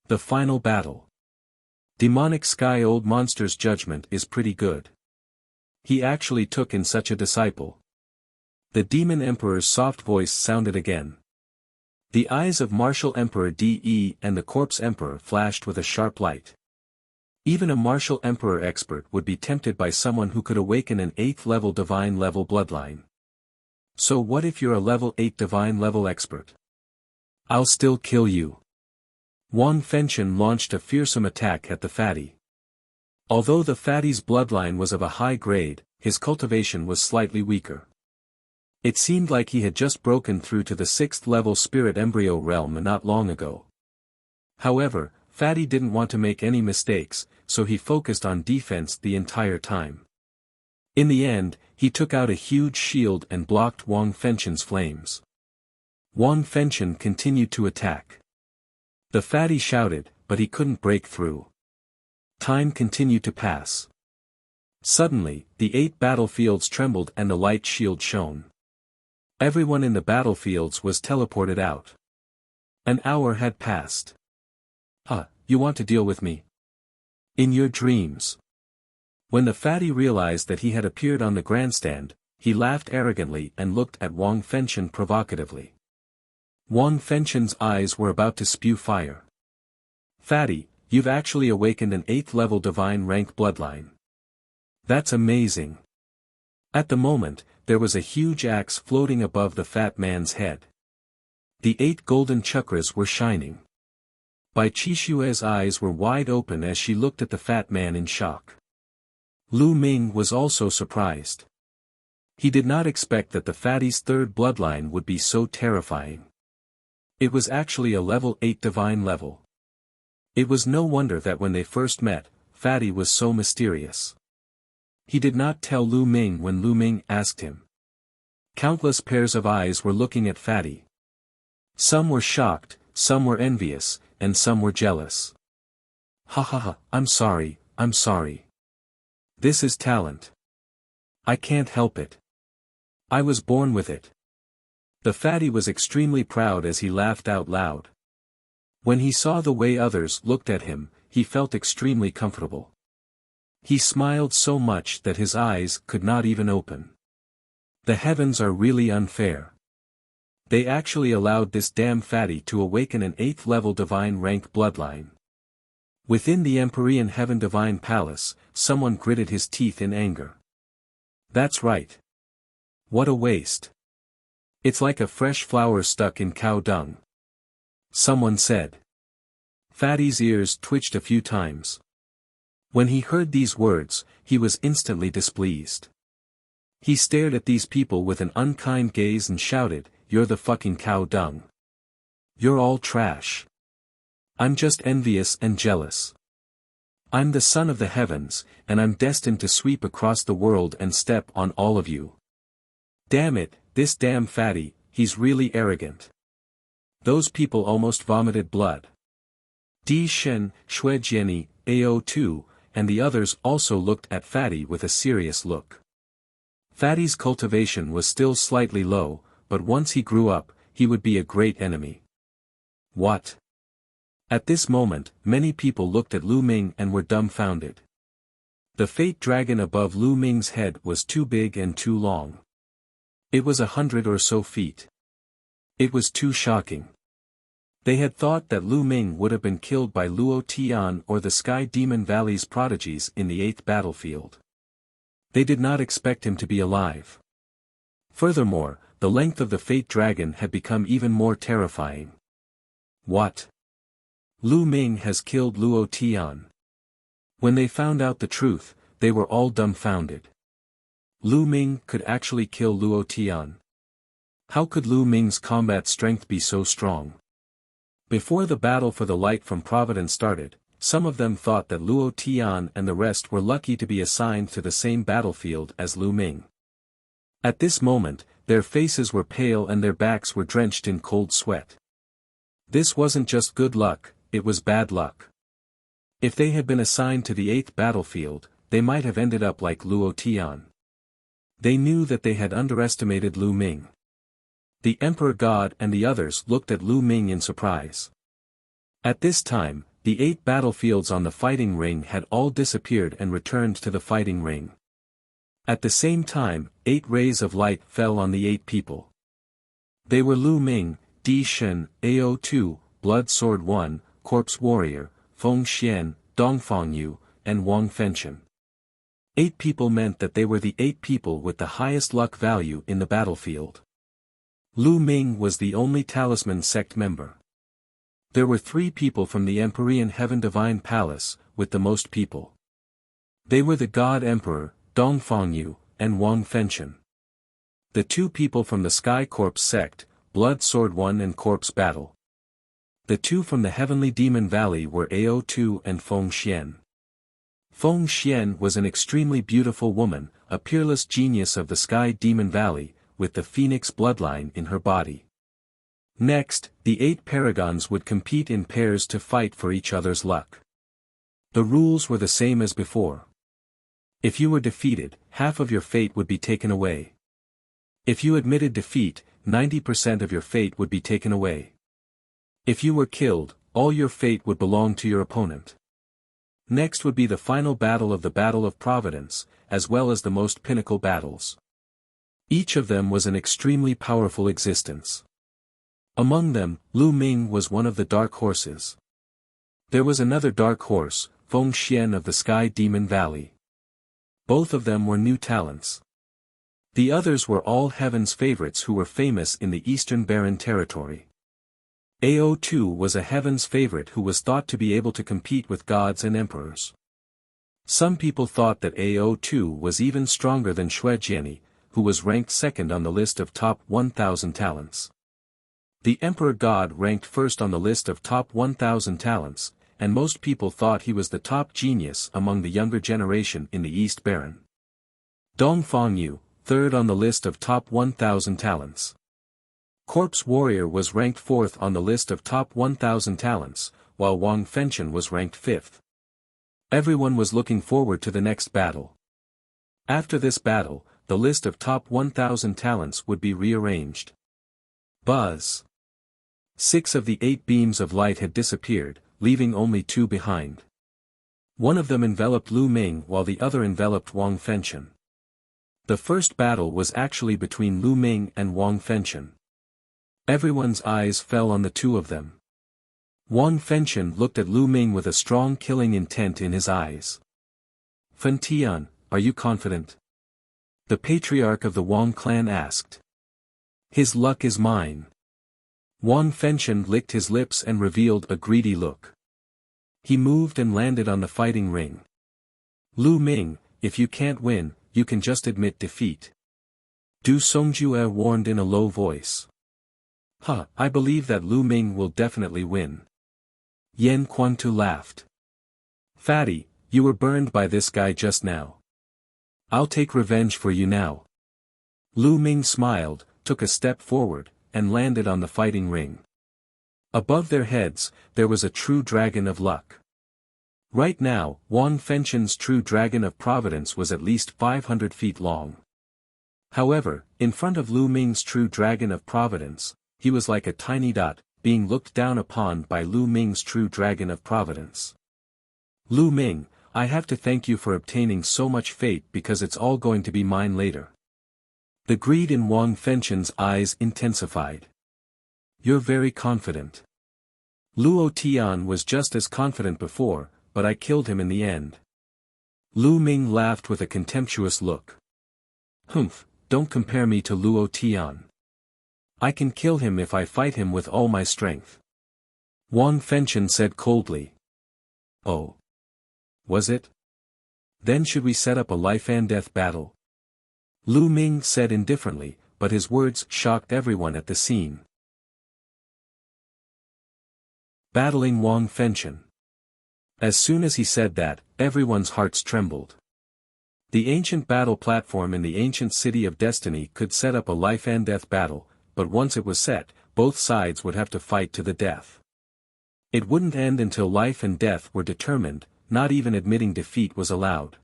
The final battle. Demonic Sky Old Monster's judgment is pretty good. He actually took in such a disciple. The Demon Emperor's soft voice sounded again. The eyes of Martial Emperor De and the Corpse Emperor flashed with a sharp light. Even a Martial Emperor expert would be tempted by someone who could awaken an 8th level divine level bloodline. So what if you're a level 8 divine level expert? I'll still kill you. Wang Fengchen launched a fearsome attack at the fatty. Although the fatty's bloodline was of a high grade, his cultivation was slightly weaker. It seemed like he had just broken through to the 6th level spirit embryo realm not long ago. However, Fatty didn't want to make any mistakes, so he focused on defense the entire time. In the end, he took out a huge shield and blocked Wang Fengchen's flames. Wang Fengchen continued to attack. The fatty shouted, but he couldn't break through. Time continued to pass. Suddenly, the 8 battlefields trembled and the light shield shone. Everyone in the battlefields was teleported out. An hour had passed. You want to deal with me? In your dreams. When the fatty realized that he had appeared on the grandstand, he laughed arrogantly and looked at Wang Fengchen provocatively. Wang Fengchen's eyes were about to spew fire. Fatty, you've actually awakened an 8th level divine rank bloodline. That's amazing. At the moment, there was a huge axe floating above the fat man's head. The 8 golden chakras were shining. Bai Qishue's eyes were wide open as she looked at the fat man in shock. Lu Ming was also surprised. He did not expect that the fatty's 3rd bloodline would be so terrifying. It was actually a level 8 divine level. It was no wonder that when they first met, Fatty was so mysterious. He did not tell Lu Ming when Lu Ming asked him. Countless pairs of eyes were looking at Fatty. Some were shocked, some were envious, and some were jealous. I'm sorry. This is talent. I can't help it. I was born with it. The fatty was extremely proud as he laughed out loud. When he saw the way others looked at him, he felt extremely comfortable. He smiled so much that his eyes could not even open. The heavens are really unfair. They actually allowed this damn fatty to awaken an 8th level divine rank bloodline. Within the Empyrean Heaven Divine Palace, someone gritted his teeth in anger. That's right. What a waste. It's like a fresh flower stuck in cow dung. Someone said. Fatty's ears twitched a few times. When he heard these words, he was instantly displeased. He stared at these people with an unkind gaze and shouted, "You're the fucking cow dung. You're all trash. I'm just envious and jealous. I'm the son of the heavens, and I'm destined to sweep across the world and step on all of you. Damn it, this damn fatty, he's really arrogant." Those people almost vomited blood. Di Shen, Xue Jiani, Ao2, and the others also looked at Fatty with a serious look. Fatty's cultivation was still slightly low, but once he grew up, he would be a great enemy. What? At this moment, many people looked at Lu Ming and were dumbfounded. The fate dragon above Lu Ming's head was too big and too long. It was 100 or so feet. It was too shocking. They had thought that Lu Ming would have been killed by Luo Tian or the Sky Demon Valley's prodigies in the 8th battlefield. They did not expect him to be alive. Furthermore, the length of the fate dragon had become even more terrifying. What? Lu Ming has killed Luo Tian. When they found out the truth, they were all dumbfounded. Lu Ming could actually kill Luo Tian. How could Lu Ming's combat strength be so strong? Before the battle for the light from Providence started, some of them thought that Luo Tian and the rest were lucky to be assigned to the same battlefield as Lu Ming. At this moment, their faces were pale and their backs were drenched in cold sweat. This wasn't just good luck, it was bad luck. If they had been assigned to the 8th battlefield, they might have ended up like Luo Tian. They knew that they had underestimated Lu Ming. The Emperor God and the others looked at Lu Ming in surprise. At this time, the 8 battlefields on the fighting ring had all disappeared and returned to the fighting ring. At the same time, 8 rays of light fell on the 8 people. They were Lu Ming, Di Shen, Ao 2, Blood Sword 1, Corpse Warrior, Feng Xian, Dongfang Yu, and Wang Fengchen. 8 people meant that they were the 8 people with the highest luck value in the battlefield. Lu Ming was the only Talisman sect member. There were 3 people from the Empyrean Heaven Divine Palace, with the most people. They were the God Emperor, Dongfang Yu, and Wang Fengchen. The 2 people from the Sky Corpse sect, Blood Sword 1 and Corpse Battle. The 2 from the Heavenly Demon Valley were Ao 2 and Feng Xian. Feng Xian was an extremely beautiful woman, a peerless genius of the Sky Demon Valley, with the Phoenix bloodline in her body. Next, the 8 paragons would compete in pairs to fight for each other's luck. The rules were the same as before. If you were defeated, half of your fate would be taken away. If you admitted defeat, 90% of your fate would be taken away. If you were killed, all your fate would belong to your opponent. Next would be the final battle of the Battle of Providence, as well as the most pinnacle battles. Each of them was an extremely powerful existence. Among them, Lu Ming was one of the dark horses. There was another dark horse, Feng Xian of the Sky Demon Valley. Both of them were new talents. The others were all Heaven's favorites who were famous in the Eastern Barren territory. Ao 2 was a Heaven's favorite who was thought to be able to compete with gods and emperors. Some people thought that Ao 2 was even stronger than Shuejiani, who was ranked second on the list of top 1,000 talents. The Emperor God ranked first on the list of top 1,000 talents, and most people thought he was the top genius among the younger generation in the East Barren. Dongfang Yu, third on the list of top 1,000 talents. Corpse Warrior was ranked fourth on the list of top 1,000 talents, while Wang Fengchen was ranked fifth. Everyone was looking forward to the next battle. After this battle, the list of top 1,000 talents would be rearranged. Buzz. 6 of the 8 beams of light had disappeared, leaving only 2 behind. One of them enveloped Lu Ming while the other enveloped Wang Fengchen. The first battle was actually between Lu Ming and Wang Fengchen. Everyone's eyes fell on the 2 of them. Wang Fengchen looked at Lu Ming with a strong killing intent in his eyes. "Fen Tian, are you confident?" the patriarch of the Wang clan asked. "His luck is mine." Wang Fengchen licked his lips and revealed a greedy look. He moved and landed on the fighting ring. "Lu Ming, if you can't win, you can just admit defeat." Du Songjue warned in a low voice. I believe that Lu Ming will definitely win." Yan Quantu laughed. "Fatty, you were burned by this guy just now. I'll take revenge for you now." Lu Ming smiled, took a step forward, and landed on the fighting ring. Above their heads, there was a true dragon of luck. Right now, Wang Fengchen's true dragon of providence was at least 500 feet long. However, in front of Lu Ming's true dragon of providence, he was like a tiny dot, being looked down upon by Lu Ming's true dragon of providence. "Lu Ming, I have to thank you for obtaining so much fate because it's all going to be mine later." The greed in Wang Fengchen's eyes intensified. "You're very confident." Luo Tian was just as confident before, but I killed him in the end. Lu Ming laughed with a contemptuous look. "Humph, don't compare me to Luo Tian. I can kill him if I fight him with all my strength." Wang Fengchen said coldly. "Oh. Was it? Then should we set up a life and death battle?" Lu Ming said indifferently, but his words shocked everyone at the scene. Battling Wang Fengchen. As soon as he said that, everyone's hearts trembled. The ancient battle platform in the ancient city of Destiny could set up a life and death battle, but once it was set, both sides would have to fight to the death. It wouldn't end until life and death were determined, not even admitting defeat was allowed.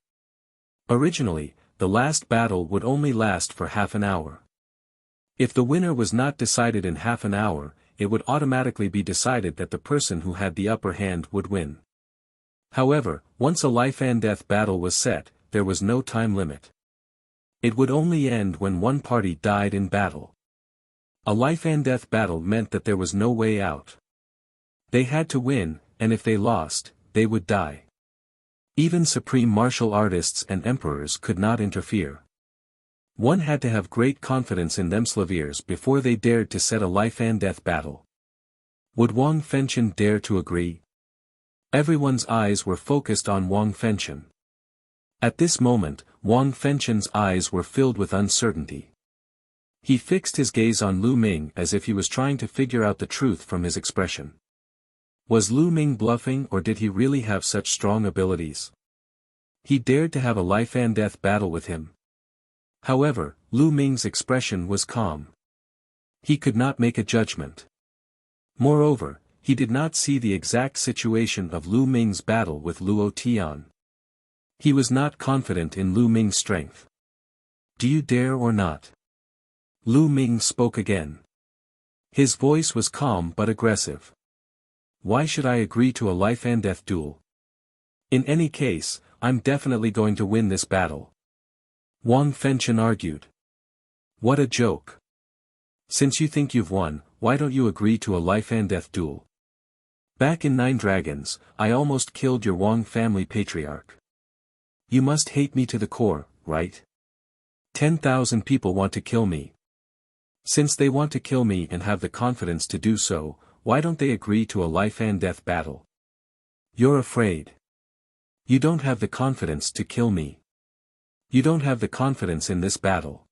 Originally, the last battle would only last for half an hour. If the winner was not decided in half an hour, it would automatically be decided that the person who had the upper hand would win. However, once a life-and-death battle was set, there was no time limit. It would only end when one party died in battle. A life-and-death battle meant that there was no way out. They had to win, and if they lost, they would die. Even supreme martial artists and emperors could not interfere. One had to have great confidence in themselves before they dared to set a life-and-death battle. Would Wang Fengchen dare to agree? Everyone's eyes were focused on Wang Fengchen. At this moment, Wang Fengchen's eyes were filled with uncertainty. He fixed his gaze on Lu Ming as if he was trying to figure out the truth from his expression. Was Lu Ming bluffing, or did he really have such strong abilities? He dared to have a life-and-death battle with him. However, Lu Ming's expression was calm. He could not make a judgment. Moreover, he did not see the exact situation of Lu Ming's battle with Luo Tian. He was not confident in Lu Ming's strength. Do you dare or not? Lu Ming spoke again. His voice was calm but aggressive. Why should I agree to a life-and-death duel? In any case, I'm definitely going to win this battle. Wang Fengchen argued. What a joke. Since you think you've won, why don't you agree to a life-and-death duel? Back in 9 Dragons, I almost killed your Wang family patriarch. You must hate me to the core, right? 10,000 people want to kill me. Since they want to kill me and have the confidence to do so, why don't they agree to a life-and-death battle? You're afraid. You don't have the confidence to kill me. You don't have the confidence in this battle.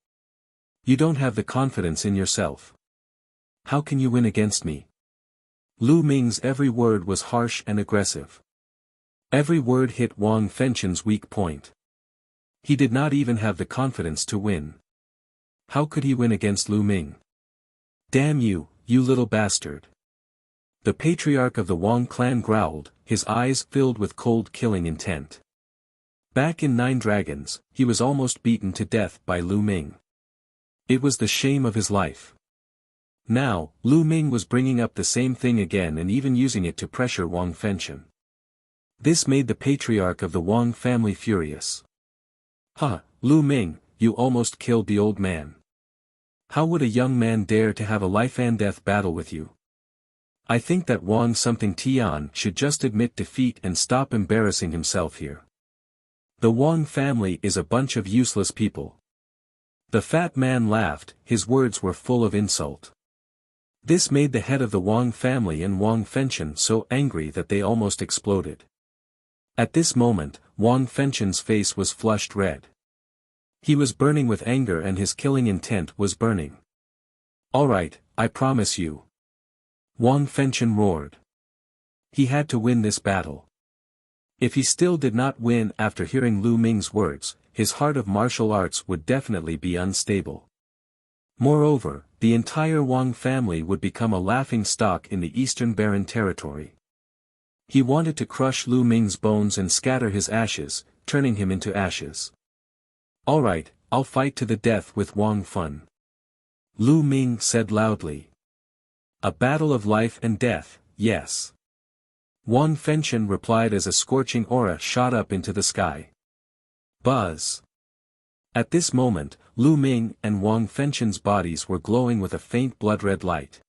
You don't have the confidence in yourself. How can you win against me? Lu Ming's every word was harsh and aggressive. Every word hit Wang Fengchen's weak point. He did not even have the confidence to win. How could he win against Lu Ming? Damn you, you little bastard. The patriarch of the Wang clan growled, his eyes filled with cold killing intent. Back in 9 Dragons, he was almost beaten to death by Lu Ming. It was the shame of his life. Now, Lu Ming was bringing up the same thing again and even using it to pressure Wang Fengchen. This made the patriarch of the Wang family furious. Ha, Lu Ming, you almost killed the old man. How would a young man dare to have a life-and-death battle with you? I think that Wang something Tian should just admit defeat and stop embarrassing himself here. The Wang family is a bunch of useless people. The fat man laughed, his words were full of insult. This made the head of the Wang family and Wang Fengchen so angry that they almost exploded. At this moment, Wang Fengchen's face was flushed red. He was burning with anger and his killing intent was burning. Alright, I promise you. Wang Fengchen roared. He had to win this battle. If he still did not win after hearing Lu Ming's words, his heart of martial arts would definitely be unstable. Moreover, the entire Wang family would become a laughing stock in the Eastern Barren territory. He wanted to crush Lu Ming's bones and scatter his ashes, turning him into ashes. Alright, I'll fight to the death with Wang Fun. Lu Ming said loudly. A battle of life and death, yes. Wang Fengchen replied as a scorching aura shot up into the sky. Buzz. At this moment, Lu Ming and Wang Fengchen's bodies were glowing with a faint blood-red light.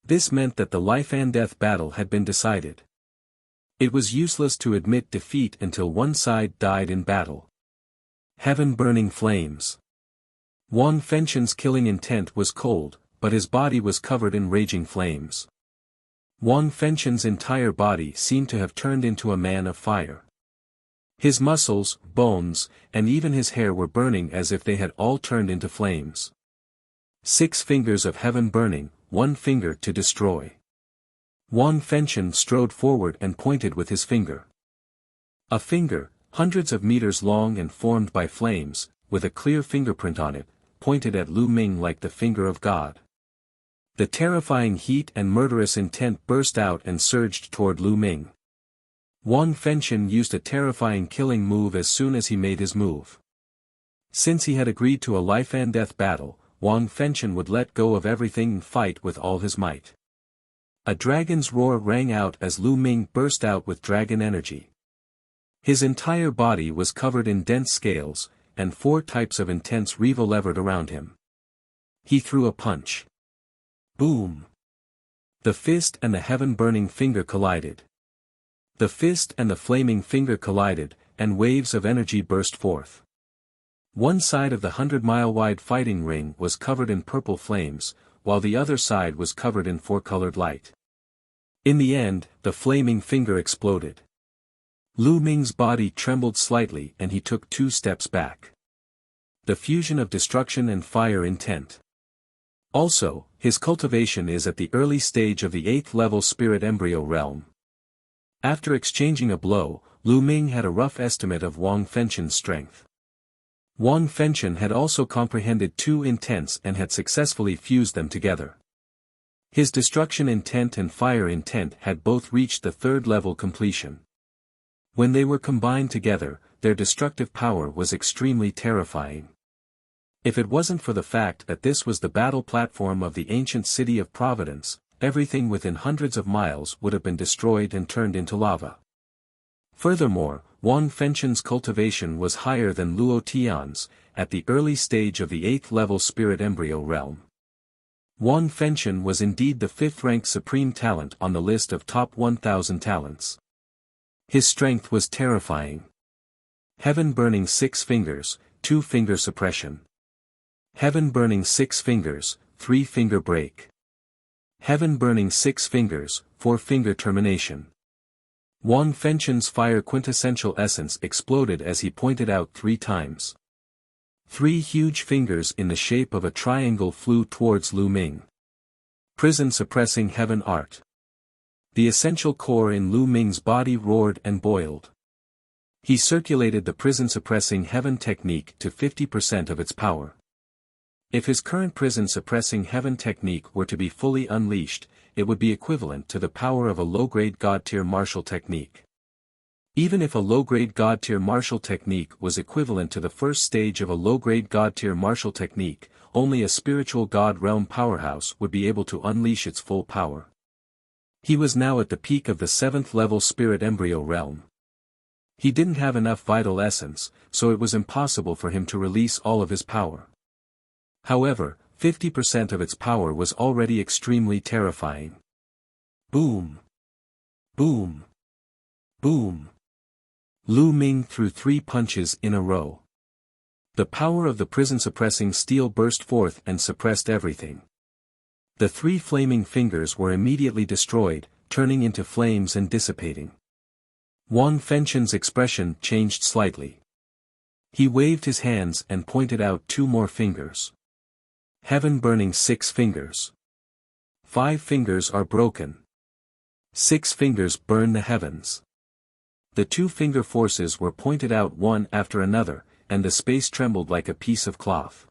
This meant that the life-and-death battle had been decided. It was useless to admit defeat until one side died in battle. Heaven-burning flames. Wang Fengchen's killing intent was cold, but his body was covered in raging flames. Wang Fengchen's entire body seemed to have turned into a man of fire. His muscles, bones, and even his hair were burning as if they had all turned into flames. 6 fingers of heaven burning, 1 finger to destroy. Wang Fengchen strode forward and pointed with his finger. A finger, hundreds of meters long and formed by flames, with a clear fingerprint on it, pointed at Lu Ming like the finger of God. The terrifying heat and murderous intent burst out and surged toward Lu Ming. Wang Fengchen used a terrifying killing move as soon as he made his move. Since he had agreed to a life-and-death battle, Wang Fengchen would let go of everything and fight with all his might. A dragon's roar rang out as Lu Ming burst out with dragon energy. His entire body was covered in dense scales, and 4 types of intense revo levered around him. He threw a punch. Boom! The fist and the heaven-burning finger collided. The fist and the flaming finger collided, and waves of energy burst forth. One side of the 100-mile-wide fighting ring was covered in purple flames, while the other side was covered in 4-colored light. In the end, the flaming finger exploded. Lu Ming's body trembled slightly and he took 2 steps back. The fusion of destruction and fire intent. Also, his cultivation is at the early stage of the 8th level spirit embryo realm. After exchanging a blow, Lu Ming had a rough estimate of Wang Fengchen's strength. Wang Fengchen had also comprehended 2 intents and had successfully fused them together. His destruction intent and fire intent had both reached the 3rd level completion. When they were combined together, their destructive power was extremely terrifying. If it wasn't for the fact that this was the battle platform of the ancient city of Providence, everything within hundreds of miles would have been destroyed and turned into lava. Furthermore, Wang Fengchen's cultivation was higher than Luo Tian's, at the early stage of the 8th level spirit embryo realm. Wang Fengchen was indeed the 5th-ranked supreme talent on the list of top 1,000 talents. His strength was terrifying. Heaven burning 6 fingers, 2-finger suppression. Heaven burning 6 fingers, 3-finger break. Heaven burning 6 fingers, 4-finger termination. Wang Fengchen's fire quintessential essence exploded as he pointed out 3 times. 3 huge fingers in the shape of a triangle flew towards Lu Ming. Prison suppressing heaven art. The essential core in Lu Ming's body roared and boiled. He circulated the prison suppressing heaven technique to 50% of its power. If his current prison suppressing heaven technique were to be fully unleashed, it would be equivalent to the power of a low-grade god-tier martial technique. Even if a low-grade god-tier martial technique was equivalent to the first stage of a low-grade god-tier martial technique, only a spiritual god realm powerhouse would be able to unleash its full power. He was now at the peak of the 7th level spirit embryo realm. He didn't have enough vital essence, so it was impossible for him to release all of his power. However, 50% of its power was already extremely terrifying. Boom! Boom! Boom! Lu Ming threw 3 punches in a row. The power of the prison-suppressing steel burst forth and suppressed everything. The 3 flaming fingers were immediately destroyed, turning into flames and dissipating. Wang Fengchen's expression changed slightly. He waved his hands and pointed out 2 more fingers. Heaven burning 6 fingers. 5 fingers are broken. 6 fingers burn the heavens. The 2-finger forces were pointed out one after another, and the space trembled like a piece of cloth.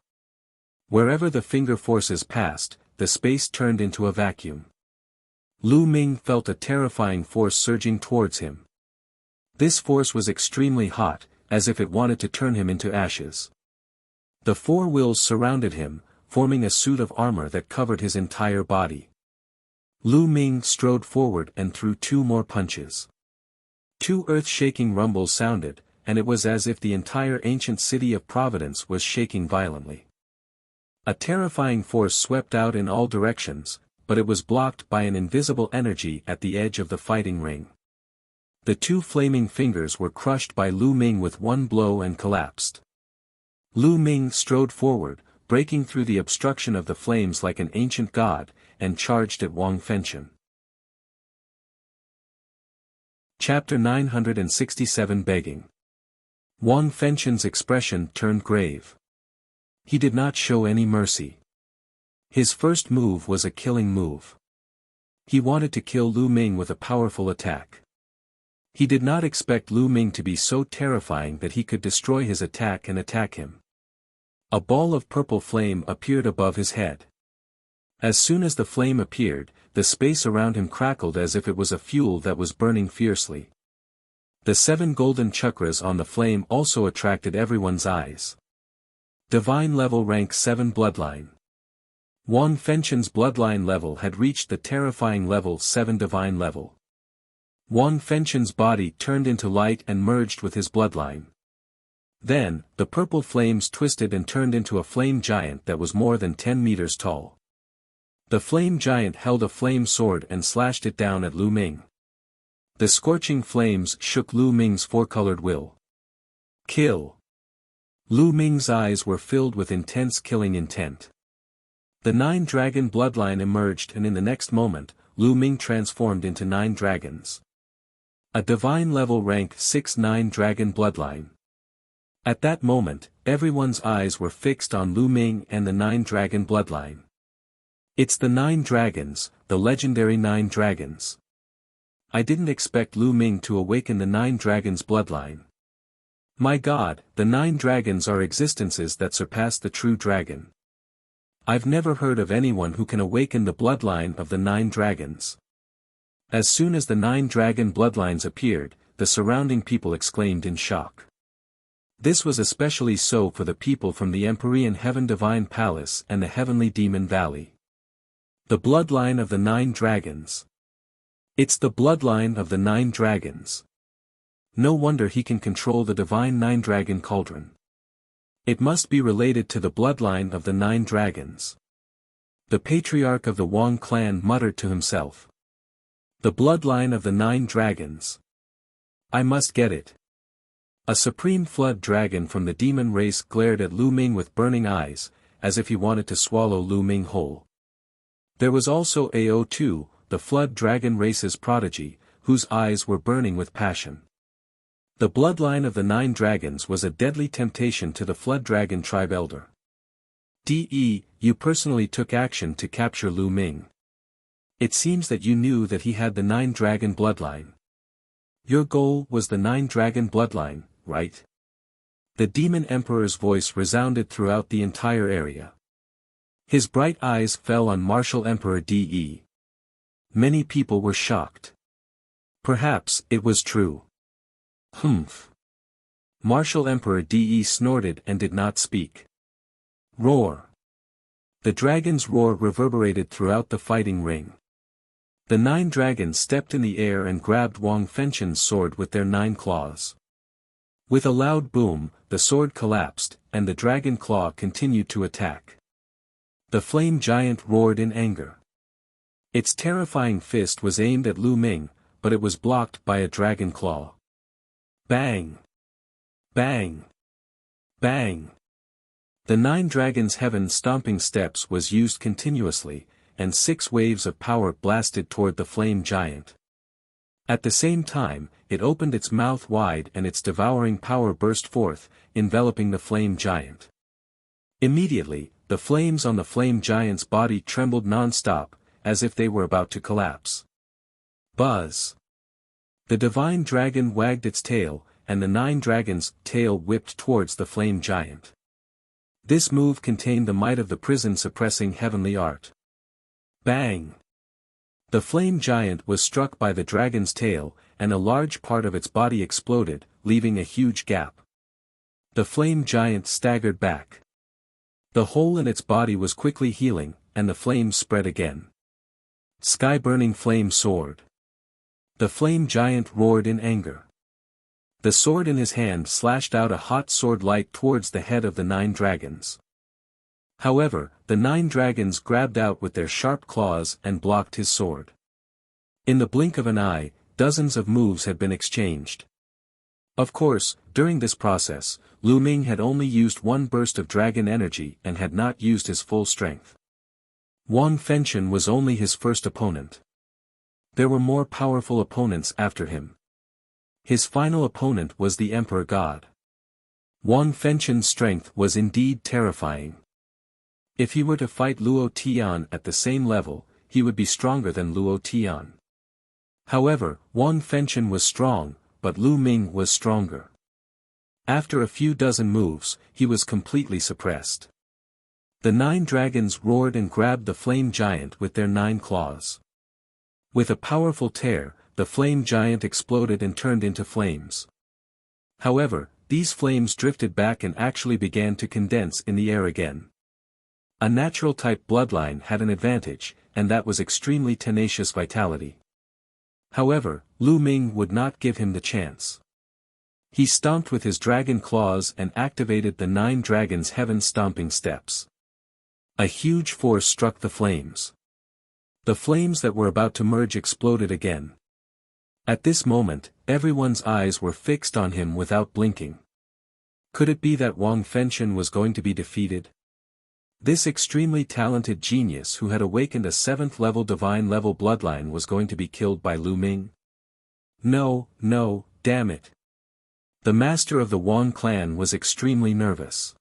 Wherever the finger forces passed, the space turned into a vacuum. Lu Ming felt a terrifying force surging towards him. This force was extremely hot, as if it wanted to turn him into ashes. The 4 wills surrounded him, forming a suit of armor that covered his entire body. Lu Ming strode forward and threw 2 more punches. 2 earth-shaking rumbles sounded, and it was as if the entire ancient city of Providence was shaking violently. A terrifying force swept out in all directions, but it was blocked by an invisible energy at the edge of the fighting ring. The 2 flaming fingers were crushed by Lu Ming with 1 blow and collapsed. Lu Ming strode forward, breaking through the obstruction of the flames like an ancient god, and charged at Wang Fengchen. Chapter 967 Begging. Wang Fengchen's expression turned grave. He did not show any mercy. His first move was a killing move. He wanted to kill Lu Ming with a powerful attack. He did not expect Lu Ming to be so terrifying that he could destroy his attack and attack him. A ball of purple flame appeared above his head. As soon as the flame appeared, the space around him crackled as if it was a fuel that was burning fiercely. The 7 golden chakras on the flame also attracted everyone's eyes. Divine level rank 7 bloodline. Wang Fengchen's bloodline level had reached the terrifying level 7 divine level. Wang Fengchen's body turned into light and merged with his bloodline. Then, the purple flames twisted and turned into a flame giant that was more than 10 meters tall. The flame giant held a flame sword and slashed it down at Lu Ming. The scorching flames shook Lu Ming's four-colored will. Kill! Lu Ming's eyes were filled with intense killing intent. The 9-dragon bloodline emerged, and in the next moment, Lu Ming transformed into 9 dragons. A divine level rank 6 9-dragon bloodline. At that moment, everyone's eyes were fixed on Lu Ming and the 9-dragon bloodline. It's the 9 dragons, the legendary 9 dragons. I didn't expect Lu Ming to awaken the 9 dragons bloodline. My god, the 9 dragons are existences that surpass the true dragon. I've never heard of anyone who can awaken the bloodline of the 9 dragons. As soon as the 9 dragon bloodlines appeared, the surrounding people exclaimed in shock. This was especially so for the people from the Empyrean Heaven Divine Palace and the Heavenly Demon Valley. The bloodline of the 9 dragons. It's the bloodline of the 9 dragons. No wonder he can control the divine 9-dragon cauldron. It must be related to the bloodline of the 9 dragons. The patriarch of the Wang clan muttered to himself. The bloodline of the 9 dragons. I must get it. A supreme flood dragon from the demon race glared at Lu Ming with burning eyes, as if he wanted to swallow Lu Ming whole. There was also AO2, the flood dragon race's prodigy, whose eyes were burning with passion. The bloodline of the 9 dragons was a deadly temptation to the flood dragon tribe elder. DE, you personally took action to capture Lu Ming. It seems that you knew that he had the 9 dragon bloodline. Your goal was the 9 dragon bloodline, right? The demon emperor's voice resounded throughout the entire area. His bright eyes fell on Martial Emperor DE. Many people were shocked. Perhaps it was true. Humph. Martial Emperor DE snorted and did not speak. Roar. The dragon's roar reverberated throughout the fighting ring. The 9 dragons stepped in the air and grabbed Wang Fengchen's sword with their 9 claws. With a loud boom, the sword collapsed, and the dragon claw continued to attack. The flame giant roared in anger. Its terrifying fist was aimed at Lu Ming, but it was blocked by a dragon claw. Bang! Bang! Bang! The 9 dragons' heaven-stomping steps was used continuously, and 6 waves of power blasted toward the flame giant. At the same time, it opened its mouth wide and its devouring power burst forth, enveloping the flame giant. Immediately, the flames on the flame giant's body trembled non-stop, as if they were about to collapse. Buzz! The divine dragon wagged its tail, and the 9 dragons' tail whipped towards the flame giant. This move contained the might of the prison-suppressing heavenly art. Bang! The flame giant was struck by the dragon's tail, and a large part of its body exploded, leaving a huge gap. The flame giant staggered back. The hole in its body was quickly healing, and the flames spread again. Sky-burning flame sword. The flame giant roared in anger. The sword in his hand slashed out a hot sword light towards the head of the 9 dragons. However, the 9 dragons grabbed out with their sharp claws and blocked his sword. In the blink of an eye, dozens of moves had been exchanged. Of course, during this process, Lu Ming had only used one burst of dragon energy and had not used his full strength. Wang Fengchen was only his first opponent. There were more powerful opponents after him. His final opponent was the Emperor God. Wang Fengchen's strength was indeed terrifying. If he were to fight Luo Tian at the same level, he would be stronger than Luo Tian. However, Wang Fengchen was strong, but Lu Ming was stronger. After a few dozen moves, he was completely suppressed. The 9 dragons roared and grabbed the flame giant with their 9 claws. With a powerful tear, the flame giant exploded and turned into flames. However, these flames drifted back and actually began to condense in the air again. A natural-type bloodline had an advantage, and that was extremely tenacious vitality. However, Lu Ming would not give him the chance. He stomped with his dragon claws and activated the 9 dragons' heaven-stomping steps. A huge force struck the flames. The flames that were about to merge exploded again. At this moment, everyone's eyes were fixed on him without blinking. Could it be that Wang Fengchen was going to be defeated? This extremely talented genius who had awakened a 7th-level divine-level bloodline was going to be killed by Lu Ming? No, damn it. The master of the Wang clan was extremely nervous.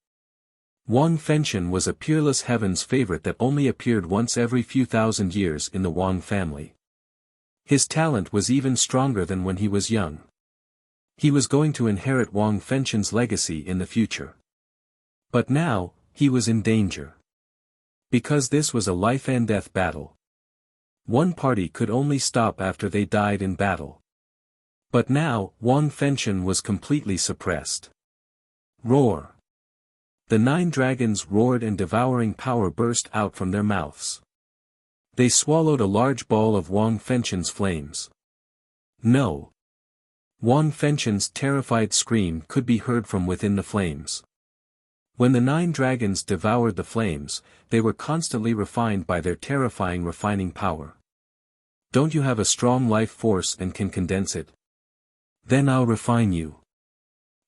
Wang Fengchen was a peerless heaven's favorite that only appeared once every few thousand years in the Wang family. His talent was even stronger than when he was young. He was going to inherit Wang Fengchen's legacy in the future. But now, he was in danger. Because this was a life-and-death battle. One party could only stop after they died in battle. But now, Wang Fengchen was completely suppressed. Roar! The 9 dragons roared and devouring power burst out from their mouths. They swallowed a large ball of Wang Fengchen's flames. No! Wang Fengchen's terrified scream could be heard from within the flames. When the 9 dragons devoured the flames, they were constantly refined by their terrifying refining power. Don't you have a strong life force and can condense it? Then I'll refine you.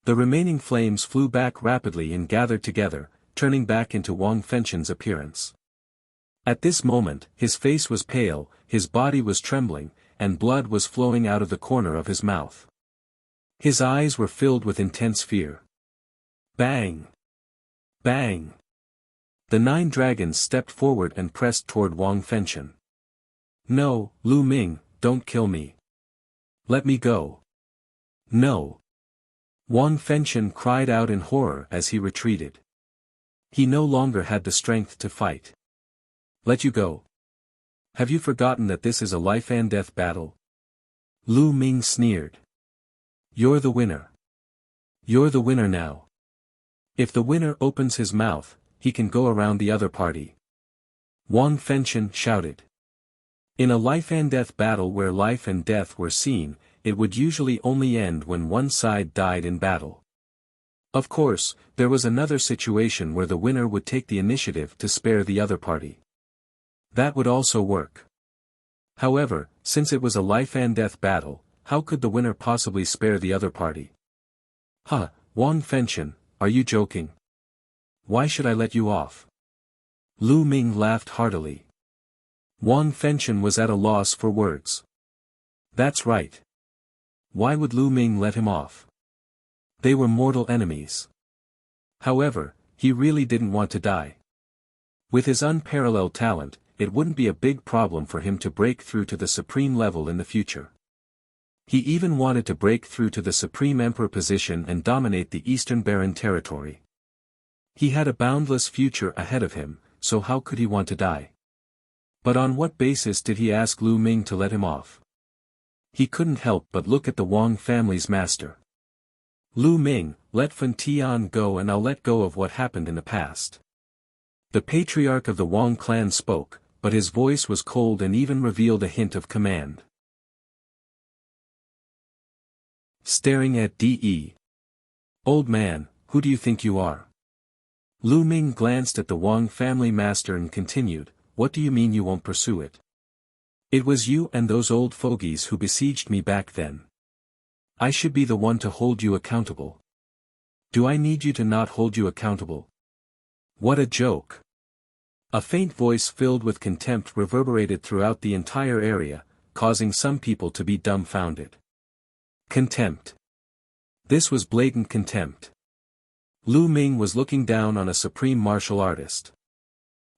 The remaining flames flew back rapidly and gathered together, turning back into Wang Fengchen's appearance. At this moment, his face was pale, his body was trembling, and blood was flowing out of the corner of his mouth. His eyes were filled with intense fear. Bang! Bang! The 9 dragons stepped forward and pressed toward Wang Fengchen. No, Lu Ming, don't kill me. Let me go. No. Wang Fengchen cried out in horror as he retreated. He no longer had the strength to fight. Let you go. Have you forgotten that this is a life-and-death battle? Lu Ming sneered. You're the winner. You're the winner now. If the winner opens his mouth, he can go around the other party. Wang Fengchen shouted. In a life-and-death battle where life and death were seen, it would usually only end when one side died in battle. Of course, there was another situation where the winner would take the initiative to spare the other party. That would also work. However, since it was a life-and-death battle, how could the winner possibly spare the other party? Wang Fengchen, are you joking? Why should I let you off? Lu Ming laughed heartily. Wang Fengchen was at a loss for words. That's right. Why would Lu Ming let him off? They were mortal enemies. However, he really didn't want to die. With his unparalleled talent, it wouldn't be a big problem for him to break through to the supreme level in the future. He even wanted to break through to the Supreme Emperor position and dominate the Eastern Barren territory. He had a boundless future ahead of him, so how could he want to die? But on what basis did he ask Lu Ming to let him off? He couldn't help but look at the Wang family's master. Lu Ming, let Fan Tian go and I'll let go of what happened in the past. The patriarch of the Wang clan spoke, but his voice was cold and even revealed a hint of command. Staring at De. Old man, who do you think you are? Lu Ming glanced at the Wang family master and continued, what do you mean you won't pursue it? It was you and those old fogies who besieged me back then. I should be the one to hold you accountable. Do I need you to not hold you accountable? What a joke. A faint voice filled with contempt reverberated throughout the entire area, causing some people to be dumbfounded. Contempt. This was blatant contempt. Lu Ming was looking down on a supreme martial artist.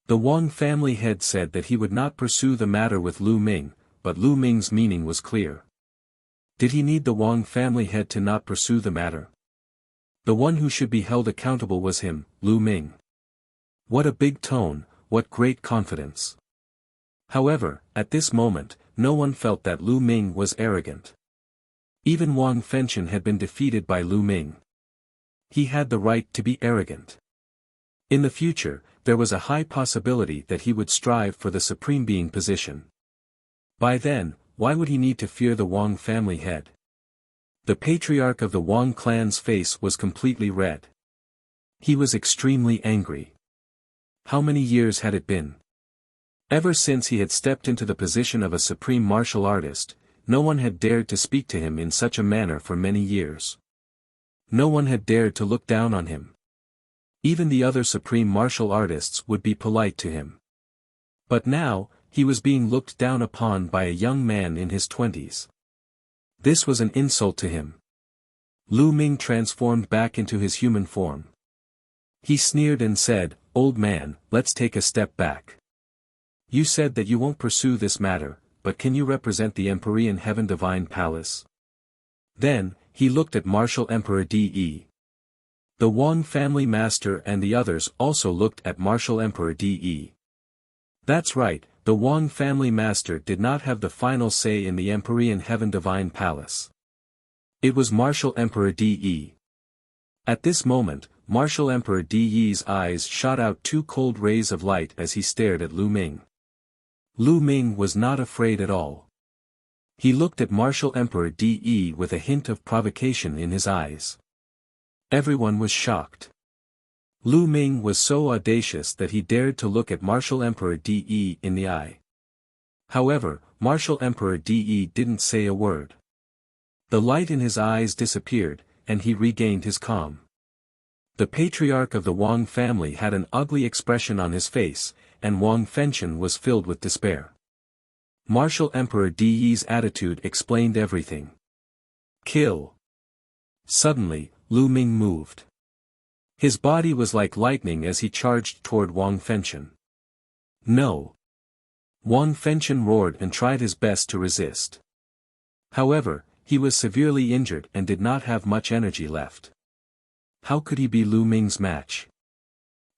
The Wang family head said that he would not pursue the matter with Lu Ming, but Lu Ming's meaning was clear. Did he need the Wang family head to not pursue the matter? The one who should be held accountable was him, Lu Ming. What a big tone, what great confidence. However, at this moment, no one felt that Lu Ming was arrogant. Even Wang Fengchen had been defeated by Lu Ming. He had the right to be arrogant. In the future, there was a high possibility that he would strive for the supreme being position. By then, why would he need to fear the Wang family head? The patriarch of the Wang clan's face was completely red. He was extremely angry. How many years had it been? Ever since he had stepped into the position of a supreme martial artist, no one had dared to speak to him in such a manner for many years. No one had dared to look down on him. Even the other supreme martial artists would be polite to him. But now, he was being looked down upon by a young man in his 20s. This was an insult to him. Lu Ming transformed back into his human form. He sneered and said, "Old man, let's take a step back. You said that you won't pursue this matter, but can you represent the Empyrean Heaven Divine Palace?" Then, he looked at Martial Emperor De. The Wang family master and the others also looked at Martial Emperor De. That's right, the Wang family master did not have the final say in the Empyrean Heaven Divine Palace. It was Martial Emperor De. At this moment, Martial Emperor De's eyes shot out two cold rays of light as he stared at Lu Ming. Lu Ming was not afraid at all. He looked at Martial Emperor De with a hint of provocation in his eyes. Everyone was shocked. Lu Ming was so audacious that he dared to look at Martial Emperor De in the eye. However, Martial Emperor De didn't say a word. The light in his eyes disappeared, and he regained his calm. The patriarch of the Wang family had an ugly expression on his face, and Wang Fengchen was filled with despair. Martial Emperor De's attitude explained everything. Kill. Suddenly, Lu Ming moved. His body was like lightning as he charged toward Wang Fengchen. No. Wang Fengchen roared and tried his best to resist. However, he was severely injured and did not have much energy left. How could he be Lu Ming's match?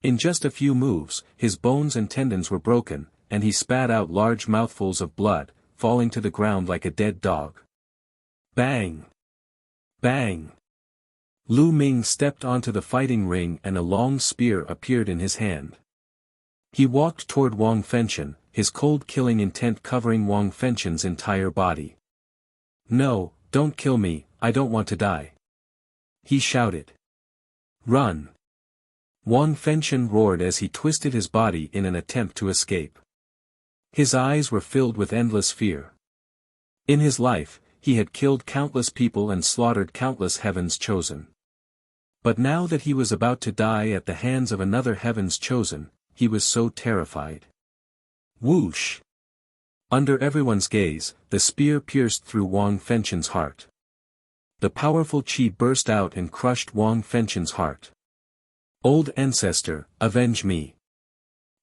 In just a few moves, his bones and tendons were broken, and he spat out large mouthfuls of blood, falling to the ground like a dead dog. Bang! Bang! Lu Ming stepped onto the fighting ring and a long spear appeared in his hand. He walked toward Wang Fengchen, his cold killing intent covering Wang Fengchen's entire body. "No, don't kill me, I don't want to die," he shouted. "Run!" Wang Fengchen roared as he twisted his body in an attempt to escape. His eyes were filled with endless fear. In his life, he had killed countless people and slaughtered countless heavens chosen. But now that he was about to die at the hands of another heavens chosen, he was so terrified. Whoosh! Under everyone's gaze, the spear pierced through Wang Fengchen's heart. The powerful qi burst out and crushed Wang Fengchen's heart. "Old ancestor, avenge me!"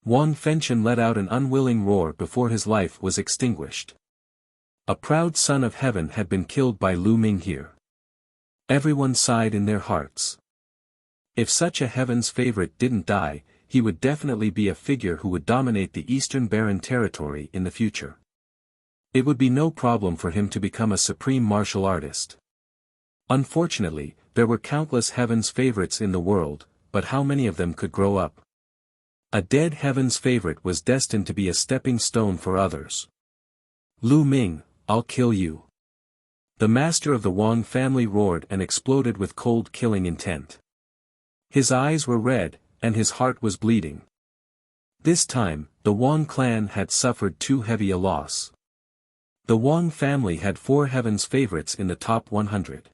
Wang Fengchen let out an unwilling roar before his life was extinguished. A proud son of heaven had been killed by Lu Ming here. Everyone sighed in their hearts. If such a heaven's favorite didn't die, he would definitely be a figure who would dominate the Eastern Barren territory in the future. It would be no problem for him to become a supreme martial artist. Unfortunately, there were countless heaven's favorites in the world, but how many of them could grow up? A dead heaven's favorite was destined to be a stepping stone for others. "Lu Ming, I'll kill you." The master of the Wang family roared and exploded with cold killing intent. His eyes were red, and his heart was bleeding. This time, the Wang clan had suffered too heavy a loss. The Wang family had 4 heaven's favorites in the top 100.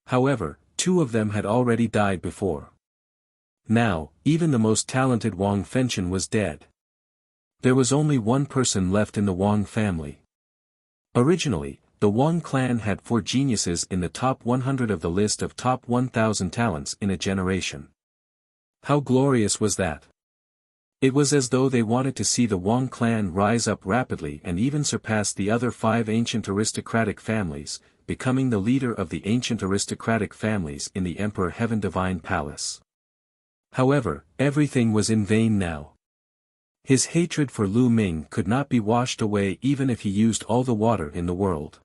However, 2 of them had already died before. Now, even the most talented Wang Fengchen was dead. There was only one person left in the Wang family. Originally, the Wang clan had 4 geniuses in the top 100 of the list of top 1,000 talents in a generation. How glorious was that? It was as though they wanted to see the Wang clan rise up rapidly and even surpass the other 5 ancient aristocratic families, becoming the leader of the ancient aristocratic families in the Emperor Heaven Divine Palace. However, everything was in vain now. His hatred for Lu Ming could not be washed away even if he used all the water in the world.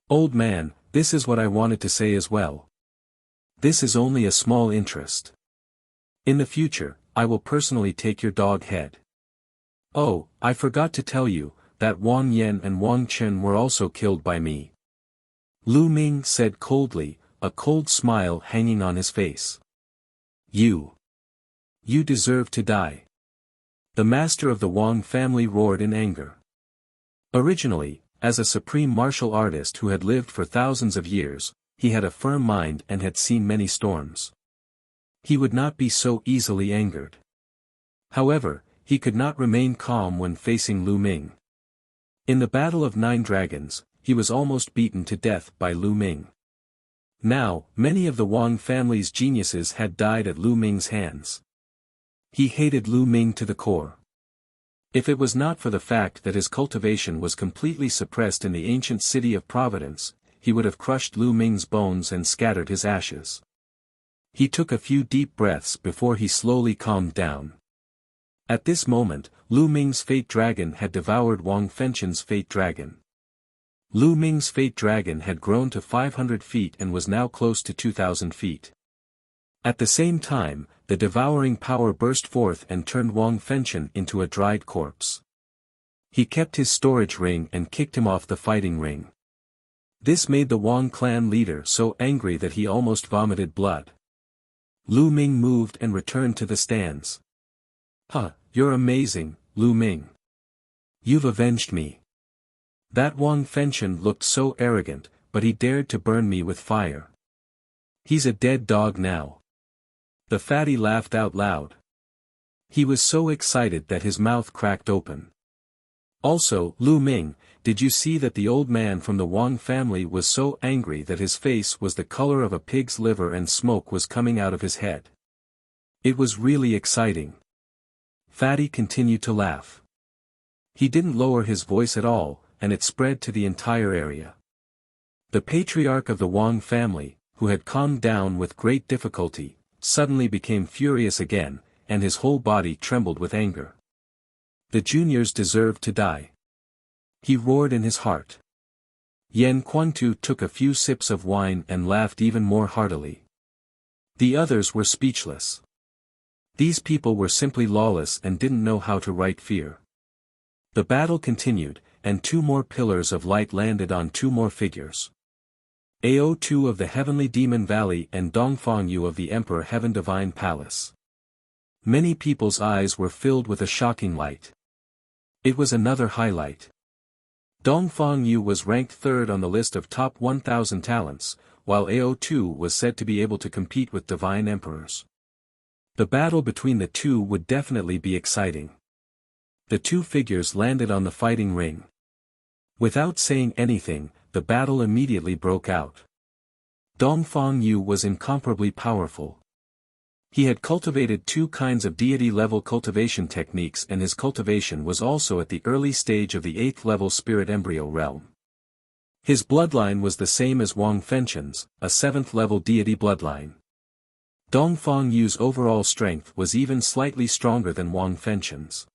"Old man, this is what I wanted to say as well. This is only a small interest. In the future, I will personally take your dog head. Oh, I forgot to tell you, that Wang Yan and Wang Chen were also killed by me. Lu Ming said coldly, a cold smile hanging on his face. You deserve to die. The master of the Wang family roared in anger. Originally, as a supreme martial artist who had lived for thousands of years, he had a firm mind and had seen many storms. He would not be so easily angered. However, he could not remain calm when facing Lu Ming. In the Battle of 9 Dragons, he was almost beaten to death by Lu Ming. Now, many of the Wang family's geniuses had died at Lu Ming's hands. He hated Lu Ming to the core. If it was not for the fact that his cultivation was completely suppressed in the ancient city of Providence, he would have crushed Lu Ming's bones and scattered his ashes. He took a few deep breaths before he slowly calmed down. At this moment, Lu Ming's fate dragon had devoured Wang Fenchen's fate dragon. Lu Ming's fate dragon had grown to 500 feet and was now close to 2,000 feet. At the same time, the devouring power burst forth and turned Wang Fenchen into a dried corpse. He kept his storage ring and kicked him off the fighting ring. This made the Wang clan leader so angry that he almost vomited blood. Lu Ming moved and returned to the stands. You're amazing, Lu Ming. You've avenged me. That Wang Fenchen looked so arrogant, but he dared to burn me with fire. He's a dead dog now. The fatty laughed out loud. He was so excited that his mouth cracked open. Also, Lu Ming, did you see that the old man from the Wang family was so angry that his face was the color of a pig's liver and smoke was coming out of his head? It was really exciting. Fatty continued to laugh. He didn't lower his voice at all, and it spread to the entire area. The patriarch of the Wang family, who had calmed down with great difficulty, suddenly became furious again, and his whole body trembled with anger. The juniors deserved to die. He roared in his heart. Yan Quantu took a few sips of wine and laughed even more heartily. The others were speechless. These people were simply lawless and didn't know how to write fear. The battle continued, and 2 more pillars of light landed on 2 more figures. Ao2 of the Heavenly Demon Valley and Dongfang Yu of the Emperor Heaven Divine Palace. Many people's eyes were filled with a shocking light. It was another highlight. Dongfang Yu was ranked 3rd on the list of top 1,000 talents, while Ao2 was said to be able to compete with divine emperors. The battle between the two would definitely be exciting. The 2 figures landed on the fighting ring. Without saying anything, the battle immediately broke out. Dongfang Yu was incomparably powerful. He had cultivated 2 kinds of deity-level cultivation techniques, and his cultivation was also at the early stage of the 8th level spirit embryo realm. His bloodline was the same as Wang Fenchen's, a 7th level deity bloodline. Dongfang Yu's overall strength was even slightly stronger than Wang Fenchen's.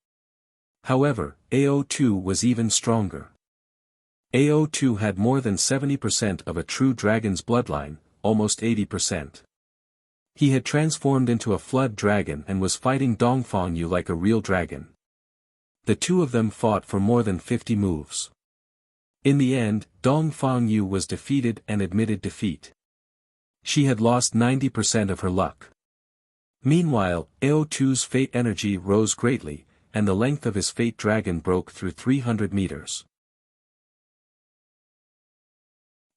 However, Ao2 was even stronger. Ao2 had more than 70% of a true dragon's bloodline, almost 80%. He had transformed into a flood dragon and was fighting Dongfang Yu like a real dragon. The 2 of them fought for more than 50 moves. In the end, Dongfang Yu was defeated and admitted defeat. She had lost 90% of her luck. Meanwhile, Ao2's fate energy rose greatly, and the length of his fate dragon broke through 300 meters.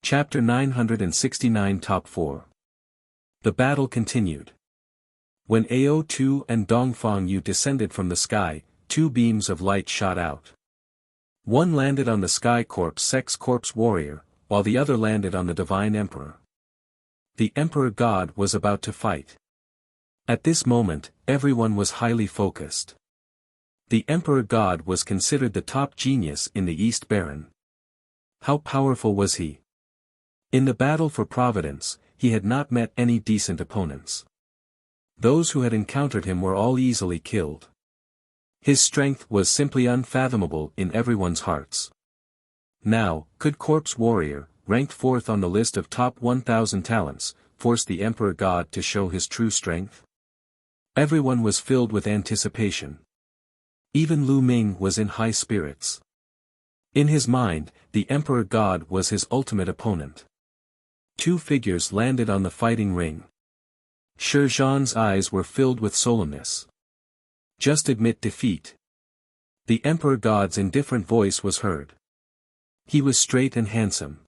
Chapter 969 Top 4. The battle continued. When Ao2 and Dongfang Yu descended from the sky, 2 beams of light shot out. One landed on the Sky Corpse Sex Corpse Warrior, while the other landed on the Divine Emperor. The Emperor God was about to fight. At this moment, everyone was highly focused. The Emperor God was considered the top genius in the East Baron. How powerful was he? In the battle for Providence, he had not met any decent opponents. Those who had encountered him were all easily killed. His strength was simply unfathomable in everyone's hearts. Now, could Corpse Warrior, ranked 4th on the list of top 1,000 talents, force the Emperor God to show his true strength? Everyone was filled with anticipation. Even Lu Ming was in high spirits. In his mind, the Emperor God was his ultimate opponent. Two figures landed on the fighting ring. Shi Zhan's eyes were filled with solemnness. Just admit defeat. The Emperor God's indifferent voice was heard. He was straight and handsome.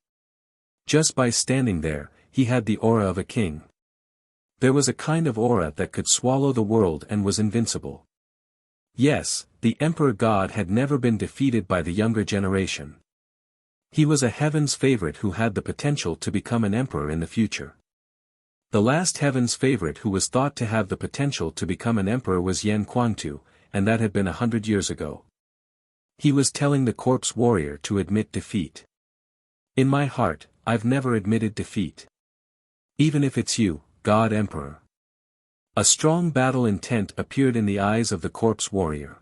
Just by standing there, he had the aura of a king. There was a kind of aura that could swallow the world and was invincible. Yes, the Emperor God had never been defeated by the younger generation. He was a heaven's favorite who had the potential to become an emperor in the future. The last heaven's favorite who was thought to have the potential to become an emperor was Yan Kuangtu, and that had been 100 years ago. He was telling the corpse warrior to admit defeat. In my heart, I've never admitted defeat. Even if it's you, God Emperor. A strong battle intent appeared in the eyes of the corpse warrior.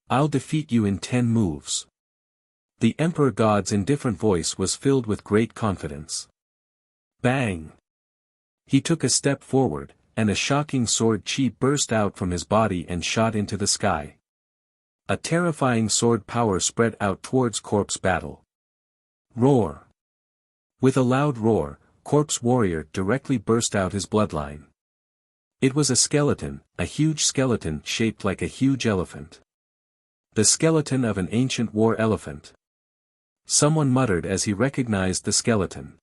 I'll defeat you in 10 moves. The Emperor God's indifferent voice was filled with great confidence. Bang! He took a step forward, and a shocking sword chi burst out from his body and shot into the sky. A terrifying sword power spread out towards corpse battle. Roar! With a loud roar, corpse warrior directly burst out his bloodline. It was a skeleton, a huge skeleton shaped like a huge elephant. The skeleton of an ancient war elephant. Someone muttered as he recognized the skeleton.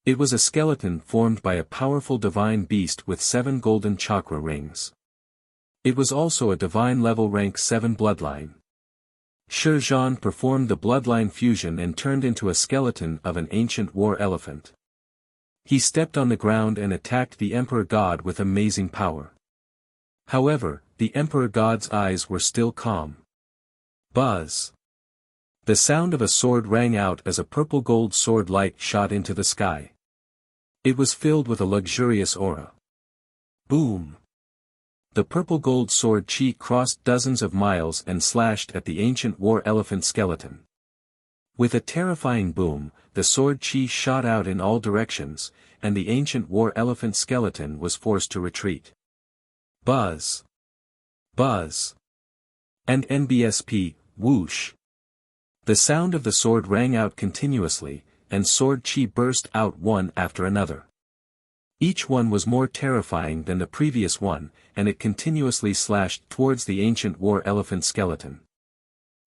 It was a skeleton formed by a powerful divine beast with 7 golden chakra rings. It was also a divine level rank 7 bloodline. Shi Zhan performed the bloodline fusion and turned into a skeleton of an ancient war elephant. He stepped on the ground and attacked the Emperor God with amazing power. However, the Emperor God's eyes were still calm. Buzz! The sound of a sword rang out as a purple gold sword light shot into the sky. It was filled with a luxurious aura. Boom! The purple gold sword chi crossed dozens of miles and slashed at the ancient war elephant skeleton. With a terrifying boom, the sword chi shot out in all directions, and the ancient war elephant skeleton was forced to retreat. Buzz! Buzz! And NBSP, whoosh! The sound of the sword rang out continuously, and sword chi burst out one after another. Each one was more terrifying than the previous one, and it continuously slashed towards the ancient war elephant skeleton.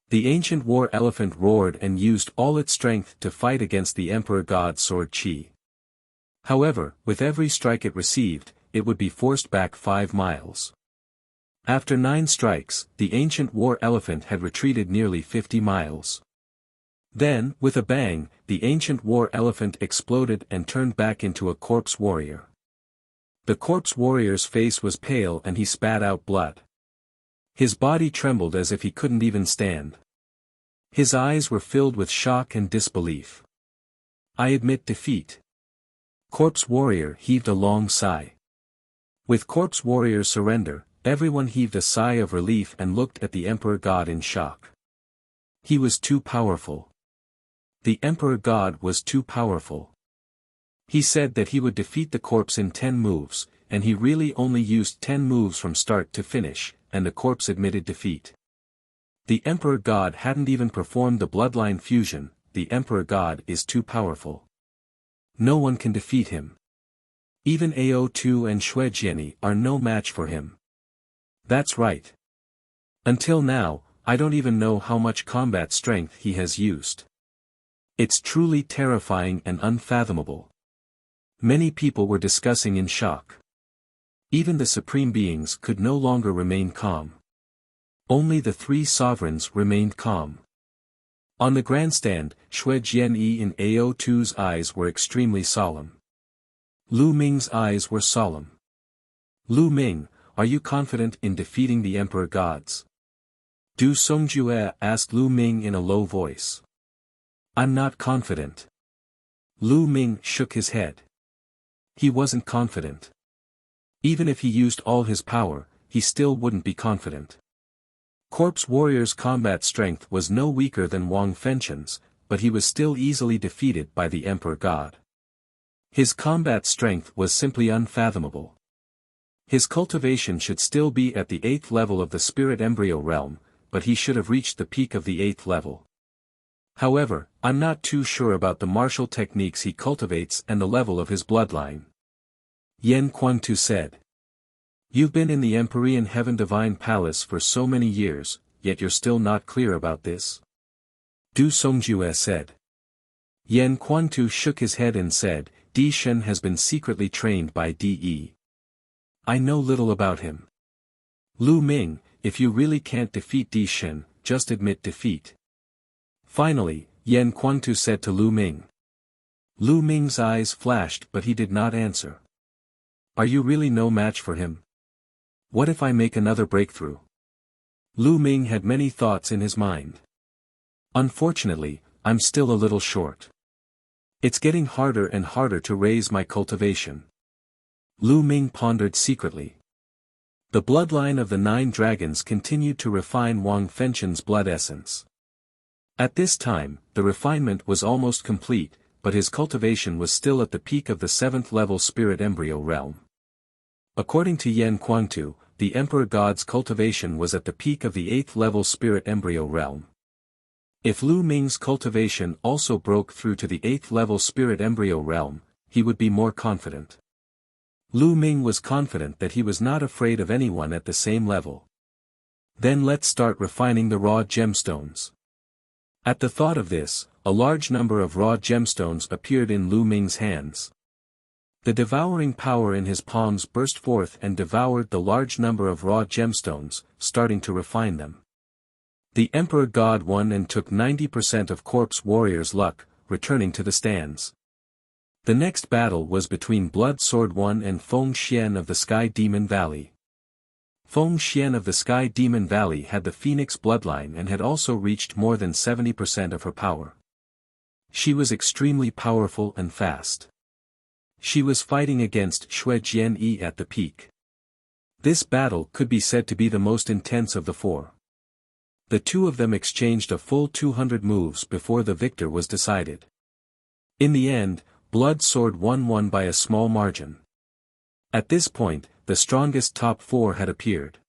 The ancient war elephant roared and used all its strength to fight against the Emperor God's sword chi. However, with every strike it received, it would be forced back 5 miles. After 9 strikes, the ancient war elephant had retreated nearly 50 miles. Then, with a bang, the ancient war elephant exploded and turned back into a corpse warrior. The corpse warrior's face was pale and he spat out blood. His body trembled as if he couldn't even stand. His eyes were filled with shock and disbelief. I admit defeat. Corpse warrior heaved a long sigh. With corpse warrior's surrender, everyone heaved a sigh of relief and looked at the Emperor God in shock. He was too powerful. The Emperor God was too powerful. He said that he would defeat the corpse in 10 moves, and he really only used 10 moves from start to finish, and the corpse admitted defeat. The Emperor God hadn't even performed the bloodline fusion. The Emperor God is too powerful. No one can defeat him. Even AO2 and Shuejiani are no match for him. That's right. Until now, I don't even know how much combat strength he has used. It's truly terrifying and unfathomable. Many people were discussing in shock. Even the supreme beings could no longer remain calm. Only the 3 sovereigns remained calm. On the grandstand, Shui Jianyi in AO2's eyes were extremely solemn. Lu Ming's eyes were solemn. Lu Ming, are you confident in defeating the Emperor Gods? Du Songjue asked Lu Ming in a low voice. I'm not confident. Lu Ming shook his head. He wasn't confident. Even if he used all his power, he still wouldn't be confident. Corpse Warrior's combat strength was no weaker than Wang Fengchen's, but he was still easily defeated by the Emperor God. His combat strength was simply unfathomable. His cultivation should still be at the 8th level of the spirit embryo realm, but he should have reached the peak of the 8th level. However, I'm not too sure about the martial techniques he cultivates and the level of his bloodline. Yan Quantu said. You've been in the Empyrean Heaven Divine Palace for so many years, yet you're still not clear about this? Du Songjue said. Yan Quantu shook his head and said, Di Shen has been secretly trained by De. I know little about him. Lu Ming, if you really can't defeat Di Shen, just admit defeat. Finally, Yan Quantu said to Lu Ming. Lu Ming's eyes flashed but he did not answer. Are you really no match for him? What if I make another breakthrough? Lu Ming had many thoughts in his mind. Unfortunately, I'm still a little short. It's getting harder and harder to raise my cultivation. Lu Ming pondered secretly. The bloodline of the 9 dragons continued to refine Wang Fengchen's blood essence. At this time, the refinement was almost complete, but his cultivation was still at the peak of the 7th level spirit embryo realm. According to Yan Quantu, the Emperor God's cultivation was at the peak of the 8th level spirit embryo realm. If Lu Ming's cultivation also broke through to the 8th level spirit embryo realm, he would be more confident. Lu Ming was confident that he was not afraid of anyone at the same level. Then let's start refining the raw gemstones. At the thought of this, a large number of raw gemstones appeared in Lu Ming's hands. The devouring power in his palms burst forth and devoured the large number of raw gemstones, starting to refine them. The Emperor God won and took 90% of Corpse Warrior's luck, returning to the stands. The next battle was between Blood Sword 1 and Feng Xian of the Sky Demon Valley. Feng Xian of the Sky Demon Valley had the Phoenix bloodline and had also reached more than 70% of her power. She was extremely powerful and fast. She was fighting against Xue Jianyi at the peak. This battle could be said to be the most intense of the 4. The two of them exchanged a full 200 moves before the victor was decided. In the end, Blood Sword won by a small margin. At this point, the strongest top 4 had appeared.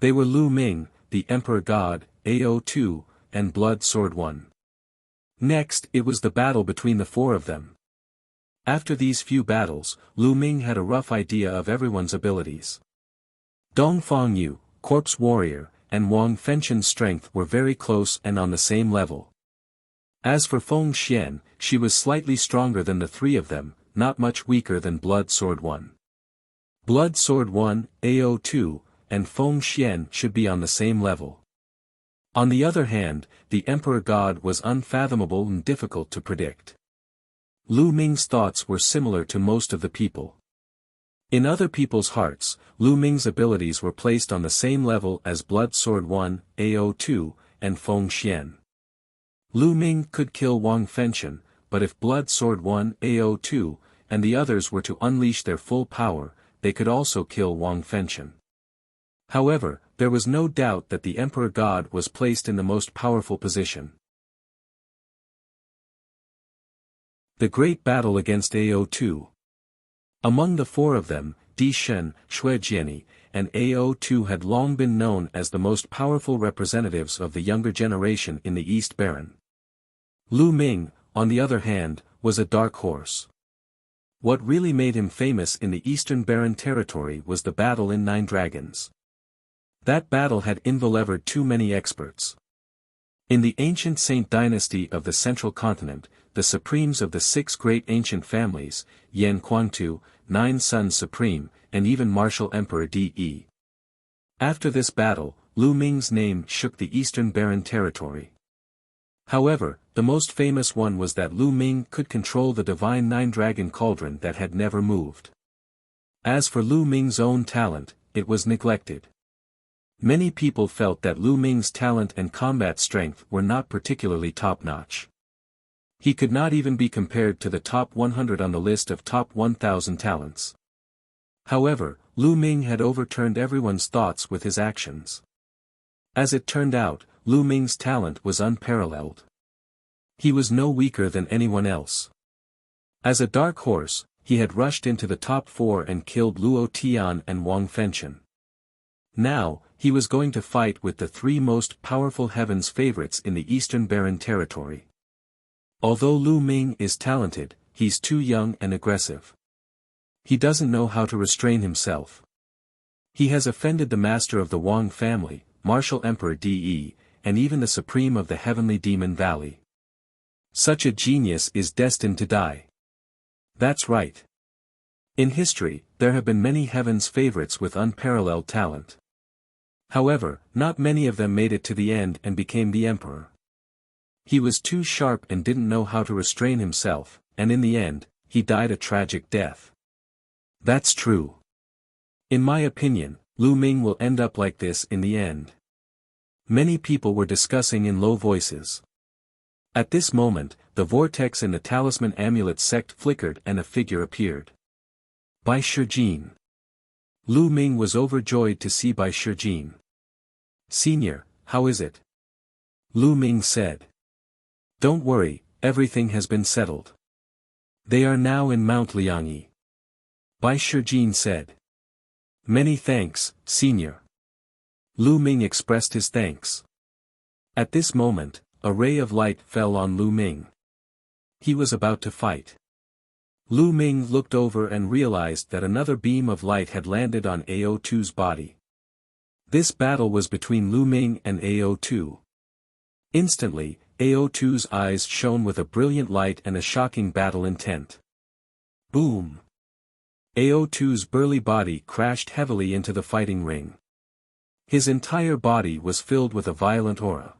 They were Lu Ming, the Emperor God, AO2, and Blood Sword 1. Next, it was the battle between the 4 of them. After these few battles, Lu Ming had a rough idea of everyone's abilities. Dongfang Yu, Corpse Warrior, and Wang Fengchen's strength were very close and on the same level. As for Feng Xian, she was slightly stronger than the 3 of them, not much weaker than Blood Sword 1. Blood Sword 1, AO2, and Feng Xian should be on the same level. On the other hand, the Emperor God was unfathomable and difficult to predict. Lu Ming's thoughts were similar to most of the people. In other people's hearts, Lu Ming's abilities were placed on the same level as Blood Sword 1, AO2, and Feng Xian. Lu Ming could kill Wang Fengchen, but if Blood Sword 1, AO2, and the others were to unleash their full power, they could also kill Wang Fengchen. However, there was no doubt that the Emperor God was placed in the most powerful position. The Great Battle against AO2. Among the 4 of them, Di Shen, Xue Jianyi, and AO2 had long been known as the most powerful representatives of the younger generation in the East Baron. Lu Ming, on the other hand, was a dark horse. What really made him famous in the Eastern Baron territory was the battle in 9 Dragons. That battle had involved too many experts. In the ancient Saint dynasty of the Central Continent, the supremes of the 6 great ancient families, Yan Quantu, 9 Sons Supreme, and even Martial Emperor De. After this battle, Lu Ming's name shook the Eastern Baron territory. However, the most famous one was that Lu Ming could control the divine 9-dragon cauldron that had never moved. As for Lu Ming's own talent, it was neglected. Many people felt that Lu Ming's talent and combat strength were not particularly top-notch. He could not even be compared to the top 100 on the list of top 1,000 talents. However, Lu Ming had overturned everyone's thoughts with his actions. As it turned out, Lu Ming's talent was unparalleled. He was no weaker than anyone else. As a dark horse, he had rushed into the top 4 and killed Luo Tian and Wang Fengchen. Now, he was going to fight with the 3 most powerful heaven's favorites in the Eastern Barren territory. Although Lu Ming is talented, he's too young and aggressive. He doesn't know how to restrain himself. He has offended the master of the Wang family, Martial Emperor De, and even the supreme of the heavenly demon valley. Such a genius is destined to die. That's right. In history, there have been many heaven's favorites with unparalleled talent. However, not many of them made it to the end and became the emperor. He was too sharp and didn't know how to restrain himself, and in the end, he died a tragic death. That's true. In my opinion, Lu Ming will end up like this in the end. Many people were discussing in low voices. At this moment, the vortex in the talisman amulet sect flickered and a figure appeared. Bai Shijin. Lu Ming was overjoyed to see Bai Shijin. "Senior, how is it?" Lu Ming said. "Don't worry, everything has been settled. They are now in Mount Liangyi." Bai Shijin said. "Many thanks, Senior." Lu Ming expressed his thanks. At this moment, a ray of light fell on Lu Ming. He was about to fight. Lu Ming looked over and realized that another beam of light had landed on AO2's body. This battle was between Lu Ming and AO2. Instantly, AO2's eyes shone with a brilliant light and a shocking battle intent. Boom! AO2's burly body crashed heavily into the fighting ring. His entire body was filled with a violent aura.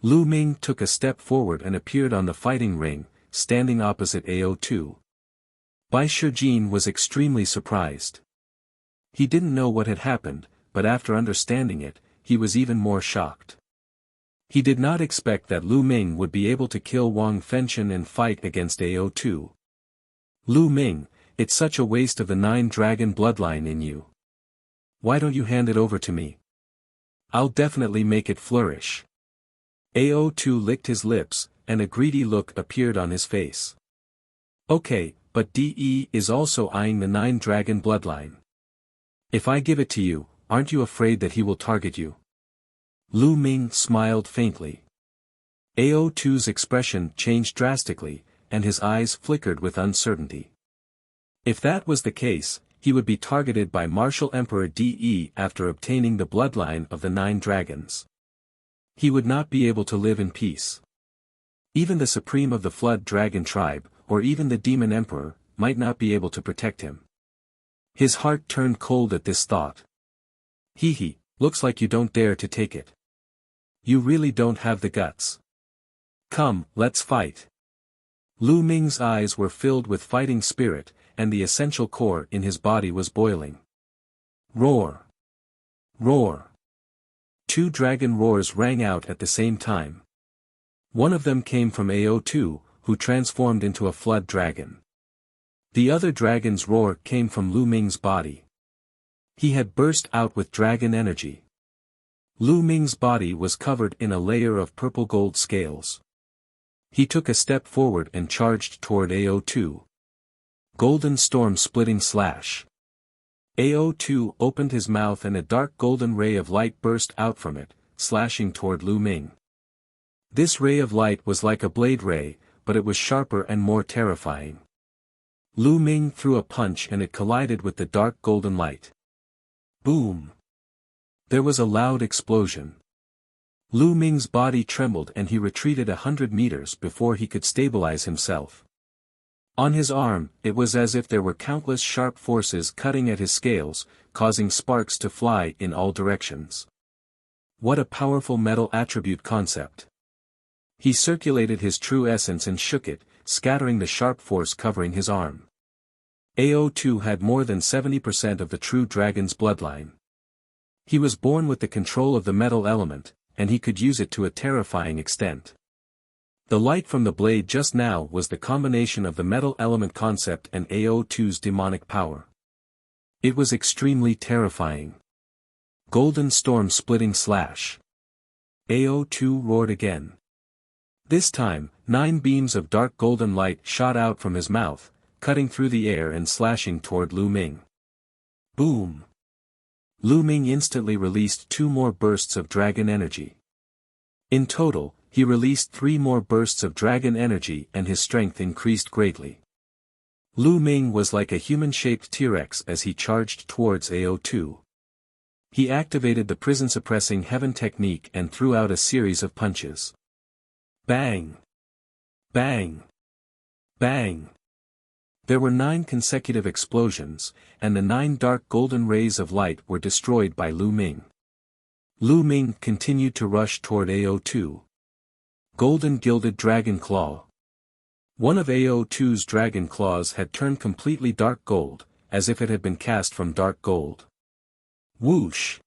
Lu Ming took a step forward and appeared on the fighting ring, standing opposite AO2. Bai Shijin was extremely surprised. He didn't know what had happened, but after understanding it, he was even more shocked. He did not expect that Lu Ming would be able to kill Wang Fengchen and fight against AO2. "Lu Ming, it's such a waste of the 9-dragon bloodline in you. Why don't you hand it over to me? I'll definitely make it flourish." AO2 licked his lips, and a greedy look appeared on his face. "Okay, but DE is also eyeing the 9-dragon bloodline. If I give it to you, aren't you afraid that he will target you?" Lu Ming smiled faintly. AO2's expression changed drastically, and his eyes flickered with uncertainty. If that was the case, he would be targeted by Martial Emperor De after obtaining the bloodline of the 9 dragons. He would not be able to live in peace. Even the supreme of the Flood Dragon tribe, or even the Demon Emperor, might not be able to protect him. His heart turned cold at this thought. Hee, looks like you don't dare to take it. You really don't have the guts. Come, let's fight. Lu Ming's eyes were filled with fighting spirit, and the essential core in his body was boiling. Roar! Roar! 2 dragon roars rang out at the same time. One of them came from AO2, who transformed into a flood dragon. The other dragon's roar came from Lu Ming's body. He had burst out with dragon energy. Lu Ming's body was covered in a layer of purple gold scales. He took a step forward and charged toward AO2. Golden storm splitting slash. AO2 opened his mouth and a dark golden ray of light burst out from it, slashing toward Lu Ming. This ray of light was like a blade ray, but it was sharper and more terrifying. Lu Ming threw a punch and it collided with the dark golden light. Boom! There was a loud explosion. Lu Ming's body trembled and he retreated 100 meters before he could stabilize himself. On his arm, it was as if there were countless sharp forces cutting at his scales, causing sparks to fly in all directions. What a powerful metal attribute concept. He circulated his true essence and shook it, scattering the sharp force covering his arm. AO2 had more than 70% of the true dragon's bloodline. He was born with the control of the metal element, and he could use it to a terrifying extent. The light from the blade just now was the combination of the metal element concept and AO2's demonic power. It was extremely terrifying. Golden storm splitting slash. AO2 roared again. This time, 9 beams of dark golden light shot out from his mouth, cutting through the air and slashing toward Lu Ming. Boom! Lu Ming instantly released 2 more bursts of dragon energy. In total, he released 3 more bursts of dragon energy and his strength increased greatly. Lu Ming was like a human-shaped T-Rex as he charged towards AO2. He activated the prison-suppressing heaven technique and threw out a series of punches. Bang! Bang! Bang! There were 9 consecutive explosions, and the 9 dark golden rays of light were destroyed by Lu Ming. Lu Ming continued to rush toward AO2. Golden Gilded Dragon Claw. One of AO2's dragon claws had turned completely dark gold, as if it had been cast from dark gold. Whoosh!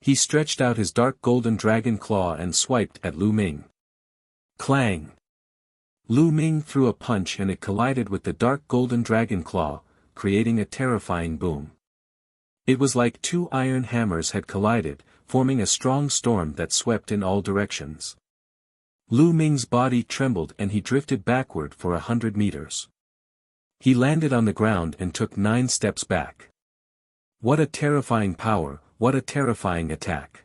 He stretched out his dark golden dragon claw and swiped at Lu Ming. Clang! Lu Ming threw a punch and it collided with the dark golden dragon claw, creating a terrifying boom. It was like 2 iron hammers had collided, forming a strong storm that swept in all directions. Lu Ming's body trembled and he drifted backward for 100 meters. He landed on the ground and took 9 steps back. What a terrifying power, what a terrifying attack.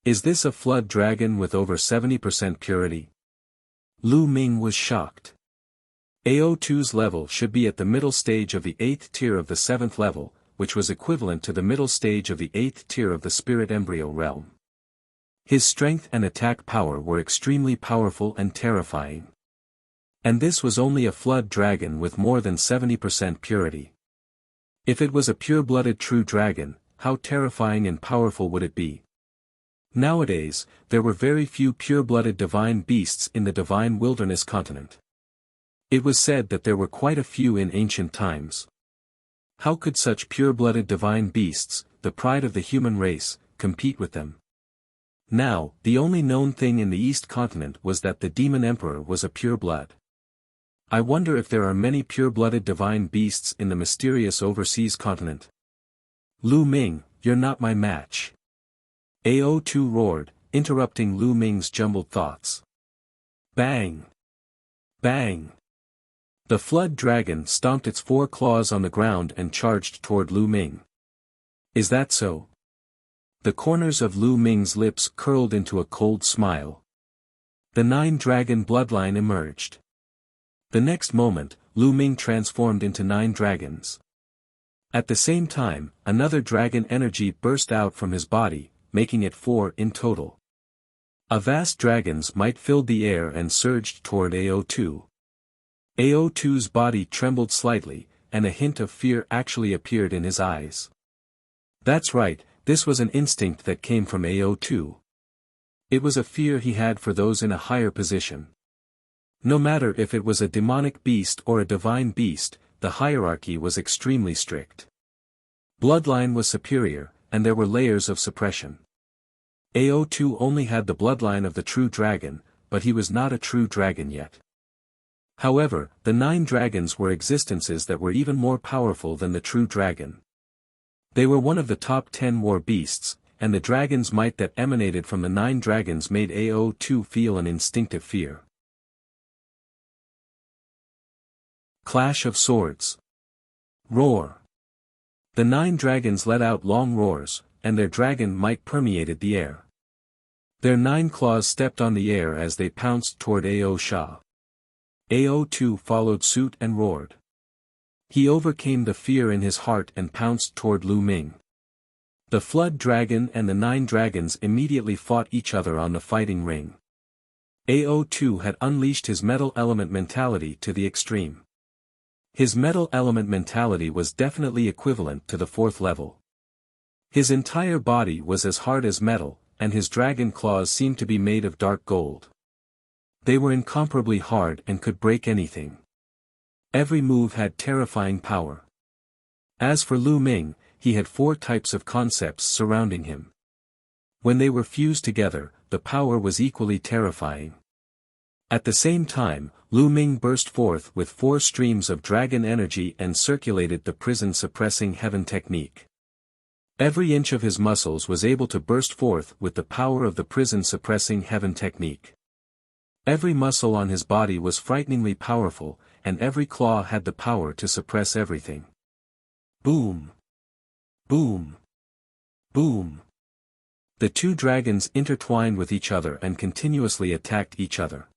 Is this a flood dragon with over 70% purity? Lu Ming was shocked. AO2's level should be at the middle stage of the 8th tier of the 7th level, which was equivalent to the middle stage of the 8th tier of the spirit embryo realm. His strength and attack power were extremely powerful and terrifying. And this was only a flood dragon with more than 70% purity. If it was a pure-blooded true dragon, how terrifying and powerful would it be? Nowadays, there were very few pure-blooded divine beasts in the divine wilderness continent. It was said that there were quite a few in ancient times. How could such pure-blooded divine beasts, the pride of the human race, compete with them? Now, the only known thing in the East continent was that the Demon Emperor was a pure-blood. I wonder if there are many pure-blooded divine beasts in the mysterious overseas continent. Lu Ming, you're not my match. AO2 roared, interrupting Lu Ming's jumbled thoughts. Bang! Bang! The flood dragon stomped its 4 claws on the ground and charged toward Lu Ming. Is that so? The corners of Lu Ming's lips curled into a cold smile. The 9-dragon bloodline emerged. The next moment, Lu Ming transformed into 9 dragons. At the same time, another dragon energy burst out from his body, making it 4 in total. A vast dragon's might filled the air and surged toward AO2. AO2's body trembled slightly, and a hint of fear actually appeared in his eyes. That's right, this was an instinct that came from AO2. It was a fear he had for those in a higher position. No matter if it was a demonic beast or a divine beast, the hierarchy was extremely strict. Bloodline was superior, and there were layers of suppression. AO2 only had the bloodline of the true dragon, but he was not a true dragon yet. However, the 9 dragons were existences that were even more powerful than the true dragon. They were one of the top 10 war beasts, and the dragon's might that emanated from the 9 dragons made AO2 feel an instinctive fear. Clash of Swords. Roar. The 9 dragons let out long roars, and their dragon might permeated the air. Their 9 claws stepped on the air as they pounced toward AO Shah. AO2 followed suit and roared. He overcame the fear in his heart and pounced toward Lu Ming. The flood dragon and the 9 dragons immediately fought each other on the fighting ring. AO2 had unleashed his metal element mentality to the extreme. His metal element mentality was definitely equivalent to the 4th level. His entire body was as hard as metal, and his dragon claws seemed to be made of dark gold. They were incomparably hard and could break anything. Every move had terrifying power. As for Lu Ming, he had 4 types of concepts surrounding him. When they were fused together, the power was equally terrifying. At the same time, Lu Ming burst forth with 4 streams of dragon energy and circulated the prison-suppressing heaven technique. Every inch of his muscles was able to burst forth with the power of the prison-suppressing heaven technique. Every muscle on his body was frighteningly powerful, and every claw had the power to suppress everything. Boom! Boom! Boom! The two dragons intertwined with each other and continuously attacked each other.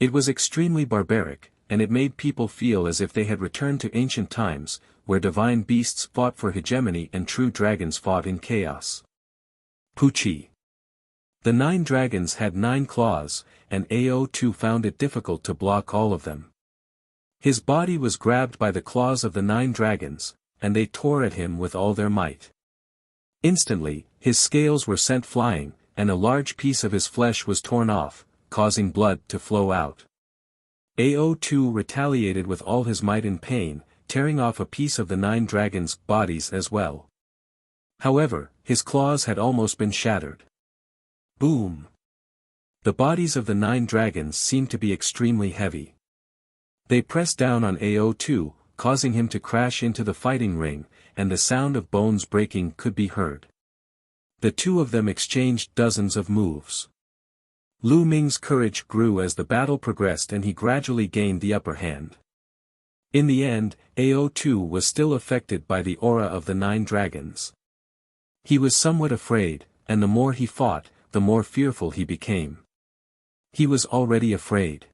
It was extremely barbaric, and it made people feel as if they had returned to ancient times, where divine beasts fought for hegemony and true dragons fought in chaos. Pucci. The 9 dragons had 9 claws, and Ao2 found it difficult to block all of them. His body was grabbed by the claws of the 9 dragons, and they tore at him with all their might. Instantly, his scales were sent flying, and a large piece of his flesh was torn off, causing blood to flow out. Ao2 retaliated with all his might in pain, tearing off a piece of the 9 dragons' bodies as well. However, his claws had almost been shattered. Boom! The bodies of the 9 dragons seemed to be extremely heavy. They pressed down on Ao2, causing him to crash into the fighting ring, and the sound of bones breaking could be heard. The two of them exchanged dozens of moves. Lu Ming's courage grew as the battle progressed and he gradually gained the upper hand. In the end, Ao2 was still affected by the aura of the 9 dragons. He was somewhat afraid, and the more he fought, the more fearful he became. He was already afraid.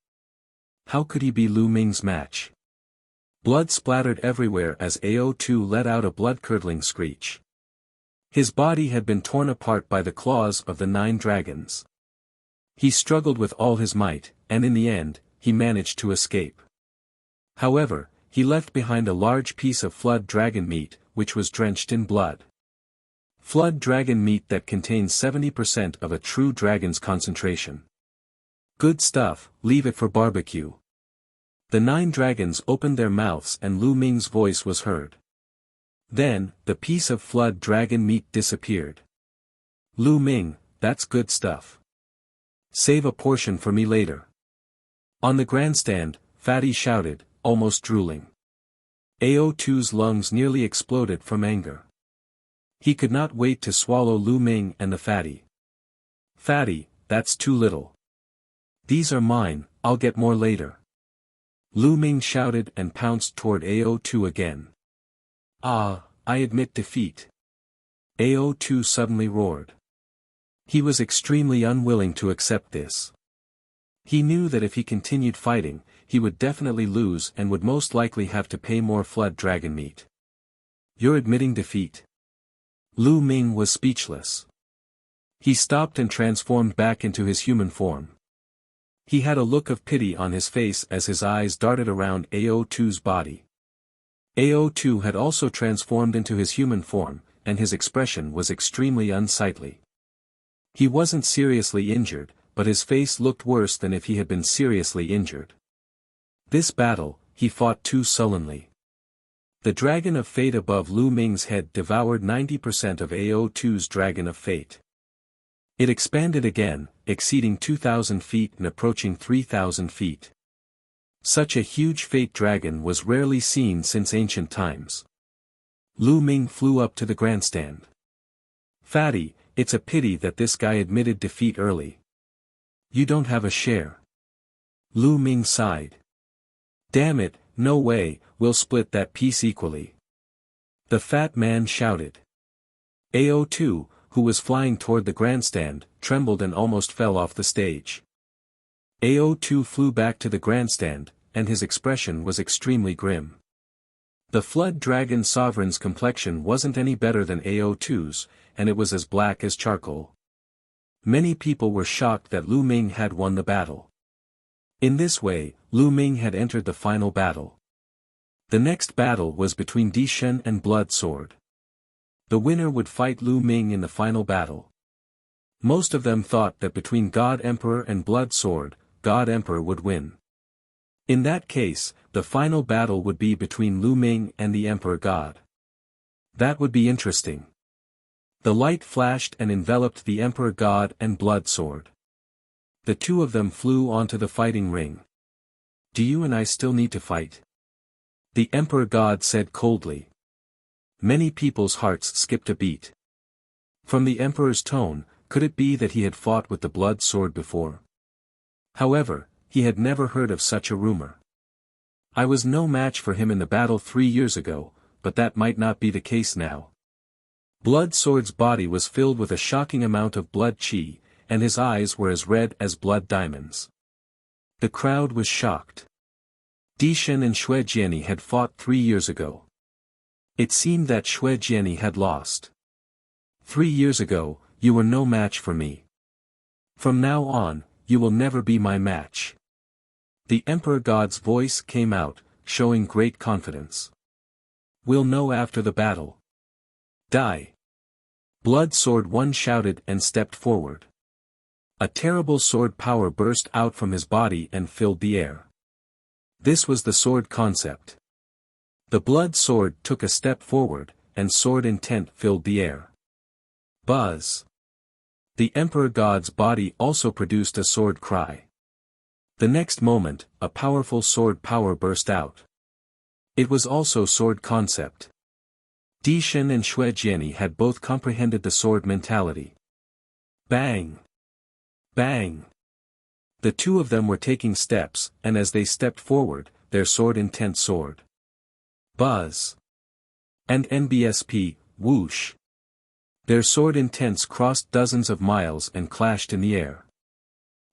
How could he be Lu Ming's match? Blood splattered everywhere as Ao2 let out a blood-curdling screech. His body had been torn apart by the claws of the 9 dragons. He struggled with all his might, and in the end, he managed to escape. However, he left behind a large piece of flood dragon meat, which was drenched in blood. Flood dragon meat that contains 70% of a true dragon's concentration. Good stuff, leave it for barbecue. The 9 dragons opened their mouths and Lu Ming's voice was heard. Then, the piece of flood dragon meat disappeared. Lu Ming, that's good stuff. Save a portion for me later. On the grandstand, Fatty shouted, almost drooling. Ao2's lungs nearly exploded from anger. He could not wait to swallow Lu Ming and the fatty. Fatty, that's too little. These are mine, I'll get more later. Lu Ming shouted and pounced toward Ao2 again. Ah, I admit defeat. Ao2 suddenly roared. He was extremely unwilling to accept this. He knew that if he continued fighting, he would definitely lose and would most likely have to pay more flood dragon meat. You're admitting defeat? Lu Ming was speechless. He stopped and transformed back into his human form. He had a look of pity on his face as his eyes darted around Ao2's body. Ao2 had also transformed into his human form, and his expression was extremely unsightly. He wasn't seriously injured, but his face looked worse than if he had been seriously injured. This battle, he fought too sullenly. The dragon of fate above Lu Ming's head devoured 90% of Ao2's dragon of fate. It expanded again, exceeding 2,000 feet and approaching 3,000 feet. Such a huge fate dragon was rarely seen since ancient times. Lu Ming flew up to the grandstand. Fatty, it's a pity that this guy admitted defeat early. You don't have a share. Lu Ming sighed. Damn it, no way, we'll split that piece equally. The fat man shouted. Ao2, who was flying toward the grandstand, trembled and almost fell off the stage. Ao2 flew back to the grandstand, and his expression was extremely grim. The flood dragon sovereign's complexion wasn't any better than Ao2's, and it was as black as charcoal. Many people were shocked that Lu Ming had won the battle. In this way, Lu Ming had entered the final battle. The next battle was between Di Shen and Blood Sword. The winner would fight Lu Ming in the final battle. Most of them thought that between God Emperor and Blood Sword, God Emperor would win. In that case, the final battle would be between Lu Ming and the Emperor God. That would be interesting. The light flashed and enveloped the Emperor God and Blood Sword. The two of them flew onto the fighting ring. Do you and I still need to fight? The Emperor God said coldly. Many people's hearts skipped a beat. From the Emperor's tone, could it be that he had fought with the Blood Sword before? However, he had never heard of such a rumor. I was no match for him in the battle 3 years ago, but that might not be the case now. Blood Sword's body was filled with a shocking amount of blood chi, and his eyes were as red as blood diamonds. The crowd was shocked. Dishan and Xue Jiani had fought 3 years ago. It seemed that Xue Jiani had lost. 3 years ago, you were no match for me. From now on, you will never be my match. The Emperor God's voice came out, showing great confidence. We'll know after the battle. Die. Blood Sword 1 shouted and stepped forward. A terrible sword power burst out from his body and filled the air. This was the sword concept. The Blood Sword took a step forward, and sword intent filled the air. Buzz. The Emperor God's body also produced a sword cry. The next moment, a powerful sword power burst out. It was also sword concept. Dishan and Xue Jiani had both comprehended the sword mentality. Bang! Bang! The two of them were taking steps, and as they stepped forward, their sword intent soared. Buzz! And NBSP, whoosh! Their sword intents crossed dozens of miles and clashed in the air.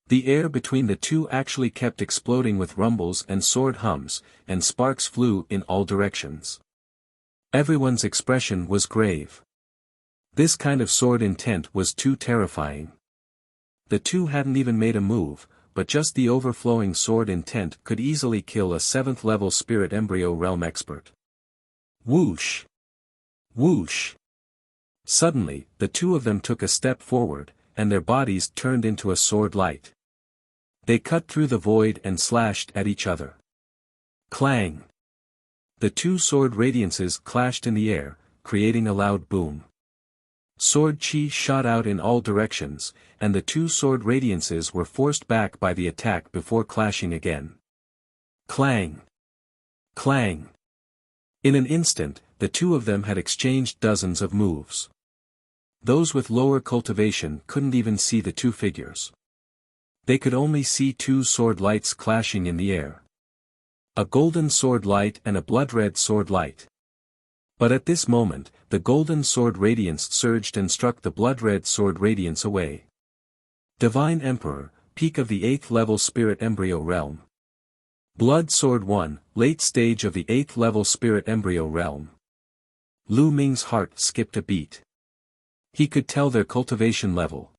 The air between the two actually kept exploding with rumbles and sword hums, and sparks flew in all directions. Everyone's expression was grave. This kind of sword intent was too terrifying. The two hadn't even made a move, but just the overflowing sword intent could easily kill a 7th-level spirit embryo realm expert. Whoosh! Whoosh! Suddenly, the two of them took a step forward, and their bodies turned into a sword light. They cut through the void and slashed at each other. Clang! The two sword radiances clashed in the air, creating a loud boom. Sword chi shot out in all directions, and the two sword radiances were forced back by the attack before clashing again. Clang! Clang! In an instant, the two of them had exchanged dozens of moves. Those with lower cultivation couldn't even see the two figures. They could only see two sword lights clashing in the air. A golden sword light and a blood-red sword light. But at this moment, the golden sword radiance surged and struck the blood-red sword radiance away. Divine Emperor, peak of the 8th-level spirit embryo realm. Blood Sword 1, late stage of the 8th-level spirit embryo realm. Lu Ming's heart skipped a beat. He could tell their cultivation level.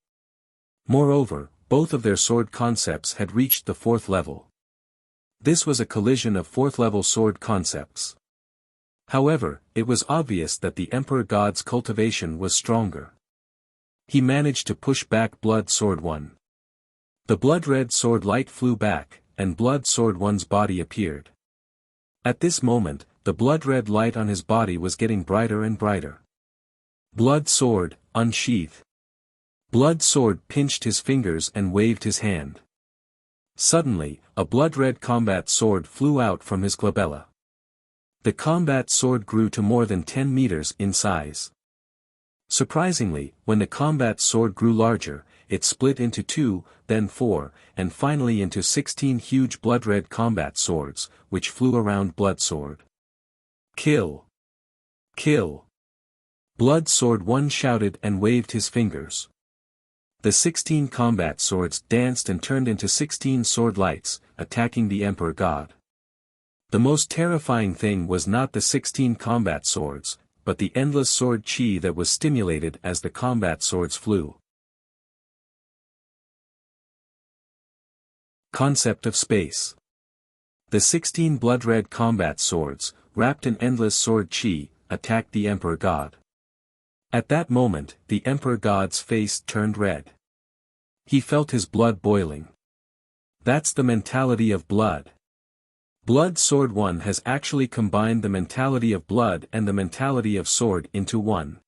Moreover, both of their sword concepts had reached the 4th level. This was a collision of 4th-level sword concepts. However, it was obvious that the Emperor God's cultivation was stronger. He managed to push back Blood Sword 1. The blood-red sword light flew back, and Blood Sword 1's body appeared. At this moment, the blood-red light on his body was getting brighter and brighter. Blood Sword, unsheath. Blood Sword pinched his fingers and waved his hand. Suddenly, a blood-red combat sword flew out from his glabella. The combat sword grew to more than 10 meters in size. Surprisingly, when the combat sword grew larger, it split into 2, then 4, and finally into 16 huge blood-red combat swords, which flew around Blood Sword. Kill! Kill! Blood Sword 1 shouted and waved his fingers. The 16 combat swords danced and turned into 16 sword lights, attacking the Emperor God. The most terrifying thing was not the 16 combat swords, but the endless sword chi that was stimulated as the combat swords flew. Concept of space. The 16 blood-red combat swords, wrapped in endless sword chi, attacked the Emperor God. At that moment, the Emperor God's face turned red. He felt his blood boiling. That's the mentality of blood. Blood Sword 1 has actually combined the mentality of blood and the mentality of sword into one.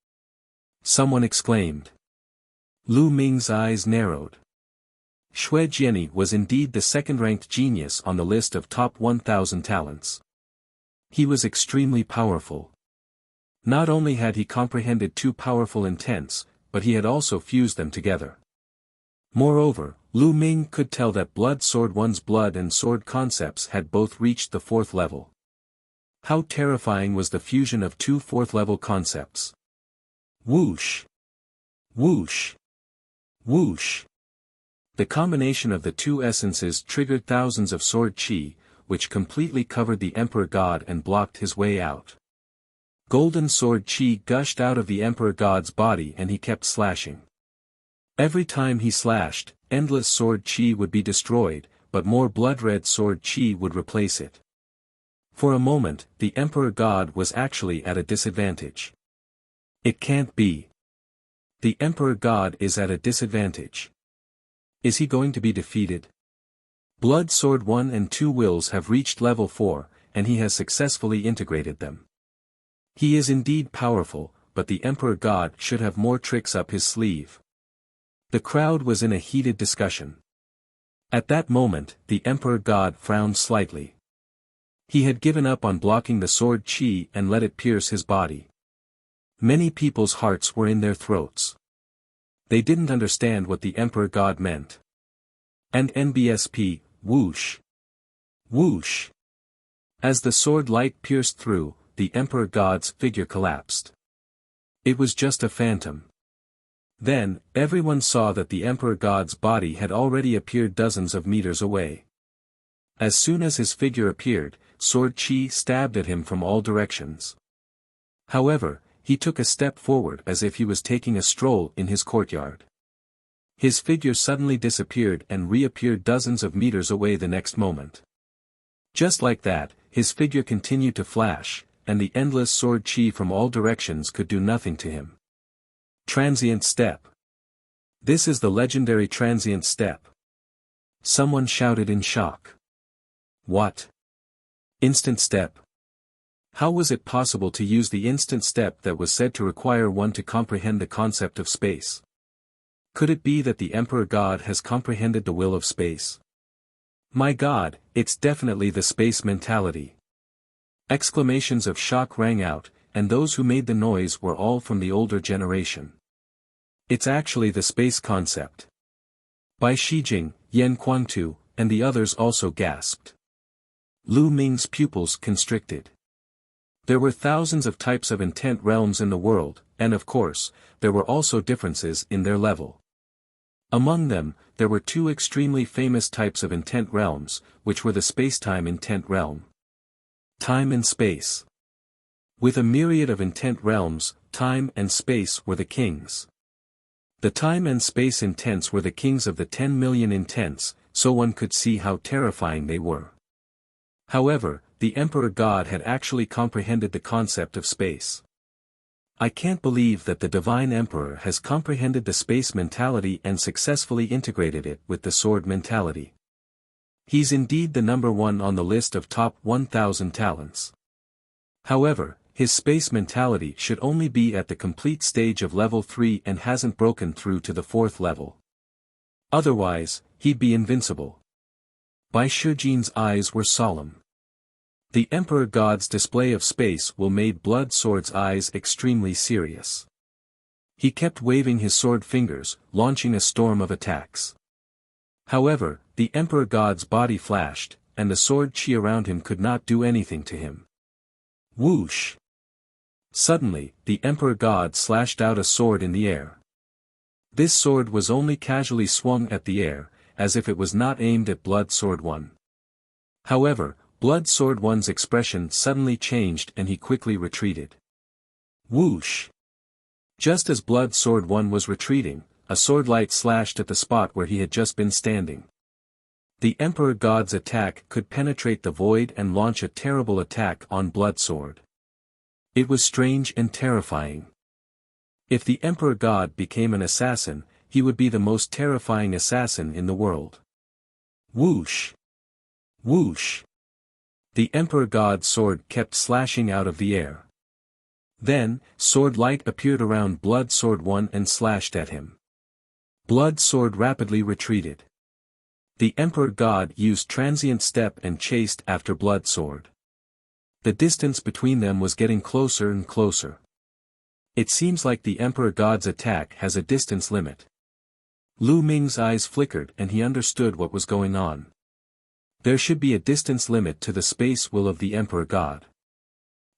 Someone exclaimed. Lu Ming's eyes narrowed. Xue Jiani was indeed the second-ranked genius on the list of top 1,000 talents. He was extremely powerful. Not only had he comprehended two powerful intents, but he had also fused them together. Moreover, Lu Ming could tell that Blood Sword One's blood and sword concepts had both reached the 4th level. How terrifying was the fusion of two 4th-level concepts. Whoosh! Whoosh! Whoosh! The combination of the two essences triggered thousands of sword chi, which completely covered the Emperor God and blocked his way out. Golden sword chi gushed out of the Emperor God's body and he kept slashing. Every time he slashed, endless sword chi would be destroyed, but more blood-red sword chi would replace it. For a moment, the Emperor God was actually at a disadvantage. It can't be. The Emperor God is at a disadvantage. Is he going to be defeated? Blood Sword 1 and 2 wills have reached level 4, and he has successfully integrated them. He is indeed powerful, but the Emperor God should have more tricks up his sleeve. The crowd was in a heated discussion. At that moment, the Emperor God frowned slightly. He had given up on blocking the sword chi and let it pierce his body. Many people's hearts were in their throats. They didn't understand what the Emperor God meant. And NBSP, whoosh! Whoosh! As the sword light pierced through, the Emperor God's figure collapsed. It was just a phantom. Then, everyone saw that the Emperor God's body had already appeared dozens of meters away. As soon as his figure appeared, sword chi stabbed at him from all directions. However, he took a step forward as if he was taking a stroll in his courtyard. His figure suddenly disappeared and reappeared dozens of meters away the next moment. Just like that, his figure continued to flash, and the endless sword chi from all directions could do nothing to him. Transient step. This is the legendary transient step. Someone shouted in shock. What? Instant step. How was it possible to use the instant step that was said to require one to comprehend the concept of space? Could it be that the Emperor God has comprehended the will of space? My God, it's definitely the space mentality. Exclamations of shock rang out, and those who made the noise were all from the older generation. It's actually the space concept. Bai Shijing, Yan Quangtu, and the others also gasped. Lu Ming's pupils constricted. There were thousands of types of intent realms in the world, and of course, there were also differences in their level. Among them, there were two extremely famous types of intent realms, which were the space-time intent realm. Time and space. With a myriad of intent realms, time and space were the kings. The time and space intents were the kings of the 10 million intents, so one could see how terrifying they were. However, the Emperor God had actually comprehended the concept of space. I can't believe that the Divine Emperor has comprehended the space mentality and successfully integrated it with the sword mentality. He's indeed the number one on the list of top 1,000 talents. However, his space mentality should only be at the complete stage of level 3 and hasn't broken through to the 4th level. Otherwise, he'd be invincible. Bai Shijing's eyes were solemn. The Emperor God's display of space will made Blood Sword's eyes extremely serious. He kept waving his sword fingers, launching a storm of attacks. However, the Emperor God's body flashed, and the sword chi around him could not do anything to him. Whoosh! Suddenly, the Emperor God slashed out a sword in the air. This sword was only casually swung at the air, as if it was not aimed at Blood Sword 1. However, Blood Sword 1's expression suddenly changed and he quickly retreated. Whoosh! Just as Blood Sword 1 was retreating, a sword light slashed at the spot where he had just been standing. The Emperor God's attack could penetrate the void and launch a terrible attack on Blood Sword. It was strange and terrifying. If the Emperor God became an assassin, he would be the most terrifying assassin in the world. Whoosh! Whoosh! The Emperor God's sword kept slashing out of the air. Then, sword light appeared around Blood Sword 1 and slashed at him. Blood Sword rapidly retreated. The Emperor God used transient step and chased after Blood Sword. The distance between them was getting closer and closer. It seems like the Emperor God's attack has a distance limit. Lu Ming's eyes flickered and he understood what was going on. There should be a distance limit to the space will of the Emperor God.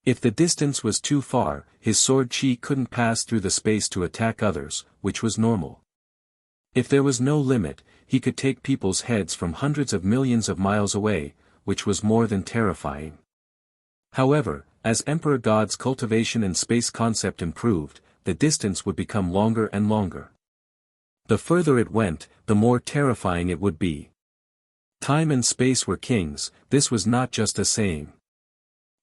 If the distance was too far, his sword chi couldn't pass through the space to attack others, which was normal. If there was no limit, he could take people's heads from hundreds of millions of miles away, which was more than terrifying. However, as Emperor God's cultivation and space concept improved, the distance would become longer and longer. The further it went, the more terrifying it would be. Time and space were kings, this was not just a saying.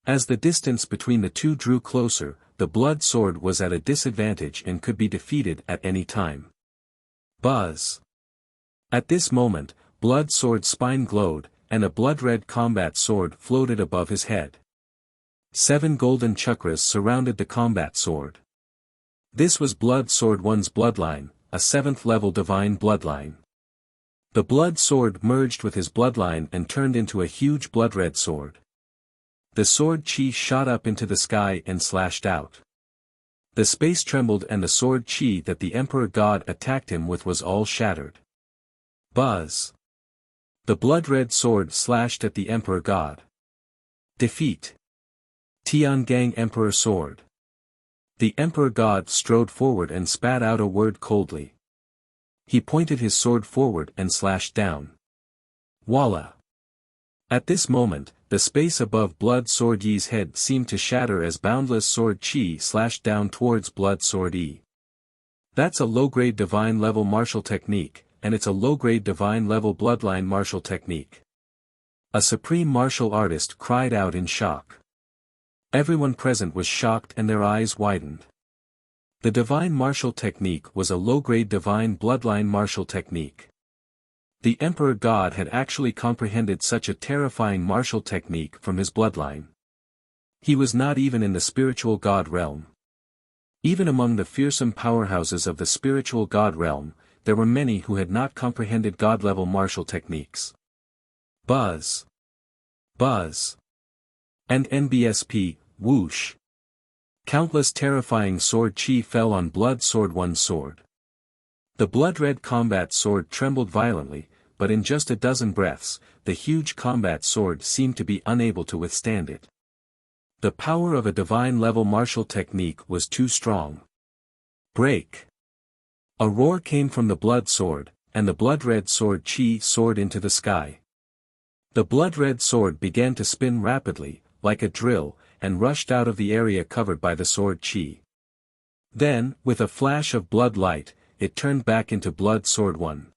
As the distance between the two drew closer, the blood sword was at a disadvantage and could be defeated at any time. Buzz! At this moment, blood sword's spine glowed, and a blood-red combat sword floated above his head. 7 golden chakras surrounded the combat sword. This was Blood Sword One's bloodline, a 7th-level divine bloodline. The blood sword merged with his bloodline and turned into a huge blood-red sword. The sword chi shot up into the sky and slashed out. The space trembled and the sword chi that the Emperor God attacked him with was all shattered. Buzz! The blood-red sword slashed at the Emperor God. Defeat! Tiangang Emperor Sword. The Emperor God strode forward and spat out a word coldly. He pointed his sword forward and slashed down. Voila! At this moment, the space above Blood Sword Yi's head seemed to shatter as boundless sword chi slashed down towards Blood Sword Yi. That's a low-grade divine-level martial technique, and it's a low-grade divine-level bloodline martial technique. A supreme martial artist cried out in shock. Everyone present was shocked and their eyes widened. The divine martial technique was a low-grade divine bloodline martial technique. The Emperor God had actually comprehended such a terrifying martial technique from his bloodline. He was not even in the spiritual God realm. Even among the fearsome powerhouses of the spiritual God realm, there were many who had not comprehended God-level martial techniques. Buzz! Buzz! And NBSP, whoosh! Countless terrifying sword chi fell on Blood Sword One's sword. The blood-red combat sword trembled violently, but in just a dozen breaths, the huge combat sword seemed to be unable to withstand it. The power of a divine-level martial technique was too strong. Break! A roar came from the blood sword, and the blood-red sword chi soared into the sky. The blood-red sword began to spin rapidly, like a drill, and rushed out of the area covered by the sword chi. Then, with a flash of blood light, it turned back into Blood Sword One.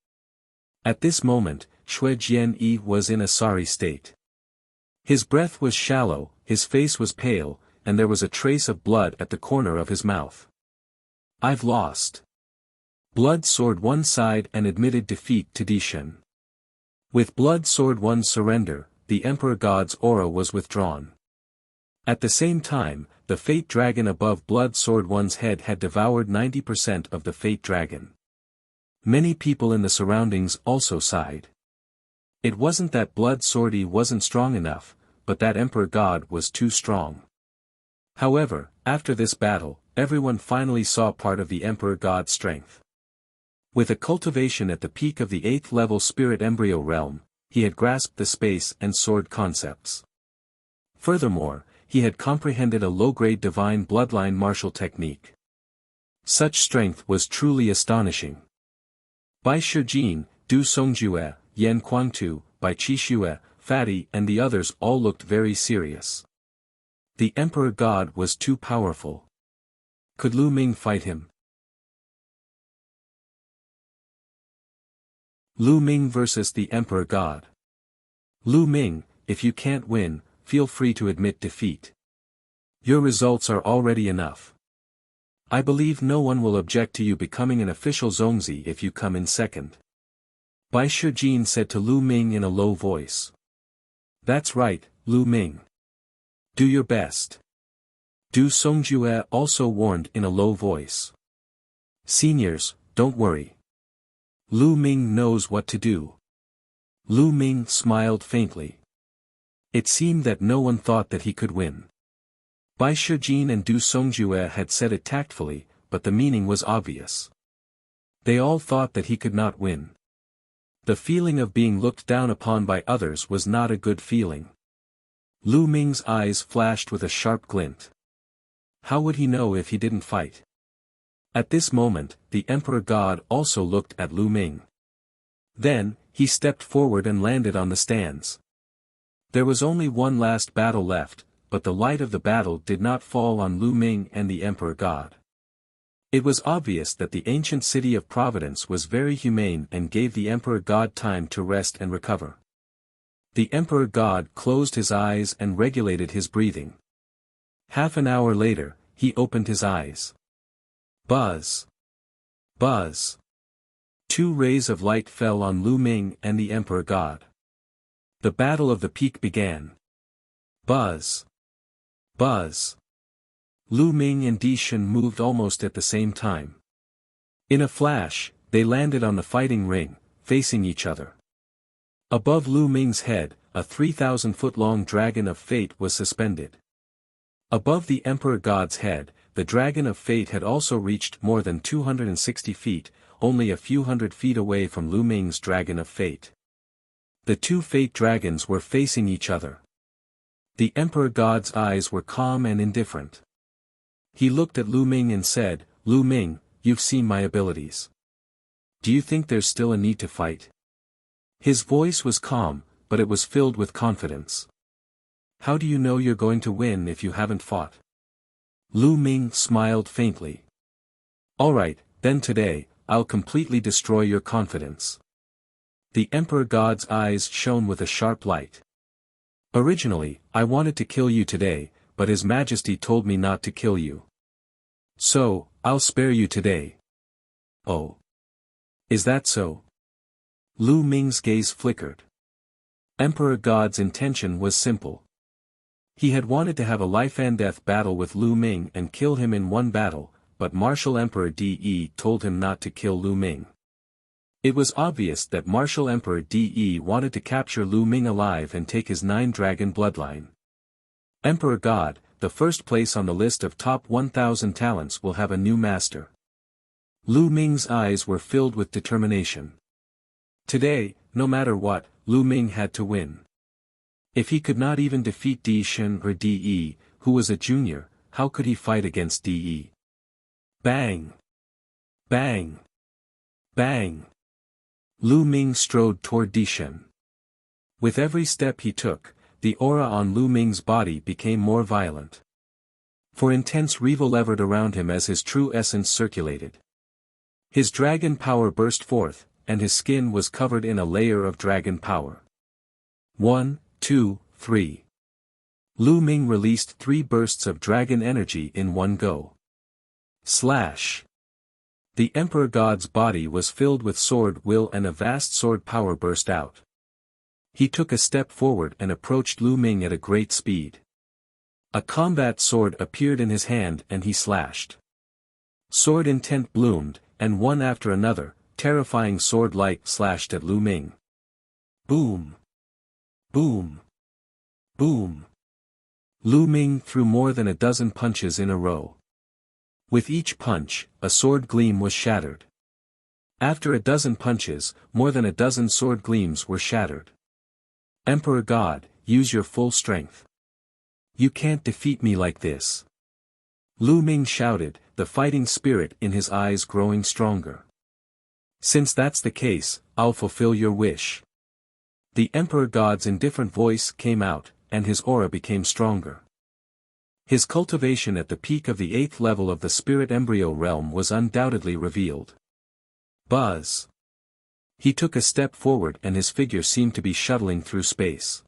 At this moment, Xue Jian-yi was in a sorry state. His breath was shallow, his face was pale, and there was a trace of blood at the corner of his mouth. I've lost. Blood Sword One sighed and admitted defeat to Dishen. With Blood Sword One's surrender, the Emperor God's aura was withdrawn. At the same time, the Fate Dragon above Blood Sword One's head had devoured 90% of the Fate Dragon. Many people in the surroundings also sighed. It wasn't that Blood Sword wasn't strong enough, but that Emperor God was too strong. However, after this battle, everyone finally saw part of the Emperor God's strength. With a cultivation at the peak of the 8th level spirit embryo realm, he had grasped the space and sword concepts. Furthermore, he had comprehended a low-grade divine bloodline martial technique. Such strength was truly astonishing. Bai Shijin, Du Songjue, Yan Quangtu, Bai Qixue, Fatty and the others all looked very serious. The Emperor God was too powerful. Could Lu Ming fight him? Lu Ming versus the Emperor God. Lu Ming, if you can't win, feel free to admit defeat. Your results are already enough. I believe no one will object to you becoming an official Zongzi if you come in second. Bai Shijin said to Lu Ming in a low voice. That's right, Lu Ming. Do your best. Du Songjue also warned in a low voice. Seniors, don't worry. Lu Ming knows what to do. Lu Ming smiled faintly. It seemed that no one thought that he could win. Bai Shijin and Du Songjue had said it tactfully, but the meaning was obvious. They all thought that he could not win. The feeling of being looked down upon by others was not a good feeling. Lu Ming's eyes flashed with a sharp glint. How would he know if he didn't fight? At this moment, the Emperor God also looked at Lu Ming. Then, he stepped forward and landed on the stands. There was only one last battle left, but the light of the battle did not fall on Lu Ming and the Emperor God. It was obvious that the ancient city of Providence was very humane and gave the Emperor God time to rest and recover. The Emperor God closed his eyes and regulated his breathing. Half an hour later, he opened his eyes. Buzz! Buzz! 2 rays of light fell on Lu Ming and the Emperor God. The Battle of the Peak began. Buzz! Buzz! Lu Ming and Di Shen moved almost at the same time. In a flash, they landed on the fighting ring, facing each other. Above Lu Ming's head, a 3,000-foot-long dragon of fate was suspended. Above the Emperor God's head, the dragon of fate had also reached more than 260 feet, only a few hundred feet away from Lu Ming's dragon of fate. The 2 fate dragons were facing each other. The Emperor God's eyes were calm and indifferent. He looked at Lu Ming and said, "Lu Ming, you've seen my abilities. Do you think there's still a need to fight?" His voice was calm, but it was filled with confidence. "How do you know you're going to win if you haven't fought?" Lu Ming smiled faintly. "All right, then today, I'll completely destroy your confidence." The Emperor God's eyes shone with a sharp light. "Originally, I wanted to kill you today, but His Majesty told me not to kill you. So, I'll spare you today." "Oh. Is that so?" Lu Ming's gaze flickered. Emperor God's intention was simple. He had wanted to have a life-and-death battle with Lu Ming and kill him in one battle, but Martial Emperor De told him not to kill Lu Ming. It was obvious that Martial Emperor De wanted to capture Lu Ming alive and take his 9-dragon bloodline. Emperor God, the first place on the list of top 1,000 talents, will have a new master. Lu Ming's eyes were filled with determination. Today, no matter what, Lu Ming had to win. If he could not even defeat Di Shen or De, who was a junior, how could he fight against De? Bang! Bang! Bang! Lu Ming strode toward Di Shen. With every step he took, the aura on Lu Ming's body became more violent. For intense revel levered around him as his true essence circulated. His dragon power burst forth, and his skin was covered in a layer of dragon power. 1, 2, 3. Lu Ming released 3 bursts of dragon energy in one go. Slash! The Emperor God's body was filled with sword will and a vast sword power burst out. He took a step forward and approached Lu Ming at a great speed. A combat sword appeared in his hand and he slashed. Sword intent bloomed, and one after another, terrifying sword light slashed at Lu Ming. Boom! Boom! Boom! Lu Ming threw more than a dozen punches in a row. With each punch, a sword gleam was shattered. After a dozen punches, more than a dozen sword gleams were shattered. Emperor God, use your full strength. You can't defeat me like this. Lu Ming shouted, the fighting spirit in his eyes growing stronger. Since that's the case, I'll fulfill your wish. The Emperor God's indifferent voice came out, and his aura became stronger. His cultivation at the peak of the 8th level of the spirit embryo realm was undoubtedly revealed. Buzz! He took a step forward and his figure seemed to be shuttling through space.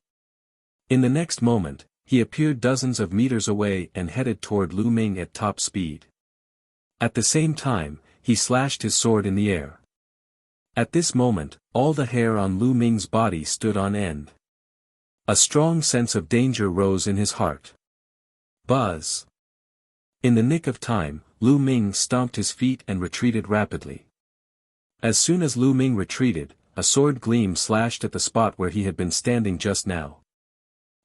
In the next moment, he appeared dozens of meters away and headed toward Lu Ming at top speed. At the same time, he slashed his sword in the air. At this moment, all the hair on Lu Ming's body stood on end. A strong sense of danger rose in his heart. Buzz! In the nick of time, Lu Ming stomped his feet and retreated rapidly. As soon as Lu Ming retreated, a sword gleam slashed at the spot where he had been standing just now.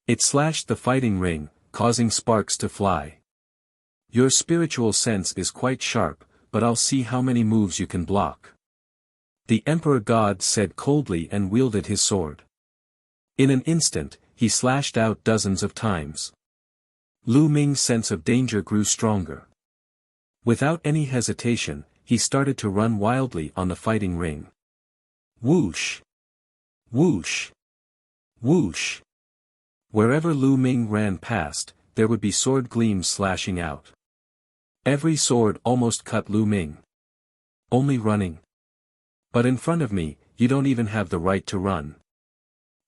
It slashed the fighting ring, causing sparks to fly. Your spiritual sense is quite sharp, but I'll see how many moves you can block. The Emperor God said coldly and wielded his sword. In an instant, he slashed out dozens of times. Lu Ming's sense of danger grew stronger. Without any hesitation, he started to run wildly on the fighting ring. Whoosh! Whoosh! Whoosh! Wherever Lu Ming ran past, there would be sword gleams slashing out. Every sword almost cut Lu Ming. Only running. But in front of me, you don't even have the right to run.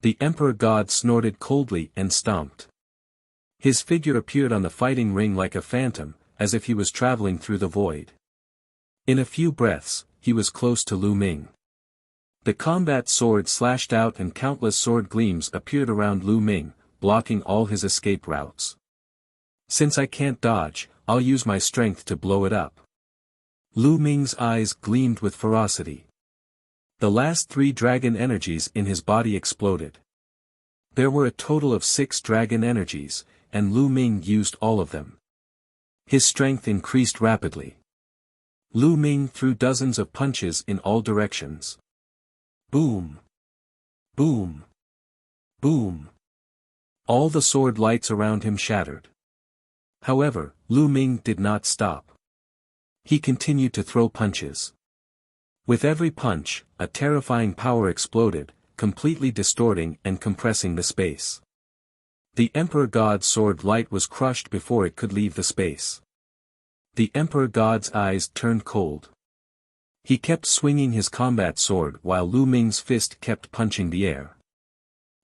The Emperor God snorted coldly and stomped. His figure appeared on the fighting ring like a phantom, as if he was traveling through the void. In a few breaths, he was close to Lu Ming. The combat sword slashed out and countless sword gleams appeared around Lu Ming, blocking all his escape routes. Since I can't dodge, I'll use my strength to blow it up. Lu Ming's eyes gleamed with ferocity. The last 3 dragon energies in his body exploded. There were a total of 6 dragon energies, and Lu Ming used all of them. His strength increased rapidly. Lu Ming threw dozens of punches in all directions. Boom! Boom! Boom! All the sword lights around him shattered. However, Lu Ming did not stop. He continued to throw punches. With every punch, a terrifying power exploded, completely distorting and compressing the space. The Emperor God's sword light was crushed before it could leave the space. The Emperor God's eyes turned cold. He kept swinging his combat sword while Lu Ming's fist kept punching the air.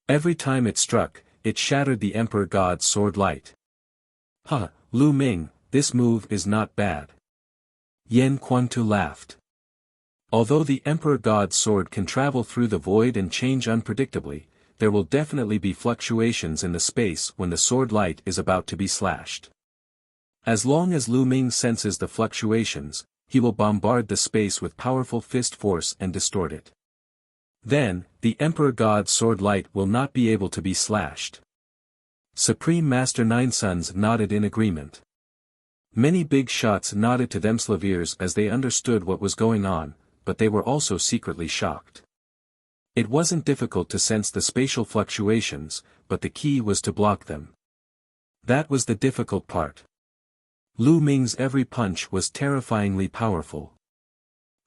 Every time it struck, it shattered the Emperor God's sword light. "Ha, Lu Ming, this move is not bad." Yan Quantu laughed. Although the Emperor God's sword can travel through the void and change unpredictably, there will definitely be fluctuations in the space when the sword light is about to be slashed. As long as Lu Ming senses the fluctuations, he will bombard the space with powerful fist force and distort it. Then, the Emperor God's sword light will not be able to be slashed. Supreme Master Nine Suns nodded in agreement. Many big shots nodded to themselves as they understood what was going on, but they were also secretly shocked. It wasn't difficult to sense the spatial fluctuations, but the key was to block them. That was the difficult part. Lu Ming's every punch was terrifyingly powerful.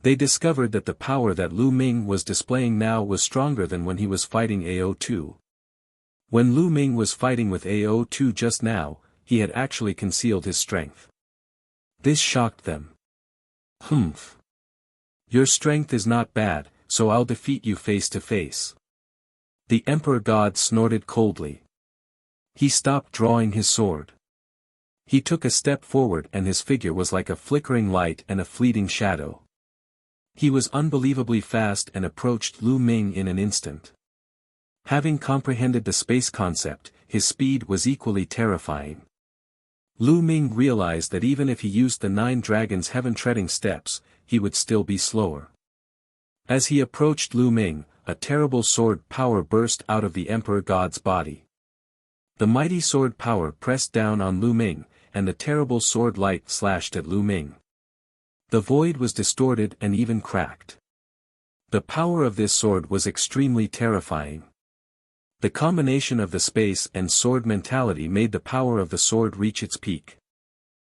They discovered that the power that Lu Ming was displaying now was stronger than when he was fighting AO2. When Lu Ming was fighting with AO2 just now, he had actually concealed his strength. This shocked them. "Humph. Your strength is not bad, so I'll defeat you face to face." The Emperor God snorted coldly. He stopped drawing his sword. He took a step forward and his figure was like a flickering light and a fleeting shadow. He was unbelievably fast and approached Lu Ming in an instant. Having comprehended the space concept, his speed was equally terrifying. Lu Ming realized that even if he used the 9 dragons' heaven-treading steps, he would still be slower. As he approached Lu Ming, a terrible sword power burst out of the Emperor God's body. The mighty sword power pressed down on Lu Ming, and the terrible sword light slashed at Lu Ming. The void was distorted and even cracked. The power of this sword was extremely terrifying. The combination of the space and sword mentality made the power of the sword reach its peak.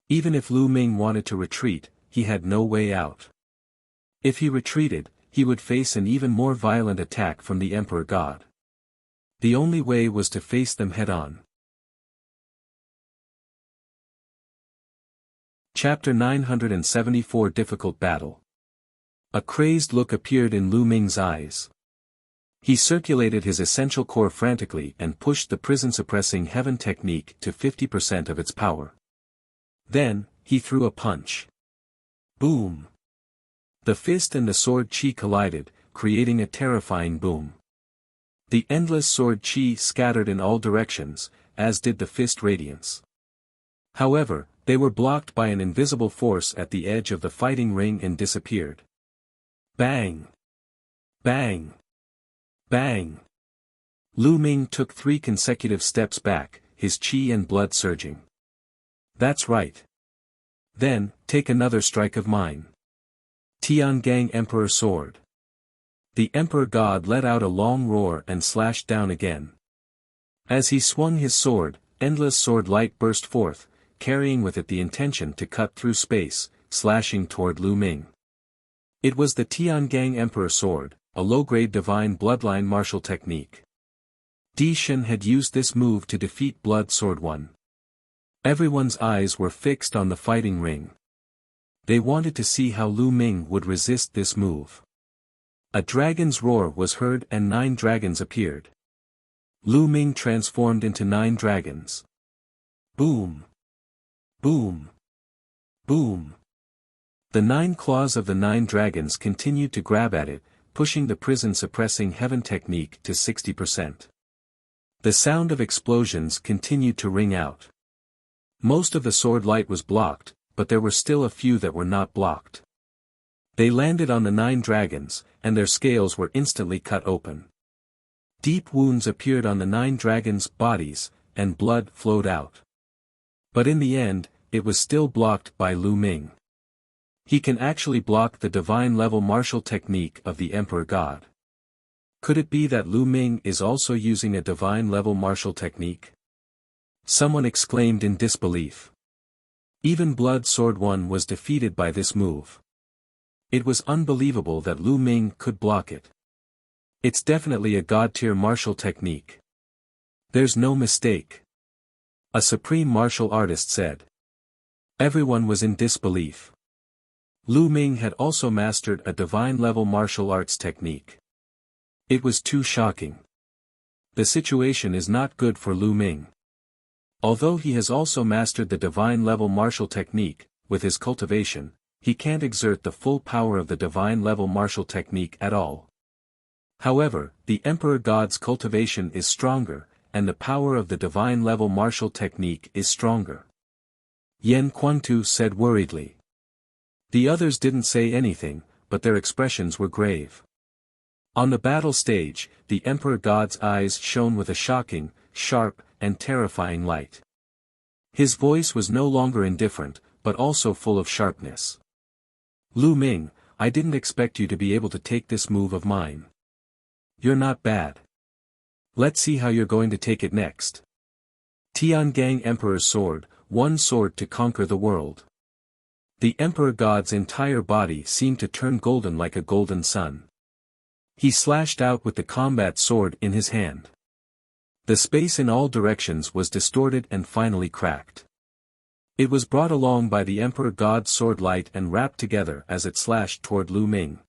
Even if Lu Ming wanted to retreat, he had no way out. If he retreated, he would face an even more violent attack from the Emperor God. The only way was to face them head-on. Chapter 974 Difficult Battle. A crazed look appeared in Lu Ming's eyes. He circulated his essential core frantically and pushed the prison-suppressing heaven technique to 50% of its power. Then, he threw a punch. Boom! The fist and the sword chi collided, creating a terrifying boom. The endless sword chi scattered in all directions, as did the fist radiance. However, they were blocked by an invisible force at the edge of the fighting ring and disappeared. Bang! Bang! Bang! Lu Ming took 3 consecutive steps back, his chi and blood surging. That's right. Then, take another strike of mine. Tiangang Emperor Sword. The Emperor God let out a long roar and slashed down again. As he swung his sword, endless sword light burst forth, carrying with it the intention to cut through space, slashing toward Lu Ming. It was the Tiangang Emperor Sword, a low-grade divine bloodline martial technique. Di Shen had used this move to defeat Blood Sword 1. Everyone's eyes were fixed on the fighting ring. They wanted to see how Lu Ming would resist this move. A dragon's roar was heard and 9 dragons appeared. Lu Ming transformed into 9 dragons. Boom! Boom! Boom! The 9 claws of the 9 dragons continued to grab at it, pushing the prison-suppressing heaven technique to 60%. The sound of explosions continued to ring out. Most of the sword light was blocked, but there were still a few that were not blocked. They landed on the 9 dragons, and their scales were instantly cut open. Deep wounds appeared on the 9 dragons' bodies, and blood flowed out. But in the end, it was still blocked by Lu Ming. He can actually block the divine-level martial technique of the Emperor God. Could it be that Lu Ming is also using a divine-level martial technique? Someone exclaimed in disbelief. Even Blood Sword 1 was defeated by this move. It was unbelievable that Lu Ming could block it. It's definitely a god-tier martial technique. There's no mistake. A supreme martial artist said. Everyone was in disbelief. Lu Ming had also mastered a divine-level martial arts technique. It was too shocking. The situation is not good for Lu Ming. Although he has also mastered the divine-level martial technique, with his cultivation, he can't exert the full power of the divine-level martial technique at all. However, the Emperor God's cultivation is stronger, and the power of the divine-level martial technique is stronger. Yan Quantu said worriedly. The others didn't say anything, but their expressions were grave. On the battle stage, the Emperor God's eyes shone with a shocking, sharp, and terrifying light. His voice was no longer indifferent, but also full of sharpness. Lu Ming, I didn't expect you to be able to take this move of mine. You're not bad. Let's see how you're going to take it next. Tiangang Emperor's Sword, one sword to conquer the world. The Emperor God's entire body seemed to turn golden like a golden sun. He slashed out with the combat sword in his hand. The space in all directions was distorted and finally cracked. It was brought along by the Emperor God's sword light and wrapped together as it slashed toward Lu Ming.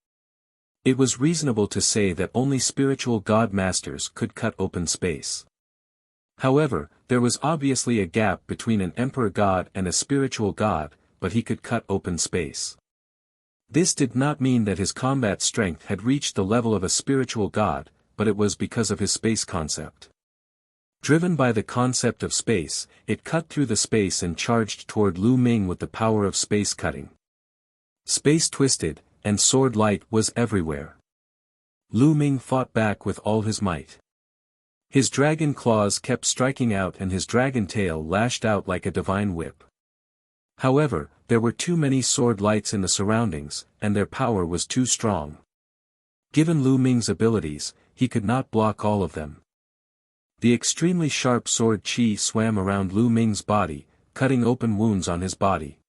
It was reasonable to say that only spiritual god masters could cut open space. However, there was obviously a gap between an Emperor God and a spiritual god, but he could cut open space. This did not mean that his combat strength had reached the level of a spiritual god, but it was because of his space concept. Driven by the concept of space, it cut through the space and charged toward Lu Ming with the power of space cutting. Space twisted, and sword light was everywhere. Lu Ming fought back with all his might. His dragon claws kept striking out and his dragon tail lashed out like a divine whip. However, there were too many sword lights in the surroundings, and their power was too strong. Given Lu Ming's abilities, he could not block all of them. The extremely sharp sword qi swam around Lu Ming's body, cutting open wounds on his body.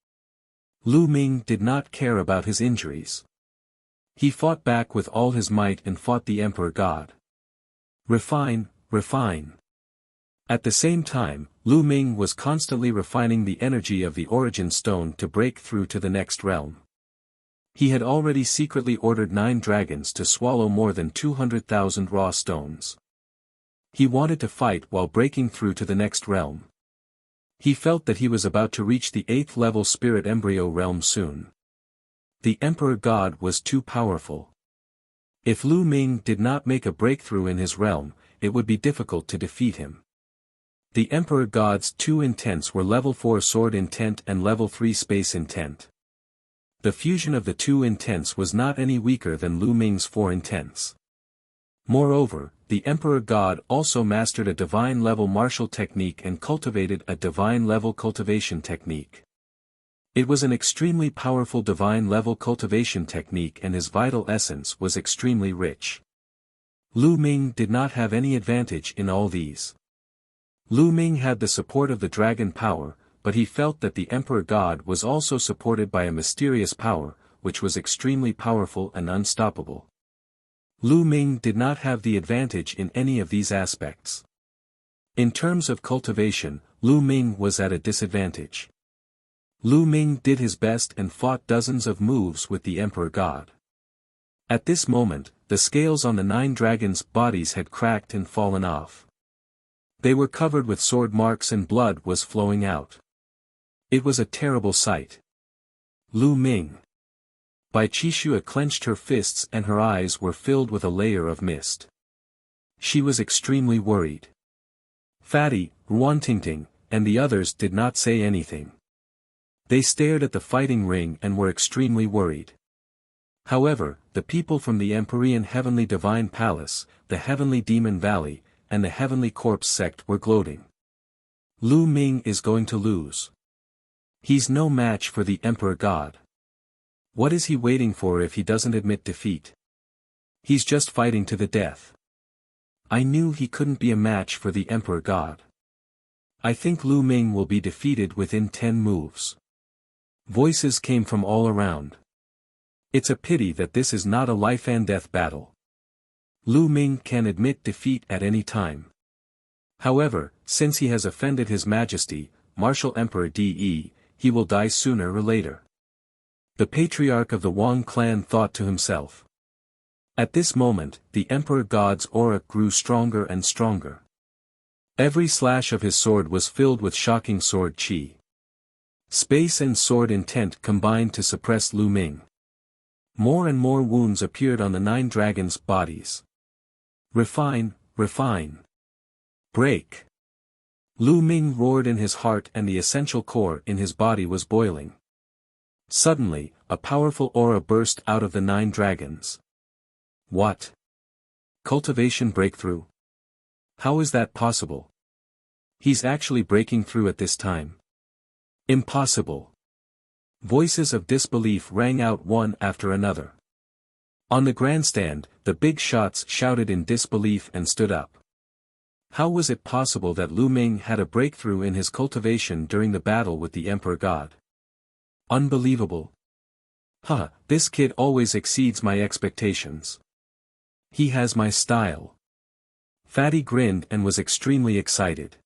Lu Ming did not care about his injuries. He fought back with all his might and fought the Emperor God. Refine, refine. At the same time, Lu Ming was constantly refining the energy of the Origin Stone to break through to the next realm. He had already secretly ordered 9 dragons to swallow more than 200,000 raw stones. He wanted to fight while breaking through to the next realm. He felt that he was about to reach the 8th level spirit embryo realm soon. The Emperor God was too powerful. If Lu Ming did not make a breakthrough in his realm, it would be difficult to defeat him. The Emperor God's 2 intents were level 4 sword intent and level 3 space intent. The fusion of the 2 intents was not any weaker than Lu Ming's 4 intents. Moreover, the Emperor God also mastered a divine-level martial technique and cultivated a divine-level cultivation technique. It was an extremely powerful divine-level cultivation technique, and his vital essence was extremely rich. Lu Ming did not have any advantage in all these. Lu Ming had the support of the dragon power, but he felt that the Emperor God was also supported by a mysterious power, which was extremely powerful and unstoppable. Lu Ming did not have the advantage in any of these aspects. In terms of cultivation, Lu Ming was at a disadvantage. Lu Ming did his best and fought dozens of moves with the Emperor God. At this moment, the scales on the 9 dragons' bodies had cracked and fallen off. They were covered with sword marks and blood was flowing out. It was a terrible sight. Lu Ming. Bai Qixue clenched her fists and her eyes were filled with a layer of mist. She was extremely worried. Fatty, Ruantingting, and the others did not say anything. They stared at the fighting ring and were extremely worried. However, the people from the Empyrean Heavenly Divine Palace, the Heavenly Demon Valley, and the Heavenly Corpse sect were gloating. Lu Ming is going to lose. He's no match for the Emperor God. What is he waiting for if he doesn't admit defeat? He's just fighting to the death. I knew he couldn't be a match for the Emperor God. I think Lu Ming will be defeated within 10 moves. Voices came from all around. It's a pity that this is not a life-and-death battle. Lu Ming can admit defeat at any time. However, since he has offended His Majesty, Martial Emperor De, he will die sooner or later. The patriarch of the Wang clan thought to himself. At this moment, the Emperor God's aura grew stronger and stronger. Every slash of his sword was filled with shocking sword chi. Space and sword intent combined to suppress Lu Ming. More and more wounds appeared on the 9 dragons' bodies. Refine, refine. Break. Lu Ming roared in his heart and the essential core in his body was boiling. Suddenly, a powerful aura burst out of the 9 dragons. What? Cultivation breakthrough? How is that possible? He's actually breaking through at this time. Impossible. Voices of disbelief rang out one after another. On the grandstand, the big shots shouted in disbelief and stood up. How was it possible that Lu Ming had a breakthrough in his cultivation during the battle with the Emperor God? Unbelievable. This kid always exceeds my expectations. He has my style. Fatty grinned and was extremely excited.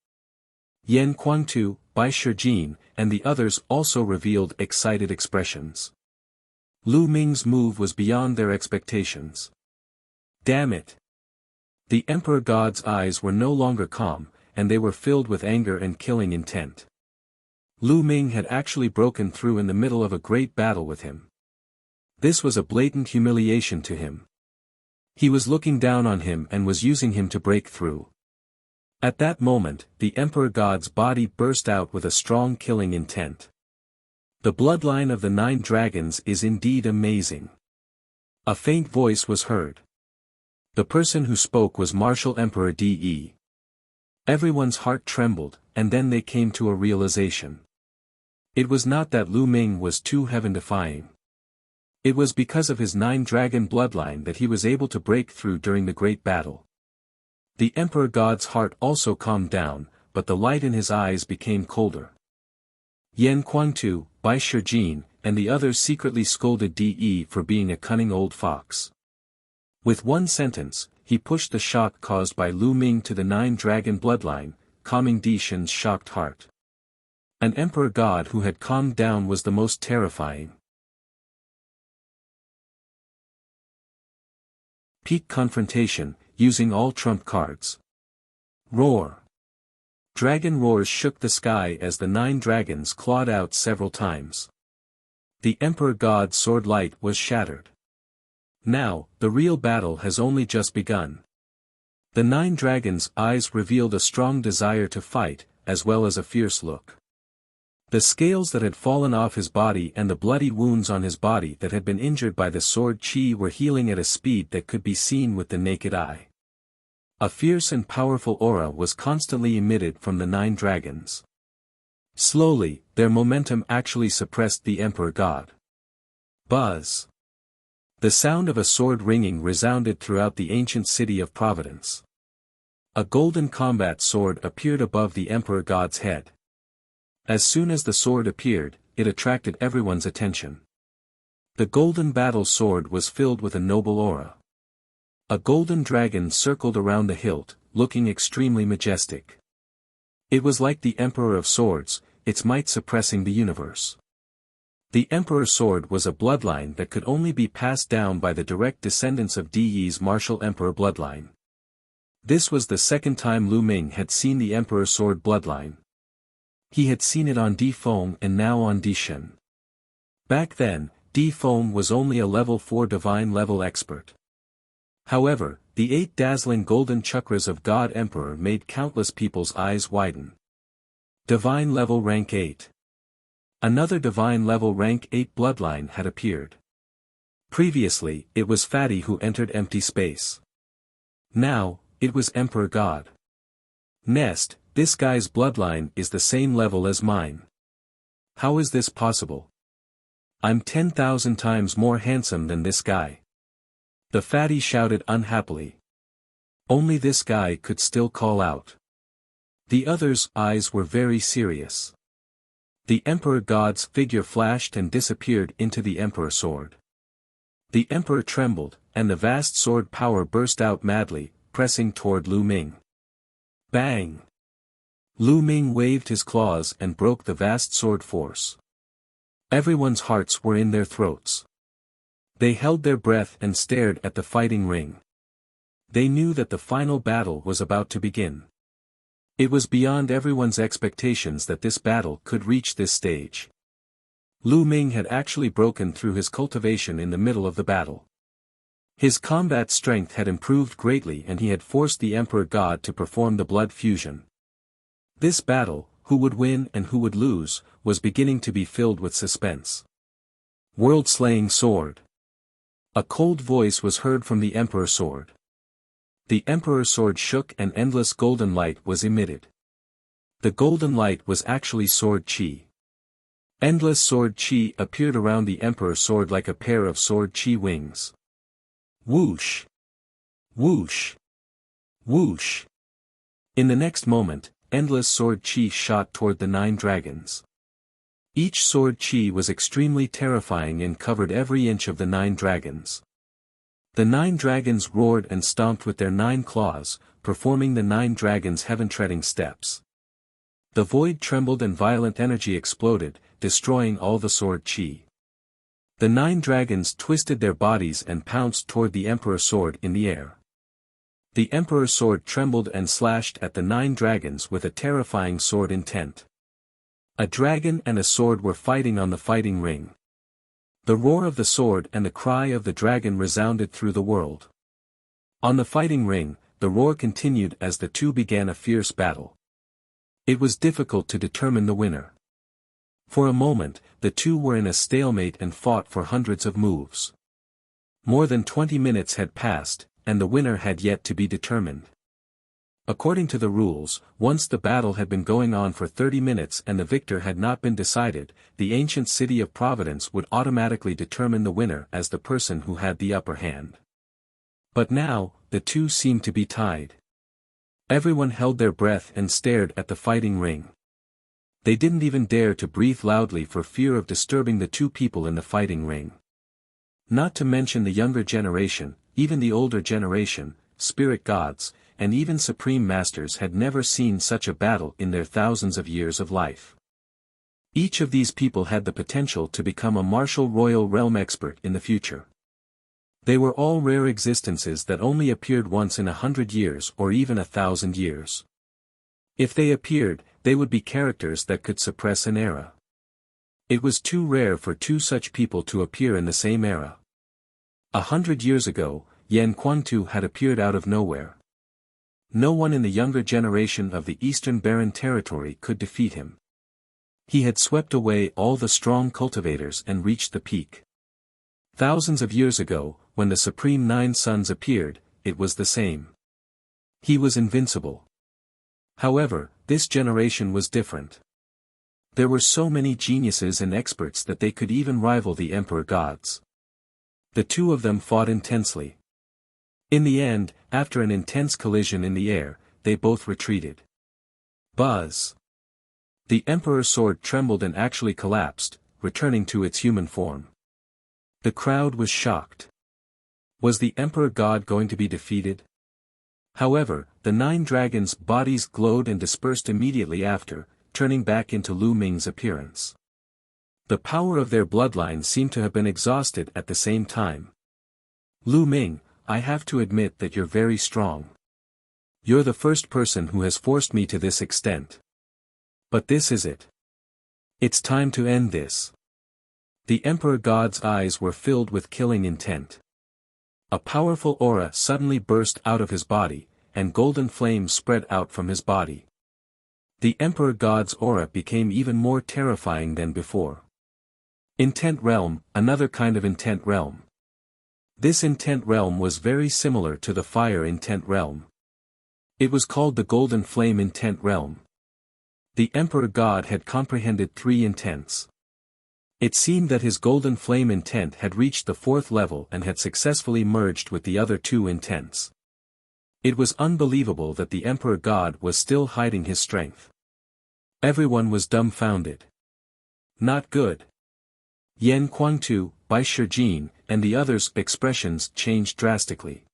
Yan Kuangtu, Bai Shijin, and the others also revealed excited expressions. Lu Ming's move was beyond their expectations. Damn it! The Emperor God's eyes were no longer calm, and they were filled with anger and killing intent. Lu Ming had actually broken through in the middle of a great battle with him. This was a blatant humiliation to him. He was looking down on him and was using him to break through. At that moment, the Emperor God's body burst out with a strong killing intent. The bloodline of the 9 dragons is indeed amazing. A faint voice was heard. The person who spoke was Martial Emperor De. Everyone's heart trembled, and then they came to a realization. It was not that Lu Ming was too heaven-defying. It was because of his 9 dragon bloodline that he was able to break through during the great battle. The Emperor God's heart also calmed down, but the light in his eyes became colder. Yan Kuangtu, Bai Shijin, and the others secretly scolded De for being a cunning old fox. With one sentence, he pushed the shock caused by Lu Ming to the 9 dragon bloodline, calming Di Shen's shocked heart. An Emperor God who had calmed down was the most terrifying. Peak confrontation, using all trump cards. Roar. Dragon roars shook the sky as the 9 dragons clawed out several times. The Emperor God's sword light was shattered. Now, the real battle has only just begun. The 9 dragons' eyes revealed a strong desire to fight, as well as a fierce look. The scales that had fallen off his body and the bloody wounds on his body that had been injured by the sword chi were healing at a speed that could be seen with the naked eye. A fierce and powerful aura was constantly emitted from the 9 dragons. Slowly, their momentum actually suppressed the Emperor God. Buzz! The sound of a sword ringing resounded throughout the ancient city of Providence. A golden combat sword appeared above the Emperor God's head. As soon as the sword appeared, it attracted everyone's attention. The golden battle sword was filled with a noble aura. A golden dragon circled around the hilt, looking extremely majestic. It was like the Emperor of Swords, its might suppressing the universe. The Emperor's sword was a bloodline that could only be passed down by the direct descendants of Di's martial emperor bloodline. This was the second time Lu Ming had seen the Emperor's sword bloodline. He had seen it on Di Feng and now on Di Shen. Back then, Di Feng was only a level 4 divine level expert. However, the 8 dazzling golden chakras of God Emperor made countless people's eyes widen. Divine level rank 8. Another divine level rank 8 bloodline had appeared. Previously, it was Fatty who entered empty space. Now, it was Emperor God. Nest, this guy's bloodline is the same level as mine. How is this possible? I'm 10,000 times more handsome than this guy. The fatty shouted unhappily. Only this guy could still call out. The others' eyes were very serious. The Emperor God's figure flashed and disappeared into the Emperor sword. The Emperor trembled, and the vast sword power burst out madly, pressing toward Lu Ming. Bang! Lu Ming waved his claws and broke the vast sword force. Everyone's hearts were in their throats. They held their breath and stared at the fighting ring. They knew that the final battle was about to begin. It was beyond everyone's expectations that this battle could reach this stage. Lu Ming had actually broken through his cultivation in the middle of the battle. His combat strength had improved greatly and he had forced the Emperor God to perform the blood fusion. This battle, who would win and who would lose, was beginning to be filled with suspense. World-slaying sword. A cold voice was heard from the Emperor's sword. The Emperor's sword shook and endless golden light was emitted. The golden light was actually sword chi. Endless sword chi appeared around the Emperor's sword like a pair of sword chi wings. Whoosh! Whoosh! Whoosh! In the next moment, endless sword chi shot toward the 9 dragons. Each sword chi was extremely terrifying and covered every inch of the 9 dragons. The 9 dragons roared and stomped with their 9 claws, performing the 9 dragons' heaven-treading steps. The void trembled and violent energy exploded, destroying all the sword chi. The 9 dragons twisted their bodies and pounced toward the Emperor's sword in the air. The Emperor's sword trembled and slashed at the 9 dragons with a terrifying sword intent. A dragon and a sword were fighting on the fighting ring. The roar of the sword and the cry of the dragon resounded through the world. On the fighting ring, the roar continued as the two began a fierce battle. It was difficult to determine the winner. For a moment, the two were in a stalemate and fought for hundreds of moves. More than 20 minutes had passed, and the winner had yet to be determined. According to the rules, once the battle had been going on for 30 minutes and the victor had not been decided, the ancient city of Providence would automatically determine the winner as the person who had the upper hand. But now, the two seemed to be tied. Everyone held their breath and stared at the fighting ring. They didn't even dare to breathe loudly for fear of disturbing the two people in the fighting ring. Not to mention the younger generation, even the older generation, spirit gods, and even supreme masters had never seen such a battle in their thousands of years of life. Each of these people had the potential to become a martial royal realm expert in the future. They were all rare existences that only appeared once in 100 years or even 1,000 years. If they appeared, they would be characters that could suppress an era. It was too rare for two such people to appear in the same era. 100 years ago, Yan Quantu had appeared out of nowhere. No one in the younger generation of the Eastern Barren Territory could defeat him. He had swept away all the strong cultivators and reached the peak. Thousands of years ago, when the Supreme 9 Sons appeared, it was the same. He was invincible. However, this generation was different. There were so many geniuses and experts that they could even rival the Emperor gods. The two of them fought intensely. In the end, after an intense collision in the air, they both retreated. Buzz! The Emperor's sword trembled and actually collapsed, returning to its human form. The crowd was shocked. Was the Emperor God going to be defeated? However, the 9 dragons' bodies glowed and dispersed immediately after, turning back into Lu Ming's appearance. The power of their bloodline seemed to have been exhausted at the same time. Lu Ming, I have to admit that you're very strong. You're the first person who has forced me to this extent. But this is it. It's time to end this. The Emperor God's eyes were filled with killing intent. A powerful aura suddenly burst out of his body, and golden flames spread out from his body. The Emperor God's aura became even more terrifying than before. Intent realm, another kind of intent realm. This intent realm was very similar to the fire intent realm. It was called the golden flame intent realm. The Emperor God had comprehended 3 intents. It seemed that his golden flame intent had reached the 4th level and had successfully merged with the other 2 intents. It was unbelievable that the Emperor God was still hiding his strength. Everyone was dumbfounded. Not good. Yan Kuangtu, Bai Shijin, and the others' expressions changed drastically.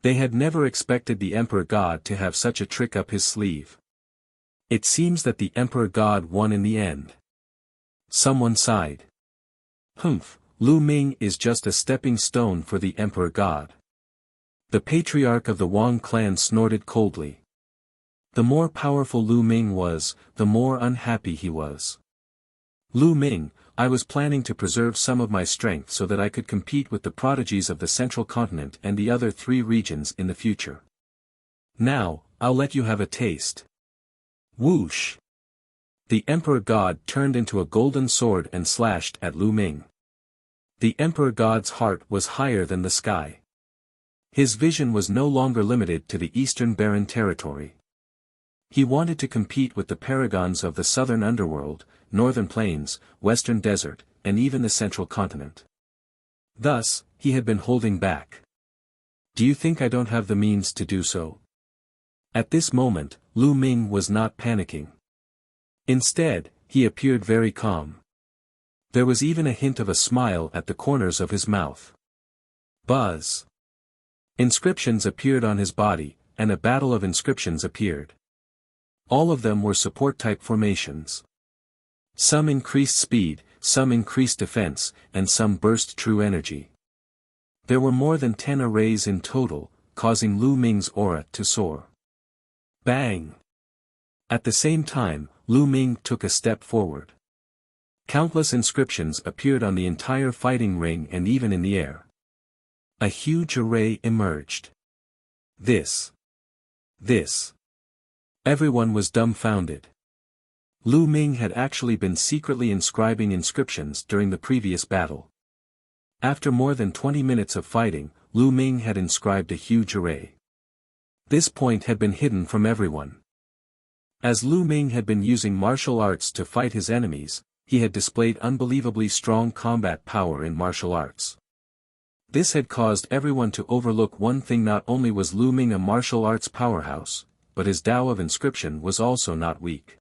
They had never expected the Emperor God to have such a trick up his sleeve. It seems that the Emperor God won in the end. Someone sighed. Humph, Lu Ming is just a stepping stone for the Emperor God. The patriarch of the Wang clan snorted coldly. The more powerful Lu Ming was, the more unhappy he was. Lu Ming, I was planning to preserve some of my strength so that I could compete with the prodigies of the Central Continent and the other 3 regions in the future. Now, I'll let you have a taste. Whoosh! The Emperor God turned into a golden sword and slashed at Lu Ming. The Emperor God's heart was higher than the sky. His vision was no longer limited to the Eastern Barren Territory. He wanted to compete with the paragons of the Southern Underworld, Northern Plains, Western Desert, and even the Central Continent. Thus, he had been holding back. Do you think I don't have the means to do so? At this moment, Lu Ming was not panicking. Instead, he appeared very calm. There was even a hint of a smile at the corners of his mouth. Buzz! Inscriptions appeared on his body, and a battle of inscriptions appeared. All of them were support-type formations. Some increased speed, some increased defense, and some burst true energy. There were more than 10 arrays in total, causing Lu Ming's aura to soar. Bang! At the same time, Lu Ming took a step forward. Countless inscriptions appeared on the entire fighting ring and even in the air. A huge array emerged. This. Everyone was dumbfounded. Lu Ming had actually been secretly inscribing inscriptions during the previous battle. After more than 20 minutes of fighting, Lu Ming had inscribed a huge array. This point had been hidden from everyone. As Lu Ming had been using martial arts to fight his enemies, he had displayed unbelievably strong combat power in martial arts. This had caused everyone to overlook one thing: not only was Lu Ming a martial arts powerhouse, but his Tao of inscription was also not weak.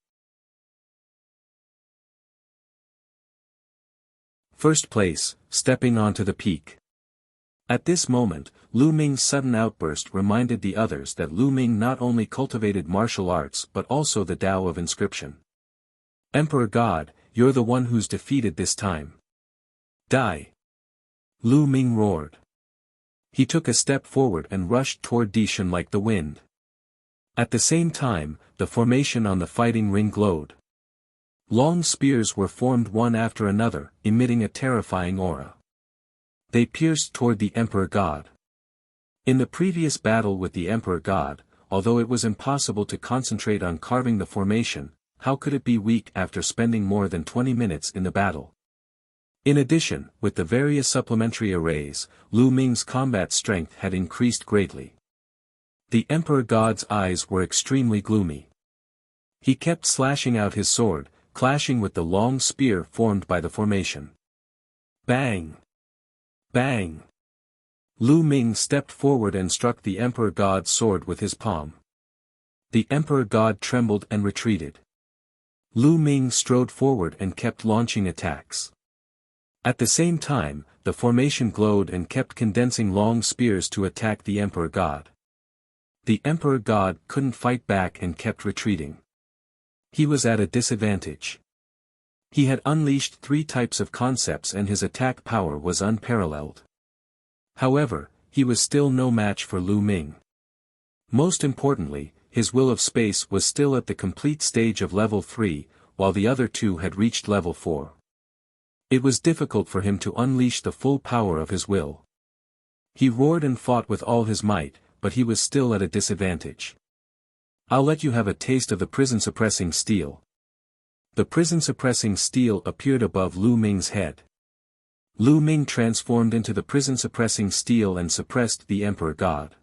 First place, stepping onto the peak. At this moment, Lu Ming's sudden outburst reminded the others that Lu Ming not only cultivated martial arts but also the Tao of inscription. Emperor God, you're the one who's defeated this time. Die! Lu Ming roared. He took a step forward and rushed toward Dishan like the wind. At the same time, the formation on the fighting ring glowed. Long spears were formed one after another, emitting a terrifying aura. They pierced toward the Emperor God. In the previous battle with the Emperor God, although it was impossible to concentrate on carving the formation, how could it be weak after spending more than 20 minutes in the battle? In addition, with the various supplementary arrays, Lu Ming's combat strength had increased greatly. The Emperor God's eyes were extremely gloomy. He kept slashing out his sword, clashing with the long spear formed by the formation. Bang! Bang! Lu Ming stepped forward and struck the Emperor God's sword with his palm. The Emperor God trembled and retreated. Lu Ming strode forward and kept launching attacks. At the same time, the formation glowed and kept condensing long spears to attack the Emperor God. The Emperor God couldn't fight back and kept retreating. He was at a disadvantage. He had unleashed 3 types of concepts and his attack power was unparalleled. However, he was still no match for Lu Ming. Most importantly, his will of space was still at the complete stage of level 3, while the other 2 had reached level 4. It was difficult for him to unleash the full power of his will. He roared and fought with all his might, but he was still at a disadvantage. I'll let you have a taste of the prison-suppressing steel. The prison-suppressing steel appeared above Lu Ming's head. Lu Ming transformed into the prison-suppressing steel and suppressed the Emperor God.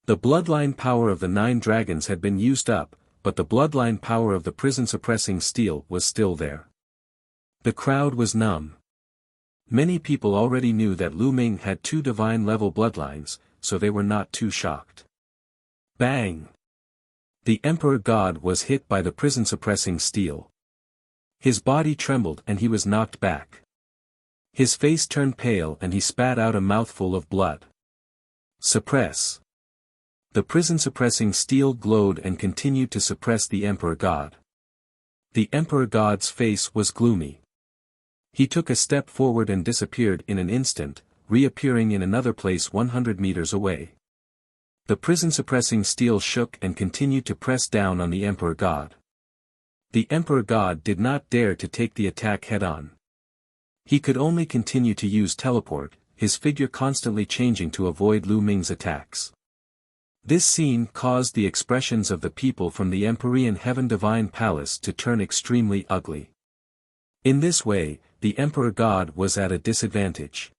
The bloodline power of the 9 dragons had been used up, but the bloodline power of the prison-suppressing steel was still there. The crowd was numb. Many people already knew that Lu Ming had 2 divine-level bloodlines, so they were not too shocked. Bang! The Emperor God was hit by the prison-suppressing steel. His body trembled and he was knocked back. His face turned pale and he spat out a mouthful of blood. Suppress! The prison-suppressing steel glowed and continued to suppress the Emperor God. The Emperor God's face was gloomy. He took a step forward and disappeared in an instant, reappearing in another place 100 meters away. The prison-suppressing steel shook and continued to press down on the Emperor God. The Emperor God did not dare to take the attack head-on. He could only continue to use teleport, his figure constantly changing to avoid Lu Ming's attacks. This scene caused the expressions of the people from the Empyrean Heaven Divine Palace to turn extremely ugly. In this way, the Emperor God was at a disadvantage.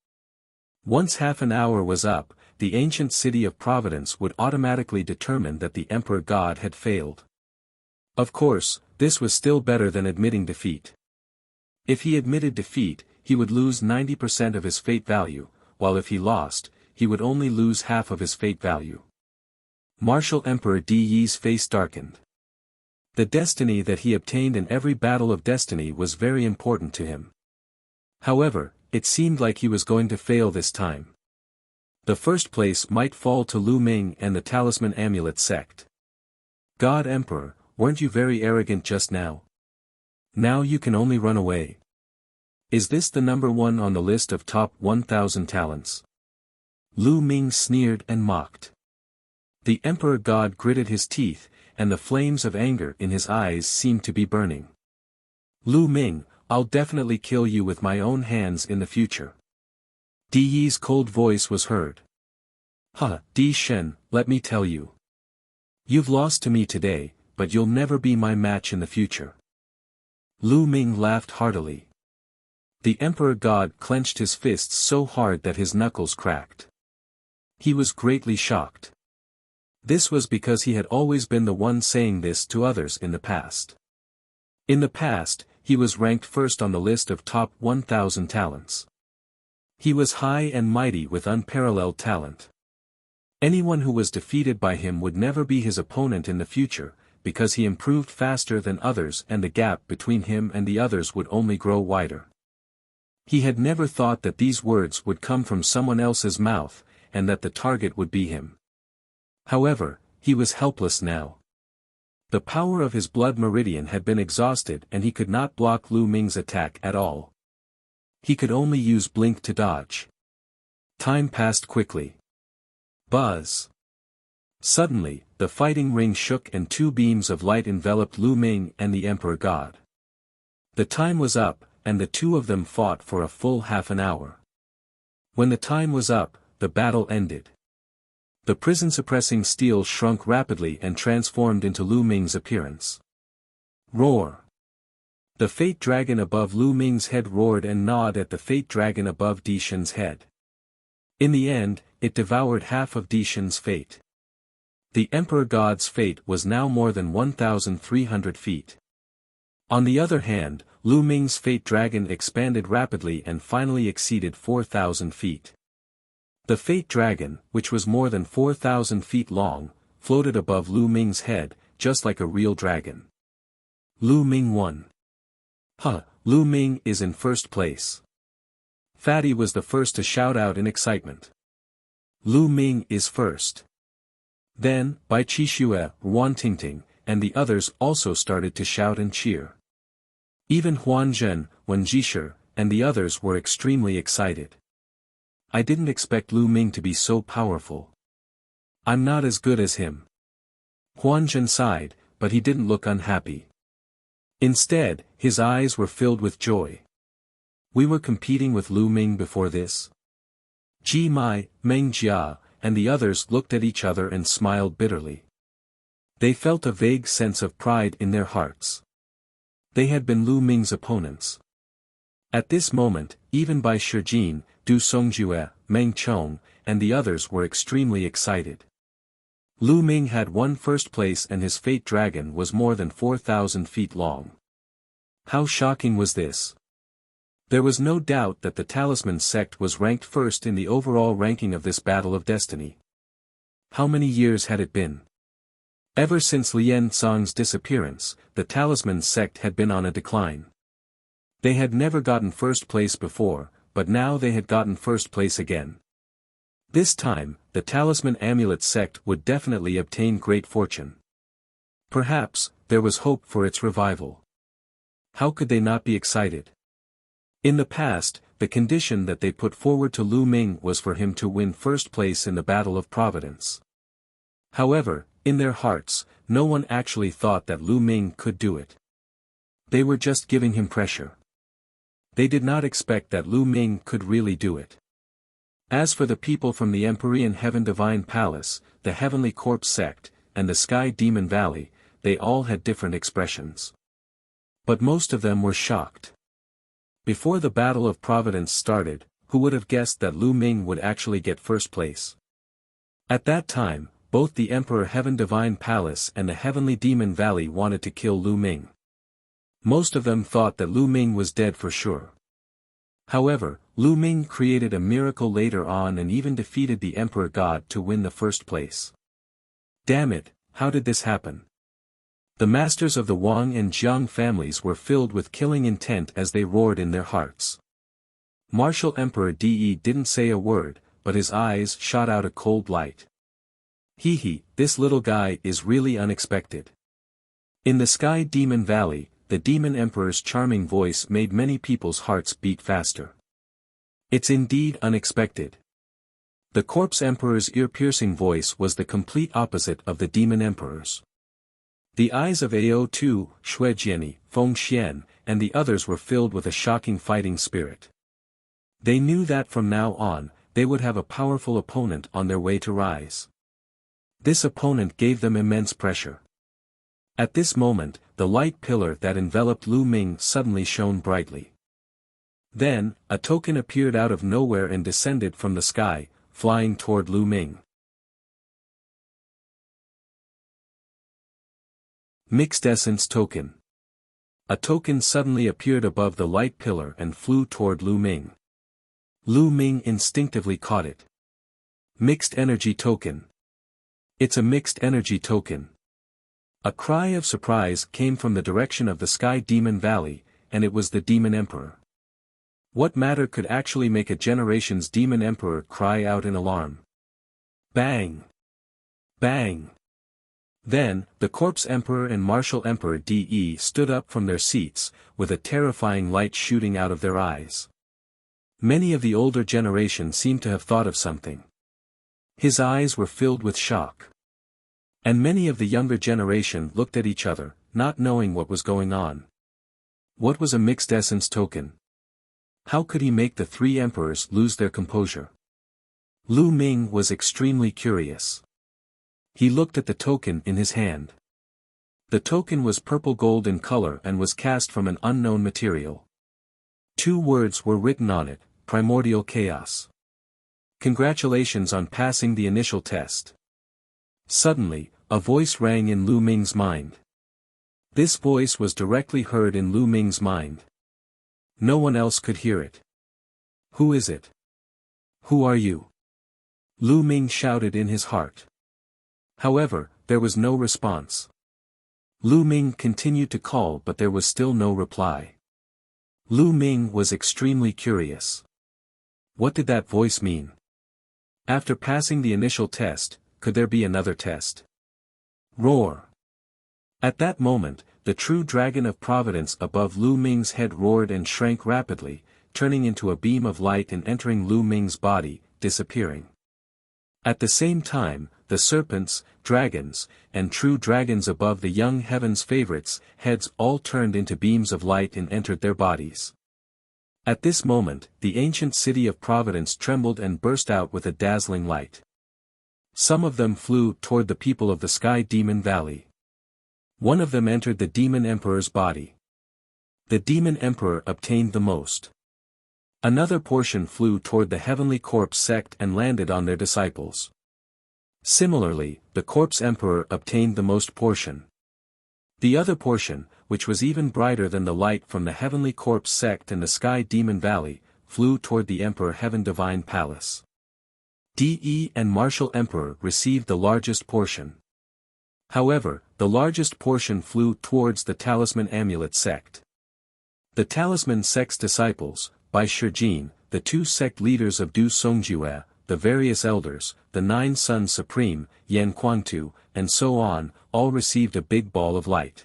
Once half an hour was up, the ancient city of Providence would automatically determine that the Emperor God had failed. Of course, this was still better than admitting defeat. If he admitted defeat, he would lose 90% of his fate value, while if he lost, he would only lose half of his fate value. Martial Emperor Di Yi's face darkened. The destiny that he obtained in every battle of destiny was very important to him. However, it seemed like he was going to fail this time. The first place might fall to Lu Ming and the Talisman Amulet sect. God Emperor, weren't you very arrogant just now? Now you can only run away. Is this the number 1 on the list of top 1,000 talents? Lu Ming sneered and mocked. The Emperor God gritted his teeth, and the flames of anger in his eyes seemed to be burning. Lu Ming, I'll definitely kill you with my own hands in the future. Di Yi's cold voice was heard. Di Shen, let me tell you. You've lost to me today, but you'll never be my match in the future. Lu Ming laughed heartily. The Emperor God clenched his fists so hard that his knuckles cracked. He was greatly shocked. This was because he had always been the one saying this to others in the past. In the past, he was ranked first on the list of top 1,000 talents. He was high and mighty with unparalleled talent. Anyone who was defeated by him would never be his opponent in the future, because he improved faster than others and the gap between him and the others would only grow wider. He had never thought that these words would come from someone else's mouth, and that the target would be him. However, he was helpless now. The power of his blood meridian had been exhausted and he could not block Lu Ming's attack at all. He could only use blink to dodge. Time passed quickly. Buzz. Suddenly, the fighting ring shook and 2 beams of light enveloped Lu Ming and the Emperor God. The time was up, and the 2 of them fought for a full half an hour. When the time was up, the battle ended. The prison-suppressing steel shrunk rapidly and transformed into Lu Ming's appearance. Roar! The Fate Dragon above Lu Ming's head roared and gnawed at the Fate Dragon above Di Shen's head. In the end, it devoured half of Di Shen's fate. The Emperor God's fate was now more than 1,300 feet. On the other hand, Lu Ming's fate dragon expanded rapidly and finally exceeded 4,000 feet. The fate dragon, which was more than 4,000 feet long, floated above Lu Ming's head, just like a real dragon. Lu Ming won. Lu Ming is in first place. Fatty was the first to shout out in excitement. Lu Ming is first. Then, Bai Qixue, Wan Tingting, and the others also started to shout and cheer. Even Huan Zhen, Wen Jisher, and the others were extremely excited. I didn't expect Lu Ming to be so powerful. I'm not as good as him. Huan Zhen sighed, but he didn't look unhappy. Instead, his eyes were filled with joy. We were competing with Lu Ming before this? Ji Mai, Meng Jia, and the others looked at each other and smiled bitterly. They felt a vague sense of pride in their hearts. They had been Lu Ming's opponents. At this moment, even Bai Shijin, Du Songjue, Meng Chong, and the others were extremely excited. Lu Ming had won first place and his fate dragon was more than 4,000 feet long. How shocking was this? There was no doubt that the Talisman sect was ranked first in the overall ranking of this battle of destiny. How many years had it been? Ever since Lien Song's disappearance, the Talisman sect had been on a decline. They had never gotten first place before, but now they had gotten first place again. This time, the Talisman Amulet sect would definitely obtain great fortune. Perhaps, there was hope for its revival. How could they not be excited? In the past, the condition that they put forward to Lu Ming was for him to win first place in the Battle of Providence. However, in their hearts, no one actually thought that Lu Ming could do it. They were just giving him pressure. They did not expect that Lu Ming could really do it. As for the people from the Empyrean Heaven Divine Palace, the Heavenly Corpse sect, and the Sky Demon Valley, they all had different expressions. But most of them were shocked. Before the Battle of Providence started, who would have guessed that Lu Ming would actually get first place? At that time, both the Emperor Heaven Divine Palace and the Heavenly Demon Valley wanted to kill Lu Ming. Most of them thought that Lu Ming was dead for sure. However, Lu Ming created a miracle later on and even defeated the Emperor God to win the first place. Damn it, how did this happen? The masters of the Wang and Jiang families were filled with killing intent as they roared in their hearts. Martial Emperor De didn't say a word, but his eyes shot out a cold light. This little guy is really unexpected. In the Sky Demon Valley, the Demon Emperor's charming voice made many people's hearts beat faster. It's indeed unexpected. The Corpse Emperor's ear-piercing voice was the complete opposite of the Demon Emperor's. The eyes of Ao2, Shuejiani, Feng Xian, and the others were filled with a shocking fighting spirit. They knew that from now on, they would have a powerful opponent on their way to rise. This opponent gave them immense pressure. At this moment, the light pillar that enveloped Lu Ming suddenly shone brightly. Then, a token appeared out of nowhere and descended from the sky, flying toward Lu Ming. Mixed Essence Token. A token suddenly appeared above the light pillar and flew toward Lu Ming. Lu Ming instinctively caught it. Mixed Energy Token. It's a mixed energy token. A cry of surprise came from the direction of the Sky Demon Valley, and it was the Demon Emperor. What matter could actually make a generation's Demon Emperor cry out in alarm? Bang! Bang! Then, the Corpse Emperor and Martial Emperor De stood up from their seats, with a terrifying light shooting out of their eyes. Many of the older generation seemed to have thought of something. His eyes were filled with shock. And many of the younger generation looked at each other, not knowing what was going on. What was a mixed essence token? How could he make the three emperors lose their composure? Lu Ming was extremely curious. He looked at the token in his hand. The token was purple gold in color and was cast from an unknown material. 2 words were written on it: Primordial Chaos. Congratulations on passing the initial test. Suddenly, a voice rang in Lu Ming's mind. This voice was directly heard in Lu Ming's mind. No one else could hear it. Who is it? Who are you? Lu Ming shouted in his heart. However, there was no response. Lu Ming continued to call, but there was still no reply. Lu Ming was extremely curious. What did that voice mean? After passing the initial test, could there be another test? Roar! At that moment, the true dragon of providence above Lu Ming's head roared and shrank rapidly, turning into a beam of light and entering Lu Ming's body, disappearing. At the same time, the serpents, dragons, and true dragons above the young heaven's favorites' heads all turned into beams of light and entered their bodies. At this moment, the ancient city of Providence trembled and burst out with a dazzling light. Some of them flew toward the people of the Sky Demon Valley. One of them entered the Demon Emperor's body. The Demon Emperor obtained the most. Another portion flew toward the Heavenly Corpse sect and landed on their disciples. Similarly, the Corpse Emperor obtained the most portion. The other portion, which was even brighter than the light from the Heavenly Corpse sect and the Sky Demon Valley, flew toward the Emperor Heaven Divine Palace. DE and Martial Emperor received the largest portion. However, the largest portion flew towards the Talisman Amulet sect. The Talisman sect's disciples, Bai Shijin, the two sect leaders of Du Songjue, the various elders, the 9 Sons Supreme, Yan Quangtu, and so on, all received a big ball of light.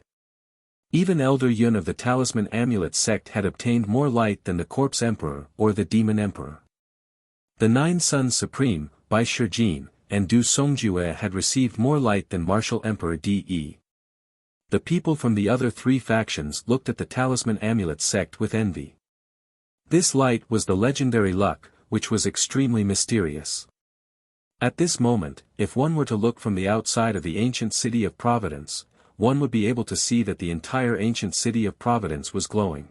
Even Elder Yun of the Talisman Amulet sect had obtained more light than the Corpse Emperor or the Demon Emperor. The 9 Sons Supreme, Bai Shijin, and Du Songjue had received more light than Martial Emperor De. The people from the other 3 factions looked at the Talisman Amulet sect with envy. This light was the legendary luck, which was extremely mysterious. At this moment, if one were to look from the outside of the ancient city of Providence, one would be able to see that the entire ancient city of Providence was glowing.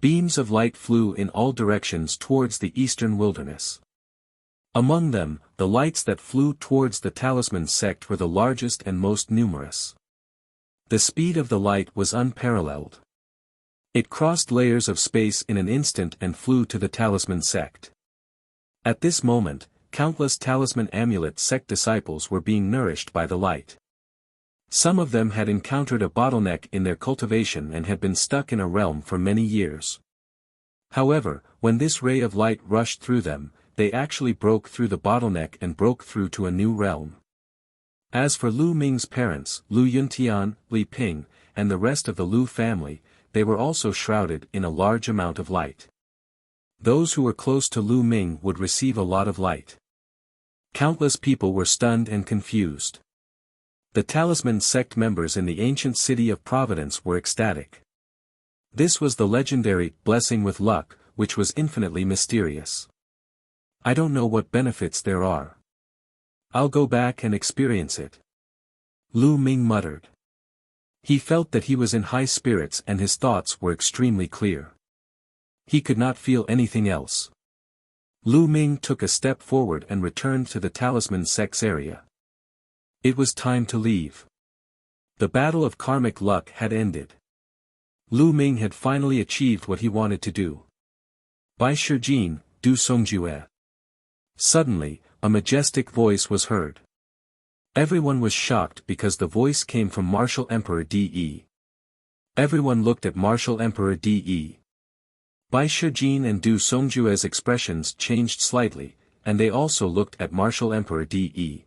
Beams of light flew in all directions towards the eastern wilderness. Among them, the lights that flew towards the Talisman sect were the largest and most numerous. The speed of the light was unparalleled. It crossed layers of space in an instant and flew to the Talisman sect. At this moment, countless Talisman Amulet sect disciples were being nourished by the light. Some of them had encountered a bottleneck in their cultivation and had been stuck in a realm for many years. However, when this ray of light rushed through them, they actually broke through the bottleneck and broke through to a new realm. As for Lu Ming's parents, Lu Yuntian, Li Ping, and the rest of the Lu family, they were also shrouded in a large amount of light. Those who were close to Lu Ming would receive a lot of light. Countless people were stunned and confused. The Talisman sect members in the ancient city of Providence were ecstatic. This was the legendary blessing with luck, which was infinitely mysterious. I don't know what benefits there are. I'll go back and experience it. Lu Ming muttered. He felt that he was in high spirits and his thoughts were extremely clear. He could not feel anything else. Lu Ming took a step forward and returned to the Talisman sect's area. It was time to leave. The battle of karmic luck had ended. Lu Ming had finally achieved what he wanted to do. Bai Shijin, Du Songjue. Suddenly, a majestic voice was heard. Everyone was shocked because the voice came from Martial Emperor De. Everyone looked at Martial Emperor De. Bai Shijin and Du Songjue's expressions changed slightly, and they also looked at Martial Emperor De.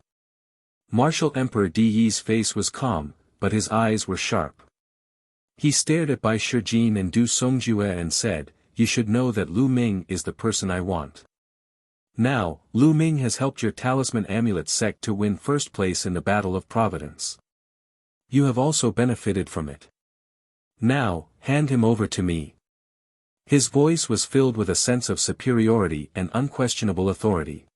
Martial Emperor De's face was calm, but his eyes were sharp. He stared at Bai Shijin and Du Songjue and said, "You should know that Lu Ming is the person I want. Now, Lu Ming has helped your Talisman Amulet sect to win first place in the Battle of Providence. You have also benefited from it. Now, hand him over to me." His voice was filled with a sense of superiority and unquestionable authority.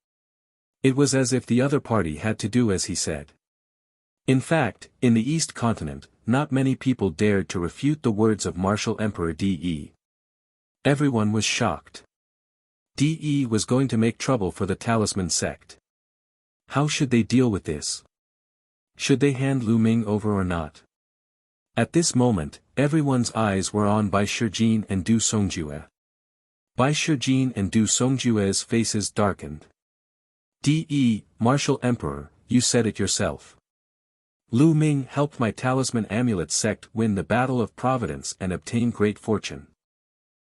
It was as if the other party had to do as he said. In fact, in the East Continent, not many people dared to refute the words of Martial Emperor De. Everyone was shocked. De was going to make trouble for the Talisman sect. How should they deal with this? Should they hand Lu Ming over or not? At this moment, everyone's eyes were on Bai Shijin and Du Songjue. Bai Shijin and Du Songjue's faces darkened. Martial Emperor, you said it yourself. Lu Ming helped my talisman amulet sect win the Battle of Providence and obtain great fortune.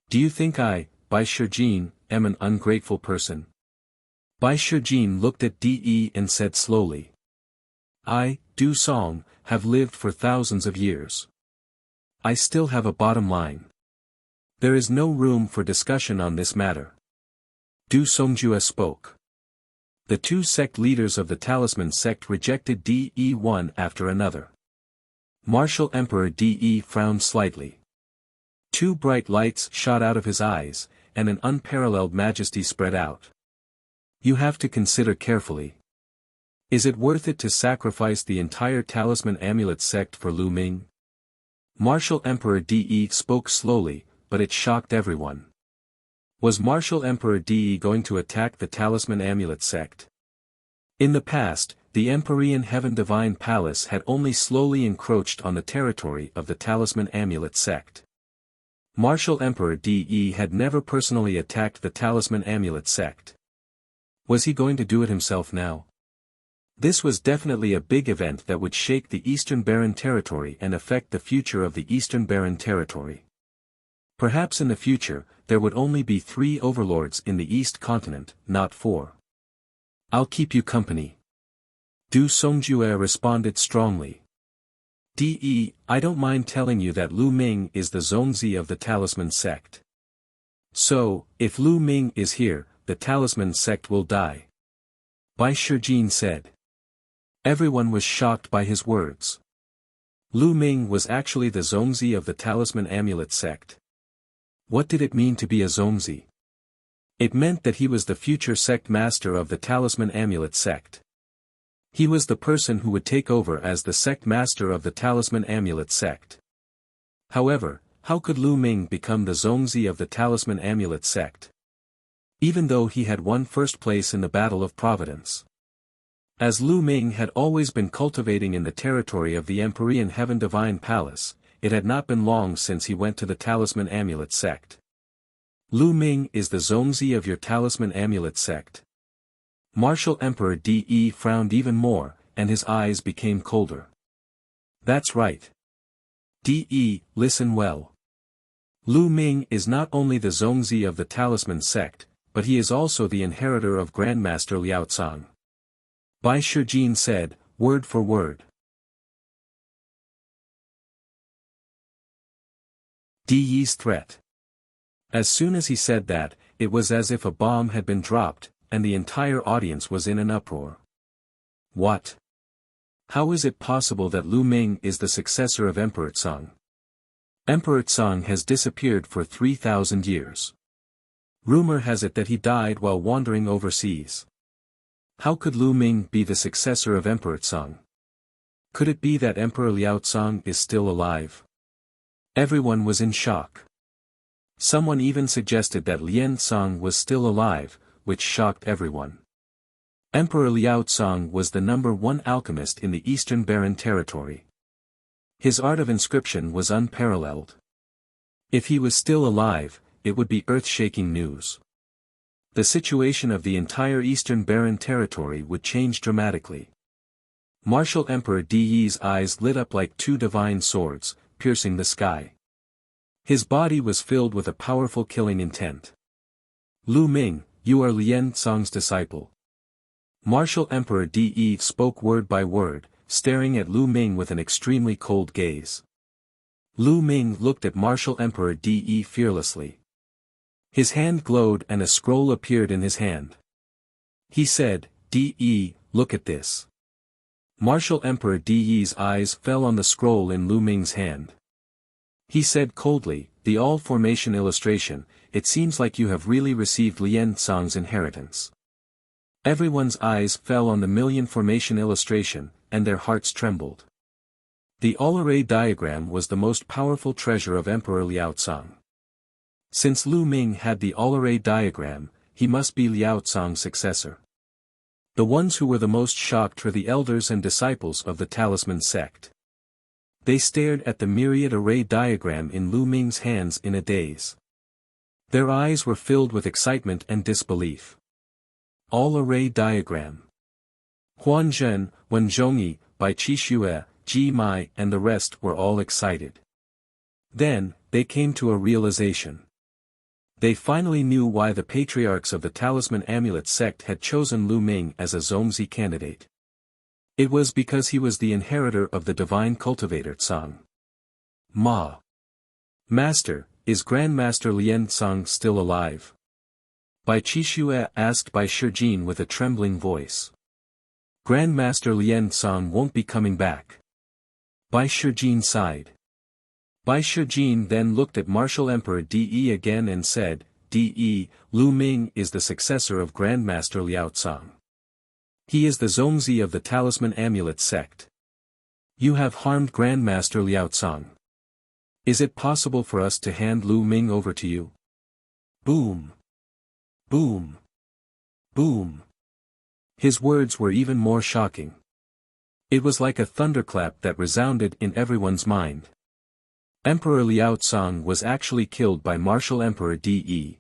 Do you think I, Bai Shijin, am an ungrateful person? Bai Shijin looked at De and said slowly. I, Du Song, have lived for thousands of years. I still have a bottom line. There is no room for discussion on this matter. Du Songjue spoke. The two sect leaders of the Talisman sect rejected De one after another. Martial Emperor De frowned slightly. Two bright lights shot out of his eyes, and an unparalleled majesty spread out. You have to consider carefully. Is it worth it to sacrifice the entire Talisman Amulet sect for Lu Ming? Martial Emperor De spoke slowly, but it shocked everyone. Was Martial Emperor De going to attack the Talisman Amulet sect? In the past, the Empyrean Heaven Divine Palace had only slowly encroached on the territory of the Talisman Amulet sect. Martial Emperor De had never personally attacked the Talisman Amulet sect. Was he going to do it himself now? This was definitely a big event that would shake the Eastern Barren Territory and affect the future of the Eastern Barren Territory. Perhaps in the future, there would only be 3 overlords in the East Continent, not 4. I'll keep you company. Du Songjue responded strongly. I don't mind telling you that Lu Ming is the Zongzi of the Talisman sect. So, if Lu Ming is here, the Talisman sect will die. Bai Shijin said. Everyone was shocked by his words. Lu Ming was actually the Zongzi of the Talisman Amulet sect. What did it mean to be a Zongzi? It meant that he was the future sect master of the Talisman Amulet sect. He was the person who would take over as the sect master of the Talisman Amulet sect. However, how could Lu Ming become the Zongzi of the Talisman Amulet sect? Even though he had won first place in the Battle of Providence. As Lu Ming had always been cultivating in the territory of the Empyrean Heaven Divine Palace, it had not been long since he went to the Talisman Amulet sect. Lu Ming is the Zongzi of your Talisman Amulet sect. Martial Emperor De frowned even more, and his eyes became colder. That's right. De, listen well. Lu Ming is not only the Zongzi of the Talisman sect, but he is also the inheritor of Grandmaster Liaocang. Bai Shijin said, word for word. De's threat. As soon as he said that, it was as if a bomb had been dropped, and the entire audience was in an uproar. What? How is it possible that Lu Ming is the successor of Emperor Tsang? Emperor Tsang has disappeared for 3,000 years. Rumor has it that he died while wandering overseas. How could Lu Ming be the successor of Emperor Tsang? Could it be that Emperor Liaocang is still alive? Everyone was in shock. Someone even suggested that Lian Cang was still alive, which shocked everyone. Emperor Liaocang was the #1 alchemist in the Eastern Barren Territory. His art of inscription was unparalleled. If he was still alive, it would be earth-shaking news. The situation of the entire Eastern Barren Territory would change dramatically. Martial Emperor De's eyes lit up like 2 divine swords, piercing the sky. His body was filled with a powerful killing intent. Lu Ming, you are Lian Cang's disciple. Martial Emperor De spoke word by word, staring at Lu Ming with an extremely cold gaze. Lu Ming looked at Martial Emperor De fearlessly. His hand glowed and a scroll appeared in his hand. He said, De, look at this. Martial Emperor De's eyes fell on the scroll in Lu Ming's hand. He said coldly, the all formation illustration, it seems like you have really received Lian Cang's inheritance. Everyone's eyes fell on the million formation illustration, and their hearts trembled. The all-array diagram was the most powerful treasure of Emperor Liaocang. Since Lu Ming had the all-array diagram, he must be Liaocang's successor. The ones who were the most shocked were the elders and disciples of the Talisman sect. They stared at the myriad array diagram in Lu Ming's hands in a daze. Their eyes were filled with excitement and disbelief. All array diagram. Huan Zhen, Wen Zhongyi, Bai Qixue, Ji Mai and the rest were all excited. Then, they came to a realization. They finally knew why the patriarchs of the Talisman Amulet sect had chosen Lu Ming as a Zongzi candidate. It was because he was the inheritor of the divine cultivator Tsang. Ma. Master, is Grandmaster Lian Tsang still alive? Bai Qixue asked Bai Shijin with a trembling voice. Grandmaster Lian Tsang won't be coming back. Bai Shijin sighed. Bai Shijin then looked at Martial Emperor De again and said, De, Lu Ming is the successor of Grandmaster Liao Tsang. He is the Zongzi of the Talisman Amulet sect. You have harmed Grandmaster Liao Tsang. Is it possible for us to hand Lu Ming over to you? Boom. Boom. Boom. His words were even more shocking. It was like a thunderclap that resounded in everyone's mind. Emperor Liao Tsang was actually killed by Martial Emperor De.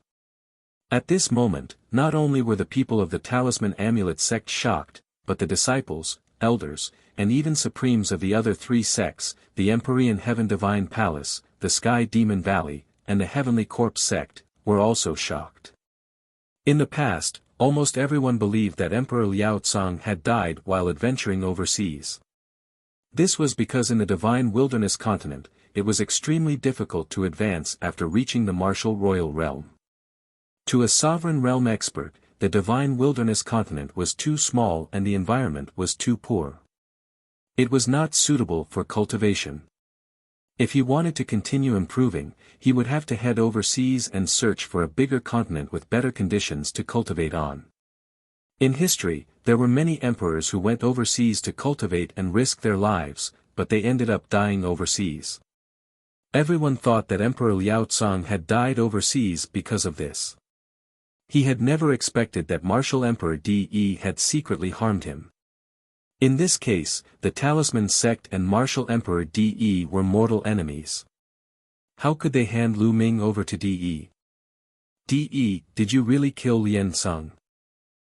At this moment, not only were the people of the Talisman Amulet sect shocked, but the disciples, elders, and even supremes of the other three sects, the Empyrean Heaven Divine Palace, the Sky Demon Valley, and the Heavenly Corpse sect, were also shocked. In the past, almost everyone believed that Emperor Liao Tsang had died while adventuring overseas. This was because in the Divine Wilderness continent, it was extremely difficult to advance after reaching the martial royal realm. To a sovereign realm expert, the Divine Wilderness continent was too small and the environment was too poor. It was not suitable for cultivation. If he wanted to continue improving, he would have to head overseas and search for a bigger continent with better conditions to cultivate on. In history, there were many emperors who went overseas to cultivate and risk their lives, but they ended up dying overseas. Everyone thought that Emperor Liao Tsang had died overseas because of this. He had never expected that Martial Emperor De had secretly harmed him. In this case, the Talisman sect and Martial Emperor De were mortal enemies. How could they hand Lu Ming over to De? De, did you really kill Lian Tsang?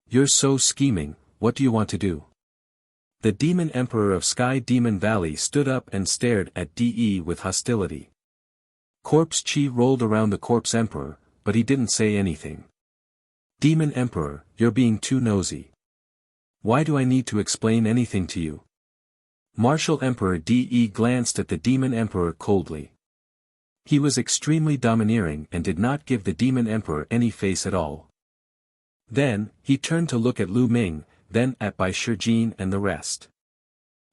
You're so scheming, what do you want to do? The Demon Emperor of Sky Demon Valley stood up and stared at De with hostility. Corpse Chi rolled around the Corpse Emperor, but he didn't say anything. Demon Emperor, you're being too nosy. Why do I need to explain anything to you? Martial Emperor De glanced at the Demon Emperor coldly. He was extremely domineering and did not give the Demon Emperor any face at all. Then, he turned to look at Lu Ming, then at Bai Shijin and the rest.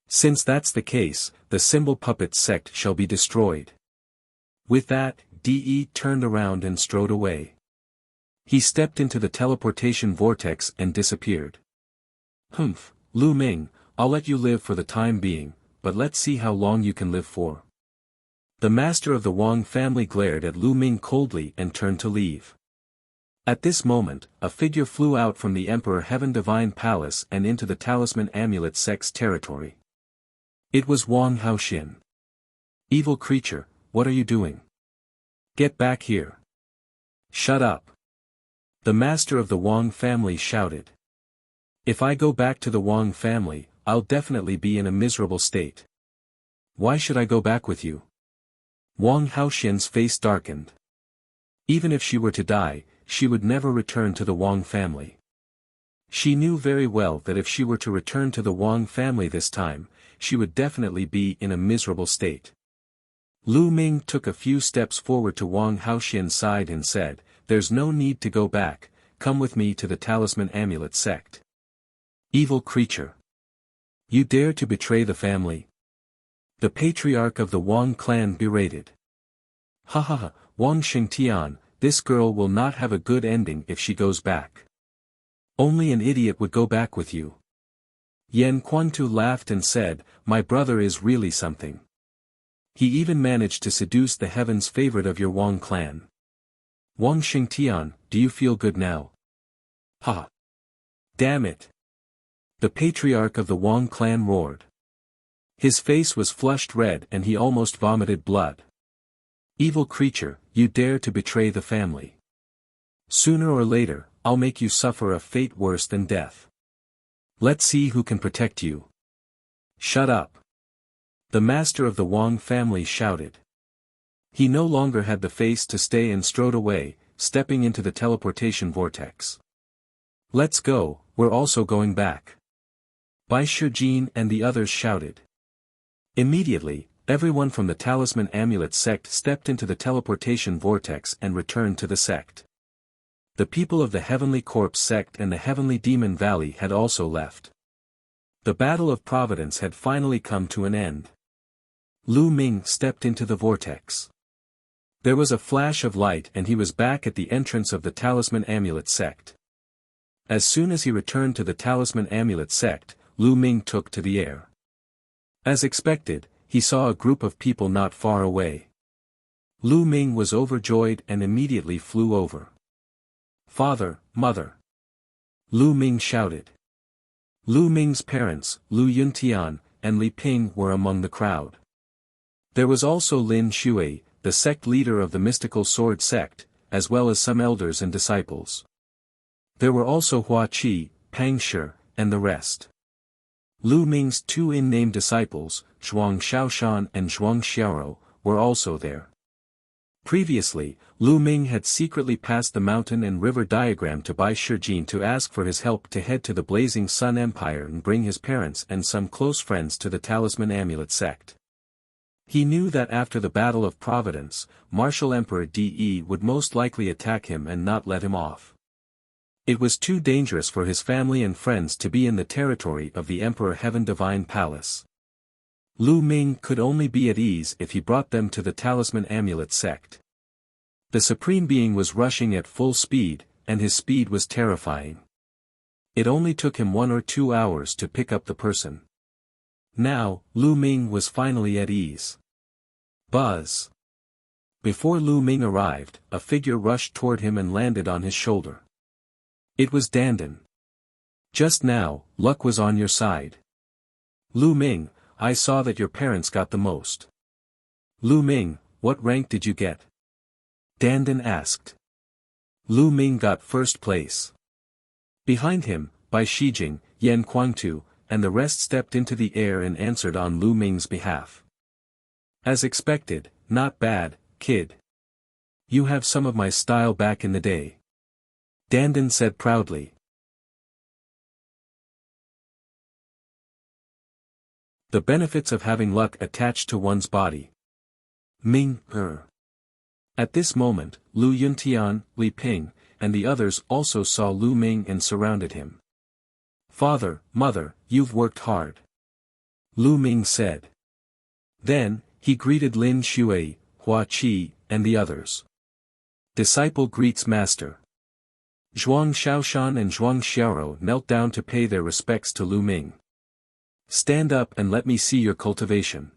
Since that's the case, the Symbol Puppet sect shall be destroyed. With that, De turned around and strode away. He stepped into the teleportation vortex and disappeared. Humph, Lu Ming, I'll let you live for the time being, but let's see how long you can live for. The master of the Wang family glared at Lu Ming coldly and turned to leave. At this moment, a figure flew out from the Emperor Heaven Divine Palace and into the Talisman Amulet sect's territory. It was Wang Haoxin. Evil creature, what are you doing? Get back here. Shut up. The master of the Wang family shouted. If I go back to the Wang family, I'll definitely be in a miserable state. Why should I go back with you? Wang Haoxin's face darkened. Even if she were to die, she would never return to the Wang family. She knew very well that if she were to return to the Wang family this time, she would definitely be in a miserable state. Lu Ming took a few steps forward to Wang Haoxin's side and said, There's no need to go back, come with me to the Talisman Amulet sect. Evil creature. You dare to betray the family? The patriarch of the Wang clan berated. Ha ha ha, Wang Xingtian, this girl will not have a good ending if she goes back. Only an idiot would go back with you. Yan Quantu laughed and said, My brother is really something. He even managed to seduce the heaven's favorite of your Wang clan. Wang Xingtian, do you feel good now? Ha! Damn it! The patriarch of the Wang clan roared. His face was flushed red and he almost vomited blood. Evil creature, you dare to betray the family. Sooner or later, I'll make you suffer a fate worse than death. Let's see who can protect you. Shut up. The master of the Wang family shouted. He no longer had the face to stay and strode away, stepping into the teleportation vortex. Let's go, we're also going back. Bai Shijin and the others shouted. Immediately, everyone from the Talisman Amulet sect stepped into the teleportation vortex and returned to the sect. The people of the Heavenly Corpse sect and the Heavenly Demon Valley had also left. The Battle of Providence had finally come to an end. Lu Ming stepped into the vortex. There was a flash of light and he was back at the entrance of the Talisman Amulet sect. As soon as he returned to the Talisman Amulet sect, Lu Ming took to the air. As expected, he saw a group of people not far away. Lu Ming was overjoyed and immediately flew over. Father, mother. Lu Ming shouted. Lu Ming's parents, Lu Yuntian, and Li Ping were among the crowd. There was also Lin Shui, the sect leader of the mystical sword sect, as well as some elders and disciples. There were also Hua Qi, Pang Shi, and the rest. Lu Ming's two in-name disciples, Zhuang Shaoshan and Zhuang Xiaoro, were also there. Previously, Lu Ming had secretly passed the mountain and river diagram to Bai Shijin to ask for his help to head to the Blazing Sun Empire and bring his parents and some close friends to the Talisman Amulet sect. He knew that after the Battle of Providence, Martial Emperor De would most likely attack him and not let him off. It was too dangerous for his family and friends to be in the territory of the Emperor Heaven Divine Palace. Lu Ming could only be at ease if he brought them to the Talisman Amulet sect. The Supreme Being was rushing at full speed, and his speed was terrifying. It only took him 1 or 2 hours to pick up the person. Now, Lu Ming was finally at ease. Buzz. Before Lu Ming arrived, a figure rushed toward him and landed on his shoulder. It was Dandan. Just now, luck was on your side. Lu Ming, I saw that your parents got the most. Lu Ming, what rank did you get? Dandan asked. Lu Ming got first place. Behind him, Bai Shijing, Yan Kuangtu, and the rest stepped into the air and answered on Lu Ming's behalf. As expected, not bad, kid. You have some of my style back in the day. Dandan said proudly. The benefits of having luck attached to one's body. Ming, At this moment, Lu Yuntian, Li Ping, and the others also saw Lu Ming and surrounded him. Father, mother, you've worked hard. Lu Ming said. Then, he greeted Lin Shui, Hua Qi, and the others. Disciple greets master. Zhuang Shaoshan and Zhuang Xiaoro knelt down to pay their respects to Lu Ming. Stand up and let me see your cultivation.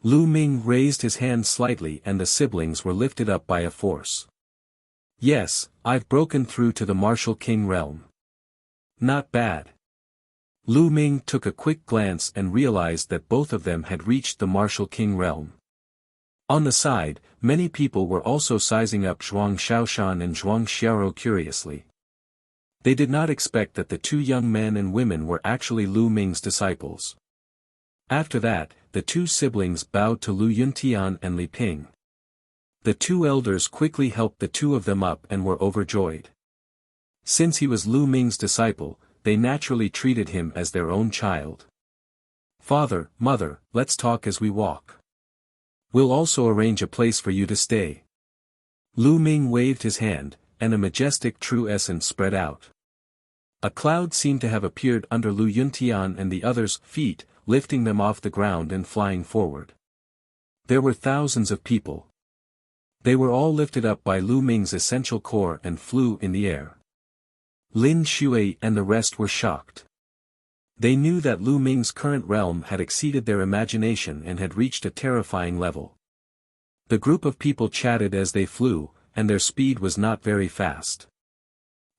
Lu Ming raised his hand slightly and the siblings were lifted up by a force. Yes, I've broken through to the Martial King realm. Not bad. Lu Ming took a quick glance and realized that both of them had reached the Martial King realm. On the side, many people were also sizing up Zhuang Shaoshan and Zhuang Xiaoro curiously. They did not expect that the two young men and women were actually Lu Ming's disciples. After that, the two siblings bowed to Lu Yuntian and Li Ping. The two elders quickly helped the two of them up and were overjoyed. Since he was Lu Ming's disciple, they naturally treated him as their own child. Father, mother, let's talk as we walk. We'll also arrange a place for you to stay. Lu Ming waved his hand, and a majestic true essence spread out. A cloud seemed to have appeared under Lu Yuntian and the others' feet, lifting them off the ground and flying forward. There were thousands of people. They were all lifted up by Lu Ming's essential core and flew in the air. Lin Shui and the rest were shocked. They knew that Lu Ming's current realm had exceeded their imagination and had reached a terrifying level. The group of people chatted as they flew, and their speed was not very fast.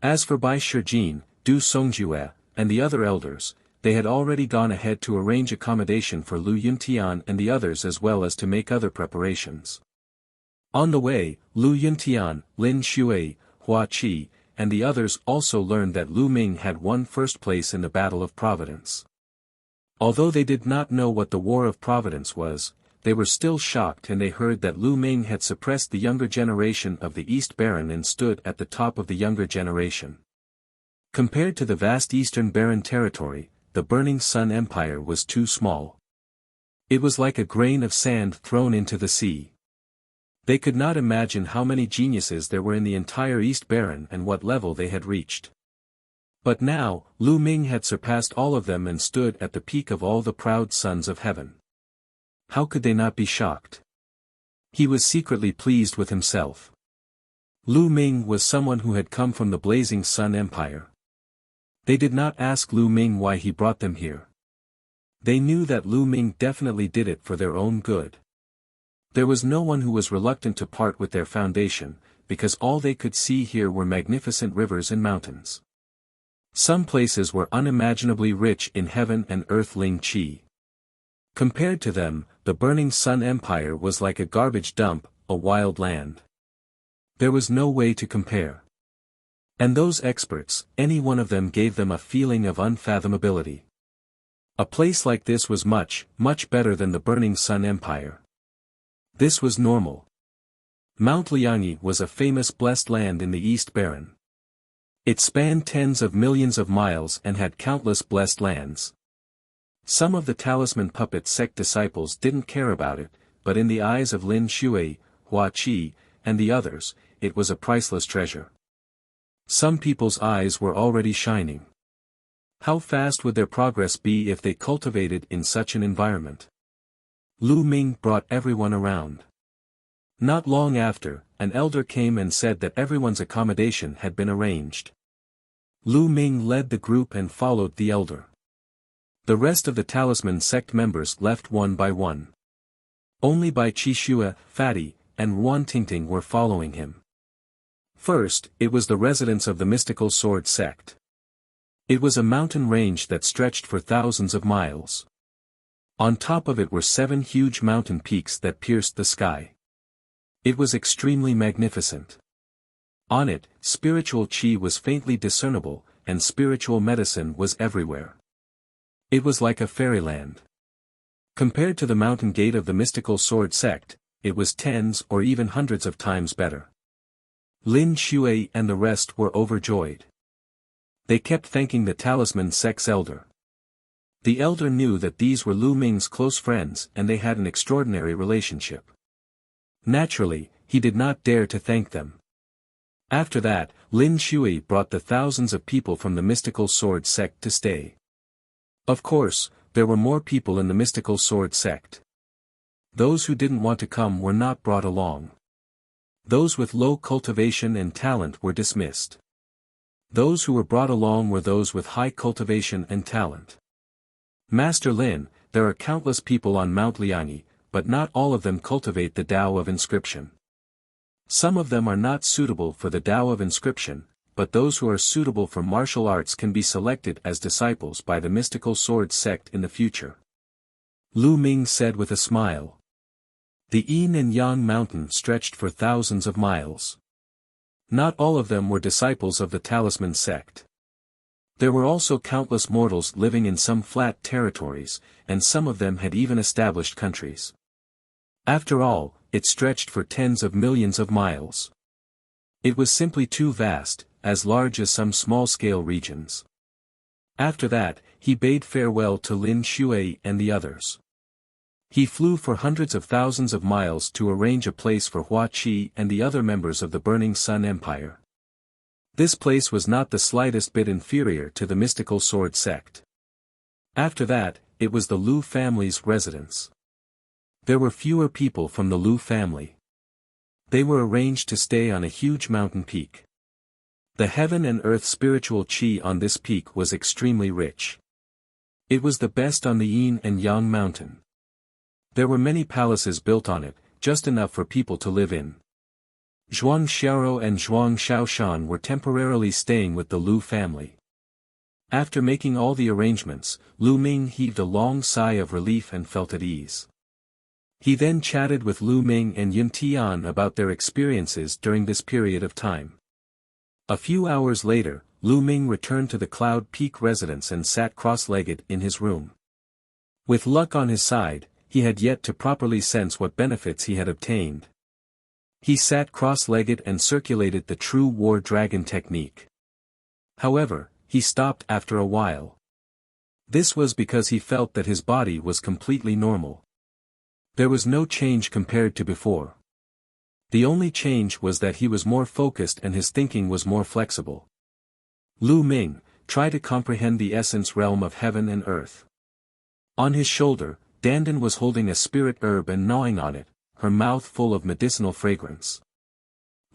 As for Bai Shijin, Du Songjue, and the other elders, they had already gone ahead to arrange accommodation for Lu Yuntian and the others as well as to make other preparations. On the way, Lu Yuntian, Lin Shui, Hua Qi, and the others also learned that Lu Ming had won first place in the Battle of Providence. Although they did not know what the War of Providence was, they were still shocked and they heard that Lu Ming had suppressed the younger generation of the East Baron and stood at the top of the younger generation. Compared to the vast Eastern Baron territory, the Burning Sun Empire was too small. It was like a grain of sand thrown into the sea. They could not imagine how many geniuses there were in the entire East Baron and what level they had reached. But now, Lu Ming had surpassed all of them and stood at the peak of all the proud sons of heaven. How could they not be shocked? He was secretly pleased with himself. Lu Ming was someone who had come from the Blazing Sun Empire. They did not ask Lu Ming why he brought them here. They knew that Lu Ming definitely did it for their own good. There was no one who was reluctant to part with their foundation, because all they could see here were magnificent rivers and mountains. Some places were unimaginably rich in heaven and earth Ling Qi. Compared to them, the Burning Sun Empire was like a garbage dump, a wild land. There was no way to compare. And those experts, any one of them gave them a feeling of unfathomability. A place like this was much, much better than the Burning Sun Empire. This was normal. Mount Liangyi was a famous blessed land in the East Baron. It spanned tens of millions of miles and had countless blessed lands. Some of the talisman puppet sect disciples didn't care about it, but in the eyes of Lin Shui, Hua Qi, and the others, it was a priceless treasure. Some people's eyes were already shining. How fast would their progress be if they cultivated in such an environment? Lu Ming brought everyone around. Not long after, an elder came and said that everyone's accommodation had been arranged. Lu Ming led the group and followed the elder. The rest of the talisman sect members left one by one. Only Bai Qishua, Fatty, and Ruan Tingting were following him. First, it was the residence of the mystical sword sect. It was a mountain range that stretched for thousands of miles. On top of it were 7 huge mountain peaks that pierced the sky. It was extremely magnificent. On it, spiritual qi was faintly discernible, and spiritual medicine was everywhere. It was like a fairyland. Compared to the mountain gate of the mystical sword sect, it was tens or even hundreds of times better. Lin Shui and the rest were overjoyed. They kept thanking the talisman sect's elder. The elder knew that these were Lu Ming's close friends and they had an extraordinary relationship. Naturally, he did not dare to thank them. After that, Lin Shui brought the thousands of people from the mystical sword sect to stay. Of course, there were more people in the mystical sword sect. Those who didn't want to come were not brought along. Those with low cultivation and talent were dismissed. Those who were brought along were those with high cultivation and talent. Master Lin, there are countless people on Mount Liangyi, but not all of them cultivate the Tao of inscription. Some of them are not suitable for the Tao of inscription, but those who are suitable for martial arts can be selected as disciples by the mystical sword sect in the future. Lu Ming said with a smile. The Yin and Yang mountain stretched for thousands of miles. Not all of them were disciples of the talisman sect. There were also countless mortals living in some flat territories, and some of them had even established countries. After all, it stretched for tens of millions of miles. It was simply too vast, as large as some small-scale regions. After that, he bade farewell to Lin Shui and the others. He flew for hundreds of thousands of miles to arrange a place for Hua Qi and the other members of the Burning Sun Empire. This place was not the slightest bit inferior to the mystical sword sect. After that, it was the Lu family's residence. There were fewer people from the Lu family. They were arranged to stay on a huge mountain peak. The heaven and earth spiritual qi on this peak was extremely rich. It was the best on the Yin and Yang mountain. There were many palaces built on it, just enough for people to live in. Zhuang Xiaoro and Zhuang Shaoshan were temporarily staying with the Lu family. After making all the arrangements, Lu Ming heaved a long sigh of relief and felt at ease. He then chatted with Lu Ming and Yun Tian about their experiences during this period of time. A few hours later, Lu Ming returned to the Cloud Peak residence and sat cross-legged in his room. With luck on his side, he had yet to properly sense what benefits he had obtained. He sat cross-legged and circulated the true war dragon technique. However, he stopped after a while. This was because he felt that his body was completely normal. There was no change compared to before. The only change was that he was more focused and his thinking was more flexible. Lu Ming, try to comprehend the essence realm of heaven and earth. On his shoulder, Dandan was holding a spirit herb and gnawing on it, her mouth full of medicinal fragrance.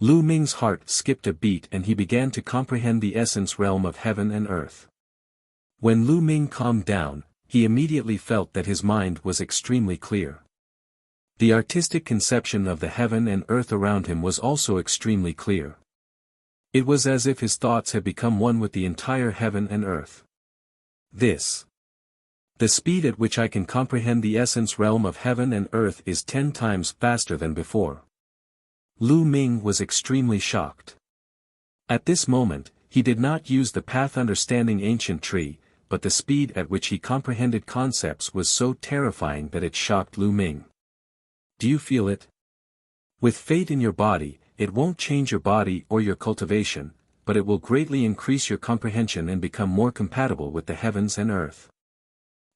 Lu Ming's heart skipped a beat and he began to comprehend the essence realm of heaven and earth. When Lu Ming calmed down, he immediately felt that his mind was extremely clear. The artistic conception of the heaven and earth around him was also extremely clear. It was as if his thoughts had become one with the entire heaven and earth. The speed at which I can comprehend the essence realm of heaven and earth is 10 times faster than before. Lu Ming was extremely shocked. At this moment, he did not use the path understanding ancient tree, but the speed at which he comprehended concepts was so terrifying that it shocked Lu Ming. Do you feel it? With fate in your body, it won't change your body or your cultivation, but it will greatly increase your comprehension and become more compatible with the heavens and earth.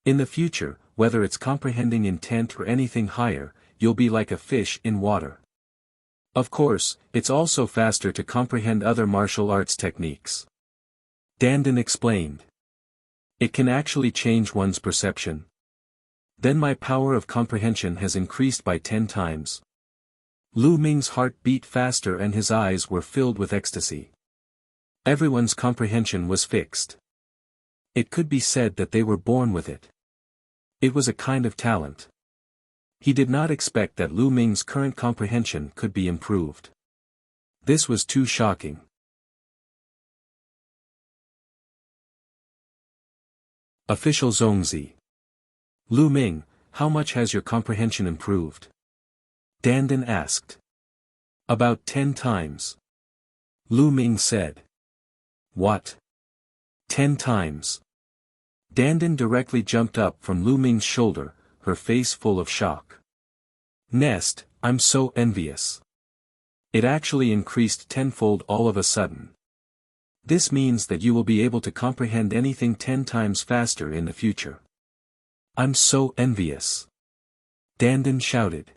In the future, whether it's comprehending intent or anything higher, you'll be like a fish in water. Of course, it's also faster to comprehend other martial arts techniques. Dandan explained. It can actually change one's perception. Then my power of comprehension has increased by 10 times. Lu Ming's heart beat faster and his eyes were filled with ecstasy. Everyone's comprehension was fixed. It could be said that they were born with it. It was a kind of talent. He did not expect that Lu Ming's current comprehension could be improved. This was too shocking. Official Zongzi. Lu Ming, how much has your comprehension improved? Dandan asked. About 10 times. Lu Ming said. What? 10 times. Dandan directly jumped up from Lu Ming's shoulder, her face full of shock. Nest, I'm so envious. It actually increased tenfold all of a sudden. This means that you will be able to comprehend anything 10 times faster in the future. I'm so envious. Dandan shouted.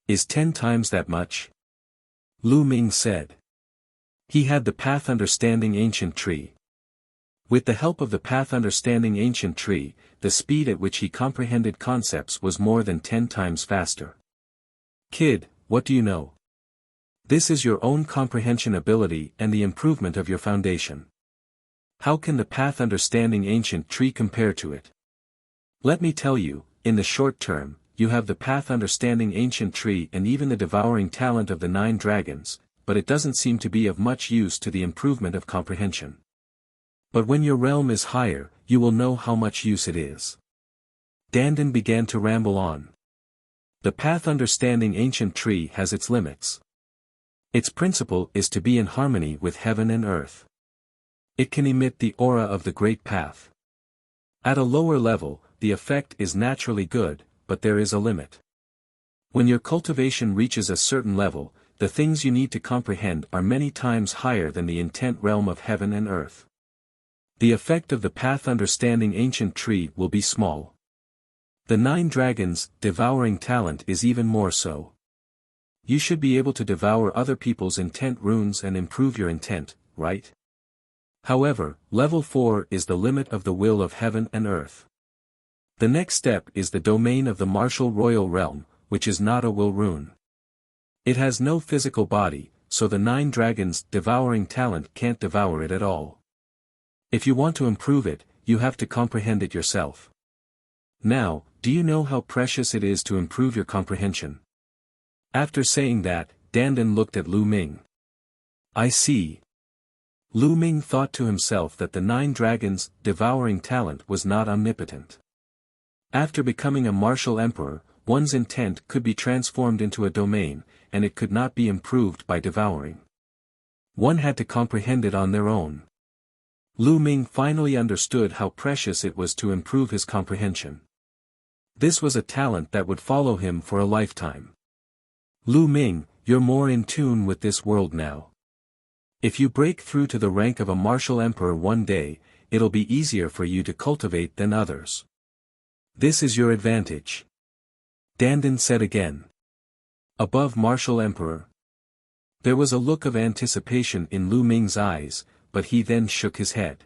Is 10 times that much? Lu Ming said. He had the path understanding ancient tree. With the help of the path understanding ancient tree, the speed at which he comprehended concepts was more than 10 times faster. Kid, what do you know? This is your own comprehension ability and the improvement of your foundation. How can the path understanding ancient tree compare to it? Let me tell you, in the short term, you have the path understanding ancient tree and even the devouring talent of the 9 dragons, but it doesn't seem to be of much use to the improvement of comprehension. But when your realm is higher, you will know how much use it is. Dandan began to ramble on. The path understanding ancient tree has its limits. Its principle is to be in harmony with heaven and earth. It can emit the aura of the great path. At a lower level, the effect is naturally good, but there is a limit. When your cultivation reaches a certain level, the things you need to comprehend are many times higher than the intent realm of heaven and earth. The effect of the path understanding ancient tree will be small. The 9 dragons' devouring talent is even more so. You should be able to devour other people's intent runes and improve your intent, right? However, level 4 is the limit of the will of heaven and earth. The next step is the domain of the martial royal realm, which is not a will rune. It has no physical body, so the 9 dragons' devouring talent can't devour it at all. If you want to improve it, you have to comprehend it yourself. Now, do you know how precious it is to improve your comprehension? After saying that, Dandan looked at Lu Ming. I see. Lu Ming thought to himself that the 9 dragons' devouring talent was not omnipotent. After becoming a martial emperor, one's intent could be transformed into a domain, and it could not be improved by devouring. One had to comprehend it on their own. Lu Ming finally understood how precious it was to improve his comprehension. This was a talent that would follow him for a lifetime. Lu Ming, you're more in tune with this world now. If you break through to the rank of a martial emperor one day, it'll be easier for you to cultivate than others. This is your advantage. Dandan said again. Above martial emperor. There was a look of anticipation in Lu Ming's eyes, but he then shook his head.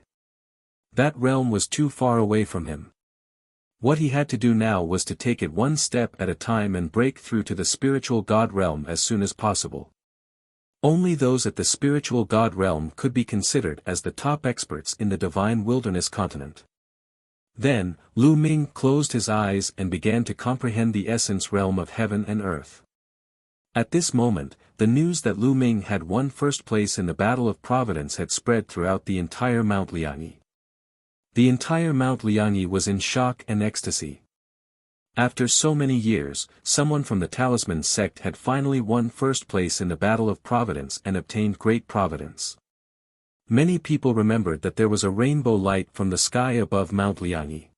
That realm was too far away from him. What he had to do now was to take it one step at a time and break through to the spiritual god realm as soon as possible. Only those at the spiritual god realm could be considered as the top experts in the divine wilderness continent. Then, Lu Ming closed his eyes and began to comprehend the essence realm of heaven and earth. At this moment, the news that Lu Ming had won first place in the Battle of Providence had spread throughout the entire Mount Liangyi. The entire Mount Liangyi was in shock and ecstasy. After so many years, someone from the Talisman sect had finally won first place in the Battle of Providence and obtained great providence. Many people remembered that there was a rainbow light from the sky above Mount Liangyi.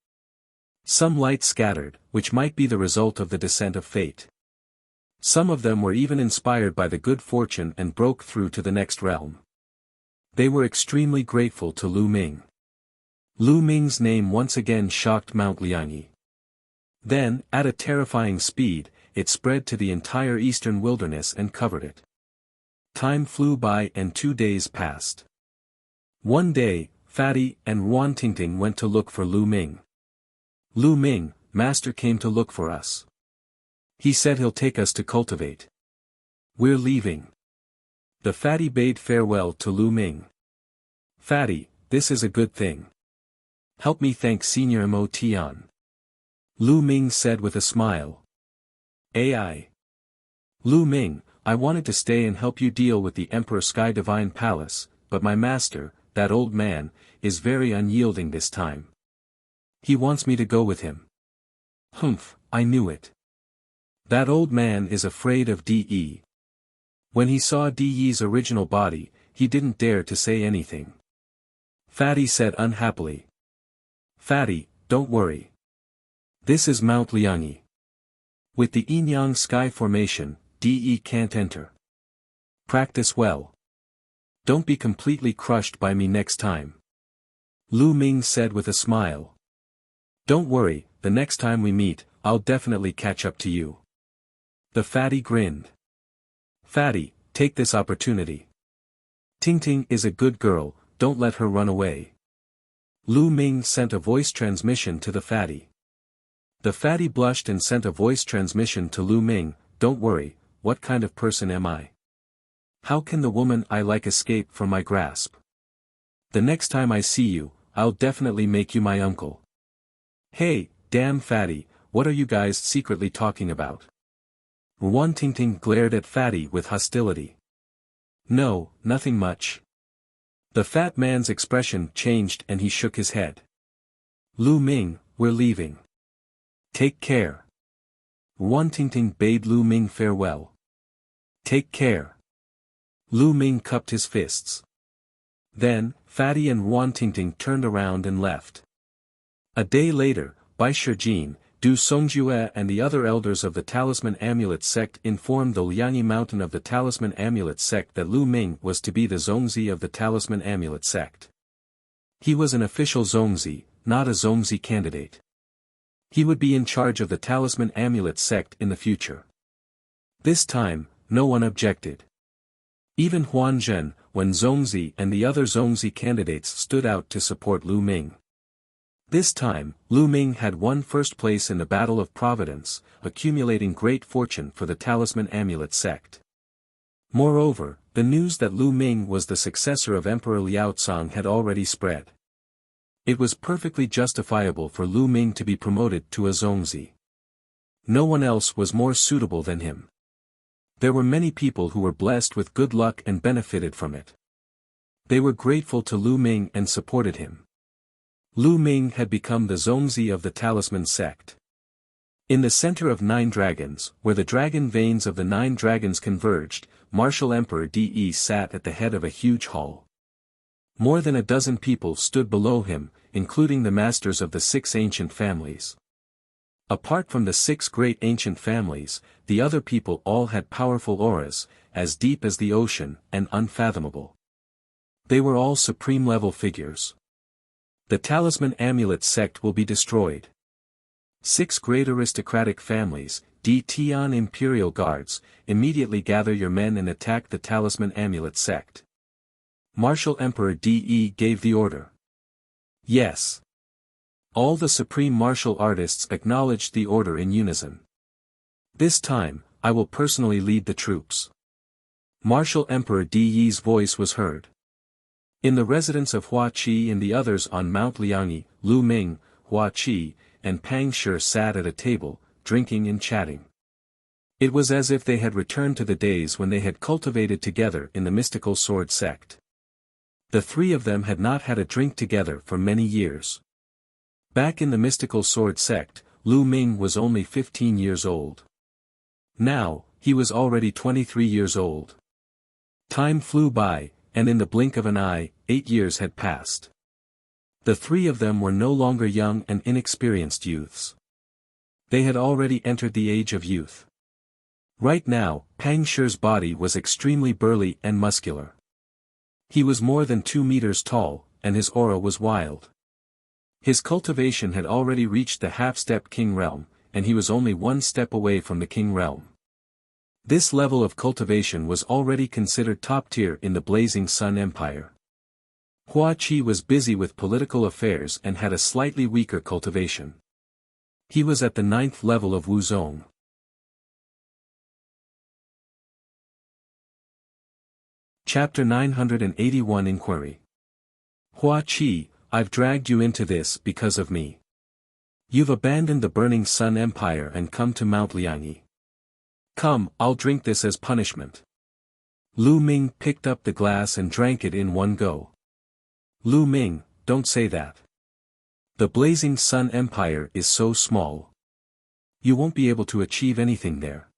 Some light scattered, which might be the result of the descent of fate. Some of them were even inspired by the good fortune and broke through to the next realm. They were extremely grateful to Lu Ming. Lu Ming's name once again shocked Mount Liangyi. Then, at a terrifying speed, it spread to the entire eastern wilderness and covered it. Time flew by and 2 days passed. One day, Fatty and Ruan Tingting went to look for Lu Ming. Lu Ming, Master came to look for us. He said he'll take us to cultivate. We're leaving. The Fatty bade farewell to Lu Ming. Fatty, this is a good thing. Help me thank Senior Mo Tian. Lu Ming said with a smile. AI. Lu Ming, I wanted to stay and help you deal with the Emperor Sky Divine Palace, but my master, that old man, is very unyielding this time. He wants me to go with him. Humph, I knew it. That old man is afraid of De. When he saw De's original body, he didn't dare to say anything. Fatty said unhappily. Fatty, don't worry. This is Mount Liangyi. With the Yinyang sky formation, De can't enter. Practice well. Don't be completely crushed by me next time. Lu Ming said with a smile. Don't worry, the next time we meet, I'll definitely catch up to you. The Fatty grinned. Fatty, take this opportunity. Tingting is a good girl, don't let her run away. Lu Ming sent a voice transmission to the Fatty. The Fatty blushed and sent a voice transmission to Lu Ming, don't worry, what kind of person am I? How can the woman I like escape from my grasp? The next time I see you, I'll definitely make you my uncle. Hey, damn Fatty, what are you guys secretly talking about? Ruan Tingting glared at Fatty with hostility. No, nothing much. The fat man's expression changed and he shook his head. Lu Ming, we're leaving. Take care. Ruan Tingting bade Lu Ming farewell. Take care. Lu Ming cupped his fists. Then, Fatty and Ruan Tingting turned around and left. A day later, Bai Shijin, Du Songjue and the other elders of the Talisman Amulet sect informed the Liangyi Mountain of the Talisman Amulet sect that Lu Ming was to be the Zongzi of the Talisman Amulet sect. He was an official Zongzi, not a Zongzi candidate. He would be in charge of the Talisman Amulet sect in the future. This time, no one objected. Even Huan Zhen, Wen Zongzi and the other Zongzi candidates stood out to support Lu Ming. This time, Lu Ming had won first place in the Battle of Providence, accumulating great fortune for the Talisman Amulet sect. Moreover, the news that Lu Ming was the successor of Emperor Liao Cong had already spread. It was perfectly justifiable for Lu Ming to be promoted to a Zongzi. No one else was more suitable than him. There were many people who were blessed with good luck and benefited from it. They were grateful to Lu Ming and supported him. Lu Ming had become the Zongzi of the Talisman sect. In the center of 9 dragons, where the dragon veins of the 9 dragons converged, Martial Emperor De sat at the head of a huge hall. More than a dozen people stood below him, including the masters of the 6 ancient families. Apart from the 6 great ancient families, the other people all had powerful auras, as deep as the ocean, and unfathomable. They were all supreme-level figures. The Talisman Amulet sect will be destroyed. 6 great aristocratic families, D Tian Imperial Guards, immediately gather your men and attack the Talisman Amulet sect. Martial Emperor De gave the order. Yes. All the supreme martial artists acknowledged the order in unison. This time, I will personally lead the troops. Martial Emperor De's voice was heard. In the residence of Hua Qi and the others on Mount Liangyi, Lu Ming, Hua Qi, and Pang Shi sat at a table, drinking and chatting. It was as if they had returned to the days when they had cultivated together in the mystical sword sect. The 3 of them had not had a drink together for many years. Back in the mystical sword sect, Lu Ming was only 15 years old. Now, he was already 23 years old. Time flew by, and in the blink of an eye, 8 years had passed. The 3 of them were no longer young and inexperienced youths. They had already entered the age of youth. Right now, Pang Shi's body was extremely burly and muscular. He was more than 2 meters tall, and his aura was wild. His cultivation had already reached the half-step king realm, and he was only 1 step away from the king realm. This level of cultivation was already considered top-tier in the Blazing Sun Empire. Hua Qi was busy with political affairs and had a slightly weaker cultivation. He was at the 9th level of Wuzong. Chapter 981 Inquiry. Hua Qi, I've dragged you into this because of me. You've abandoned the Burning Sun Empire and come to Mount Liangyi. Come, I'll drink this as punishment. Lu Ming picked up the glass and drank it in one go. Lu Ming, don't say that. The Blazing Sun Empire is so small. You won't be able to achieve anything there.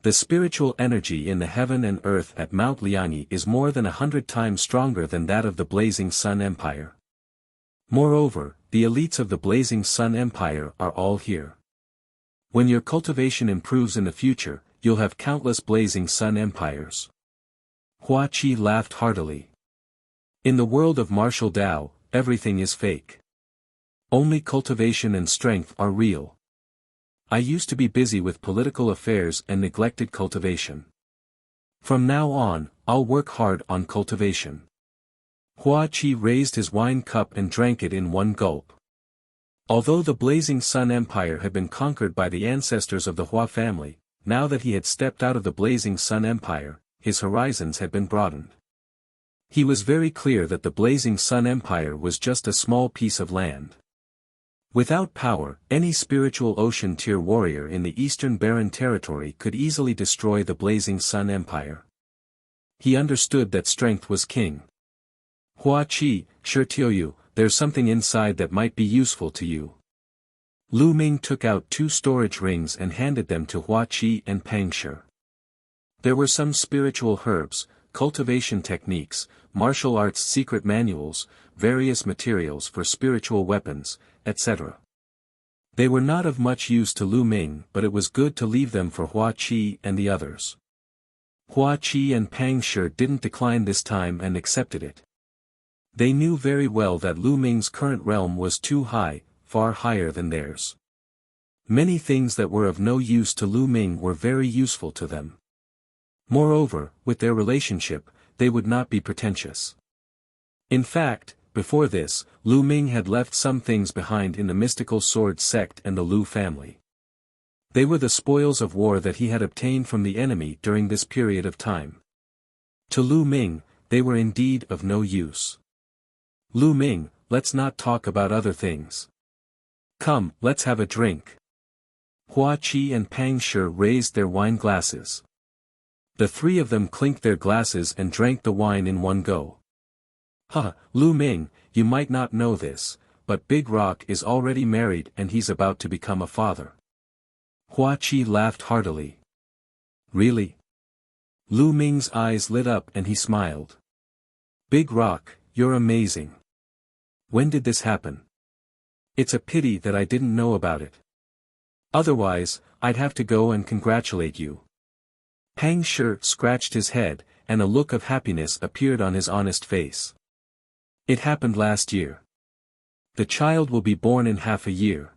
The spiritual energy in the heaven and earth at Mount Liangyi is more than 100 times stronger than that of the Blazing Sun Empire. Moreover, the elites of the Blazing Sun Empire are all here. When your cultivation improves in the future, you'll have countless Blazing Sun Empires. Hua Qi laughed heartily. In the world of martial Tao, everything is fake. Only cultivation and strength are real. I used to be busy with political affairs and neglected cultivation. From now on, I'll work hard on cultivation. Hua Qi raised his wine cup and drank it in one gulp. Although the Blazing Sun Empire had been conquered by the ancestors of the Hua family, now that he had stepped out of the Blazing Sun Empire, his horizons had been broadened. He was very clear that the Blazing Sun Empire was just a small piece of land. Without power, any spiritual ocean-tier warrior in the Eastern Barren Territory could easily destroy the Blazing Sun Empire. He understood that strength was king. Hua Qi, Shirtioyu, there's something inside that might be useful to you. Lu Ming took out 2 storage rings and handed them to Hua Qi and Pang Shi. There were some spiritual herbs, cultivation techniques, martial arts secret manuals, various materials for spiritual weapons, etc. They were not of much use to Lu Ming, but it was good to leave them for Hua Qi and the others. Hua Qi and Pang Shi didn't decline this time and accepted it. They knew very well that Lu Ming's current realm was too high, far higher than theirs. Many things that were of no use to Lu Ming were very useful to them. Moreover, with their relationship, they would not be pretentious. In fact, before this, Lu Ming had left some things behind in the mystical sword sect and the Lu family. They were the spoils of war that he had obtained from the enemy during this period of time. To Lu Ming, they were indeed of no use. Lu Ming, let's not talk about other things. Come, let's have a drink. Hua Qi and Pang Shi raised their wine glasses. The 3 of them clinked their glasses and drank the wine in one go. Haha, Lu Ming, you might not know this, but Big Rock is already married and he's about to become a father. Hua Qi laughed heartily. Really? Lu Ming's eyes lit up and he smiled. Big Rock, you're amazing. When did this happen? It's a pity that I didn't know about it. Otherwise, I'd have to go and congratulate you. Pang Shi scratched his head, and a look of happiness appeared on his honest face. It happened last year. The child will be born in half a year.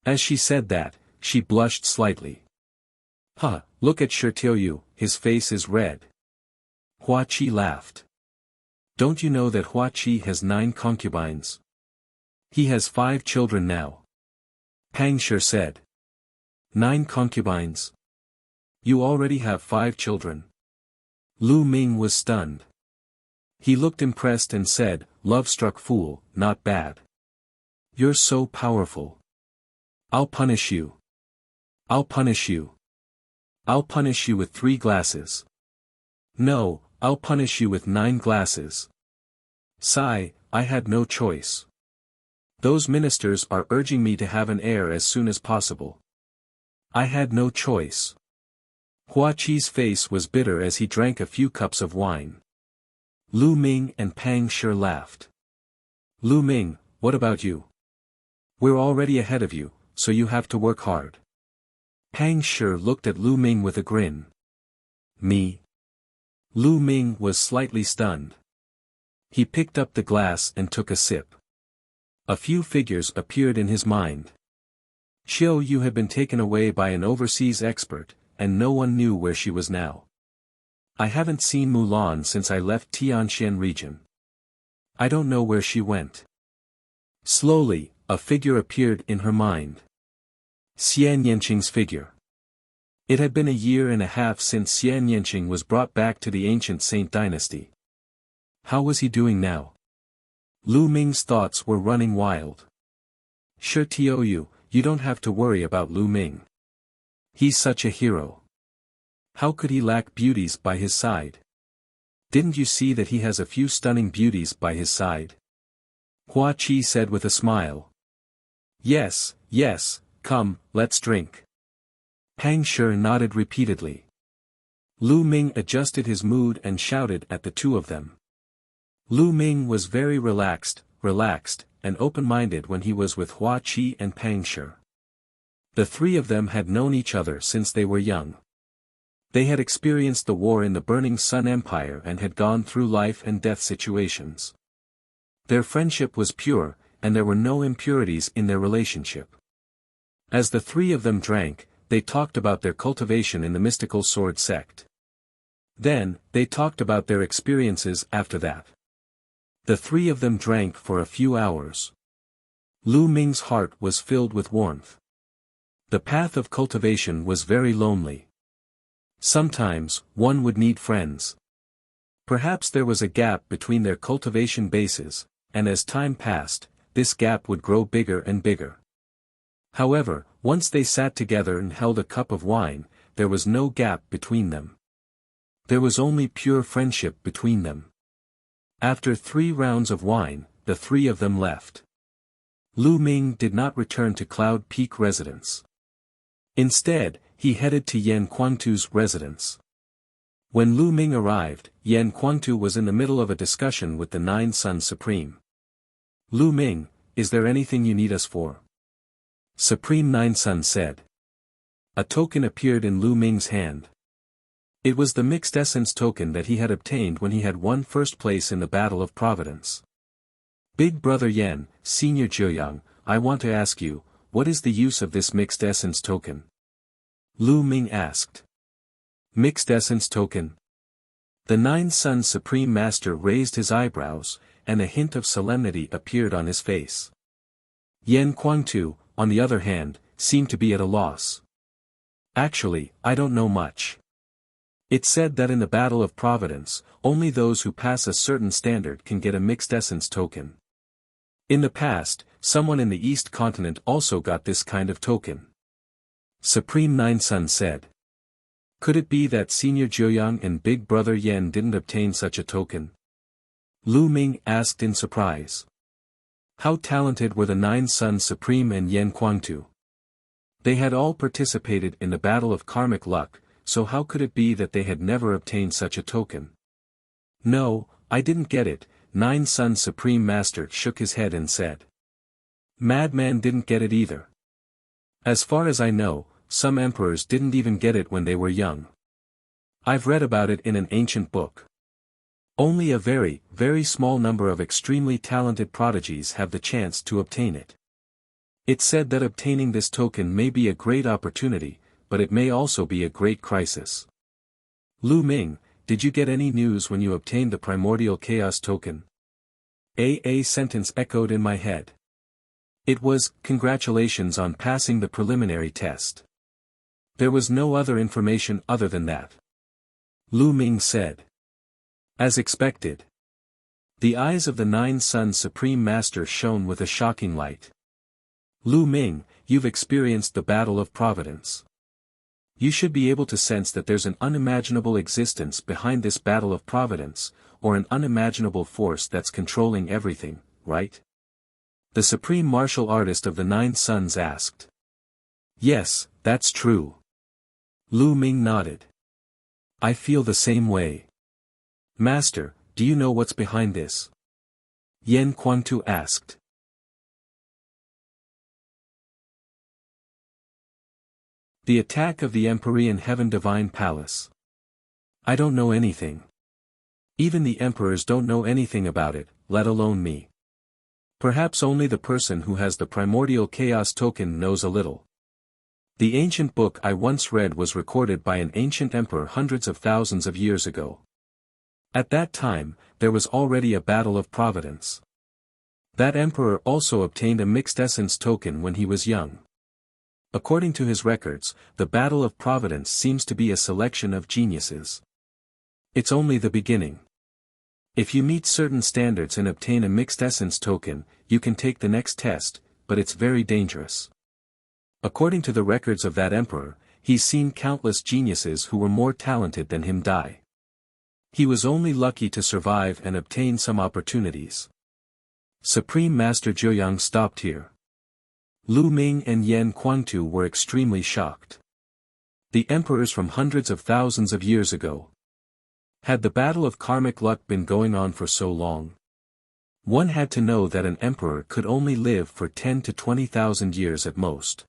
As she said that, she blushed slightly. Huh, look at Shi Tiaoyu, his face is red. Hua Qi laughed. Don't you know that Hua Qi has 9 concubines? He has 5 children now. Pang Shi said. 9 concubines? You already have 5 children. Lu Ming was stunned. He looked impressed and said, love-struck fool, not bad. You're so powerful. I'll punish you. I'll punish you. I'll punish you with 3 glasses. No, I'll punish you with 9 glasses. Sigh, I had no choice. Those ministers are urging me to have an heir as soon as possible. I had no choice. Hua Qi's face was bitter as he drank a few cups of wine. Lu Ming and Pang Shi laughed. Lu Ming, what about you? We're already ahead of you, so you have to work hard. Pang Shi looked at Lu Ming with a grin. Me? Lu Ming was slightly stunned. He picked up the glass and took a sip. A few figures appeared in his mind. Xiao Yu had been taken away by an overseas expert, and no one knew where she was now. I haven't seen Mulan since I left Tianxian region. I don't know where she went. Slowly, a figure appeared in her mind. Xian Yanqing's figure. It had been a year and a half since Xian Yanqing was brought back to the ancient Saint dynasty. How was he doing now? Lu Ming's thoughts were running wild. Shi Tiaoyu, you don't have to worry about Lu Ming. He's such a hero. How could he lack beauties by his side? Didn't you see that he has a few stunning beauties by his side? Hua Qi said with a smile. Yes, yes, come, let's drink. Pang Shi nodded repeatedly. Lu Ming adjusted his mood and shouted at the two of them. Lu Ming was very relaxed, and open-minded when he was with Hua Qi and Pang Shi. The 3 of them had known each other since they were young. They had experienced the war in the Burning Sun Empire and had gone through life and death situations. Their friendship was pure, and there were no impurities in their relationship. As the 3 of them drank, they talked about their cultivation in the mystical sword sect. Then, they talked about their experiences after that. The 3 of them drank for a few hours. Lu Ming's heart was filled with warmth. The path of cultivation was very lonely. Sometimes, one would need friends. Perhaps there was a gap between their cultivation bases, and as time passed, this gap would grow bigger and bigger. However, once they sat together and held a cup of wine, there was no gap between them. There was only pure friendship between them. After 3 rounds of wine, the 3 of them left. Lu Ming did not return to Cloud Peak residence. Instead, he headed to Yan Kuangtu's residence. When Lu Ming arrived, Yan Kuangtu was in the middle of a discussion with the 9 Sun Supreme. Lu Ming, is there anything you need us for? Supreme 9 Sun said. A token appeared in Lu Ming's hand. It was the mixed essence token that he had obtained when he had won first place in the Battle of Providence. Big Brother Yan, Senior Jiuyang, I want to ask you, what is the use of this mixed essence token? Lu Ming asked. Mixed essence token? The 9 Sun Supreme Master raised his eyebrows, and a hint of solemnity appeared on his face. Yan Kuangtu, on the other hand, seemed to be at a loss. Actually, I don't know much. It's said that in the Battle of Providence, only those who pass a certain standard can get a mixed essence token. In the past, someone in the East continent also got this kind of token. Supreme 9 Sun said. Could it be that Senior Jiuyang and Big Brother Yan didn't obtain such a token? Lu Ming asked in surprise. How talented were the 9 Sons Supreme and Yan Kuangtu? They had all participated in the battle of karmic luck, so how could it be that they had never obtained such a token? No, I didn't get it, 9 Sons Supreme Master shook his head and said. Madman didn't get it either. As far as I know, some emperors didn't even get it when they were young. I've read about it in an ancient book. Only a very, very small number of extremely talented prodigies have the chance to obtain it. It's said that obtaining this token may be a great opportunity, but it may also be a great crisis. Lu Ming, did you get any news when you obtained the primordial chaos token? A sentence echoed in my head. It was, congratulations on passing the preliminary test. There was no other information other than that. Lu Ming said. As expected. The eyes of the 9 Sons Supreme Master shone with a shocking light. Lu Ming, you've experienced the battle of providence. You should be able to sense that there's an unimaginable existence behind this battle of providence, or an unimaginable force that's controlling everything, right? The supreme martial artist of the 9 Sons asked. Yes, that's true. Lu Ming nodded. I feel the same way. Master, do you know what's behind this? Yan Kuangtu asked. The attack of the Empyrean Heaven Divine Palace. I don't know anything. Even the emperors don't know anything about it, let alone me. Perhaps only the person who has the primordial chaos token knows a little. The ancient book I once read was recorded by an ancient emperor hundreds of thousands of years ago. At that time, there was already a battle of providence. That emperor also obtained a mixed essence token when he was young. According to his records, the battle of providence seems to be a selection of geniuses. It's only the beginning. If you meet certain standards and obtain a mixed essence token, you can take the next test, but it's very dangerous. According to the records of that emperor, he's seen countless geniuses who were more talented than him die. He was only lucky to survive and obtain some opportunities. Supreme Master Zhuoyang stopped here. Lu Ming and Yan Kuangtu were extremely shocked. The emperors from hundreds of thousands of years ago. Had the battle of karmic luck been going on for so long? One had to know that an emperor could only live for 10 to 20,000 years at most.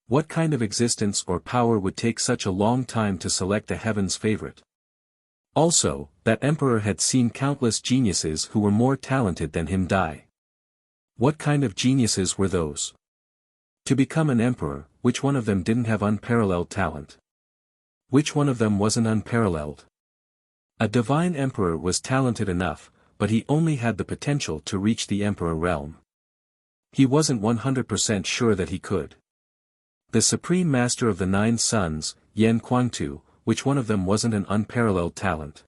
What kind of existence or power would take such a long time to select a heaven's favorite? Also, that emperor had seen countless geniuses who were more talented than him die. What kind of geniuses were those? To become an emperor, which one of them didn't have unparalleled talent? Which one of them wasn't unparalleled? A divine emperor was talented enough, but he only had the potential to reach the emperor realm. He wasn't 100% sure that he could. The supreme master of the 9 Sons, Yan Kuangtu, which one of them wasn't an unparalleled talent?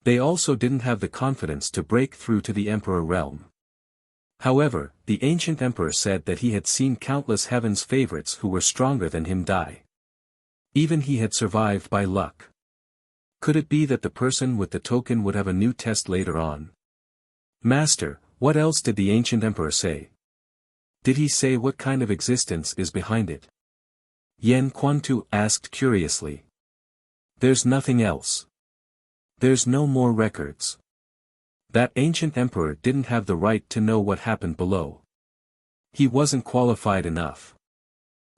They also didn't have the confidence to break through to the emperor realm. However, the ancient emperor said that he had seen countless heaven's favorites who were stronger than him die. Even he had survived by luck. Could it be that the person with the token would have a new test later on? Master, what else did the ancient emperor say? Did he say what kind of existence is behind it? Yan Kuangtu asked curiously. There's nothing else. There's no more records. That ancient emperor didn't have the right to know what happened below. He wasn't qualified enough.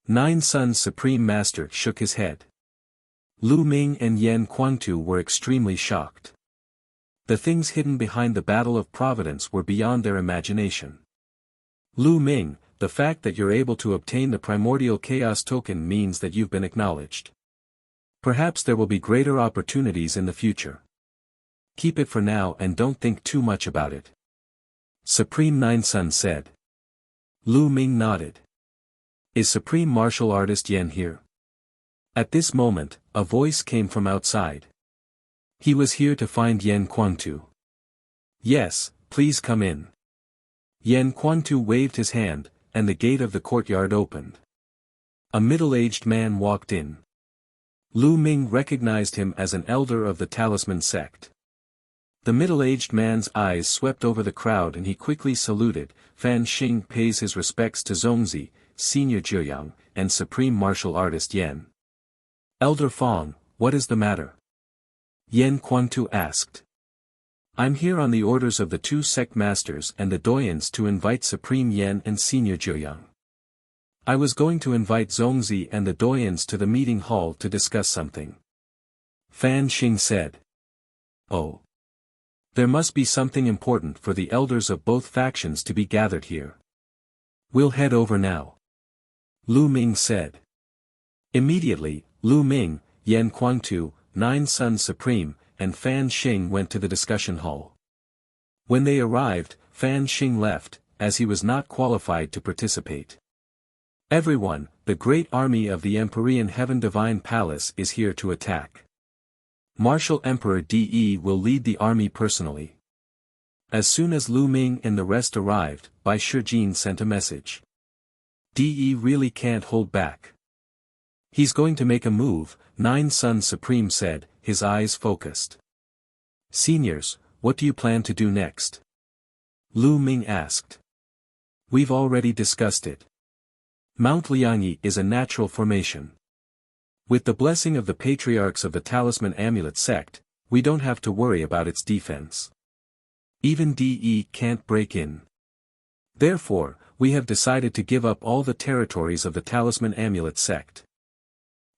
9 Sons Supreme Master shook his head. Lu Ming and Yan Kuangtu were extremely shocked. The things hidden behind the battle of providence were beyond their imagination. Lu Ming, the fact that you're able to obtain the primordial chaos token means that you've been acknowledged. Perhaps there will be greater opportunities in the future. Keep it for now and don't think too much about it. Supreme 9 Sons said. Lu Ming nodded. Is Supreme Martial Artist Yan here? At this moment, a voice came from outside. He was here to find Yan Kuangtu. Yes, please come in. Yan Kuangtu waved his hand, and the gate of the courtyard opened. A middle-aged man walked in. Lu Ming recognized him as an elder of the Talisman sect. The middle-aged man's eyes swept over the crowd and he quickly saluted. Fan Xing pays his respects to Zongzi, Senior Jiuyang, and Supreme Martial Artist Yan. Elder Fong, what is the matter? Yan Quantu asked. I'm here on the orders of the two sect masters and the doyens to invite Supreme Yan and Senior Jiuyang. I was going to invite Zongzi and the doyens to the meeting hall to discuss something. Fan Xing said. Oh. There must be something important for the elders of both factions to be gathered here. We'll head over now. Lu Ming said. Immediately, Lu Ming, Yan Quantu, Nine Sun Supreme, and Fan Xing went to the discussion hall. When they arrived, Fan Xing left, as he was not qualified to participate. Everyone, the great army of the Empyrean Heaven Divine Palace is here to attack. Martial Emperor De will lead the army personally. As soon as Lu Ming and the rest arrived, Bai Shijin sent a message. De really can't hold back. He's going to make a move, Nine Sun Supreme said, his eyes focused. Seniors, what do you plan to do next? Lu Ming asked. We've already discussed it. Mount Liangyi is a natural formation. With the blessing of the patriarchs of the Talisman Amulet sect, we don't have to worry about its defense. Even De can't break in. Therefore, we have decided to give up all the territories of the Talisman Amulet sect.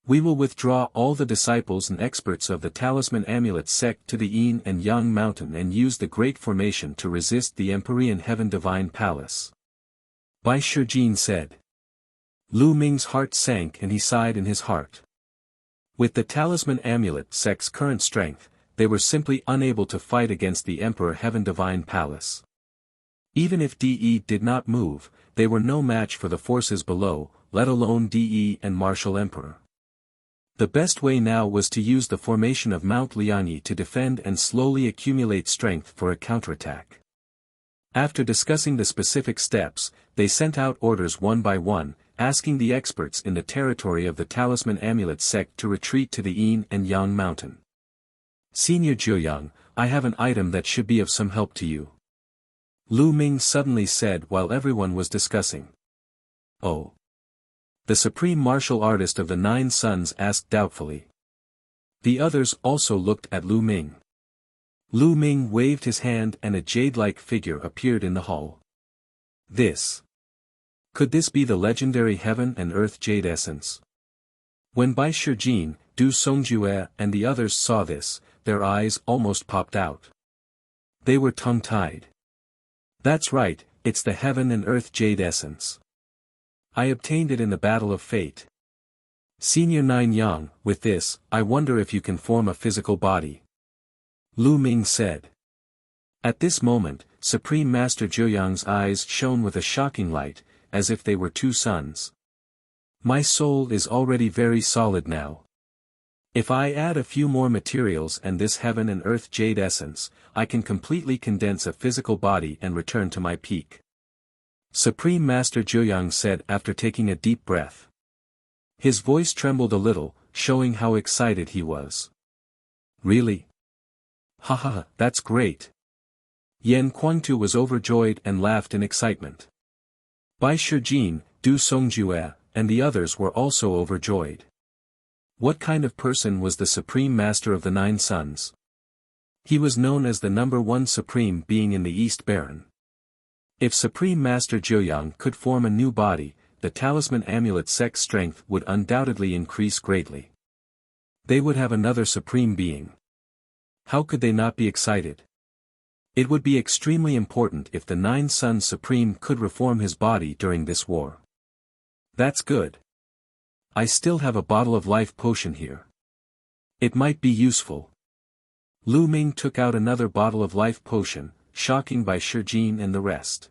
We will withdraw all the disciples and experts of the Talisman Amulet sect to the Yin and Yang Mountain and use the Great Formation to resist the Empyrean Heaven Divine Palace. Bai Shijin said. Lu Ming's heart sank and he sighed in his heart. With the Talisman Amulet sect's current strength, they were simply unable to fight against the Emperor Heaven Divine Palace. Even if De did not move, they were no match for the forces below, let alone De and Martial Emperor. The best way now was to use the formation of Mount Liangyi to defend and slowly accumulate strength for a counterattack. After discussing the specific steps, they sent out orders one by one, asking the experts in the territory of the Talisman Amulet sect to retreat to the Yin and Yang Mountain. Senior Jiuyang, I have an item that should be of some help to you. Lu Ming suddenly said while everyone was discussing. Oh. The Supreme Martial Artist of the Nine Suns asked doubtfully. The others also looked at Lu Ming. Lu Ming waved his hand and a jade-like figure appeared in the hall. This. Could this be the legendary Heaven and Earth Jade Essence? When Bai Shijin, Du Songjue and the others saw this, their eyes almost popped out. They were tongue-tied. That's right, it's the Heaven and Earth Jade Essence. I obtained it in the Battle of Fate. Senior Nine Yang, with this, I wonder if you can form a physical body. Lu Ming said. At this moment, Supreme Master Jiuyang's eyes shone with a shocking light, as if they were two suns. My soul is already very solid now. If I add a few more materials and this Heaven and Earth Jade Essence, I can completely condense a physical body and return to my peak. Supreme Master Jiuyang said after taking a deep breath. His voice trembled a little, showing how excited he was. Really? Haha, that's great. Yan Quantu was overjoyed and laughed in excitement. Bai Shijin, Du Songjue, and the others were also overjoyed. What kind of person was the Supreme Master of the Nine Suns? He was known as the #1 Supreme Being in the East Baron. If Supreme Master Jiuyang could form a new body, the Talisman Amulet sect's strength would undoubtedly increase greatly. They would have another Supreme Being. How could they not be excited? It would be extremely important if the Nine Suns Supreme could reform his body during this war. That's good. I still have a bottle of life potion here. It might be useful. Lu Ming took out another bottle of life potion, shocking Bai Shijin and the rest.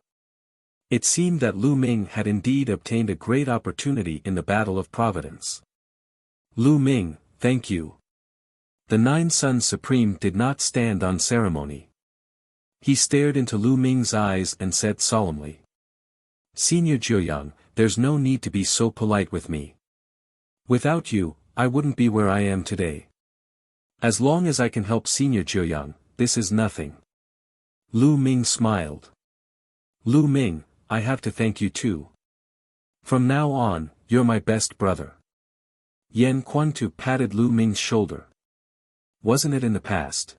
It seemed that Lu Ming had indeed obtained a great opportunity in the Battle of Providence. Lu Ming, thank you. The Nine Suns Supreme did not stand on ceremony. He stared into Lu Ming's eyes and said solemnly. Senior Jiuyang, there's no need to be so polite with me. Without you, I wouldn't be where I am today. As long as I can help Senior Jiuyang, this is nothing. Lu Ming smiled. Lu Ming, I have to thank you too. From now on, you're my best brother. Yan Quantu patted Lu Ming's shoulder. Wasn't it in the past?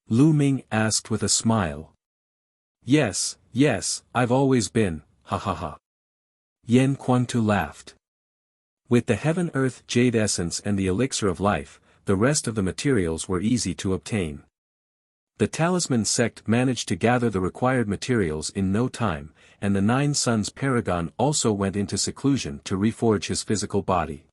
Lu Ming asked with a smile. Yes, I've always been, ha ha ha. Yan Quantu laughed. With the heaven-earth jade essence and the elixir of life, the rest of the materials were easy to obtain. The Talisman sect managed to gather the required materials in no time, and the Nine Sons Paragon also went into seclusion to reforge his physical body.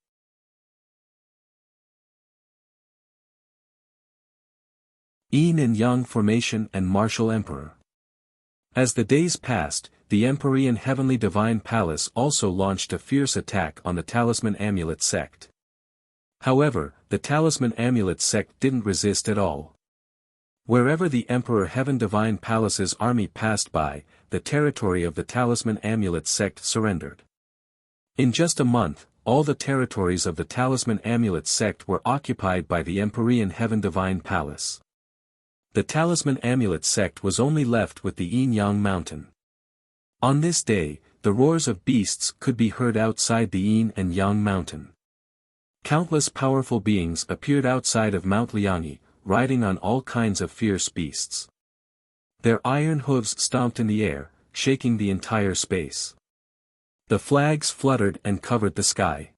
Yin and Yang Formation and Martial Emperor. As the days passed, the Empyrean Heavenly Divine Palace also launched a fierce attack on the Talisman Amulet sect. However, the Talisman Amulet sect didn't resist at all. Wherever the Emperor Heaven Divine Palace's army passed by, the territory of the Talisman Amulet sect surrendered. In just a month, all the territories of the Talisman Amulet sect were occupied by the Empyrean Heaven Divine Palace. The Talisman Amulet sect was only left with the Yin-Yang Mountain. On this day, the roars of beasts could be heard outside the Yin and Yang Mountain. Countless powerful beings appeared outside of Mount Liangyi, riding on all kinds of fierce beasts. Their iron hooves stomped in the air, shaking the entire space. The flags fluttered and covered the sky.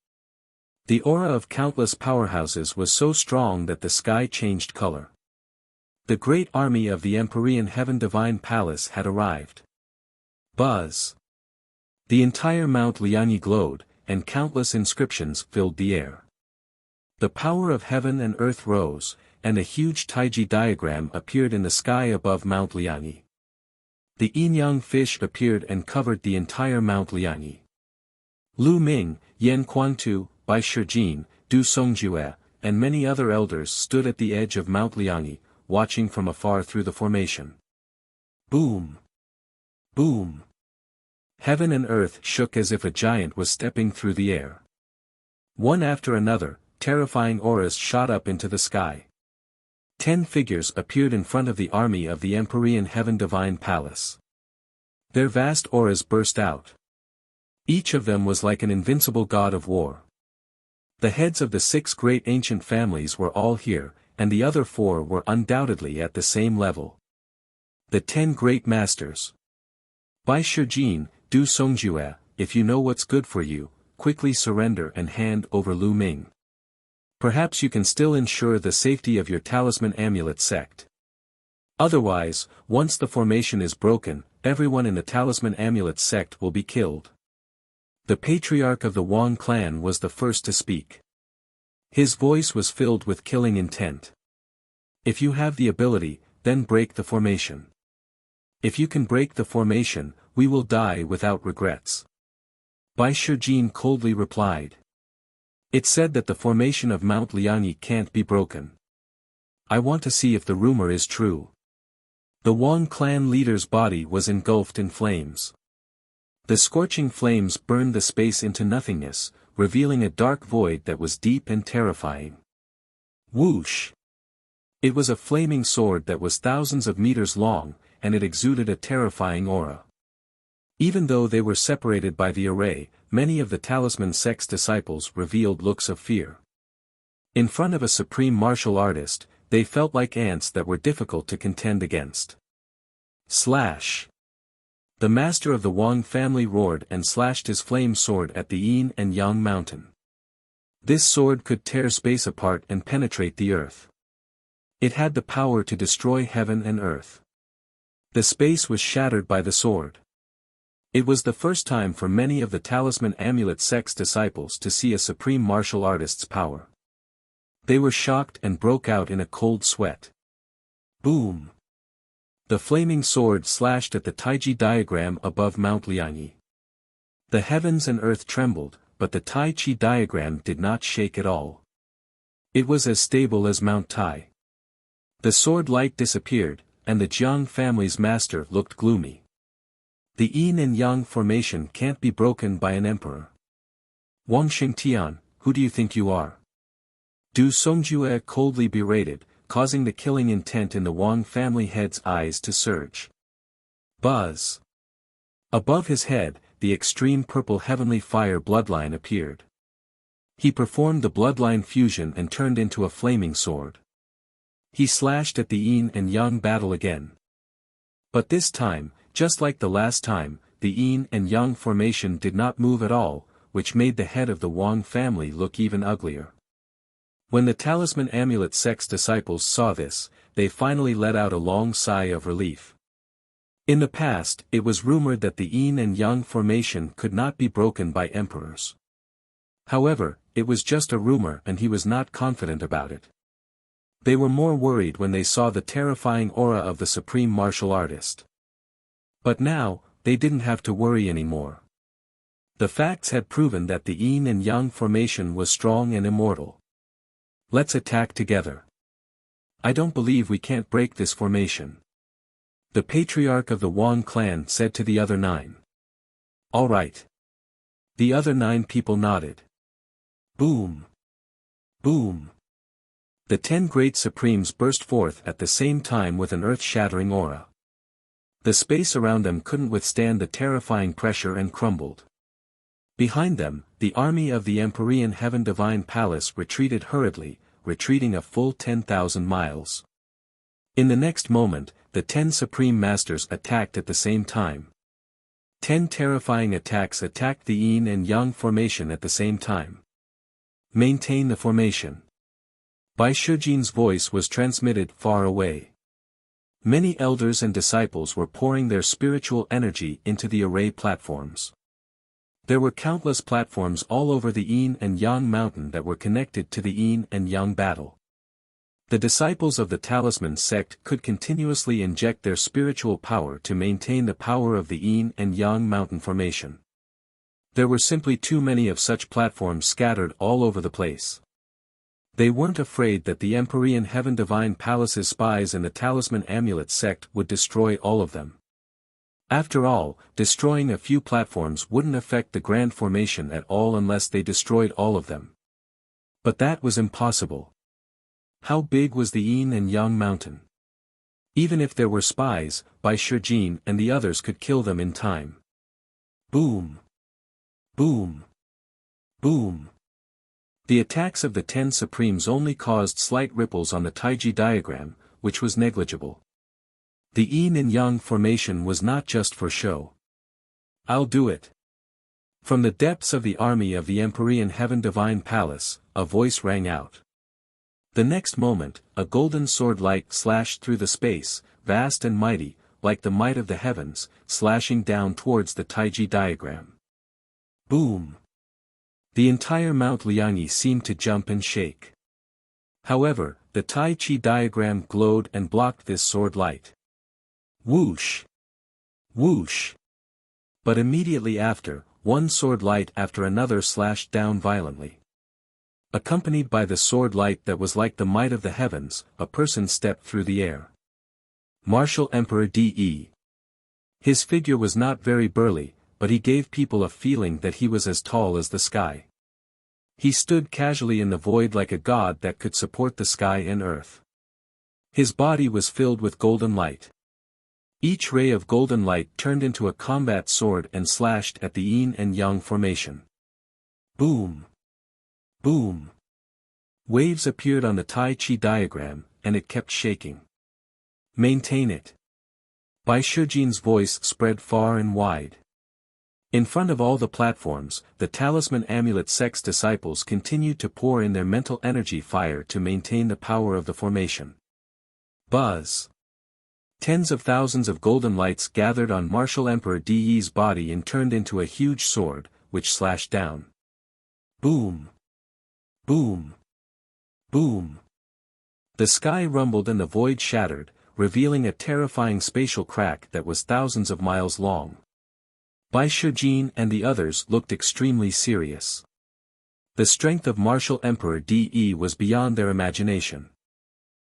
The aura of countless powerhouses was so strong that the sky changed color. The great army of the Empyrean Heaven Divine Palace had arrived. Buzz! The entire Mount Liangyi glowed, and countless inscriptions filled the air. The power of heaven and earth rose, and a huge Taiji diagram appeared in the sky above Mount Liangyi. The yin-yang fish appeared and covered the entire Mount Liangyi. Lu Ming, Yan Quantu, Bai Shijin, Du Songjue, and many other elders stood at the edge of Mount Liangyi, watching from afar through the formation. Boom! Boom! Heaven and earth shook as if a giant was stepping through the air. One after another, terrifying auras shot up into the sky. 10 figures appeared in front of the army of the Empyrean Heaven Divine Palace. Their vast auras burst out. Each of them was like an invincible god of war. The heads of the 6 great ancient families were all here, and the other 4 were undoubtedly at the same level. The 10 great masters. Bai Shijin, Du Songjue, if you know what's good for you, quickly surrender and hand over Lu Ming. Perhaps you can still ensure the safety of your Talisman Amulet sect. Otherwise, once the formation is broken, everyone in the Talisman Amulet sect will be killed. The patriarch of the Wang clan was the first to speak. His voice was filled with killing intent. If you have the ability, then break the formation. If you can break the formation, we will die without regrets. Bai Shijin coldly replied. It's said that the formation of Mount Liangyi can't be broken. I want to see if the rumor is true. The Wang clan leader's body was engulfed in flames. The scorching flames burned the space into nothingness, revealing a dark void that was deep and terrifying. Whoosh! It was a flaming sword that was thousands of meters long, and it exuded a terrifying aura. Even though they were separated by the array, many of the Talisman sect's disciples revealed looks of fear. In front of a supreme martial artist, they felt like ants that were difficult to contend against. Slash! The master of the Wang family roared and slashed his flame sword at the Yin and Yang mountain. This sword could tear space apart and penetrate the earth. It had the power to destroy heaven and earth. The space was shattered by the sword. It was the first time for many of the Talisman Amulet sect's disciples to see a supreme martial artist's power. They were shocked and broke out in a cold sweat. Boom! The flaming sword slashed at the Taiji diagram above Mount Liangyi. The heavens and earth trembled, but the Tai Chi diagram did not shake at all. It was as stable as Mount Tai. The sword light disappeared, and the Jiang family's master looked gloomy. The Yin and Yang formation can't be broken by an emperor. Wang Xingtian, who do you think you are? Du Songjue coldly berated, causing the killing intent in the Wang family head's eyes to surge. Buzz! Above his head, the extreme purple heavenly fire bloodline appeared. He performed the bloodline fusion and turned into a flaming sword. He slashed at the yin and yang battle again. But this time, just like the last time, the yin and yang formation did not move at all, which made the head of the Wang family look even uglier. When the talisman amulet sect's disciples saw this, they finally let out a long sigh of relief. In the past, it was rumored that the yin and yang formation could not be broken by emperors. However, it was just a rumor and he was not confident about it. They were more worried when they saw the terrifying aura of the supreme martial artist. But now, they didn't have to worry anymore. The facts had proven that the yin and yang formation was strong and immortal. Let's attack together. I don't believe we can't break this formation. The patriarch of the Wang clan said to the other 9. All right. The other 9 people nodded. Boom! Boom! The 10 great supremes burst forth at the same time with an earth-shattering aura. The space around them couldn't withstand the terrifying pressure and crumbled. Behind them, the army of the Empyrean Heaven Divine Palace retreated hurriedly, retreating a full 10,000 miles. In the next moment, the 10 Supreme Masters attacked at the same time. 10 terrifying attacks attacked the yin and yang formation at the same time. Maintain the formation. Bai Shijin's voice was transmitted far away. Many elders and disciples were pouring their spiritual energy into the array platforms. There were countless platforms all over the yin and yang mountain that were connected to the yin and yang battle. The disciples of the Talisman sect could continuously inject their spiritual power to maintain the power of the yin and yang mountain formation. There were simply too many of such platforms scattered all over the place. They weren't afraid that the Empyrean Heaven Divine Palace's spies and the Talisman Amulet sect would destroy all of them. After all, destroying a few platforms wouldn't affect the Grand Formation at all unless they destroyed all of them. But that was impossible. How big was the yin and yang mountain? Even if there were spies, Bai Shijin and the others could kill them in time. Boom! Boom! Boom! The attacks of the 10 Supremes only caused slight ripples on the Taiji diagram, which was negligible. The yin and yang formation was not just for show. I'll do it. From the depths of the army of the Empyrean Heaven Divine Palace, a voice rang out. The next moment, a golden sword light slashed through the space, vast and mighty, like the might of the heavens, slashing down towards the Taiji diagram. Boom! The entire Mount Liangyi seemed to jump and shake. However, the Tai Chi diagram glowed and blocked this sword light. Whoosh! Whoosh! But immediately after, one sword light after another slashed down violently. Accompanied by the sword light that was like the might of the heavens, a person stepped through the air. Martial Emperor De. His figure was not very burly, but he gave people a feeling that he was as tall as the sky. He stood casually in the void like a god that could support the sky and earth. His body was filled with golden light. Each ray of golden light turned into a combat sword and slashed at the yin and yang formation. Boom! Boom! Waves appeared on the Tai Chi diagram, and it kept shaking. Maintain it. Bai Shijin's voice spread far and wide. In front of all the platforms, the Talisman Amulet sect's disciples continued to pour in their mental energy fire to maintain the power of the formation. Buzz! Tens of thousands of golden lights gathered on Martial Emperor De's body and turned into a huge sword, which slashed down. Boom! Boom! Boom! The sky rumbled and the void shattered, revealing a terrifying spatial crack that was thousands of miles long. Bai Shijin and the others looked extremely serious. The strength of Martial Emperor De was beyond their imagination.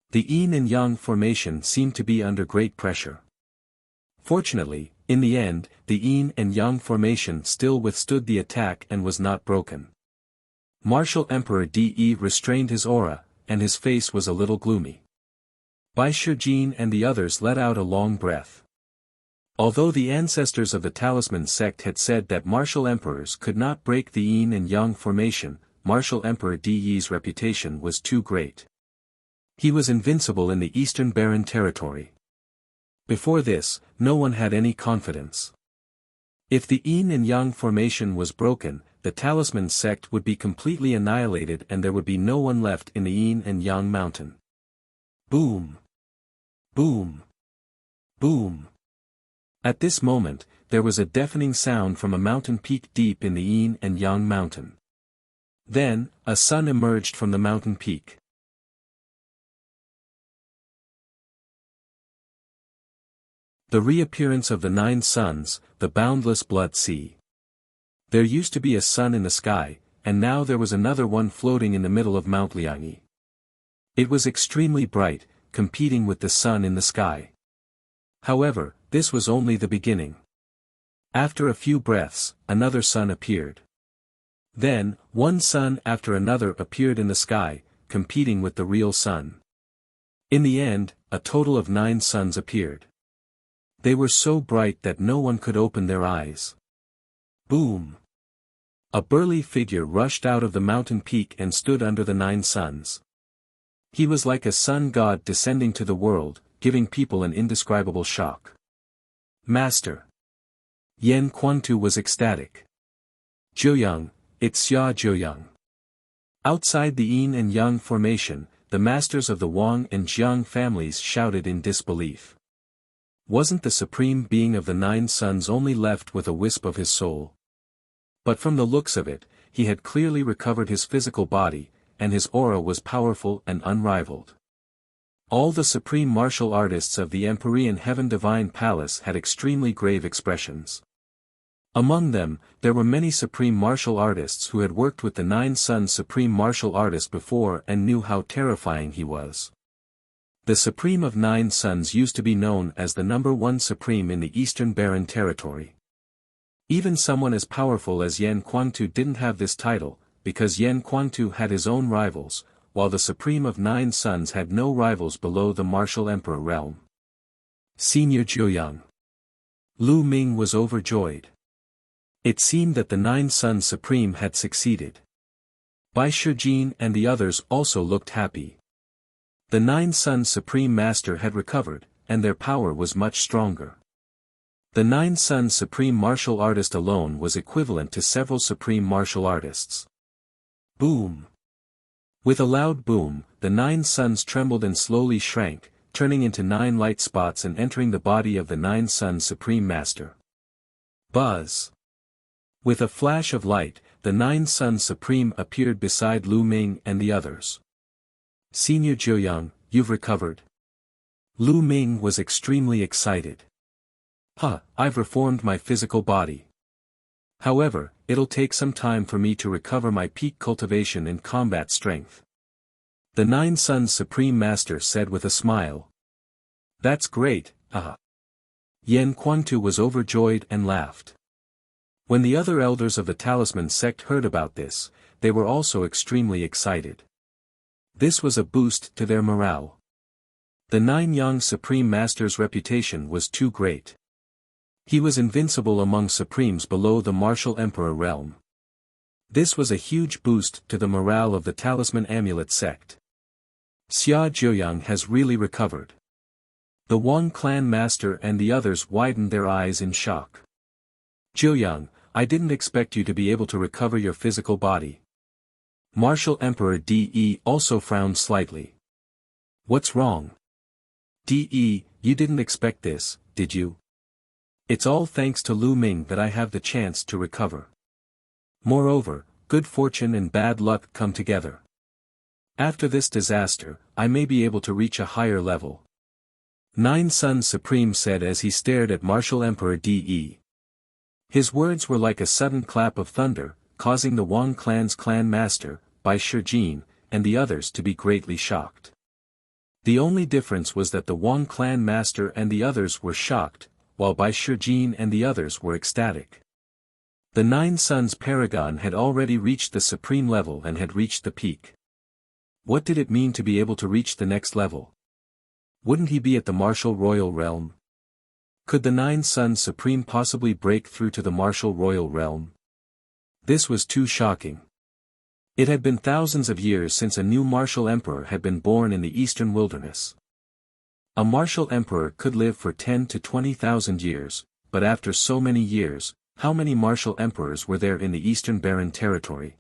The yin and yang formation seemed to be under great pressure. Fortunately, in the end, the yin and yang formation still withstood the attack and was not broken. Martial Emperor De restrained his aura, and his face was a little gloomy. Bai Shijin and the others let out a long breath. Although the ancestors of the Talisman sect had said that martial emperors could not break the yin and yang formation, martial emperor Di Yi's reputation was too great. He was invincible in the Eastern Barren territory. Before this, no one had any confidence. If the yin and yang formation was broken, the Talisman sect would be completely annihilated and there would be no one left in the yin and yang mountain. Boom! Boom! Boom! At this moment, there was a deafening sound from a mountain peak deep in the yin and yang mountain. Then, a sun emerged from the mountain peak. The reappearance of the 9 suns, the boundless blood sea. There used to be a sun in the sky, and now there was another one floating in the middle of Mount Liangyi. It was extremely bright, competing with the sun in the sky. However, this was only the beginning. After a few breaths, another sun appeared. Then, one sun after another appeared in the sky, competing with the real sun. In the end, a total of 9 suns appeared. They were so bright that no one could open their eyes. Boom! A burly figure rushed out of the mountain peak and stood under the 9 suns. He was like a sun god descending to the world, giving people an indescribable shock. Master! Yan Quantu was ecstatic. Jiuyang, it's Xia Jiuyang. Outside the yin and yang formation, the masters of the Wang and Jiang families shouted in disbelief. Wasn't the supreme being of the 9 suns only left with a wisp of his soul? But from the looks of it, he had clearly recovered his physical body, and his aura was powerful and unrivaled. All the supreme martial artists of the Empyrean Heaven Divine Palace had extremely grave expressions. Among them, there were many supreme martial artists who had worked with the 9 suns supreme martial artist before and knew how terrifying he was. The Supreme of 9 Suns used to be known as the #1 Supreme in the Eastern Barren Territory. Even someone as powerful as Yan Quantu didn't have this title, because Yan Quantu had his own rivals, while the Supreme of 9 Suns had no rivals below the Martial Emperor realm. Senior Jiuyang. Lu Ming was overjoyed. It seemed that the 9 Suns Supreme had succeeded. Bai Shijin and the others also looked happy. The 9 Suns Supreme Master had recovered, and their power was much stronger. The 9 Suns Supreme Martial Artist alone was equivalent to several Supreme Martial Artists. Boom! With a loud boom, the 9 suns trembled and slowly shrank, turning into 9 light spots and entering the body of the 9 Suns Supreme Master. Buzz! With a flash of light, the 9 Suns Supreme appeared beside Lu Ming and the others. Senior Jiuyang, you've recovered. Lu Ming was extremely excited. I've reformed my physical body. However, it'll take some time for me to recover my peak cultivation and combat strength. The 9 Suns Supreme Master said with a smile. That's great, Yan Quantu was overjoyed and laughed. When the other elders of the Talisman sect heard about this, they were also extremely excited. This was a boost to their morale. The 9 Yang Supreme Master's reputation was too great. He was invincible among Supremes below the Martial Emperor realm. This was a huge boost to the morale of the Talisman Amulet sect. Xia Jiuyang has really recovered. The Wang clan master and the others widened their eyes in shock. Jiuyang, I didn't expect you to be able to recover your physical body. Martial Emperor Di also frowned slightly. What's wrong? Di, you didn't expect this, did you? It's all thanks to Lu Ming that I have the chance to recover. Moreover, good fortune and bad luck come together. After this disaster, I may be able to reach a higher level. 9 Suns Supreme said as he stared at Martial Emperor Di. His words were like a sudden clap of thunder, causing the Wang clan's clan master, Bai Shijin, and the others to be greatly shocked. The only difference was that the Wang clan master and the others were shocked, while Bai Shijin and the others were ecstatic. The 9 Suns Paragon had already reached the supreme level and had reached the peak. What did it mean to be able to reach the next level? Wouldn't he be at the martial royal realm? Could the Nine Suns Supreme possibly break through to the martial royal realm? This was too shocking. It had been thousands of years since a new martial emperor had been born in the eastern wilderness. A martial emperor could live for 10 to 20,000 years, but after so many years, how many martial emperors were there in the eastern barren territory?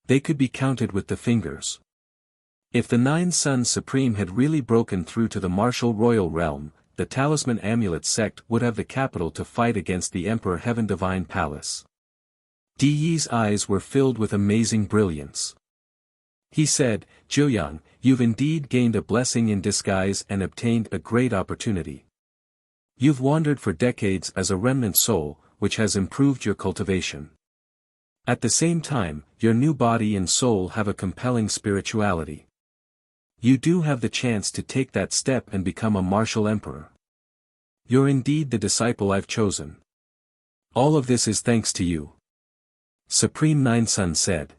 They could be counted with the fingers. If the Nine Suns Supreme had really broken through to the martial royal realm, the Talisman Amulet sect would have the capital to fight against the Emperor Heaven Divine Palace. Di Yi's eyes were filled with amazing brilliance. He said, "Jiuyang, you've indeed gained a blessing in disguise and obtained a great opportunity. You've wandered for decades as a remnant soul, which has improved your cultivation. At the same time, your new body and soul have a compelling spirituality. You do have the chance to take that step and become a martial emperor. You're indeed the disciple I've chosen. All of this is thanks to you," Supreme Nine Sun said.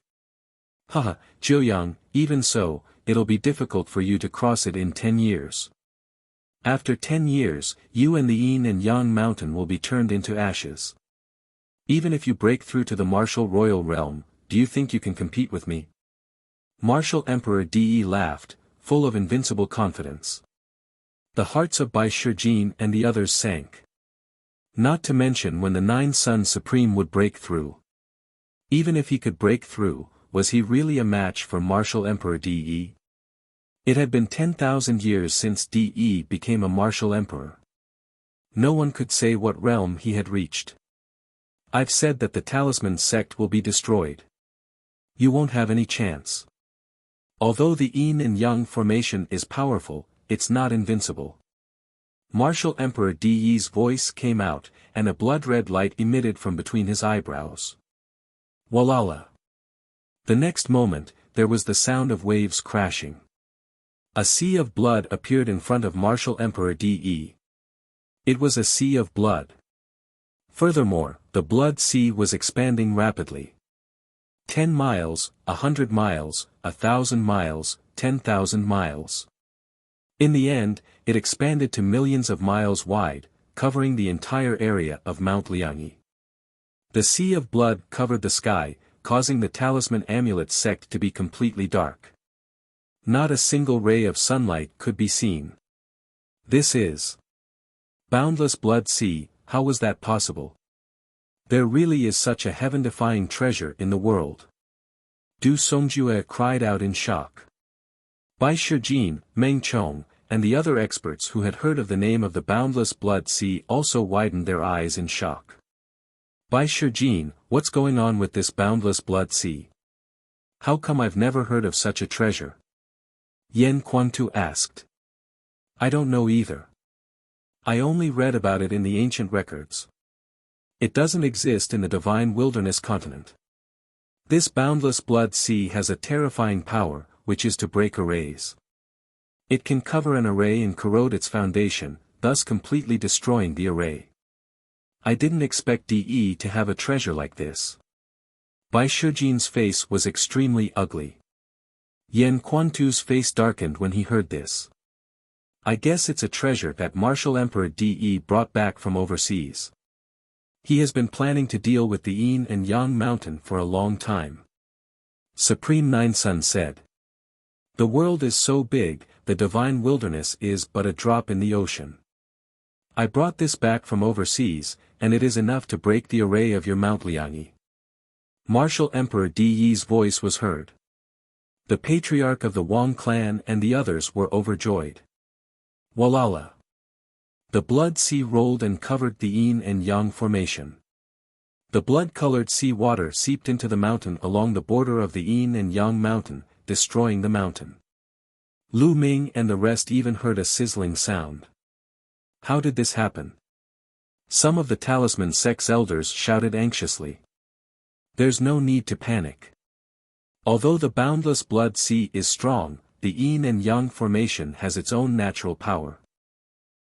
"Haha, Jiuyang, even so, it'll be difficult for you to cross it in 10 years. After 10 years, you and the Yin and Yang mountain will be turned into ashes. Even if you break through to the martial royal realm, do you think you can compete with me?" Martial Emperor Di laughed, full of invincible confidence. The hearts of Bai Shijin and the others sank. Not to mention when the Nine Suns Supreme would break through. Even if he could break through, was he really a match for Martial Emperor Di? It had been 10,000 years since Di became a martial emperor. No one could say what realm he had reached. "I've said that the Talisman sect will be destroyed. You won't have any chance. Although the Yin and Yang formation is powerful, it's not invincible." Martial Emperor Di's voice came out, and a blood-red light emitted from between his eyebrows. Walala. The next moment, there was the sound of waves crashing. A sea of blood appeared in front of Martial Emperor Di. It was a sea of blood. Furthermore, the blood sea was expanding rapidly. 10 miles, 100 miles, 1,000 miles, 10,000 miles. In the end, it expanded to millions of miles wide, covering the entire area of Mount Liangyi. The sea of blood covered the sky, causing the Talisman Amulet sect to be completely dark. Not a single ray of sunlight could be seen. This is boundless blood sea. How was that possible? There really is such a heaven-defying treasure in the world. Du Songjue cried out in shock. Bai Shijin, Meng Chong, and the other experts who had heard of the name of the boundless blood sea also widened their eyes in shock. "Bai Shijin, what's going on with this boundless blood sea? How come I've never heard of such a treasure?" Yen Quantu asked. "I don't know either. I only read about it in the ancient records. It doesn't exist in the divine wilderness continent. This boundless blood sea has a terrifying power, which is to break arrays. It can cover an array and corrode its foundation, thus completely destroying the array. I didn't expect Di to have a treasure like this." Bai Shijin's face was extremely ugly. Yen Quantu's face darkened when he heard this. "I guess it's a treasure that Martial Emperor Di brought back from overseas. He has been planning to deal with the Yin and Yang mountain for a long time," Supreme Nine Sun said. "The world is so big, the divine wilderness is but a drop in the ocean. I brought this back from overseas, and it is enough to break the array of your Mount Liangyi." Martial Emperor Di's voice was heard. The patriarch of the Wang clan and the others were overjoyed. Walala. The blood sea rolled and covered the Yin and Yang formation. The blood-colored sea water seeped into the mountain along the border of the Yin and Yang mountain, destroying the mountain. Lu Ming and the rest even heard a sizzling sound. How did this happen? Some of the Talisman sect's elders shouted anxiously. There's no need to panic. Although the boundless blood sea is strong, the Yin and Yang formation has its own natural power.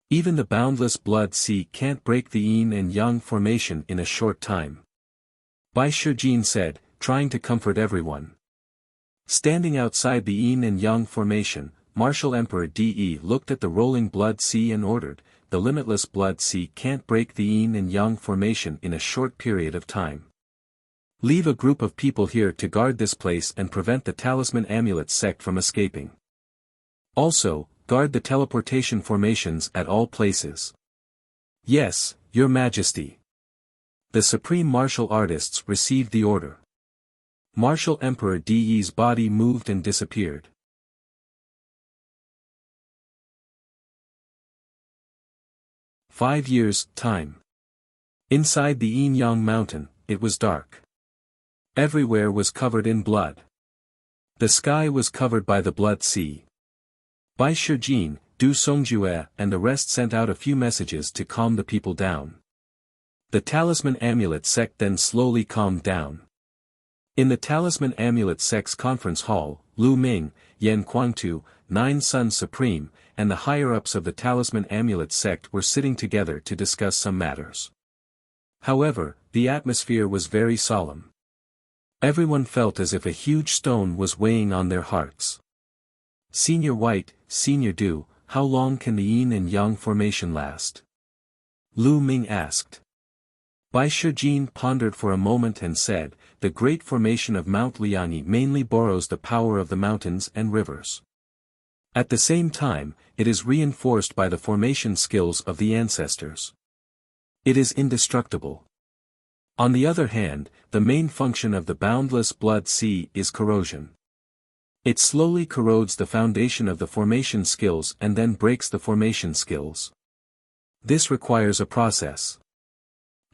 Even the boundless blood sea can't break the Yin and Yang formation in a short time. Bai Shijin said, trying to comfort everyone. Standing outside the Yin and Yang formation, Martial Emperor De looked at the rolling blood sea and ordered, the limitless blood sea can't break the yin and yang formation in a short period of time. Leave a group of people here to guard this place and prevent the Talisman Amulet sect from escaping. Also, guard the teleportation formations at all places. Yes, Your Majesty. The Supreme Martial Artists received the order. Martial Emperor De's body moved and disappeared. "5 years' time. Inside the Yin-Yang Mountain, it was dark. Everywhere was covered in blood. The sky was covered by the blood sea. Bai Shijin, Du Songjue and the rest sent out a few messages to calm the people down. The Talisman Amulet sect then slowly calmed down. In the Talisman Amulet sect's conference hall, Lu Ming, Yan Quangtu, 9 Sun Supreme, and the higher-ups of the Talisman Amulet sect were sitting together to discuss some matters. However, the atmosphere was very solemn. Everyone felt as if a huge stone was weighing on their hearts. "Senior White, Senior Du, how long can the yin and yang formation last?" Lu Ming asked. Bai Shijin pondered for a moment and said, "The great formation of Mount Liangyi mainly borrows the power of the mountains and rivers. At the same time, it is reinforced by the formation skills of the ancestors. It is indestructible. On the other hand, the main function of the boundless blood sea is corrosion. It slowly corrodes the foundation of the formation skills and then breaks the formation skills. This requires a process.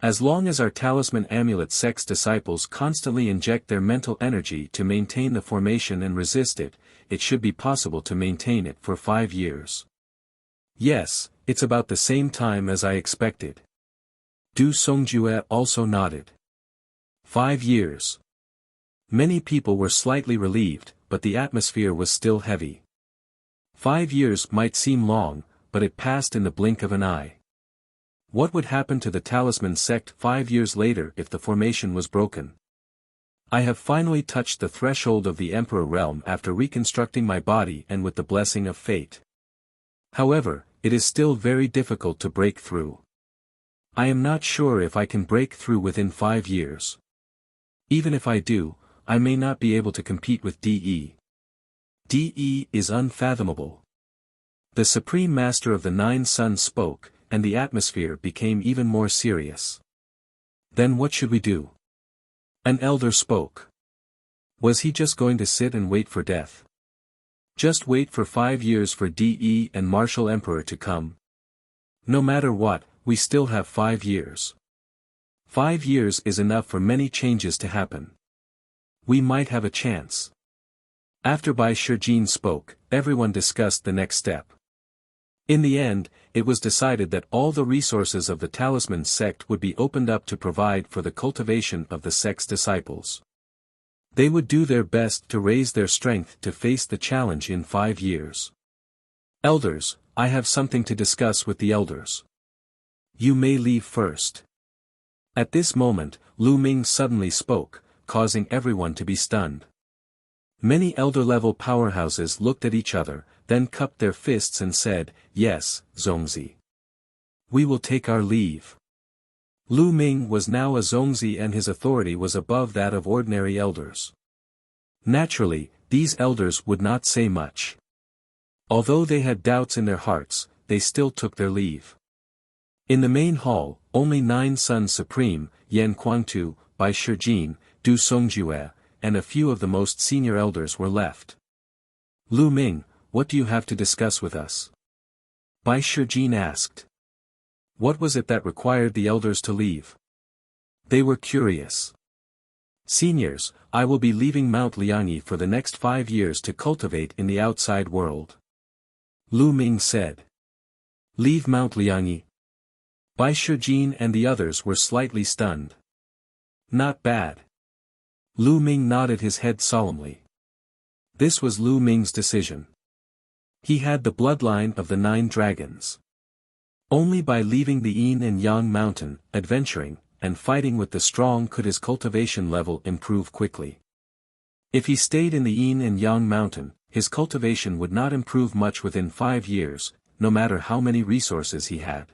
As long as our Talisman Amulet sect's disciples constantly inject their mental energy to maintain the formation and resist it, it should be possible to maintain it for 5 years. Yes, it's about the same time as I expected." Du Songjue also nodded. 5 years. Many people were slightly relieved, but the atmosphere was still heavy. 5 years might seem long, but it passed in the blink of an eye. What would happen to the Talisman sect 5 years later if the formation was broken? I have finally touched the threshold of the Emperor realm after reconstructing my body and with the blessing of fate. However, it is still very difficult to break through. I am not sure if I can break through within 5 years. Even if I do, I may not be able to compete with De. De is unfathomable. The Supreme Master of the 9 Suns spoke, and the atmosphere became even more serious. "Then what should we do?" An elder spoke. Was he just going to sit and wait for death? Just wait for 5 years for De and Martial Emperor to come? No matter what, we still have 5 years. 5 years is enough for many changes to happen. We might have a chance. After Bai Shijin spoke, everyone discussed the next step. In the end, it was decided that all the resources of the Talisman sect would be opened up to provide for the cultivation of the sect's disciples. They would do their best to raise their strength to face the challenge in 5 years. "Elders, I have something to discuss with the elders. You may leave first." At this moment, Lu Ming suddenly spoke, causing everyone to be stunned. Many elder-level powerhouses looked at each other, then cupped their fists and said, "Yes, Zongzi. We will take our leave." Lu Ming was now a Zongzi and his authority was above that of ordinary elders. Naturally, these elders would not say much. Although they had doubts in their hearts, they still took their leave. In the main hall, only 9 Suns Supreme, Yan Quangtu, Bai Shijin, Du Songjue, and a few of the most senior elders were left. "Lu Ming, what do you have to discuss with us?" Bai Shijin asked. What was it that required the elders to leave? They were curious. "Seniors, I will be leaving Mount Liangyi for the next 5 years to cultivate in the outside world," Lu Ming said. "Leave Mount Liangyi?" Bai Shijin and the others were slightly stunned. "Not bad." Lu Ming nodded his head solemnly. This was Lu Ming's decision. He had the bloodline of the 9 dragons. Only by leaving the Yin and Yang mountain, adventuring, and fighting with the strong could his cultivation level improve quickly. If he stayed in the Yin and Yang mountain, his cultivation would not improve much within 5 years, no matter how many resources he had.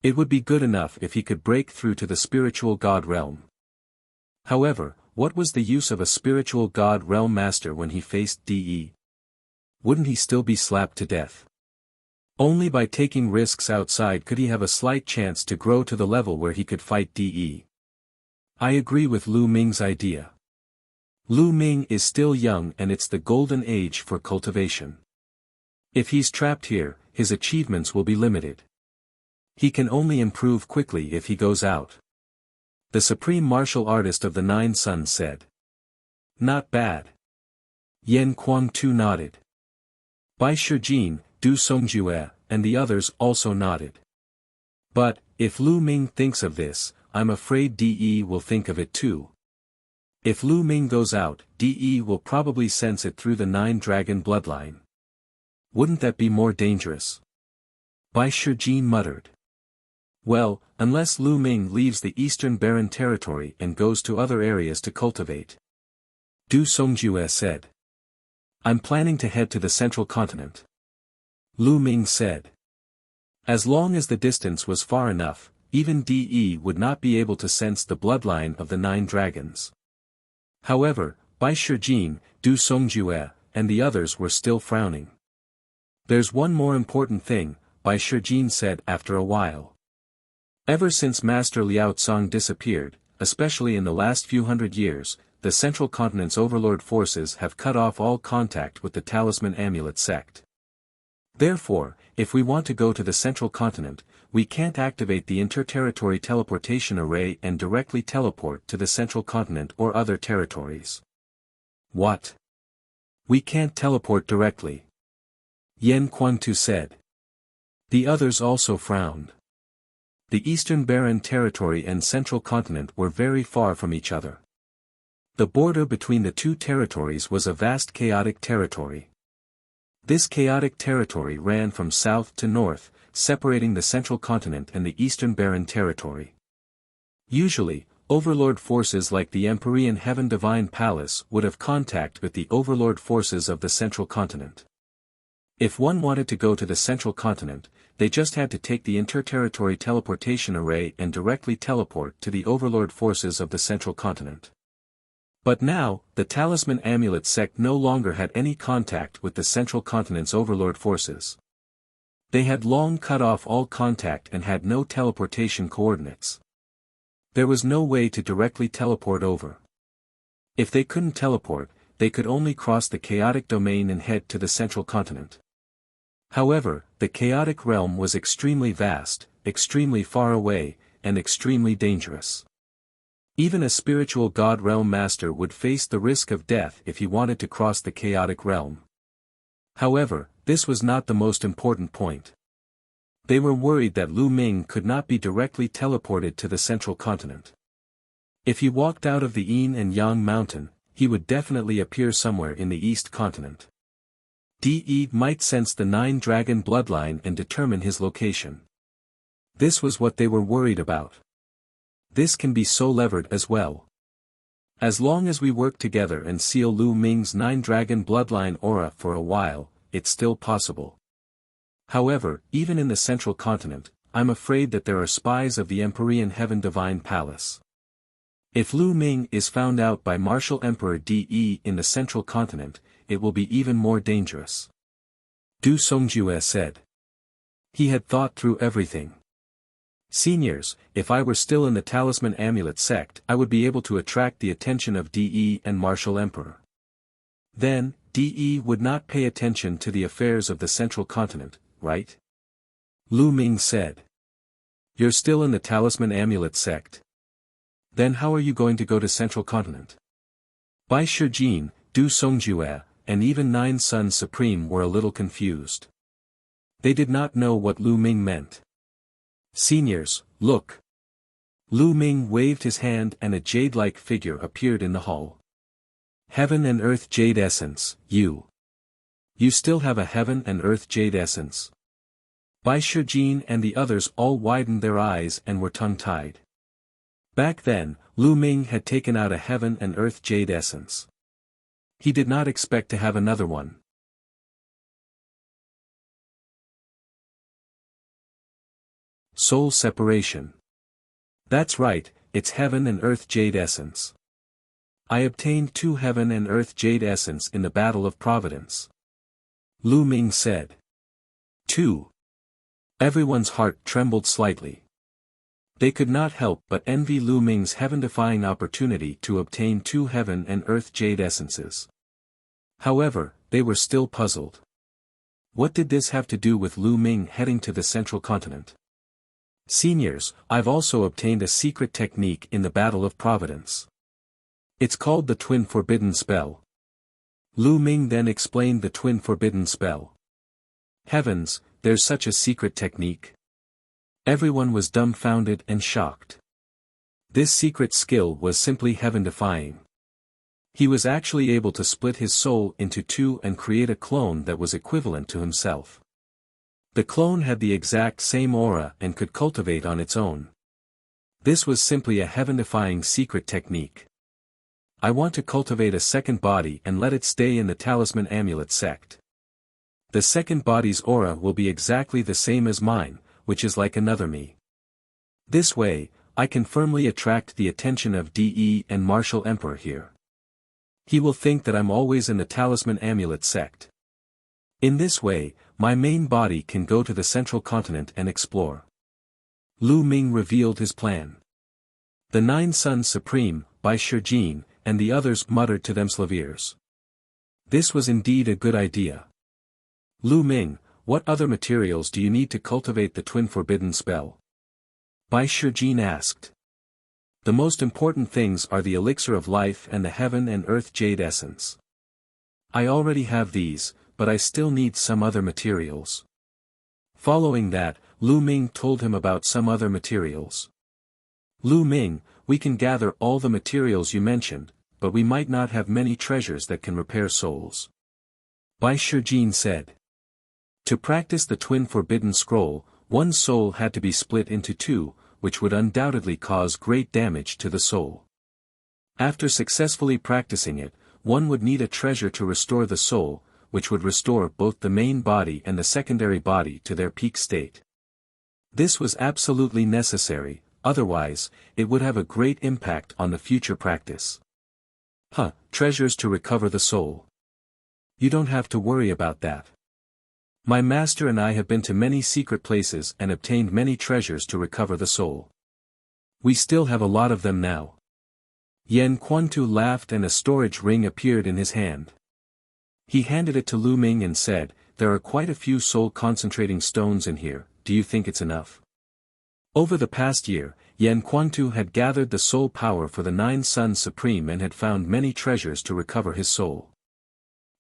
It would be good enough if he could break through to the spiritual god realm. However, what was the use of a spiritual god realm master when he faced DE? Wouldn't he still be slapped to death? Only by taking risks outside could he have a slight chance to grow to the level where he could fight DE. I agree with Lu Ming's idea. Lu Ming is still young and it's the golden age for cultivation. If he's trapped here, his achievements will be limited. He can only improve quickly if he goes out. The supreme martial artist of the Nine Suns said. Not bad. Yan Kuang-tu nodded. Bai Shijin, Du Songjue, and the others also nodded. But, if Lu Ming thinks of this, I'm afraid DE will think of it too. If Lu Ming goes out, DE will probably sense it through the Nine-Dragon bloodline. Wouldn't that be more dangerous? Bai Shijin muttered. Well, unless Lu Ming leaves the Eastern Barren Territory and goes to other areas to cultivate. Du Songjue said. I'm planning to head to the Central Continent. Lu Ming said. As long as the distance was far enough, even DE would not be able to sense the bloodline of the Nine Dragons. However, Bai Shijin, Du Songjue, and the others were still frowning. There's one more important thing, Bai Shijin said after a while. Ever since Master Liao Tsong disappeared, especially in the last few hundred years, the Central Continent's overlord forces have cut off all contact with the Talisman Amulet sect. Therefore, if we want to go to the Central Continent, we can't activate the interterritory teleportation array and directly teleport to the Central Continent or other territories. What? We can't teleport directly. Yan Kuang-tu said. The others also frowned. The Eastern Barren Territory and Central Continent were very far from each other. The border between the two territories was a vast chaotic territory. This chaotic territory ran from south to north, separating the Central Continent and the Eastern Barren Territory. Usually, overlord forces like the Empyrean Heaven Divine Palace would have contact with the overlord forces of the Central Continent. If one wanted to go to the Central Continent, they just had to take the interterritory teleportation array and directly teleport to the overlord forces of the Central Continent. But now, the Talisman Amulet sect no longer had any contact with the Central Continent's overlord forces. They had long cut off all contact and had no teleportation coordinates. There was no way to directly teleport over. If they couldn't teleport, they could only cross the chaotic domain and head to the Central Continent. However, the chaotic realm was extremely vast, extremely far away, and extremely dangerous. Even a spiritual god realm master would face the risk of death if he wanted to cross the chaotic realm. However, this was not the most important point. They were worried that Lu Ming could not be directly teleported to the Central Continent. If he walked out of the Yin and Yang mountain, he would definitely appear somewhere in the East Continent. DE might sense the Nine-Dragon bloodline and determine his location. This was what they were worried about. This can be so levered as well. As long as we work together and seal Lu Ming's Nine-Dragon bloodline aura for a while, it's still possible. However, even in the Central Continent, I'm afraid that there are spies of the Empyrean Heaven Divine Palace. If Lu Ming is found out by Martial Emperor DE in the Central Continent, it will be even more dangerous. Du Songjue said. He had thought through everything. Seniors, if I were still in the Talisman Amulet sect, I would be able to attract the attention of DE and Martial Emperor. Then, DE would not pay attention to the affairs of the Central Continent, right? Lu Ming said. You're still in the Talisman Amulet sect? Then how are you going to go to Central Continent? Bai Shijin, Du Songjue, and even Nine Suns Supreme were a little confused. They did not know what Lu Ming meant. Seniors, look. Lu Ming waved his hand and a jade-like figure appeared in the hall. Heaven and Earth Jade Essence, you. You still have a Heaven and Earth Jade Essence? Bai Shijin and the others all widened their eyes and were tongue-tied. Back then, Lu Ming had taken out a Heaven and Earth Jade Essence. He did not expect to have another one. Soul separation. That's right, it's heaven and earth jade essence. I obtained 2 heaven and earth jade essence in the Battle of Providence. Lu Ming said. 2. Everyone's heart trembled slightly. They could not help but envy Lu Ming's heaven-defying opportunity to obtain 2 heaven and earth jade essences. However, they were still puzzled. What did this have to do with Lu Ming heading to the central continent? Seniors, I've also obtained a secret technique in the Battle of Providence. It's called the Twin Forbidden Spell. Lu Ming then explained the Twin Forbidden Spell. Heavens, there's such a secret technique? Everyone was dumbfounded and shocked. This secret skill was simply heaven-defying. He was actually able to split his soul into 2 and create a clone that was equivalent to himself. The clone had the exact same aura and could cultivate on its own. This was simply a heaven-defying secret technique. I want to cultivate a second body and let it stay in the Talisman Amulet sect. The second body's aura will be exactly the same as mine, which is like another me. This way, I can firmly attract the attention of DE and Martial Emperor here. He will think that I'm always in the Talisman Amulet sect. In this way, my main body can go to the central continent and explore. Lu Ming revealed his plan. The 9 Sons Supreme, Bai Shijin, and the others muttered to themselves. This was indeed a good idea. Lu Ming, what other materials do you need to cultivate the Twin Forbidden Spell? Bai Shijin asked. The most important things are the Elixir of Life and the Heaven and Earth Jade Essence. I already have these, but I still need some other materials. Following that, Lu Ming told him about some other materials. Lu Ming, we can gather all the materials you mentioned, but we might not have many treasures that can repair souls. Bai Shijin said. To practice the Twin Forbidden Scroll, one soul had to be split into 2, which would undoubtedly cause great damage to the soul. After successfully practicing it, one would need a treasure to restore the soul, which would restore both the main body and the secondary body to their peak state. This was absolutely necessary, otherwise, it would have a great impact on the future practice. Treasures to recover the soul. You don't have to worry about that. My master and I have been to many secret places and obtained many treasures to recover the soul. We still have a lot of them now. Yan Quantu laughed and a storage ring appeared in his hand. He handed it to Lu Ming and said, there are quite a few soul concentrating stones in here, do you think it's enough? Over the past year, Yan Quantu had gathered the soul power for the 9 Sons Supreme and had found many treasures to recover his soul.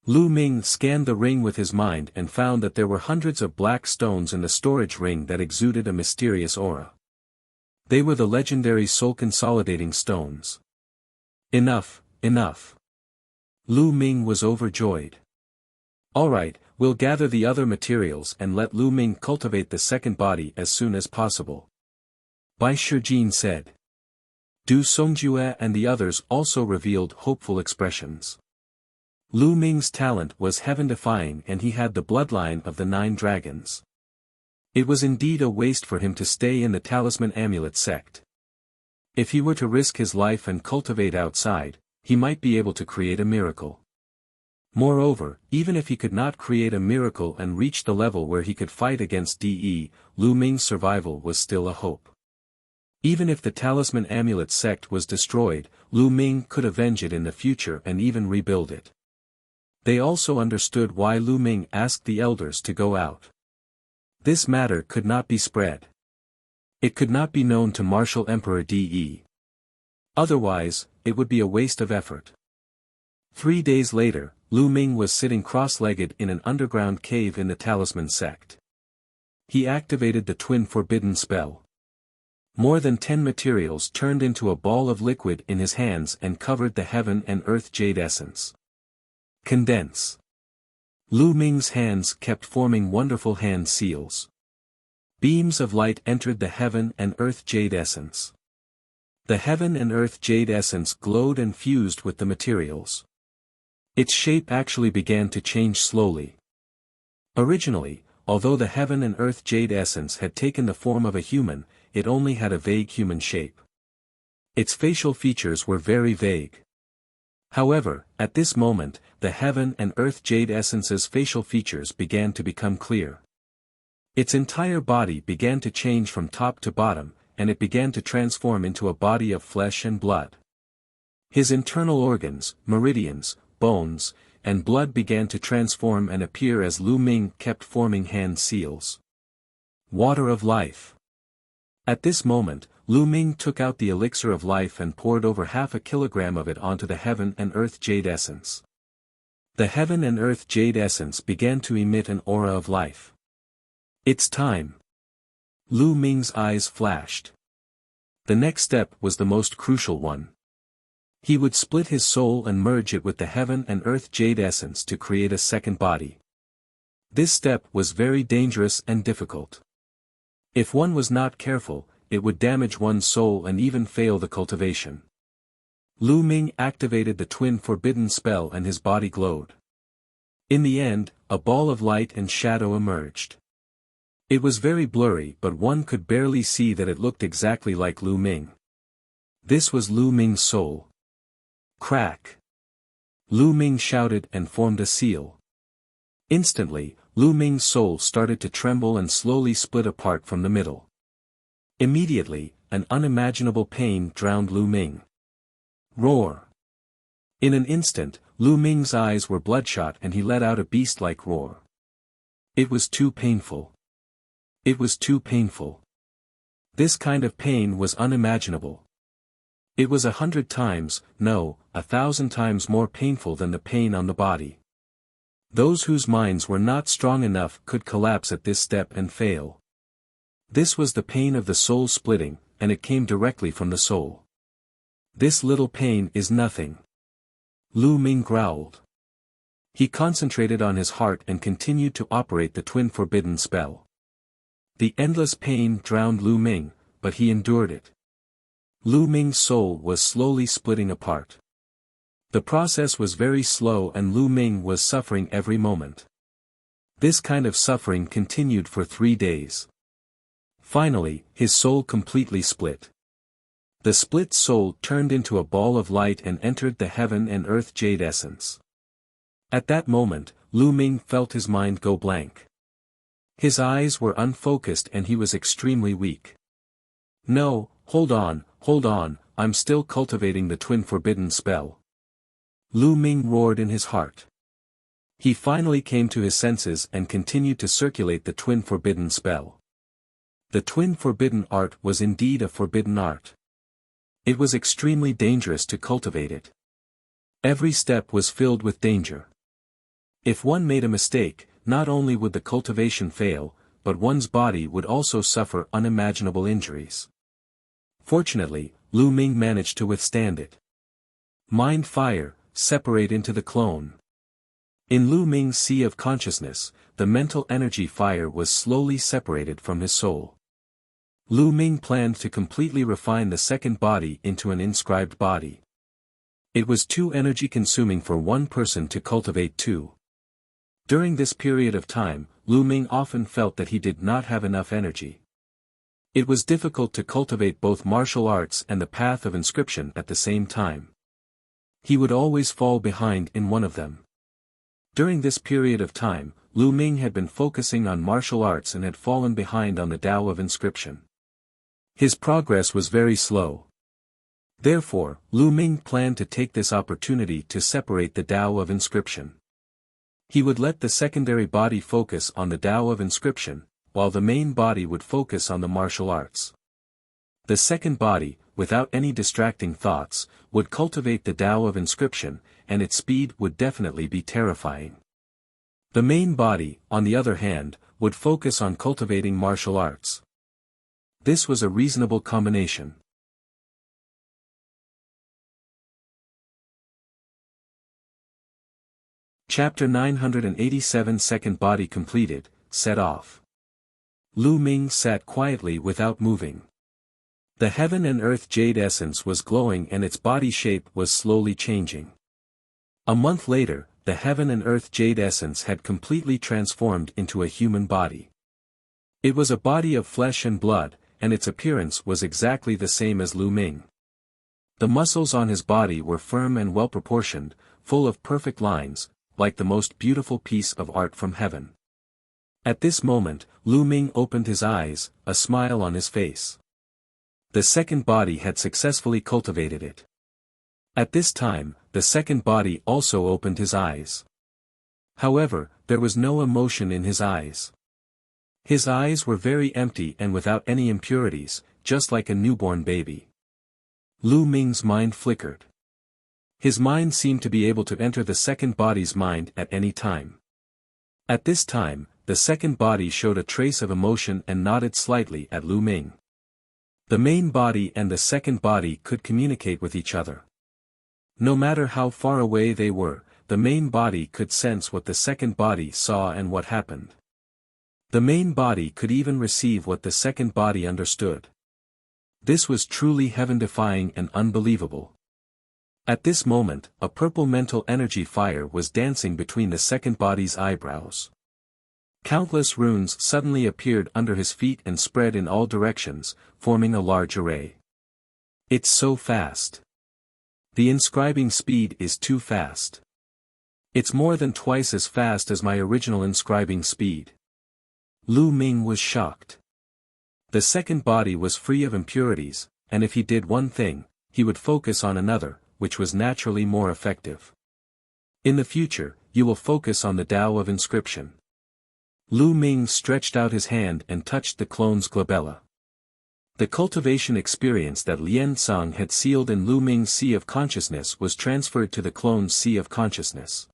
Lu Ming scanned the ring with his mind and found that there were hundreds of black stones in the storage ring that exuded a mysterious aura. They were the legendary soul-consolidating stones. Enough, enough. Lu Ming was overjoyed. Alright, we'll gather the other materials and let Lu Ming cultivate the second body as soon as possible. Bai Shijin said. Du Songjue and the others also revealed hopeful expressions. Lu Ming's talent was heaven-defying and he had the bloodline of the 9 dragons. It was indeed a waste for him to stay in the Talisman Amulet sect. If he were to risk his life and cultivate outside, he might be able to create a miracle. Moreover, even if he could not create a miracle and reach the level where he could fight against DE, Lu Ming's survival was still a hope. Even if the Talisman Amulet sect was destroyed, Lu Ming could avenge it in the future and even rebuild it. They also understood why Lu Ming asked the elders to go out. This matter could not be spread. It could not be known to Martial Emperor DE. Otherwise, it would be a waste of effort. 3 days later, Lu Ming was sitting cross-legged in an underground cave in the Talisman sect. He activated the Twin Forbidden Spell. More than 10 materials turned into a ball of liquid in his hands and covered the Heaven and Earth Jade Essence. Condense. Lu Ming's hands kept forming wonderful hand seals. Beams of light entered the Heaven and Earth Jade Essence. The Heaven and Earth Jade Essence glowed and fused with the materials. Its shape actually began to change slowly. Originally, although the heaven and earth jade essence had taken the form of a human, it only had a vague human shape. Its facial features were very vague. However, at this moment, the heaven and earth jade essence's facial features began to become clear. Its entire body began to change from top to bottom, and it began to transform into a body of flesh and blood. His internal organs, meridians, bones, and blood began to transform and appear as Lu Ming kept forming hand seals. Water of life. At this moment, Lu Ming took out the elixir of life and poured over 1/2 kilogram of it onto the heaven and earth jade essence. The heaven and earth jade essence began to emit an aura of life. It's time. Lu Ming's eyes flashed. The next step was the most crucial one. He would split his soul and merge it with the heaven and earth jade essence to create a second body. This step was very dangerous and difficult. If one was not careful, it would damage one's soul and even fail the cultivation. Lu Ming activated the twin forbidden spell and his body glowed. In the end, a ball of light and shadow emerged. It was very blurry, but one could barely see that it looked exactly like Lu Ming. This was Lu Ming's soul. Crack! Lu Ming shouted and formed a seal. Instantly, Lu Ming's soul started to tremble and slowly split apart from the middle. Immediately, an unimaginable pain drowned Lu Ming. Roar! In an instant, Lu Ming's eyes were bloodshot and he let out a beast-like roar. It was too painful. It was too painful. This kind of pain was unimaginable. It was 100 times, no, 1,000 times more painful than the pain on the body. Those whose minds were not strong enough could collapse at this step and fail. This was the pain of the soul splitting, and it came directly from the soul. This little pain is nothing. Lu Ming growled. He concentrated on his heart and continued to operate the twin forbidden spell. The endless pain drowned Lu Ming, but he endured it. Lu Ming's soul was slowly splitting apart. The process was very slow and Lu Ming was suffering every moment. This kind of suffering continued for 3 days. Finally, his soul completely split. The split soul turned into a ball of light and entered the heaven and earth jade essence. At that moment, Lu Ming felt his mind go blank. His eyes were unfocused and he was extremely weak. No, hold on, I'm still cultivating the twin forbidden spell. Lu Ming roared in his heart. He finally came to his senses and continued to circulate the twin forbidden spell. The twin forbidden art was indeed a forbidden art. It was extremely dangerous to cultivate it. Every step was filled with danger. If one made a mistake, not only would the cultivation fail, but one's body would also suffer unimaginable injuries. Fortunately, Lu Ming managed to withstand it. Mind fire, separate into the clone. In Lu Ming's sea of consciousness, the mental energy fire was slowly separated from his soul. Lu Ming planned to completely refine the second body into an inscribed body. It was too energy-consuming for one person to cultivate two. During this period of time, Lu Ming often felt that he did not have enough energy. It was difficult to cultivate both martial arts and the path of inscription at the same time. He would always fall behind in one of them. During this period of time, Lu Ming had been focusing on martial arts and had fallen behind on the Tao of inscription. His progress was very slow. Therefore, Lu Ming planned to take this opportunity to separate the Tao of inscription. He would let the secondary body focus on the Tao of inscription, while the main body would focus on the martial arts. The second body, without any distracting thoughts, would cultivate the Tao of inscription, and its speed would definitely be terrifying. The main body, on the other hand, would focus on cultivating martial arts. This was a reasonable combination. Chapter 987 Second body completed, set off. Lu Ming sat quietly without moving. The heaven and earth jade essence was glowing and its body shape was slowly changing. A month later, the heaven and earth jade essence had completely transformed into a human body. It was a body of flesh and blood, and its appearance was exactly the same as Lu Ming. The muscles on his body were firm and well-proportioned, full of perfect lines, like the most beautiful piece of art from heaven. At this moment, Lu Ming opened his eyes, a smile on his face. The second body had successfully cultivated it. At this time, the second body also opened his eyes. However, there was no emotion in his eyes. His eyes were very empty and without any impurities, just like a newborn baby. Lu Ming's mind flickered. His mind seemed to be able to enter the second body's mind at any time. At this time, the second body showed a trace of emotion and nodded slightly at Lu Ming. The main body and the second body could communicate with each other. No matter how far away they were, the main body could sense what the second body saw and what happened. The main body could even receive what the second body understood. This was truly heaven-defying and unbelievable. At this moment, a purple mental energy fire was dancing between the second body's eyebrows. Countless runes suddenly appeared under his feet and spread in all directions, forming a large array. It's so fast. The inscribing speed is too fast. It's more than twice as fast as my original inscribing speed. Lu Ming was shocked. The second body was free of impurities, and if he did one thing, he would focus on another, which was naturally more effective. In the future, you will focus on the Tao of inscription. Lu Ming stretched out his hand and touched the clone's glabella. The cultivation experience that Lian Cong had sealed in Lu Ming's Sea of Consciousness was transferred to the clone's Sea of Consciousness.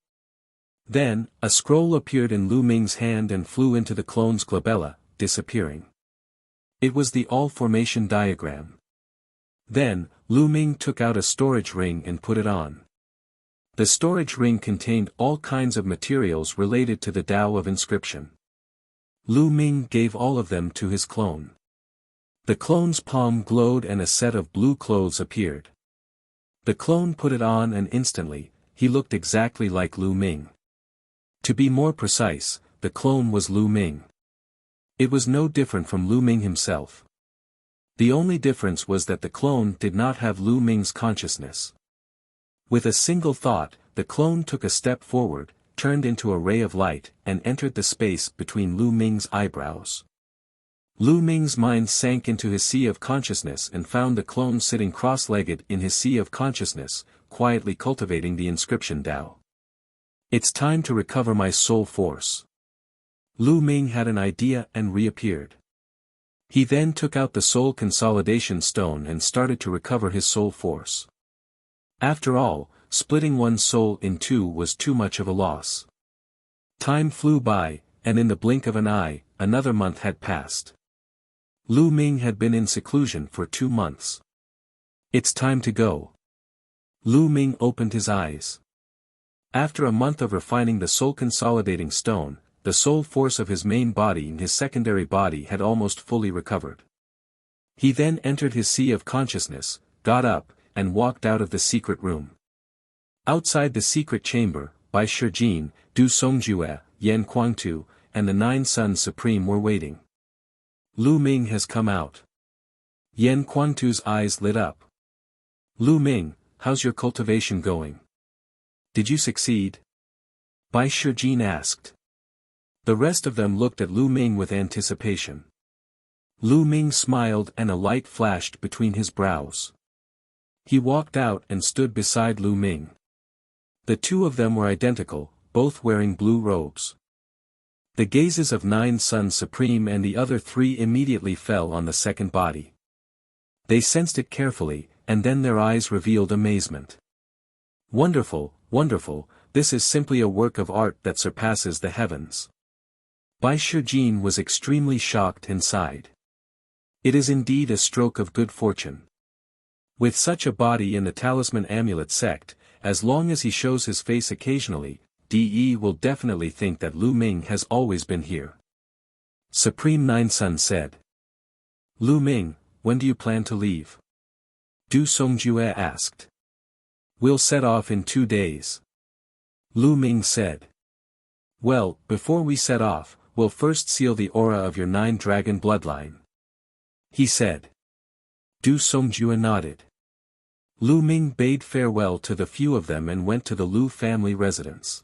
Then, a scroll appeared in Lu Ming's hand and flew into the clone's glabella, disappearing. It was the all-formation diagram. Then, Lu Ming took out a storage ring and put it on. The storage ring contained all kinds of materials related to the Tao of inscription. Lu Ming gave all of them to his clone. The clone's palm glowed and a set of blue clothes appeared. The clone put it on and instantly, he looked exactly like Lu Ming. To be more precise, the clone was Lu Ming. It was no different from Lu Ming himself. The only difference was that the clone did not have Lu Ming's consciousness. With a single thought, the clone took a step forward, turned into a ray of light, and entered the space between Lu Ming's eyebrows. Lu Ming's mind sank into his sea of consciousness and found the clone sitting cross-legged in his sea of consciousness, quietly cultivating the inscription Tao. It's time to recover my soul force. Lu Ming had an idea and reappeared. He then took out the soul consolidation stone and started to recover his soul force. After all, splitting one's soul in two was too much of a loss. Time flew by, and in the blink of an eye, another month had passed. Lu Ming had been in seclusion for 2 months. It's time to go. Lu Ming opened his eyes. After a month of refining the soul consolidating stone, the soul force of his main body and his secondary body had almost fully recovered. He then entered his sea of consciousness, got up, and walked out of the secret room. Outside the secret chamber, Bai Shijin, Du Songjue, Yan Kuangtu, and the 9 Sons Supreme were waiting. Lu Ming has come out. Yan Kuangtu's eyes lit up. Lu Ming, how's your cultivation going? Did you succeed? Bai Shijin asked. The rest of them looked at Lu Ming with anticipation. Lu Ming smiled and a light flashed between his brows. He walked out and stood beside Lu Ming. The two of them were identical, both wearing blue robes. The gazes of 9 Sons Supreme and the other 3 immediately fell on the second body. They sensed it carefully, and then their eyes revealed amazement. Wonderful, wonderful, this is simply a work of art that surpasses the heavens. Bai Shijin was extremely shocked and sighed. It is indeed a stroke of good fortune. With such a body in the Talisman Amulet sect, as long as he shows his face occasionally, DE will definitely think that Lu Ming has always been here. Supreme 9 Sun said. Lu Ming, when do you plan to leave? Du Songjue asked. We'll set off in 2 days. Lu Ming said. Well, before we set off, we'll first seal the aura of your 9-dragon bloodline. He said. Du Songjue nodded. Lu Ming bade farewell to the few of them and went to the Lu family residence.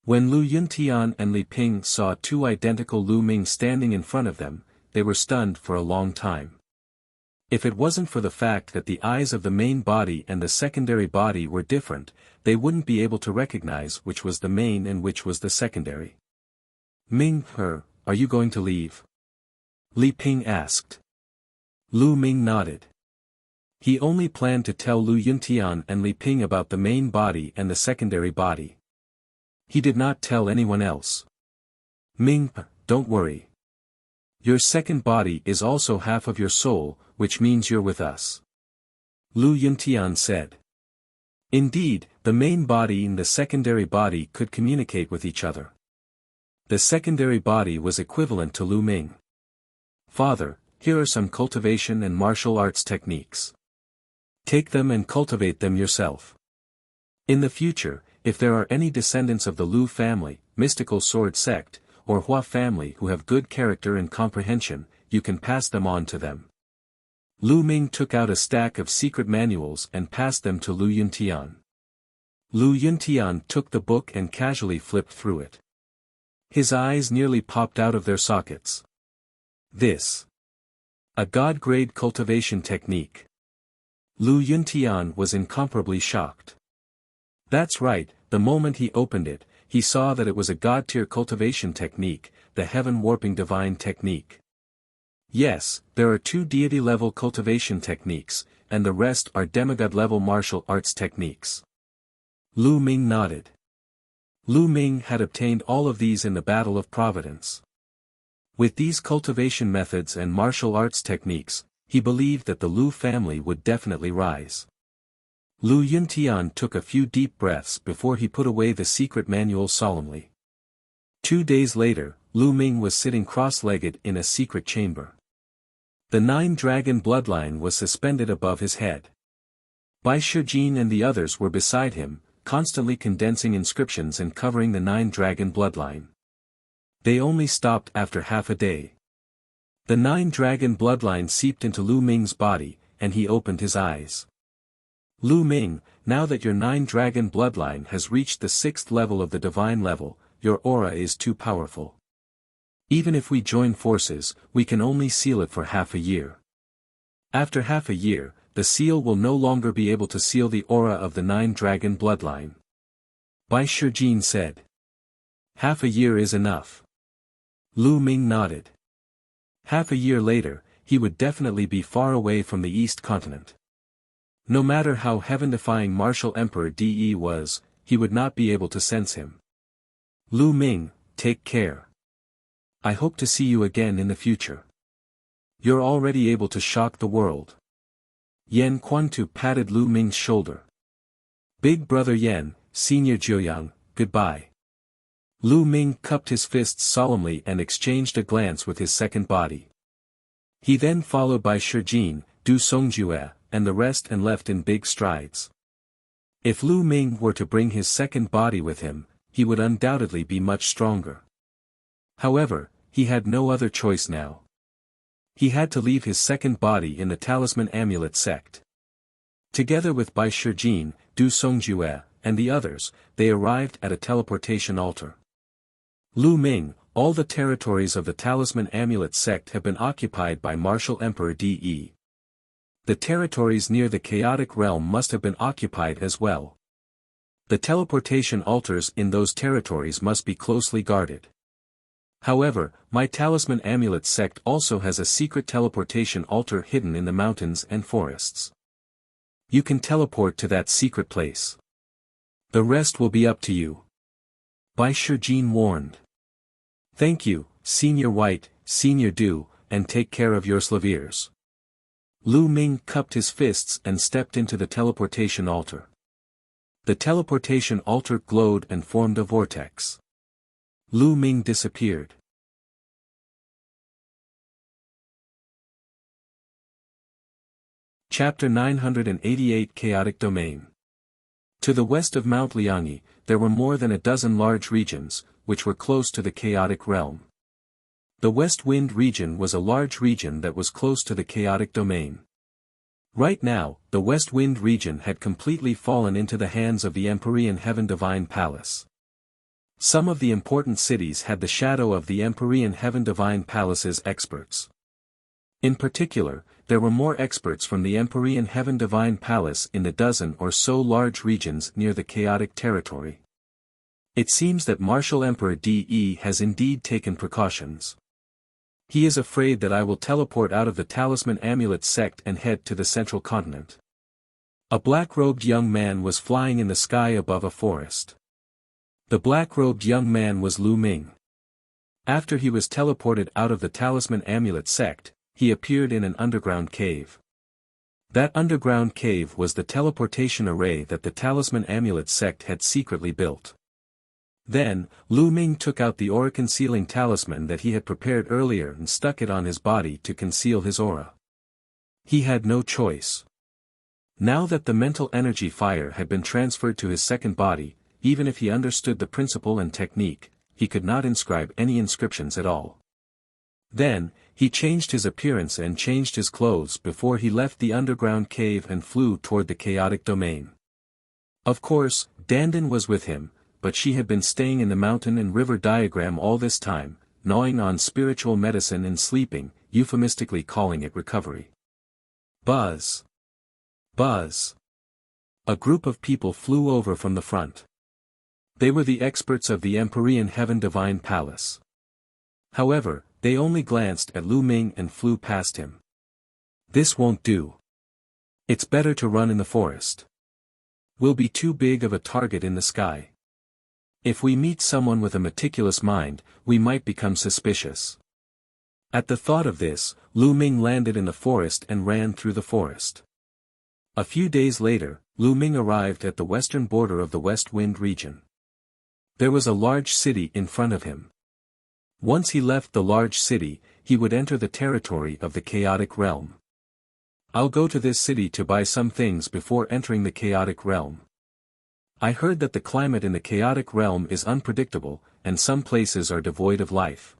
When Lu Yuntian and Li Ping saw two identical Lu Ming standing in front of them, they were stunned for a long time. If it wasn't for the fact that the eyes of the main body and the secondary body were different, they wouldn't be able to recognize which was the main and which was the secondary. Ming, are you going to leave? Li Ping asked. Lu Ming nodded. He only planned to tell Lu Yuntian and Li Ping about the main body and the secondary body. He did not tell anyone else. Ming, don't worry. Your second body is also half of your soul, which means you're with us. Lu Yuntian said. Indeed, the main body and the secondary body could communicate with each other. The secondary body was equivalent to Lu Ming. Father, here are some cultivation and martial arts techniques. Take them and cultivate them yourself. In the future, if there are any descendants of the Lu family, mystical sword sect, or Hua family who have good character and comprehension, you can pass them on to them. Lu Ming took out a stack of secret manuals and passed them to Lu Yuntian. Lu Yuntian took the book and casually flipped through it. His eyes nearly popped out of their sockets. This. A god-grade cultivation technique. Lu Yuntian was incomparably shocked. That's right, the moment he opened it, he saw that it was a god-tier cultivation technique, the heaven-warping divine technique. Yes, there are 2 deity-level cultivation techniques, and the rest are demigod-level martial arts techniques. Lu Ming nodded. Lu Ming had obtained all of these in the Battle of Providence. With these cultivation methods and martial arts techniques, he believed that the Lu family would definitely rise. Lu Yuntian took a few deep breaths before he put away the secret manual solemnly. 2 days later, Lu Ming was sitting cross-legged in a secret chamber. The 9-dragon bloodline was suspended above his head. Bai Shijin and the others were beside him, constantly condensing inscriptions and covering the 9-dragon bloodline. They only stopped after half a day. The 9-dragon bloodline seeped into Lu Ming's body, and he opened his eyes. Lu Ming, now that your 9-dragon bloodline has reached the 6th level of the divine level, your aura is too powerful. Even if we join forces, we can only seal it for half a year. After half a year, the seal will no longer be able to seal the aura of the 9-dragon bloodline. Bai Shijin said. Half a year is enough. Lu Ming nodded. Half a year later, he would definitely be far away from the East continent. No matter how heaven-defying Martial Emperor De was, he would not be able to sense him. Lu Ming, take care. I hope to see you again in the future. You're already able to shock the world. Yan Quantu patted Lu Ming's shoulder. Big brother Yan, senior Jiuyang, goodbye. Lu Ming cupped his fists solemnly and exchanged a glance with his second body. He then followed by Shijin, Du Songjue, and the rest and left in big strides. If Lu Ming were to bring his second body with him, he would undoubtedly be much stronger. However, he had no other choice now. He had to leave his second body in the Talisman Amulet sect. Together with Bai Shijin, Du Songjue, and the others, they arrived at a teleportation altar. Lu Ming, all the territories of the Talisman Amulet sect have been occupied by Martial Emperor De. The territories near the chaotic realm must have been occupied as well. The teleportation altars in those territories must be closely guarded. However, my Talisman Amulet sect also has a secret teleportation altar hidden in the mountains and forests. You can teleport to that secret place. The rest will be up to you. Bai Shijin warned. Thank you, Senior White, Senior Du, and take care of your slaviers. Lu Ming cupped his fists and stepped into the teleportation altar. The teleportation altar glowed and formed a vortex. Lu Ming disappeared. Chapter 988 Chaotic Domain. To the west of Mount Liangyi, there were more than a dozen large regions, which were close to the chaotic realm. The West Wind region was a large region that was close to the chaotic domain. Right now, the West Wind region had completely fallen into the hands of the Empyrean Heaven Divine Palace. Some of the important cities had the shadow of the Empyrean Heaven Divine Palace's experts. In particular, there were more experts from the Empyrean Heaven Divine Palace in the dozen or so large regions near the chaotic territory. It seems that Martial Emperor De has indeed taken precautions. He is afraid that I will teleport out of the Talisman Amulet sect and head to the central continent. A black-robed young man was flying in the sky above a forest. The black-robed young man was Lu Ming. After he was teleported out of the Talisman Amulet sect, he appeared in an underground cave. That underground cave was the teleportation array that the Talisman Amulet sect had secretly built. Then, Lu Ming took out the aura-concealing talisman that he had prepared earlier and stuck it on his body to conceal his aura. He had no choice. Now that the mental energy fire had been transferred to his second body, even if he understood the principle and technique, he could not inscribe any inscriptions at all. Then, he changed his appearance and changed his clothes before he left the underground cave and flew toward the chaotic domain. Of course, Dandan was with him, but she had been staying in the mountain and river diagram all this time, gnawing on spiritual medicine and sleeping, euphemistically calling it recovery. Buzz! Buzz! A group of people flew over from the front. They were the experts of the Empyrean Heaven Divine Palace. However, they only glanced at Lu Ming and flew past him. This won't do. It's better to run in the forest. We'll be too big of a target in the sky. If we meet someone with a meticulous mind, we might become suspicious. At the thought of this, Lu Ming landed in the forest and ran through the forest. A few days later, Lu Ming arrived at the western border of the West Wind region. There was a large city in front of him. Once he left the large city, he would enter the territory of the chaotic realm. I'll go to this city to buy some things before entering the chaotic realm. I heard that the climate in the chaotic realm is unpredictable, and some places are devoid of life.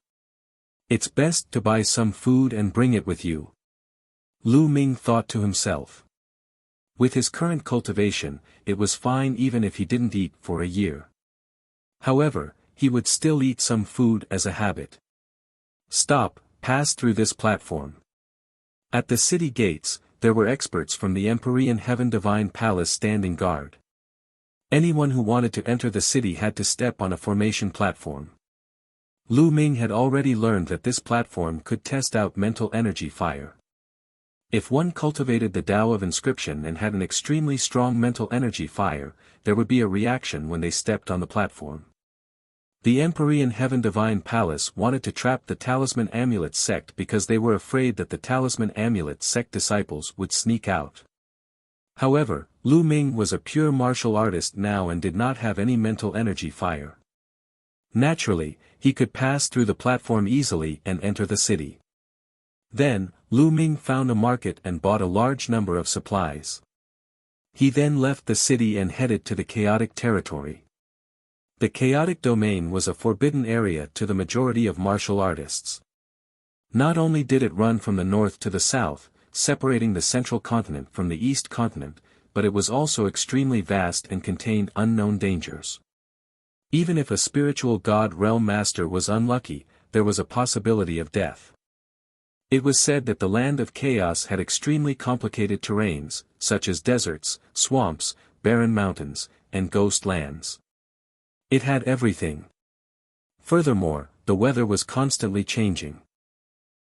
It's best to buy some food and bring it with you. Lu Ming thought to himself. With his current cultivation, it was fine even if he didn't eat for a year. However, he would still eat some food as a habit. Stop, pass through this platform. At the city gates, there were experts from the Empyrean Heaven Divine Palace standing guard. Anyone who wanted to enter the city had to step on a formation platform. Lu Ming had already learned that this platform could test out mental energy fire. If one cultivated the Tao of inscription and had an extremely strong mental energy fire, there would be a reaction when they stepped on the platform. The Empyrean Heaven Divine Palace wanted to trap the Talisman Amulet sect because they were afraid that the Talisman Amulet sect disciples would sneak out. However, Lu Ming was a pure martial artist now and did not have any mental energy fire. Naturally, he could pass through the platform easily and enter the city. Then, Lu Ming found a market and bought a large number of supplies. He then left the city and headed to the chaotic territory. The chaotic domain was a forbidden area to the majority of martial artists. Not only did it run from the north to the south, separating the central continent from the east continent, but it was also extremely vast and contained unknown dangers. Even if a spiritual god realm master was unlucky, there was a possibility of death. It was said that the land of chaos had extremely complicated terrains, such as deserts, swamps, barren mountains, and ghost lands. It had everything. Furthermore, the weather was constantly changing.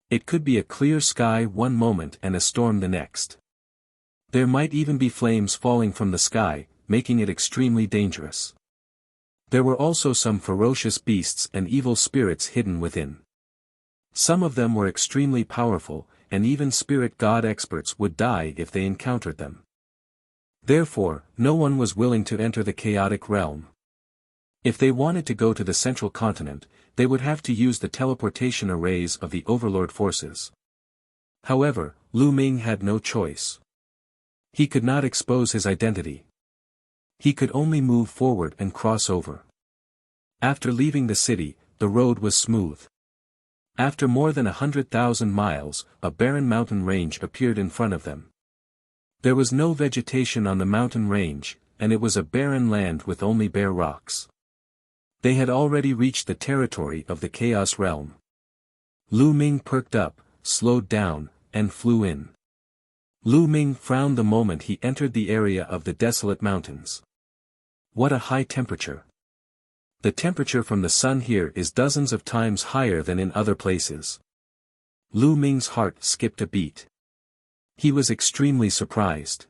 It could be a clear sky one moment and a storm the next. There might even be flames falling from the sky, making it extremely dangerous. There were also some ferocious beasts and evil spirits hidden within. Some of them were extremely powerful, and even spirit god experts would die if they encountered them. Therefore, no one was willing to enter the chaotic realm. If they wanted to go to the central continent, they would have to use the teleportation arrays of the overlord forces. However, Lu Ming had no choice. He could not expose his identity. He could only move forward and cross over. After leaving the city, the road was smooth. After more than 100,000 miles, a barren mountain range appeared in front of them. There was no vegetation on the mountain range, and it was a barren land with only bare rocks. They had already reached the territory of the Chaos Realm. Lu Ming perked up, slowed down, and flew in. Lu Ming frowned the moment he entered the area of the desolate mountains. What a high temperature! The temperature from the sun here is dozens of times higher than in other places. Lu Ming's heart skipped a beat. He was extremely surprised.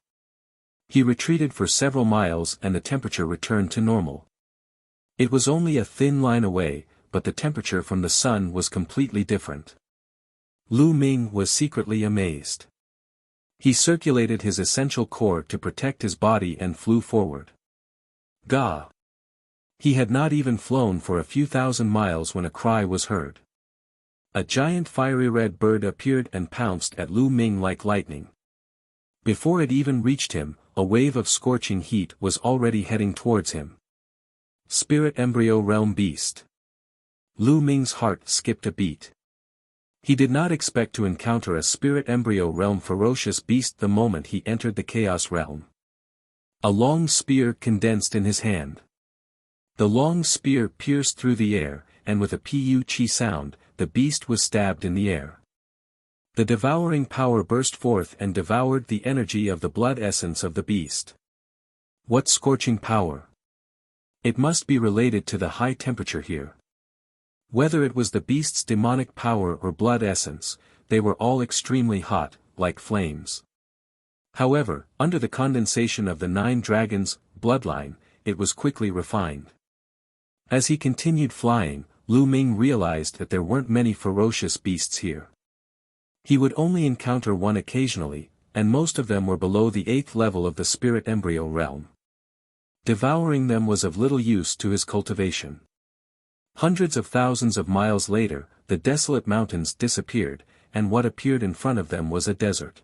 He retreated for several miles and the temperature returned to normal. It was only a thin line away, but the temperature from the sun was completely different. Lu Ming was secretly amazed. He circulated his essential core to protect his body and flew forward. Gah! He had not even flown for a few thousand miles when a cry was heard. A giant fiery red bird appeared and pounced at Lu Ming like lightning. Before it even reached him, a wave of scorching heat was already heading towards him. Spirit Embryo Realm Beast. Lu Ming's heart skipped a beat. He did not expect to encounter a Spirit Embryo Realm ferocious beast the moment he entered the Chaos Realm. A long spear condensed in his hand. The long spear pierced through the air, and with a pu-chi sound, the beast was stabbed in the air. The devouring power burst forth and devoured the energy of the blood essence of the beast. What scorching power! It must be related to the high temperature here. Whether it was the beast's demonic power or blood essence, they were all extremely hot, like flames. However, under the condensation of the 9 dragons' bloodline, it was quickly refined. As he continued flying, Lu Ming realized that there weren't many ferocious beasts here. He would only encounter one occasionally, and most of them were below the 8th level of the Spirit Embryo Realm. Devouring them was of little use to his cultivation. Hundreds of thousands of miles later, the desolate mountains disappeared, and what appeared in front of them was a desert.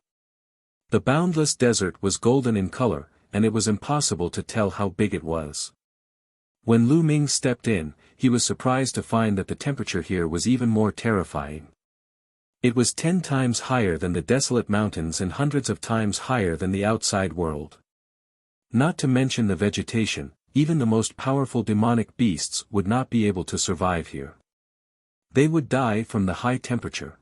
The boundless desert was golden in color, and it was impossible to tell how big it was. When Lu Ming stepped in, he was surprised to find that the temperature here was even more terrifying. It was 10 times higher than the desolate mountains and hundreds of times higher than the outside world. Not to mention the vegetation, even the most powerful demonic beasts would not be able to survive here. They would die from the high temperature.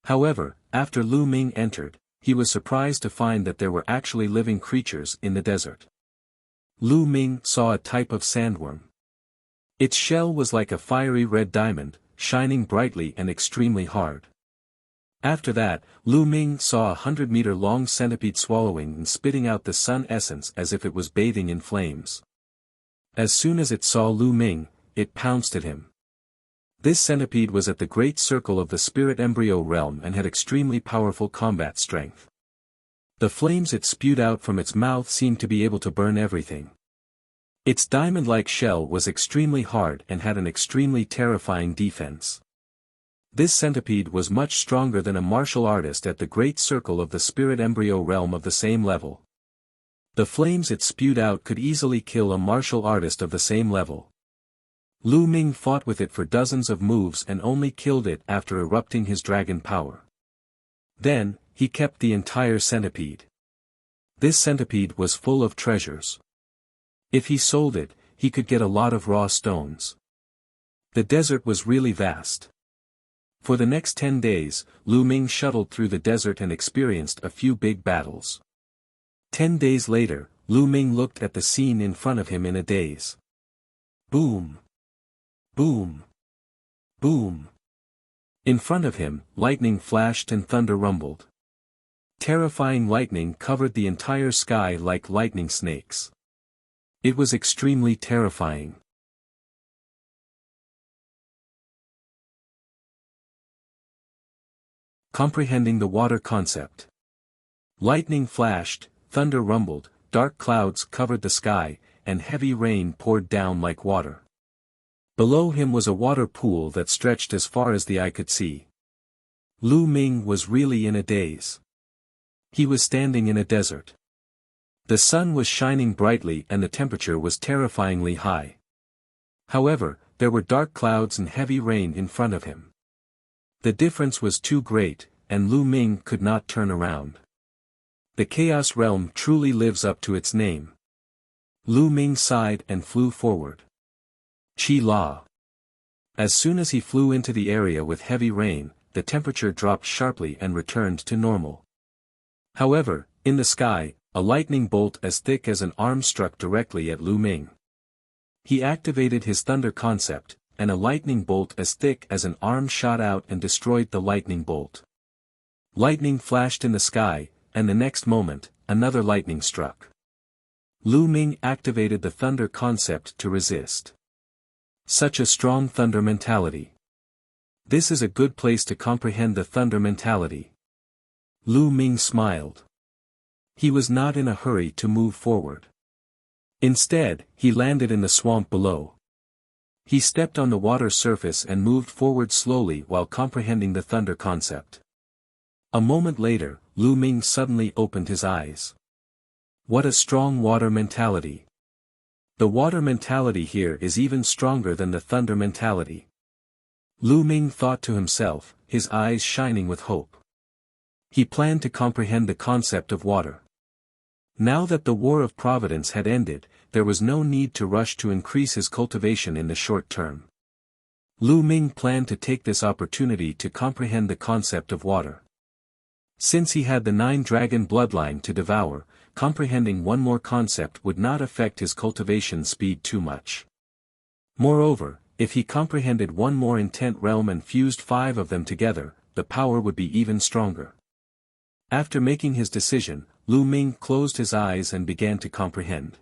However, after Lu Ming entered, he was surprised to find that there were actually living creatures in the desert. Lu Ming saw a type of sandworm. Its shell was like a fiery red diamond, shining brightly and extremely hard. After that, Lu Ming saw a 100-meter-long centipede swallowing and spitting out the sun essence as if it was bathing in flames. As soon as it saw Lu Ming, it pounced at him. This centipede was at the great circle of the Spirit Embryo Realm and had extremely powerful combat strength. The flames it spewed out from its mouth seemed to be able to burn everything. Its diamond-like shell was extremely hard and had an extremely terrifying defense. This centipede was much stronger than a martial artist at the great circle of the Spirit Embryo Realm of the same level. The flames it spewed out could easily kill a martial artist of the same level. Lu Ming fought with it for dozens of moves and only killed it after erupting his dragon power. Then, he kept the entire centipede. This centipede was full of treasures. If he sold it, he could get a lot of raw stones. The desert was really vast. For the next 10 days, Lu Ming shuttled through the desert and experienced a few big battles. 10 days later, Lu Ming looked at the scene in front of him in a daze. Boom! Boom! Boom! In front of him, lightning flashed and thunder rumbled. Terrifying lightning covered the entire sky like lightning snakes. It was extremely terrifying. Comprehending the water concept. Lightning flashed, thunder rumbled, dark clouds covered the sky, and heavy rain poured down like water. Below him was a water pool that stretched as far as the eye could see. Lu Ming was really in a daze. He was standing in a desert. The sun was shining brightly and the temperature was terrifyingly high. However, there were dark clouds and heavy rain in front of him. The difference was too great, and Lu Ming could not turn around. The Chaos Realm truly lives up to its name. Lu Ming sighed and flew forward. Qi La. As soon as he flew into the area with heavy rain, the temperature dropped sharply and returned to normal. However, in the sky, a lightning bolt as thick as an arm struck directly at Lu Ming. He activated his thunder concept, and a lightning bolt as thick as an arm shot out and destroyed the lightning bolt. Lightning flashed in the sky, and the next moment, another lightning struck. Lu Ming activated the thunder concept to resist. Such a strong thunder mentality. This is a good place to comprehend the thunder mentality. Lu Ming smiled. He was not in a hurry to move forward. Instead, he landed in the swamp below. He stepped on the water surface and moved forward slowly while comprehending the thunder concept. A moment later, Lu Ming suddenly opened his eyes. What a strong water mentality. The water mentality here is even stronger than the thunder mentality. Lu Ming thought to himself, his eyes shining with hope. He planned to comprehend the concept of water. Now that the War of Providence had ended, there was no need to rush to increase his cultivation in the short term. Lu Ming planned to take this opportunity to comprehend the concept of water. Since he had the 9-dragon bloodline to devour, comprehending one more concept would not affect his cultivation speed too much. Moreover, if he comprehended one more intent realm and fused 5 of them together, the power would be even stronger. After making his decision, Lu Ming closed his eyes and began to comprehend.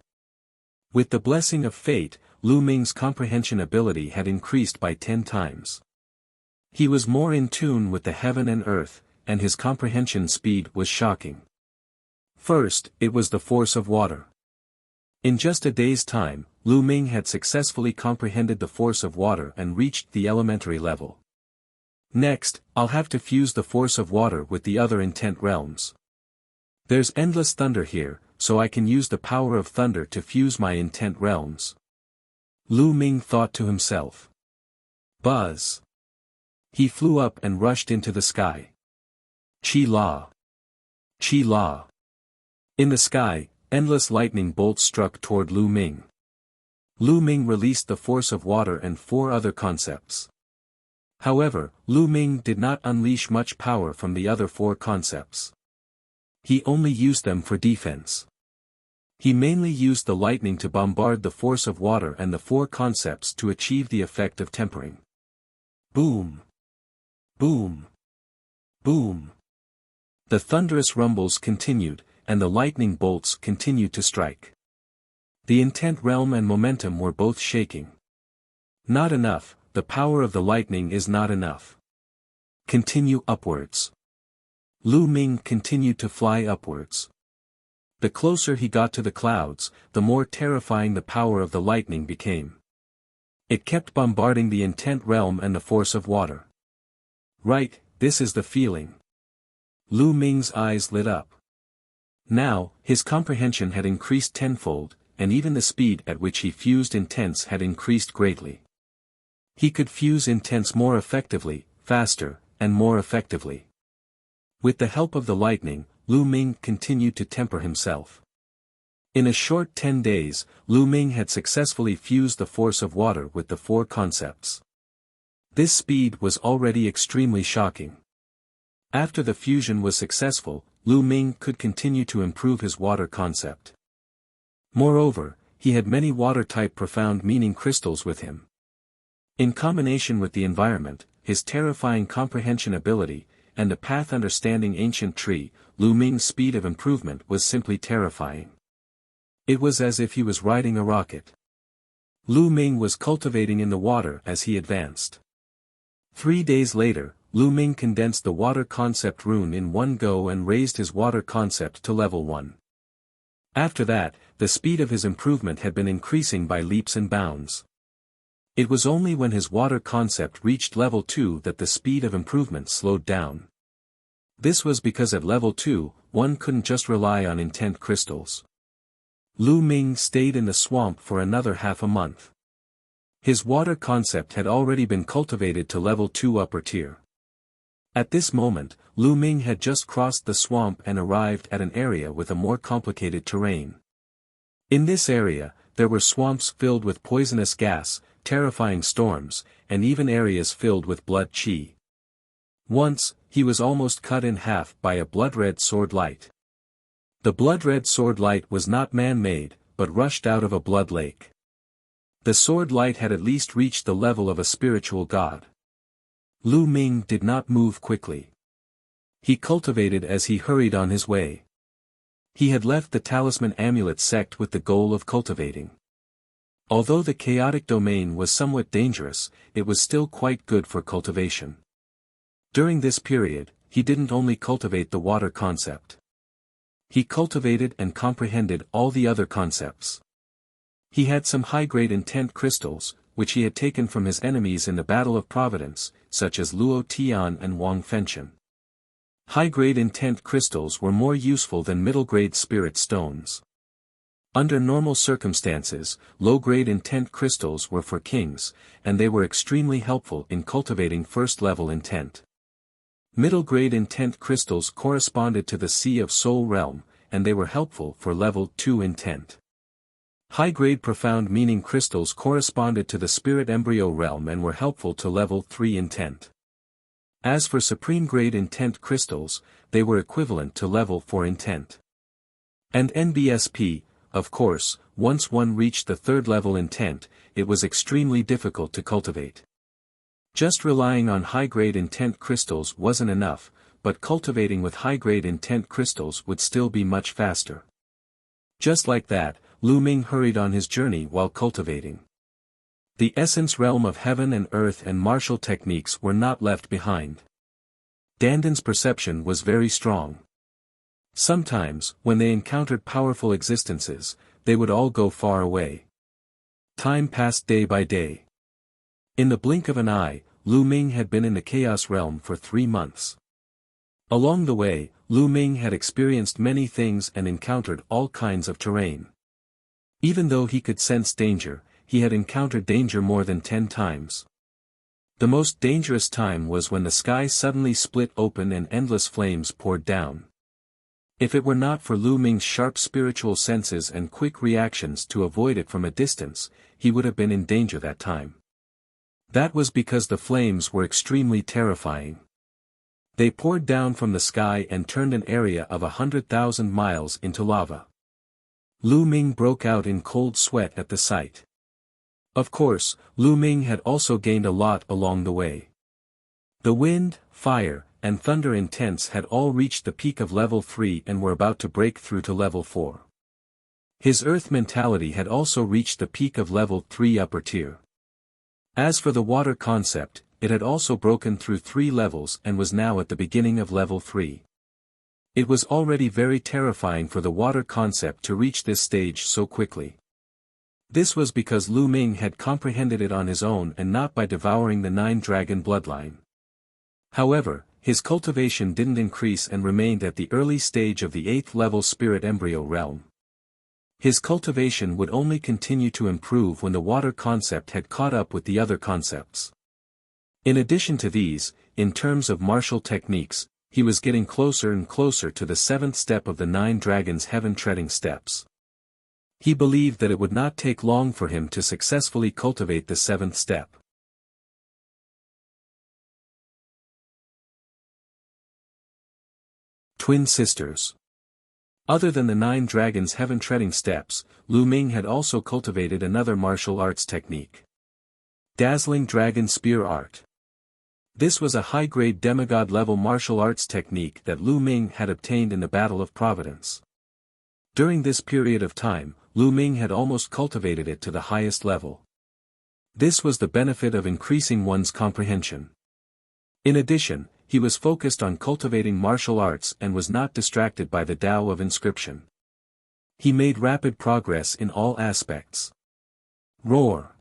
With the blessing of fate, Lu Ming's comprehension ability had increased by 10 times. He was more in tune with the heaven and earth, and his comprehension speed was shocking. First, it was the force of water. In just a day's time, Lu Ming had successfully comprehended the force of water and reached the elementary level. Next, I'll have to fuse the force of water with the other intent realms. There's endless thunder here, so I can use the power of thunder to fuse my intent realms. Lu Ming thought to himself. Buzz. He flew up and rushed into the sky. Qi La. Qi La. In the sky, endless lightning bolts struck toward Lu Ming. Lu Ming released the force of water and 4 other concepts. However, Lu Ming did not unleash much power from the other 4 concepts. He only used them for defense. He mainly used the lightning to bombard the force of water and the 4 concepts to achieve the effect of tempering. Boom! Boom! Boom! The thunderous rumbles continued, and the lightning bolts continued to strike. The intent realm and momentum were both shaking. Not enough, the power of the lightning is not enough. Continue upwards. Lu Ming continued to fly upwards. The closer he got to the clouds, the more terrifying the power of the lightning became. It kept bombarding the intent realm and the force of water. Right, this is the feeling. Lu Ming's eyes lit up. Now, his comprehension had increased tenfold, and even the speed at which he fused intents had increased greatly. He could fuse intents more effectively, faster, and more effectively. With the help of the lightning, Lu Ming continued to temper himself. In a short 10 days, Lu Ming had successfully fused the force of water with the 4 concepts. This speed was already extremely shocking. After the fusion was successful, Lu Ming could continue to improve his water concept. Moreover, he had many water-type profound meaning crystals with him. In combination with the environment, his terrifying comprehension ability, and the path understanding ancient tree, Lu Ming's speed of improvement was simply terrifying. It was as if he was riding a rocket. Lu Ming was cultivating in the water as he advanced. 3 days later, Lu Ming condensed the water concept rune in one go and raised his water concept to level 1. After that, the speed of his improvement had been increasing by leaps and bounds. It was only when his water concept reached level 2 that the speed of improvement slowed down. This was because at level 2, one couldn't just rely on intent crystals. Lu Ming stayed in the swamp for another half a month. His water concept had already been cultivated to level 2 upper tier. At this moment, Lu Ming had just crossed the swamp and arrived at an area with a more complicated terrain. In this area, there were swamps filled with poisonous gas, terrifying storms, and even areas filled with blood qi. Once, he was almost cut in half by a blood-red sword light. The blood-red sword light was not man-made, but rushed out of a blood lake. The sword light had at least reached the level of a spiritual god. Lu Ming did not move quickly. He cultivated as he hurried on his way. He had left the talisman amulet sect with the goal of cultivating. Although the chaotic domain was somewhat dangerous, it was still quite good for cultivation. During this period, he didn't only cultivate the water concept. He cultivated and comprehended all the other concepts. He had some high-grade intent crystals, which he had taken from his enemies in the Battle of Providence, such as Luo Tian and Wang Fenchen. High-grade intent crystals were more useful than middle-grade spirit stones. Under normal circumstances, low-grade intent crystals were for kings, and they were extremely helpful in cultivating first-level intent. Middle-grade intent crystals corresponded to the Sea of Soul realm, and they were helpful for level 2 intent. High-grade profound meaning crystals corresponded to the Spirit Embryo realm and were helpful to level 3 intent. As for supreme-grade intent crystals, they were equivalent to level 4 intent. And NBSP, of course, once one reached the third-level intent, it was extremely difficult to cultivate. Just relying on high-grade intent crystals wasn't enough, but cultivating with high-grade intent crystals would still be much faster. Just like that, Lu Ming hurried on his journey while cultivating. The essence realm of heaven and earth and martial techniques were not left behind. Danden's perception was very strong. Sometimes, when they encountered powerful existences, they would all go far away. Time passed day by day. In the blink of an eye, Lu Ming had been in the Chaos Realm for 3 months. Along the way, Lu Ming had experienced many things and encountered all kinds of terrain. Even though he could sense danger, he had encountered danger more than 10 times. The most dangerous time was when the sky suddenly split open and endless flames poured down. If it were not for Lu Ming's sharp spiritual senses and quick reactions to avoid it from a distance, he would have been in danger that time. That was because the flames were extremely terrifying. They poured down from the sky and turned an area of 100,000 miles into lava. Lu Ming broke out in cold sweat at the sight. Of course, Lu Ming had also gained a lot along the way. The wind, fire, and thunder intents had all reached the peak of level 3 and were about to break through to level 4. His earth mentality had also reached the peak of level 3 upper tier. As for the water concept, it had also broken through 3 levels and was now at the beginning of level 3. It was already very terrifying for the water concept to reach this stage so quickly. This was because Lu Ming had comprehended it on his own and not by devouring the 9-dragon bloodline. However, his cultivation didn't increase and remained at the early stage of the 8th level Spirit Embryo realm. His cultivation would only continue to improve when the water concept had caught up with the other concepts. In addition to these, in terms of martial techniques, he was getting closer and closer to the 7th step of the 9 dragons' heaven-treading steps. He believed that it would not take long for him to successfully cultivate the 7th step. Twin sisters. Other than the 9 dragons' heaven-treading steps, Lu Ming had also cultivated another martial arts technique. Dazzling Dragon Spear Art. This was a high-grade demigod-level martial arts technique that Lu Ming had obtained in the Battle of Providence. During this period of time, Lu Ming had almost cultivated it to the highest level. This was the benefit of increasing one's comprehension. In addition, he was focused on cultivating martial arts and was not distracted by the Tao of inscription. He made rapid progress in all aspects. Roar!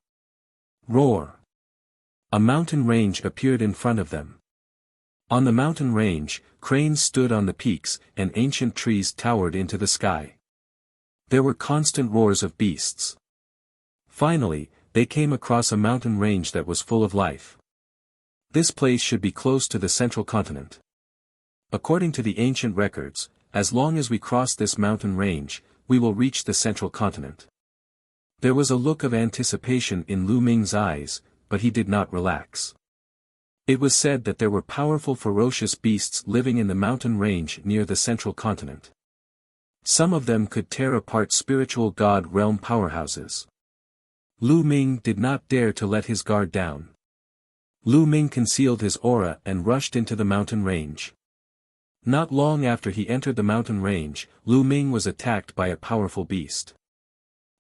Roar! A mountain range appeared in front of them. On the mountain range, cranes stood on the peaks, and ancient trees towered into the sky. There were constant roars of beasts. Finally, they came across a mountain range that was full of life. This place should be close to the central continent. According to the ancient records, as long as we cross this mountain range, we will reach the central continent. There was a look of anticipation in Lu Ming's eyes, but he did not relax. It was said that there were powerful ferocious beasts living in the mountain range near the central continent. Some of them could tear apart spiritual god realm powerhouses. Lu Ming did not dare to let his guard down. Lu Ming concealed his aura and rushed into the mountain range. Not long after he entered the mountain range, Lu Ming was attacked by a powerful beast.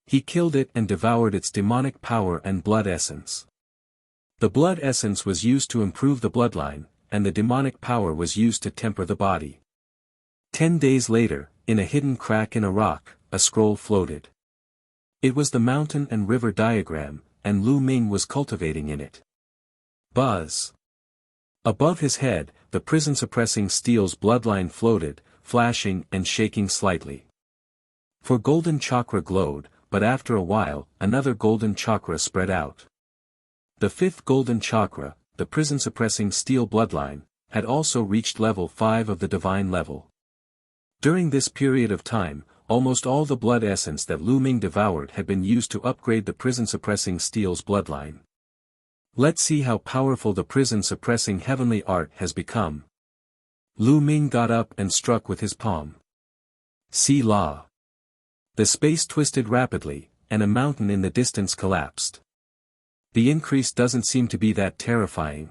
He killed it and devoured its demonic power and blood essence. The blood essence was used to improve the bloodline, and the demonic power was used to temper the body. 10 days later, in a hidden crack in a rock, a scroll floated. It was the mountain and river diagram, and Lu Ming was cultivating in it. Buzz. Above his head, the prison-suppressing steel's bloodline floated, flashing and shaking slightly. For golden chakra glowed, but after a while, another golden chakra spread out. The fifth golden chakra, the prison-suppressing steel bloodline, had also reached level 5 of the divine level. During this period of time, almost all the blood essence that Lu Ming devoured had been used to upgrade the prison-suppressing steel's bloodline. Let's see how powerful the prison-suppressing heavenly art has become. Lu Ming got up and struck with his palm. See law. The space twisted rapidly, and a mountain in the distance collapsed. The increase doesn't seem to be that terrifying.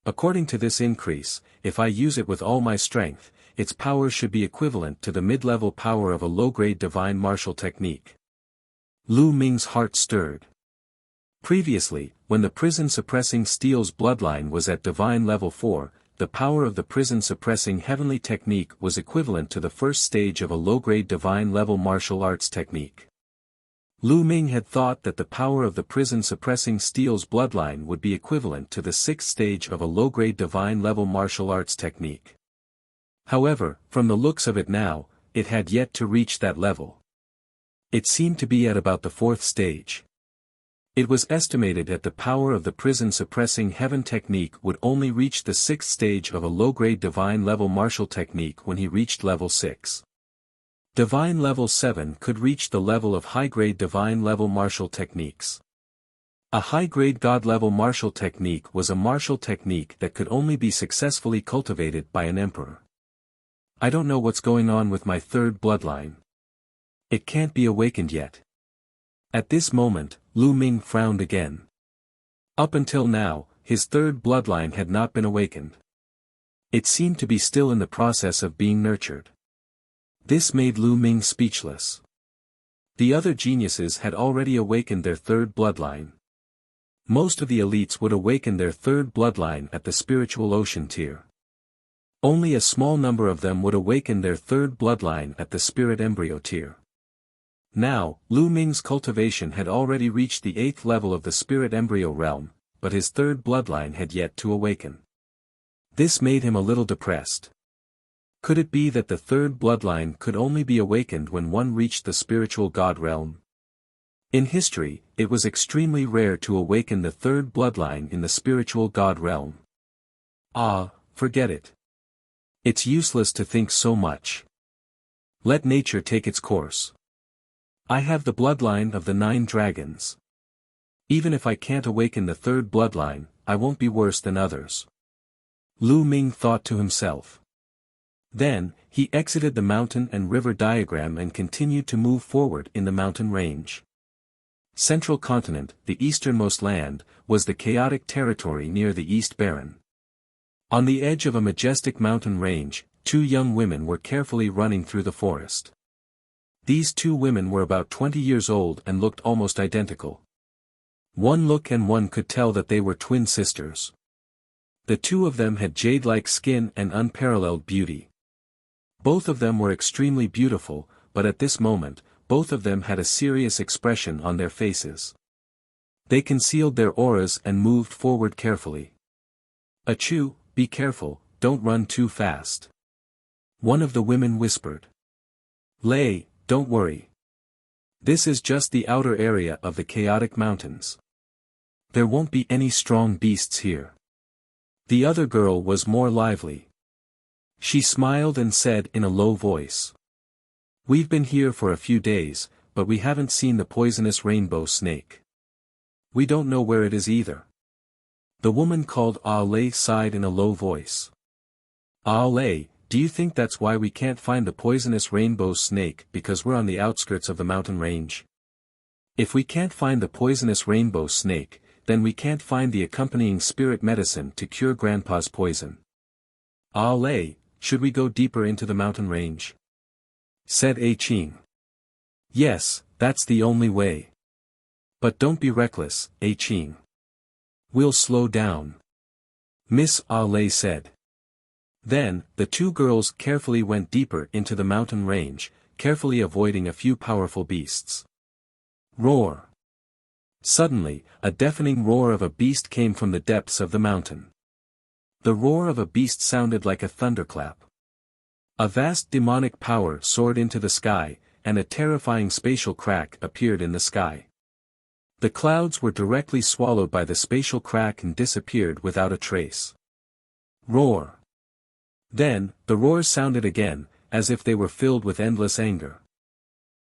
According to this increase, if I use it with all my strength, its power should be equivalent to the mid-level power of a low-grade divine martial technique. Lu Ming's heart stirred. Previously, when the prison-suppressing steel's bloodline was at divine level 4, the power of the prison-suppressing heavenly technique was equivalent to the first stage of a low-grade divine-level martial arts technique. Lu Ming had thought that the power of the prison-suppressing steel's bloodline would be equivalent to the 6th stage of a low-grade divine-level martial arts technique. However, from the looks of it now, it had yet to reach that level. It seemed to be at about the 4th stage. It was estimated that the power of the prison-suppressing heaven technique would only reach the 6th stage of a low-grade divine-level martial technique when he reached level 6. Divine level 7 could reach the level of high-grade divine-level martial techniques. A high-grade god-level martial technique was a martial technique that could only be successfully cultivated by an emperor. I don't know what's going on with my third bloodline. It can't be awakened yet. At this moment, Lu Ming frowned again. Up until now, his third bloodline had not been awakened. It seemed to be still in the process of being nurtured. This made Lu Ming speechless. The other geniuses had already awakened their third bloodline. Most of the elites would awaken their third bloodline at the spiritual ocean tier. Only a small number of them would awaken their third bloodline at the spirit embryo tier. Now, Lu Ming's cultivation had already reached the 8th level of the spirit embryo realm, but his third bloodline had yet to awaken. This made him a little depressed. Could it be that the third bloodline could only be awakened when one reached the spiritual god realm? In history, it was extremely rare to awaken the third bloodline in the spiritual god realm. Forget it. It's useless to think so much. Let nature take its course. I have the bloodline of the 9 dragons. Even if I can't awaken the third bloodline, I won't be worse than others. Lu Ming thought to himself. Then, he exited the mountain and river diagram and continued to move forward in the mountain range. Central Continent, the easternmost land, was the chaotic territory near the East Barren. On the edge of a majestic mountain range, 2 young women were carefully running through the forest. These 2 women were about 20 years old and looked almost identical. One look and one could tell that they were twin sisters. The 2 of them had jade-like skin and unparalleled beauty. Both of them were extremely beautiful, but at this moment, both of them had a serious expression on their faces. They concealed their auras and moved forward carefully. "Achoo, be careful, don't run too fast," one of the women whispered. "Lei, don't worry. This is just the outer area of the chaotic mountains. There won't be any strong beasts here. The other girl was more lively. She smiled and said in a low voice. We've been here for a few days, but we haven't seen the poisonous rainbow snake. We don't know where it is either. The woman called Ale sighed in a low voice. Ale, do you think that's why we can't find the poisonous rainbow snake because we're on the outskirts of the mountain range? If we can't find the poisonous rainbow snake, then we can't find the accompanying spirit medicine to cure Grandpa's poison. Ale, should we go deeper into the mountain range? Said A Ching. Yes, that's the only way. But don't be reckless, A Ching. We'll slow down. Miss Ale said. Then, the two girls carefully went deeper into the mountain range, carefully avoiding a few powerful beasts. Roar! Suddenly, a deafening roar of a beast came from the depths of the mountain. The roar of a beast sounded like a thunderclap. A vast demonic power soared into the sky, and a terrifying spatial crack appeared in the sky. The clouds were directly swallowed by the spatial crack and disappeared without a trace. Roar! Then, the roars sounded again, as if they were filled with endless anger.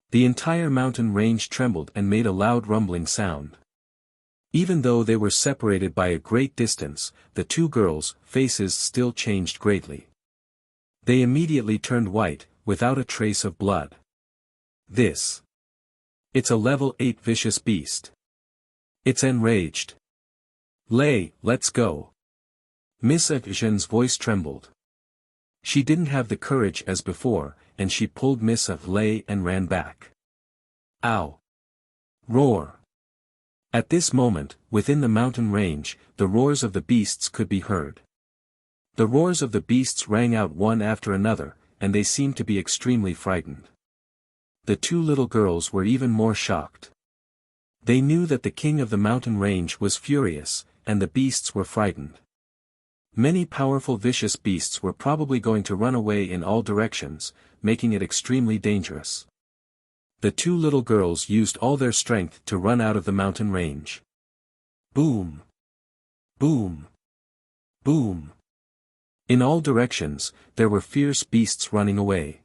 The entire mountain range trembled and made a loud rumbling sound. Even though they were separated by a great distance, the two girls' faces still changed greatly. They immediately turned white, without a trace of blood. It's a level 8 vicious beast. It's enraged. Let's go. Miss Zhen's voice trembled. She didn't have the courage as before, and she pulled Miss Lei and ran back. Ow! Roar! At this moment, within the mountain range, the roars of the beasts could be heard. The roars of the beasts rang out one after another, and they seemed to be extremely frightened. The two little girls were even more shocked. They knew that the king of the mountain range was furious, and the beasts were frightened. Many powerful vicious beasts were probably going to run away in all directions, making it extremely dangerous. The two little girls used all their strength to run out of the mountain range. Boom! Boom! Boom! In all directions, there were fierce beasts running away.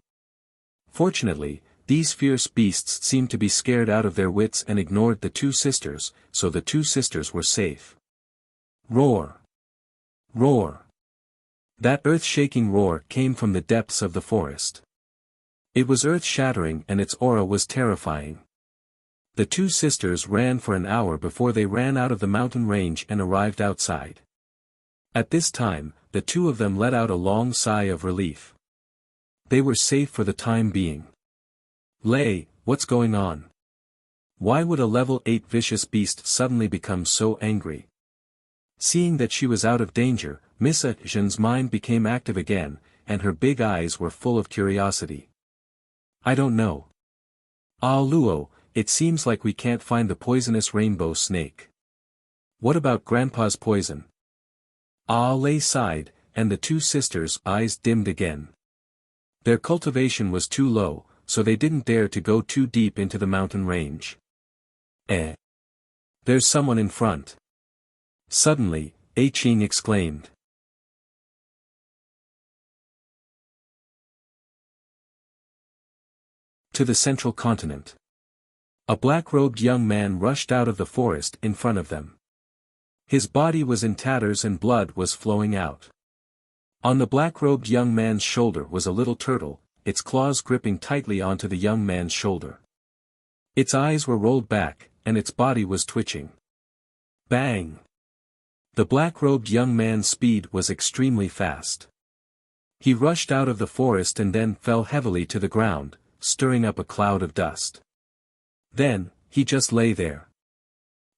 Fortunately, these fierce beasts seemed to be scared out of their wits and ignored the two sisters, so the two sisters were safe. Roar! Roar! That earth-shaking roar came from the depths of the forest. It was earth-shattering and its aura was terrifying. The two sisters ran for an hour before they ran out of the mountain range and arrived outside. At this time, the two of them let out a long sigh of relief. They were safe for the time being. Lei, what's going on? Why would a level 8 vicious beast suddenly become so angry? Seeing that she was out of danger, Miss Zhen's mind became active again, and her big eyes were full of curiosity. I don't know. Ah Luo, it seems like we can't find the poisonous rainbow snake. What about Grandpa's poison? Ah Lei sighed, and the two sisters' eyes dimmed again. Their cultivation was too low, so they didn't dare to go too deep into the mountain range. There's someone in front. Suddenly, A Ching exclaimed. To the central continent. A black-robed young man rushed out of the forest in front of them. His body was in tatters and blood was flowing out. On the black-robed young man's shoulder was a little turtle, its claws gripping tightly onto the young man's shoulder. Its eyes were rolled back, and its body was twitching. Bang! The black-robed young man's speed was extremely fast. He rushed out of the forest and then fell heavily to the ground, stirring up a cloud of dust. Then, he just lay there.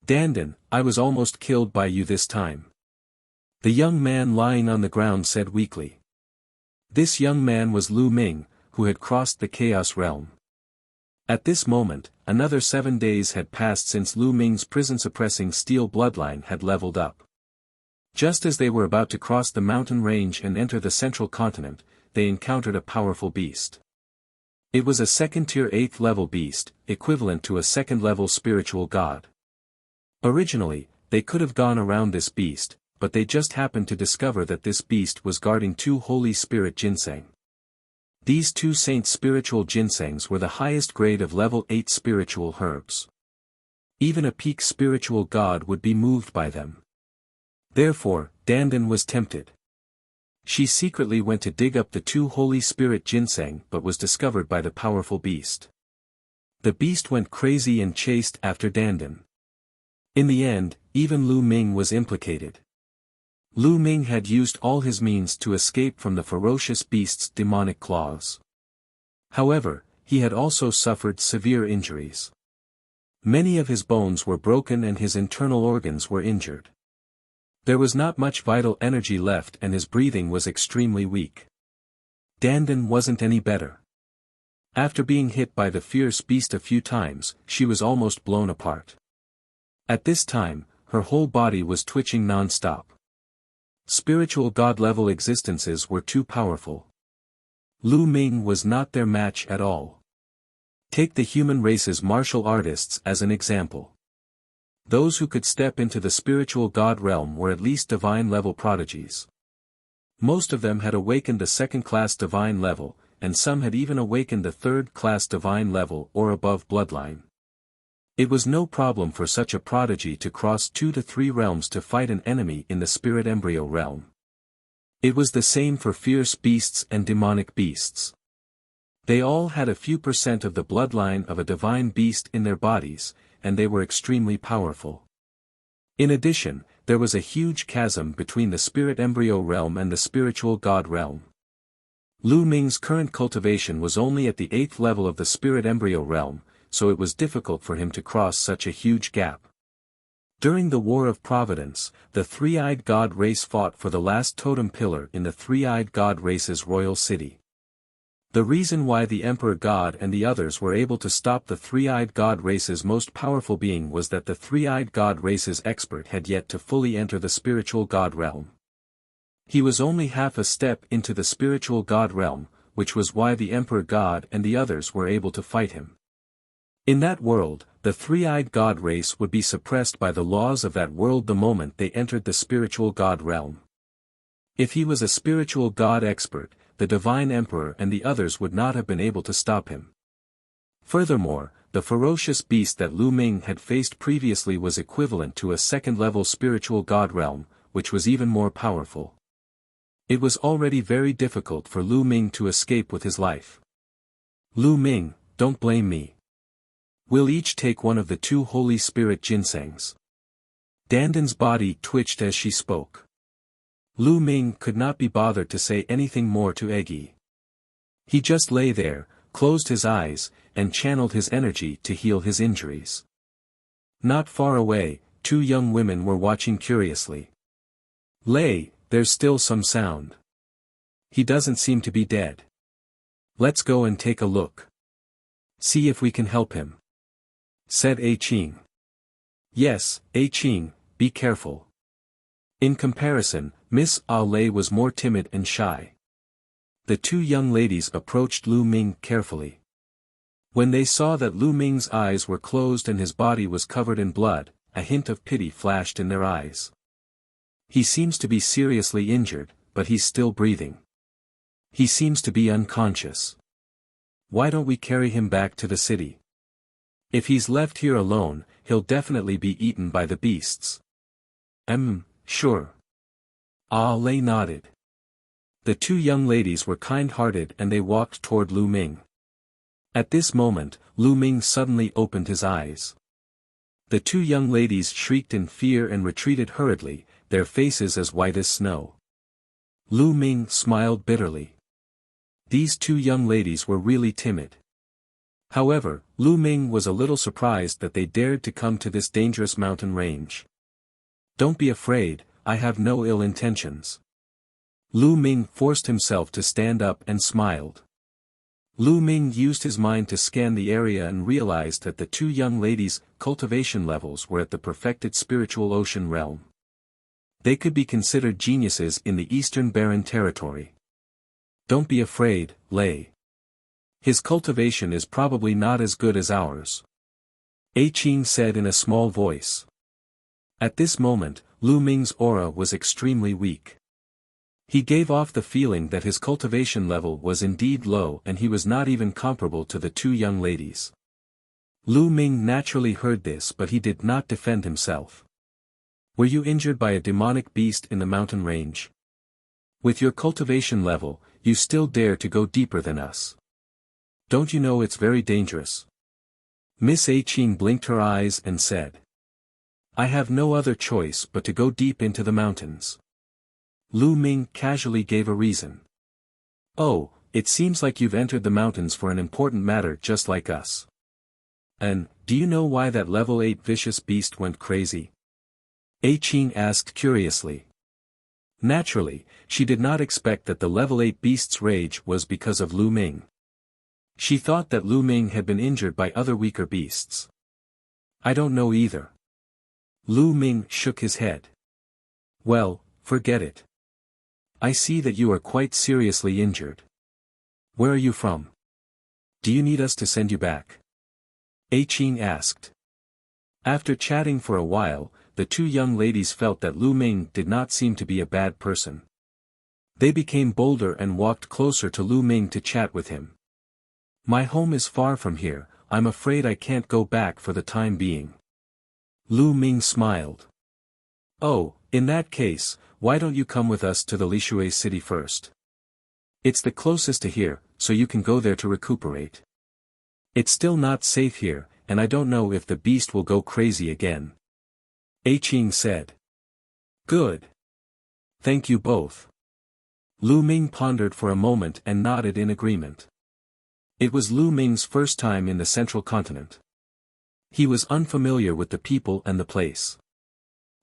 Dandan, I was almost killed by you this time. The young man lying on the ground said weakly. This young man was Lu Ming, who had crossed the Chaos Realm. At this moment, another 7 days had passed since Lu Ming's prison-suppressing steel bloodline had leveled up. Just as they were about to cross the mountain range and enter the central continent, they encountered a powerful beast. It was a second-tier 8th-level beast, equivalent to a second-level spiritual god. Originally, they could have gone around this beast, but they just happened to discover that this beast was guarding 2 Holy Spirit ginseng. These 2 saint spiritual ginsengs were the highest grade of level 8 spiritual herbs. Even a peak spiritual god would be moved by them. Therefore, Dandan was tempted. She secretly went to dig up the 2 Holy Spirit ginseng but was discovered by the powerful beast. The beast went crazy and chased after Dandan. In the end, even Lu Ming was implicated. Lu Ming had used all his means to escape from the ferocious beast's demonic claws. However, he had also suffered severe injuries. Many of his bones were broken and his internal organs were injured. There was not much vital energy left and his breathing was extremely weak. Dandan wasn't any better. After being hit by the fierce beast a few times, she was almost blown apart. At this time, her whole body was twitching non-stop. Spiritual god-level existences were too powerful. Lu Ming was not their match at all. Take the human race's martial artists as an example. Those who could step into the spiritual god realm were at least divine-level prodigies. Most of them had awakened the second-class divine level, and some had even awakened the third-class divine level or above bloodline. It was no problem for such a prodigy to cross 2 to 3 realms to fight an enemy in the spirit embryo realm. It was the same for fierce beasts and demonic beasts. They all had a few % of the bloodline of a divine beast in their bodies, and they were extremely powerful. In addition, there was a huge chasm between the spirit embryo realm and the spiritual god realm. Lu Ming's current cultivation was only at the 8th level of the spirit embryo realm, so it was difficult for him to cross such a huge gap. During the War of Providence, the three-eyed god race fought for the last totem pillar in the three-eyed god race's royal city. The reason why the Emperor God and the others were able to stop the three-eyed god race's most powerful being was that the three-eyed god race's expert had yet to fully enter the spiritual god realm. He was only half a step into the spiritual god realm, which was why the Emperor God and the others were able to fight him. In that world, the three-eyed god race would be suppressed by the laws of that world the moment they entered the spiritual god realm. If he was a spiritual god expert, the divine emperor and the others would not have been able to stop him. Furthermore, the ferocious beast that Lu Ming had faced previously was equivalent to a second-level spiritual god realm, which was even more powerful. It was already very difficult for Lu Ming to escape with his life. Lu Ming, don't blame me. We'll each take one of the 2 Holy Spirit ginsengs. Dandan's body twitched as she spoke. Lu Ming could not be bothered to say anything more to Eggy. He just lay there, closed his eyes, and channeled his energy to heal his injuries. Not far away, 2 young women were watching curiously. Lay, there's still some sound. He doesn't seem to be dead. Let's go and take a look. See if we can help him, said A Qing. Yes, A Qing, be careful. In comparison, Miss Ah Lei was more timid and shy. The 2 young ladies approached Lu Ming carefully. When they saw that Lu Ming's eyes were closed and his body was covered in blood, a hint of pity flashed in their eyes. He seems to be seriously injured, but he's still breathing. He seems to be unconscious. Why don't we carry him back to the city? If he's left here alone, he'll definitely be eaten by the beasts. Sure. Ah Lei nodded. The 2 young ladies were kind-hearted and they walked toward Lu Ming. At this moment, Lu Ming suddenly opened his eyes. The 2 young ladies shrieked in fear and retreated hurriedly, their faces as white as snow. Lu Ming smiled bitterly. These 2 young ladies were really timid. However, Lu Ming was a little surprised that they dared to come to this dangerous mountain range. Don't be afraid, I have no ill intentions. Lu Ming forced himself to stand up and smiled. Lu Ming used his mind to scan the area and realized that the 2 young ladies' cultivation levels were at the perfected spiritual ocean realm. They could be considered geniuses in the Eastern Barren Territory. Don't be afraid, Lei. His cultivation is probably not as good as ours. Qing said in a small voice. At this moment, Lu Ming's aura was extremely weak. He gave off the feeling that his cultivation level was indeed low and he was not even comparable to the two young ladies. Lu Ming naturally heard this, but he did not defend himself. Were you injured by a demonic beast in the mountain range? With your cultivation level, you still dare to go deeper than us. Don't you know it's very dangerous? Miss Qing blinked her eyes and said. I have no other choice but to go deep into the mountains. Lu Ming casually gave a reason. Oh, it seems like you've entered the mountains for an important matter just like us. And, do you know why that level 8 vicious beast went crazy? Qing asked curiously. Naturally, she did not expect that the level 8 beast's rage was because of Lu Ming. She thought that Lu Ming had been injured by other weaker beasts. I don't know either. Lu Ming shook his head. Well, forget it. I see that you are quite seriously injured. Where are you from? Do you need us to send you back? Qing asked. After chatting for a while, the two young ladies felt that Lu Ming did not seem to be a bad person. They became bolder and walked closer to Lu Ming to chat with him. My home is far from here, I'm afraid I can't go back for the time being. Lu Ming smiled. Oh, in that case, why don't you come with us to the Lishui city first? It's the closest to here, so you can go there to recuperate. It's still not safe here, and I don't know if the beast will go crazy again. Qing said. Good. Thank you both. Lu Ming pondered for a moment and nodded in agreement. It was Lu Ming's first time in the central continent. He was unfamiliar with the people and the place.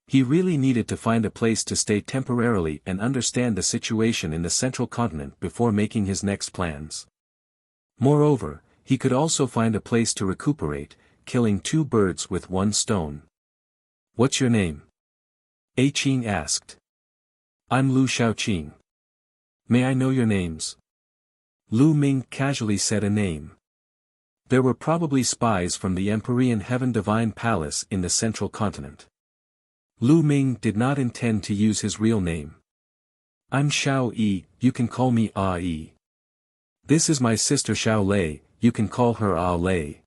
He really needed to find a place to stay temporarily and understand the situation in the central continent before making his next plans. Moreover, he could also find a place to recuperate, killing two birds with one stone. What's your name? Qing asked. I'm Lu Xiaoqing. May I know your names? Lu Ming casually said a name. There were probably spies from the Empyrean Heaven Divine Palace in the central continent. Lu Ming did not intend to use his real name. I'm Xiao Yi, you can call me Ah Yi. This is my sister Xiao Lei, you can call her Ah Lei.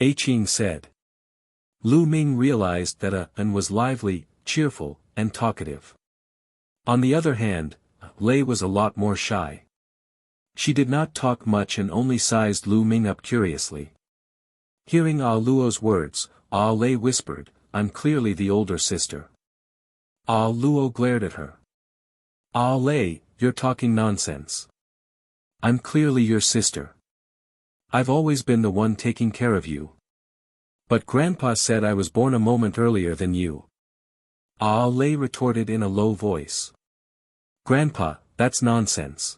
Qing said. Lu Ming realized that An was lively, cheerful, and talkative. On the other hand, Lei was a lot more shy. She did not talk much and only sized Lu Ming up curiously. Hearing Ah Luo's words, Ah Lei whispered, I'm clearly the older sister. Ah Luo glared at her. Ah Lei, you're talking nonsense. I'm clearly your sister. I've always been the one taking care of you. But Grandpa said I was born a moment earlier than you. Ah Lei retorted in a low voice. Grandpa, that's nonsense.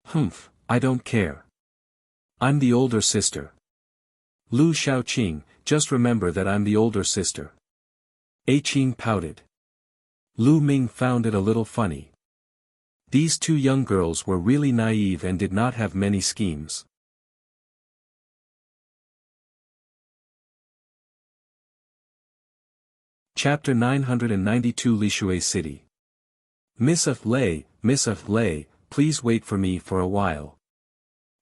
Humph, I don't care. I'm the older sister. Lu Xiaoqing, just remember that I'm the older sister. Qing pouted. Lu Ming found it a little funny. These two young girls were really naive and did not have many schemes. Chapter 992 Lishui City. Miss Lei, please wait for me for a while.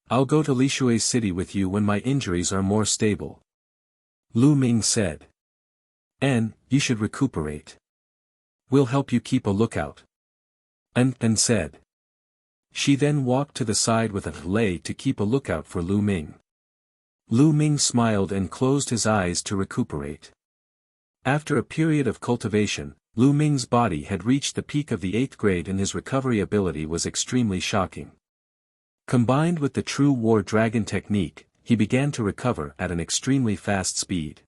I'll go to Lishui City with you when my injuries are more stable. Lu Ming said. And, you should recuperate. We'll help you keep a lookout. And said. She then walked to the side with Lei to keep a lookout for Lu Ming. Lu Ming smiled and closed his eyes to recuperate. After a period of cultivation, Lu Ming's body had reached the peak of the 8th grade and his recovery ability was extremely shocking. Combined with the true war dragon technique, he began to recover at an extremely fast speed.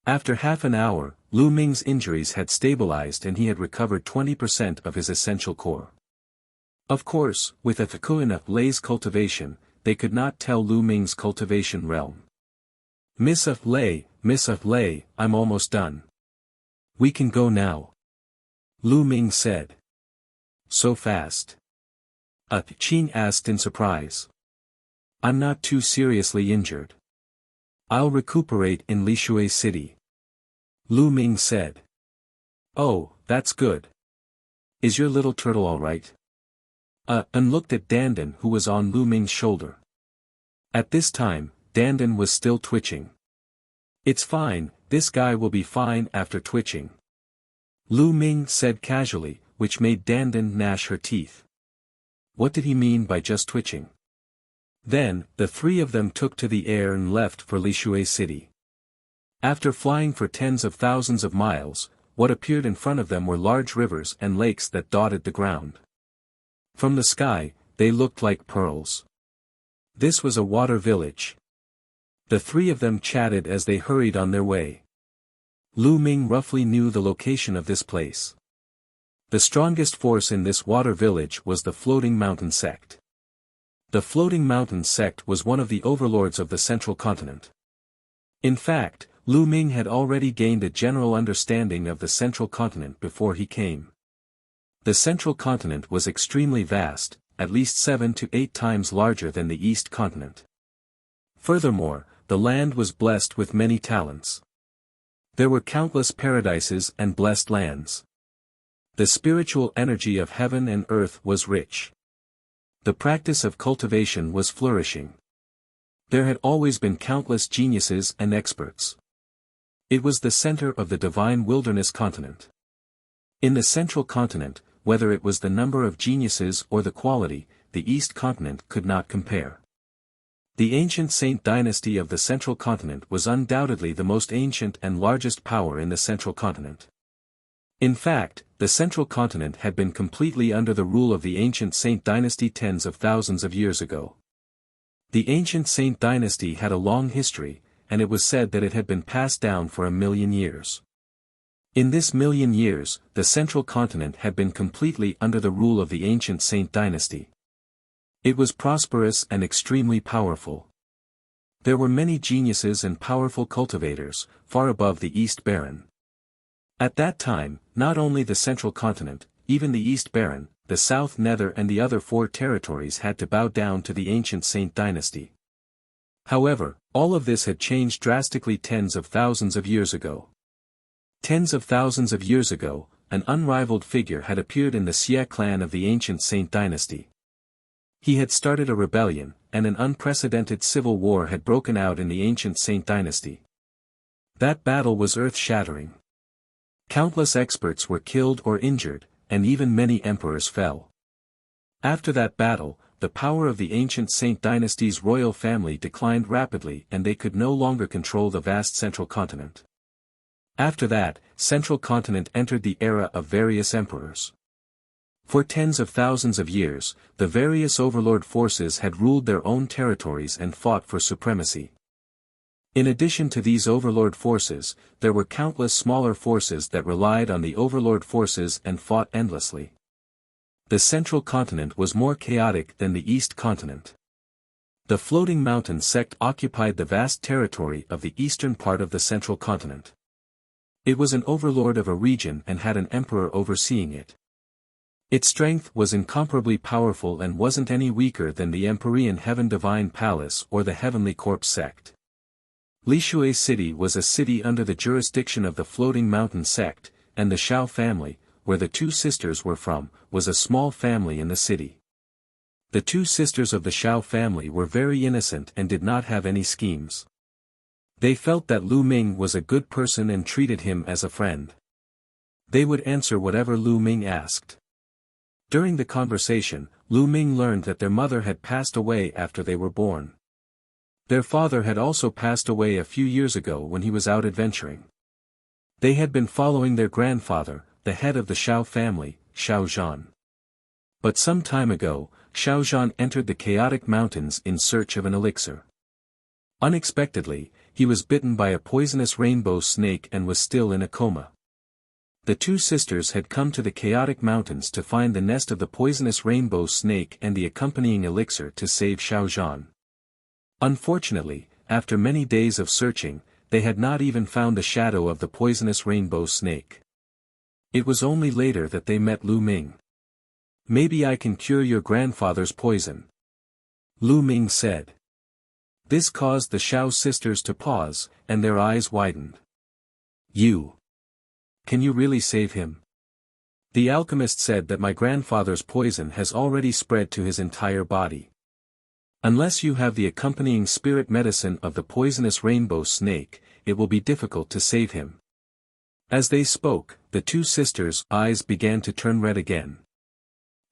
After half an hour, Lu Ming's injuries had stabilized and he had recovered 20% of his essential core. Of course, with Athakuina Lei's cultivation, they could not tell Lu Ming's cultivation realm. Miss Lei, I'm almost done. We can go now. Lu Ming said. So fast? Qing asked in surprise. I'm not too seriously injured. I'll recuperate in Lishui City. Lu Ming said. Oh, that's good. Is your little turtle all right? And looked at Dandan, who was on Lu Ming's shoulder. At this time, Dandan was still twitching. It's fine, this guy will be fine after twitching. Lu Ming said casually, which made Dandan gnash her teeth. What did he mean by just twitching? Then, the three of them took to the air and left for Lishui City. After flying for tens of thousands of miles, what appeared in front of them were large rivers and lakes that dotted the ground. From the sky, they looked like pearls. This was a water village. The three of them chatted as they hurried on their way. Lu Ming roughly knew the location of this place. The strongest force in this water village was the Floating Mountain sect. The Floating Mountain sect was one of the overlords of the central continent. In fact, Lu Ming had already gained a general understanding of the central continent before he came. The central continent was extremely vast, at least 7 to 8 times larger than the east continent. Furthermore, the land was blessed with many talents. There were countless paradises and blessed lands. The spiritual energy of heaven and earth was rich. The practice of cultivation was flourishing. There had always been countless geniuses and experts. It was the center of the divine wilderness continent. In the central continent, whether it was the number of geniuses or the quality, the East continent could not compare. The ancient Saint dynasty of the central continent was undoubtedly the most ancient and largest power in the central continent. In fact, the central continent had been completely under the rule of the ancient Saint dynasty tens of thousands of years ago. The ancient Saint dynasty had a long history, and it was said that it had been passed down for 1,000,000 years. In this 1,000,000 years, the central continent had been completely under the rule of the ancient Saint dynasty. It was prosperous and extremely powerful. There were many geniuses and powerful cultivators, far above the East Baron. At that time, not only the central continent, even the East Baron, the South Nether and the other 4 territories had to bow down to the ancient Saint dynasty. However, all of this had changed drastically tens of thousands of years ago. Tens of thousands of years ago, an unrivaled figure had appeared in the Xie clan of the ancient Saint dynasty. He had started a rebellion, and an unprecedented civil war had broken out in the ancient Saint dynasty. That battle was earth-shattering. Countless experts were killed or injured, and even many emperors fell. After that battle, the power of the ancient Saint dynasty's royal family declined rapidly and they could no longer control the vast central continent. After that, central continent entered the era of various emperors. For tens of thousands of years, the various overlord forces had ruled their own territories and fought for supremacy. In addition to these overlord forces, there were countless smaller forces that relied on the overlord forces and fought endlessly. The central continent was more chaotic than the east continent. The Floating Mountain sect occupied the vast territory of the eastern part of the central continent. It was an overlord of a region and had an emperor overseeing it. Its strength was incomparably powerful and wasn't any weaker than the Empyrean Heaven Divine Palace or the Heavenly Corpse sect. Lishui City was a city under the jurisdiction of the Floating Mountain sect, and the Shao family, where the 2 sisters were from, was a small family in the city. The 2 sisters of the Shao family were very innocent and did not have any schemes. They felt that Lu Ming was a good person and treated him as a friend. They would answer whatever Lu Ming asked. During the conversation, Lu Ming learned that their mother had passed away after they were born. Their father had also passed away a few years ago when he was out adventuring. They had been following their grandfather, the head of the Shao family, Shao Zhan. But some time ago, Shao Zhan entered the chaotic mountains in search of an elixir. Unexpectedly, he was bitten by a poisonous rainbow snake and was still in a coma. The 2 sisters had come to the chaotic mountains to find the nest of the poisonous rainbow snake and the accompanying elixir to save Shao Zhan. Unfortunately, after many days of searching, they had not even found the shadow of the poisonous rainbow snake. It was only later that they met Lu Ming. "Maybe I can cure your grandfather's poison," Lu Ming said. This caused the Xiao sisters to pause, and their eyes widened. You! Can you really save him? The alchemist said that my grandfather's poison has already spread to his entire body. Unless you have the accompanying spirit medicine of the poisonous rainbow snake, it will be difficult to save him. As they spoke, the two sisters' eyes began to turn red again.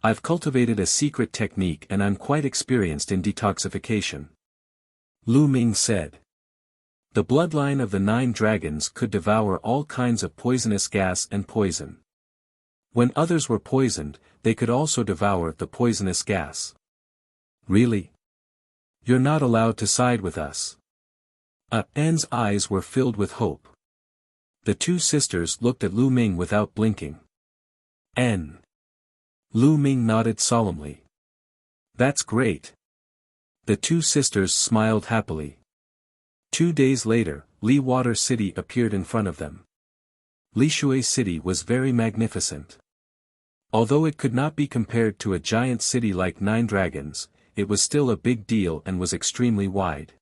I've cultivated a secret technique and I'm quite experienced in detoxification. Lu Ming said. The bloodline of the 9 dragons could devour all kinds of poisonous gas and poison. When others were poisoned, they could also devour the poisonous gas. Really? You're not allowed to side with us. Anne's eyes were filled with hope. The two sisters looked at Lu Ming without blinking. N. Lu Ming nodded solemnly. That's great. The two sisters smiled happily. 2 days later, Li Water City appeared in front of them. Li Shui City was very magnificent. Although it could not be compared to a giant city like 9 dragons, it was still a big deal and was extremely wide.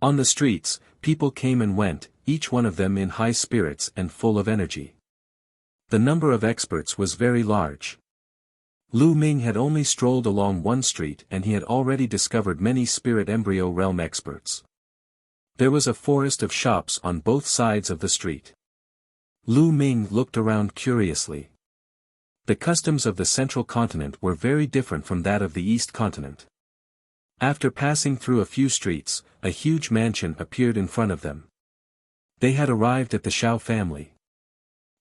On the streets, people came and went, each one of them in high spirits and full of energy. The number of experts was very large. Lu Ming had only strolled along one street and he had already discovered many spirit embryo realm experts. There was a forest of shops on both sides of the street. Lu Ming looked around curiously. The customs of the central continent were very different from that of the east continent. After passing through a few streets, a huge mansion appeared in front of them. They had arrived at the Xiao family.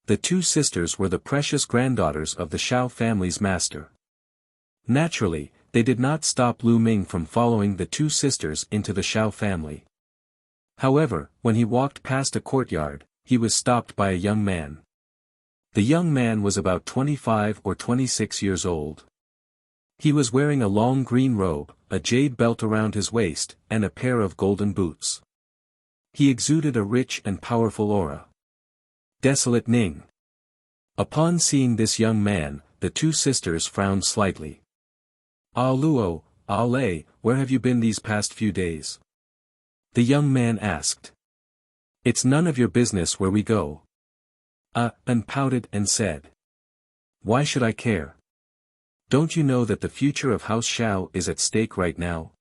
The two sisters were the precious granddaughters of the Xiao family's master. Naturally, they did not stop Lu Ming from following the two sisters into the Xiao family. However, when he walked past a courtyard, he was stopped by a young man. The young man was about 25 or 26 years old. He was wearing a long green robe, a jade belt around his waist, and a pair of golden boots. He exuded a rich and powerful aura. Desolate Ning. Upon seeing this young man, the two sisters frowned slightly. Ah Luo, Ah Lei, where have you been these past few days? The young man asked. It's none of your business where we go. An pouted and said. Why should I care? Don't you know that the future of House Xiao is at stake right now?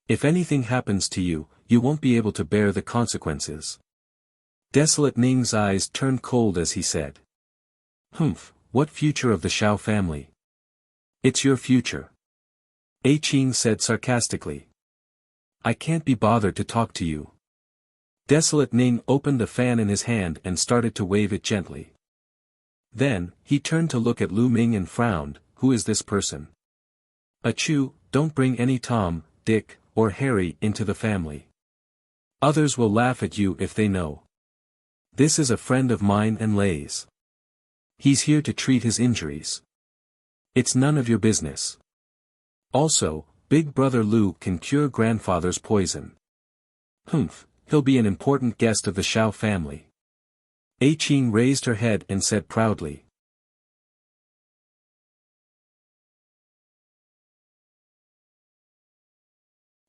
If anything happens to you, you won't be able to bear the consequences. Desolate Ning's eyes turned cold as he said. Humph, what future of the Xiao family? It's your future. A Qing said sarcastically. I can't be bothered to talk to you. Desolate Ning opened a fan in his hand and started to wave it gently. Then, he turned to look at Lu Ming and frowned. Who is this person? Achoo, don't bring any Tom, Dick, or Harry into the family. Others will laugh at you if they know. This is a friend of mine and Lei's. He's here to treat his injuries. It's none of your business. Also, Big Brother Lu can cure grandfather's poison. Humph, he'll be an important guest of the Xiao family. A Qing raised her head and said proudly.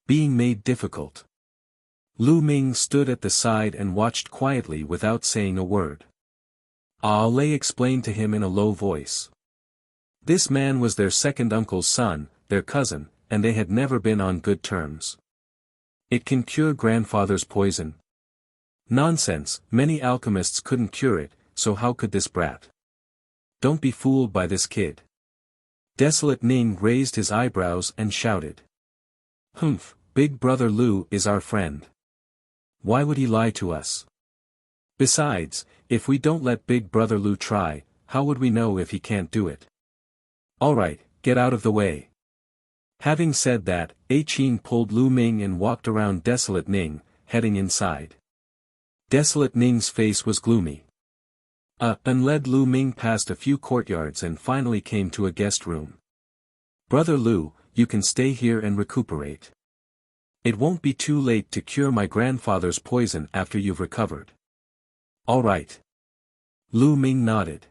Being made difficult. Lu Ming stood at the side and watched quietly without saying a word. Ah Lei explained to him in a low voice. This man was their second uncle's son, their cousin, and they had never been on good terms. It can cure grandfather's poison. Nonsense, many alchemists couldn't cure it, so how could this brat? Don't be fooled by this kid. Desolate Ning raised his eyebrows and shouted. Humph, Big Brother Lu is our friend. Why would he lie to us? Besides, if we don't let Big Brother Lu try, how would we know if he can't do it? Alright, get out of the way. Having said that, A Qing pulled Lu Ming and walked around Desolate Ning, heading inside. Desolate Ning's face was gloomy. And led Lu Ming past a few courtyards and finally came to a guest room. Brother Lu, you can stay here and recuperate. It won't be too late to cure my grandfather's poison after you've recovered. All right. Lu Ming nodded.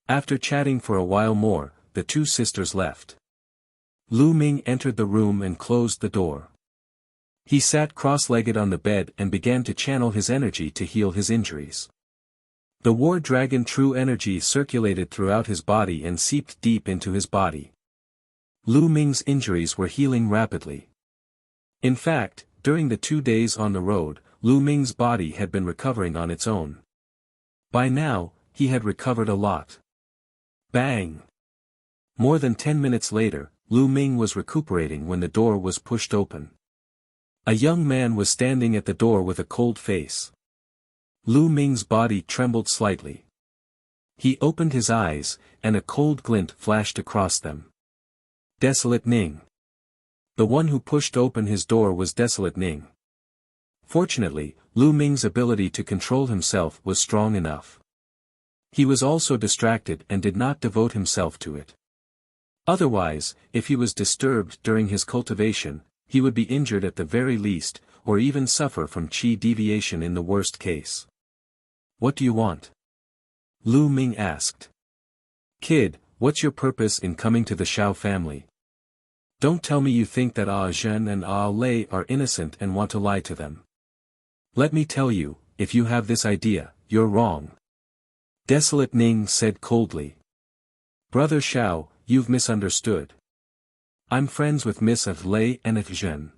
After chatting for a while more, the two sisters left. Lu Ming entered the room and closed the door. He sat cross-legged on the bed and began to channel his energy to heal his injuries. The war dragon true energy circulated throughout his body and seeped deep into his body. Lu Ming's injuries were healing rapidly. In fact, during the 2 days on the road, Lu Ming's body had been recovering on its own. By now, he had recovered a lot. Bang! More than 10 minutes later, Lu Ming was recuperating when the door was pushed open. A young man was standing at the door with a cold face. Lu Ming's body trembled slightly. He opened his eyes, and a cold glint flashed across them. Desolate Ning. The one who pushed open his door was Desolate Ning. Fortunately, Lu Ming's ability to control himself was strong enough. He was also distracted and did not devote himself to it. Otherwise, if he was disturbed during his cultivation, he would be injured at the very least, or even suffer from qi deviation in the worst case. What do you want? Lu Ming asked. Kid, what's your purpose in coming to the Shao family? Don't tell me you think that Ah Zhen and Ah Lei are innocent and want to lie to them. Let me tell you, if you have this idea, you're wrong. Desolate Ning said coldly. Brother Shao, you've misunderstood. I'm friends with Miss of Lei and of Zhen.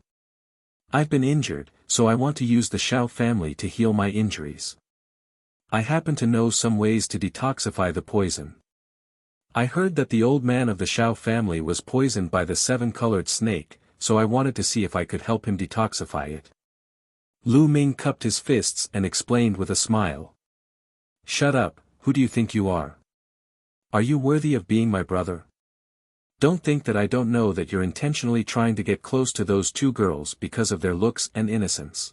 I've been injured, so I want to use the Shao family to heal my injuries. I happen to know some ways to detoxify the poison. I heard that the old man of the Shao family was poisoned by the 7-colored snake, so I wanted to see if I could help him detoxify it. Lu Ming cupped his fists and explained with a smile. Shut up, who do you think you are? Are you worthy of being my brother? Don't think that I don't know that you're intentionally trying to get close to those 2 girls because of their looks and innocence.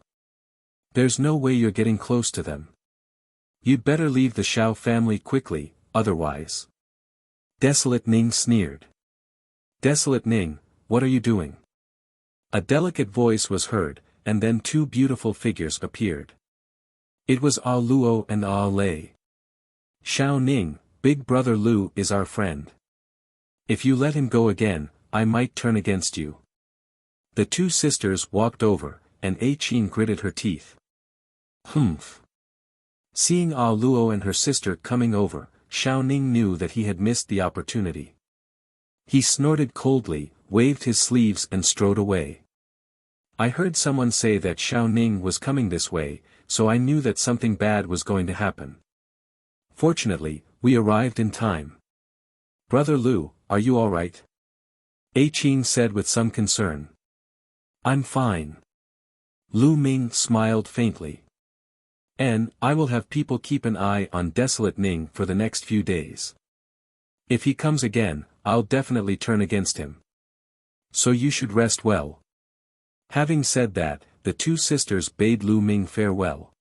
There's no way you're getting close to them. You'd better leave the Shao family quickly, otherwise. Desolate Ning sneered. Desolate Ning, what are you doing? A delicate voice was heard, and then 2 beautiful figures appeared. It was Ah Luo and Ah Lei. Shao Ning, Big Brother Lu is our friend. If you let him go again, I might turn against you. The 2 sisters walked over, and A Qin gritted her teeth. Humph. Seeing Ah Luo and her sister coming over, Shao Ning knew that he had missed the opportunity. He snorted coldly, waved his sleeves and strode away. I heard someone say that Shao Ning was coming this way, so I knew that something bad was going to happen. Fortunately, we arrived in time. Brother Lu, are you all right? A Qin said with some concern. I'm fine. Lu Ming smiled faintly. And I will have people keep an eye on Desolate Ning for the next few days. If he comes again, I'll definitely turn against him. So you should rest well. Having said that, the 2 sisters bade Lu Ming farewell.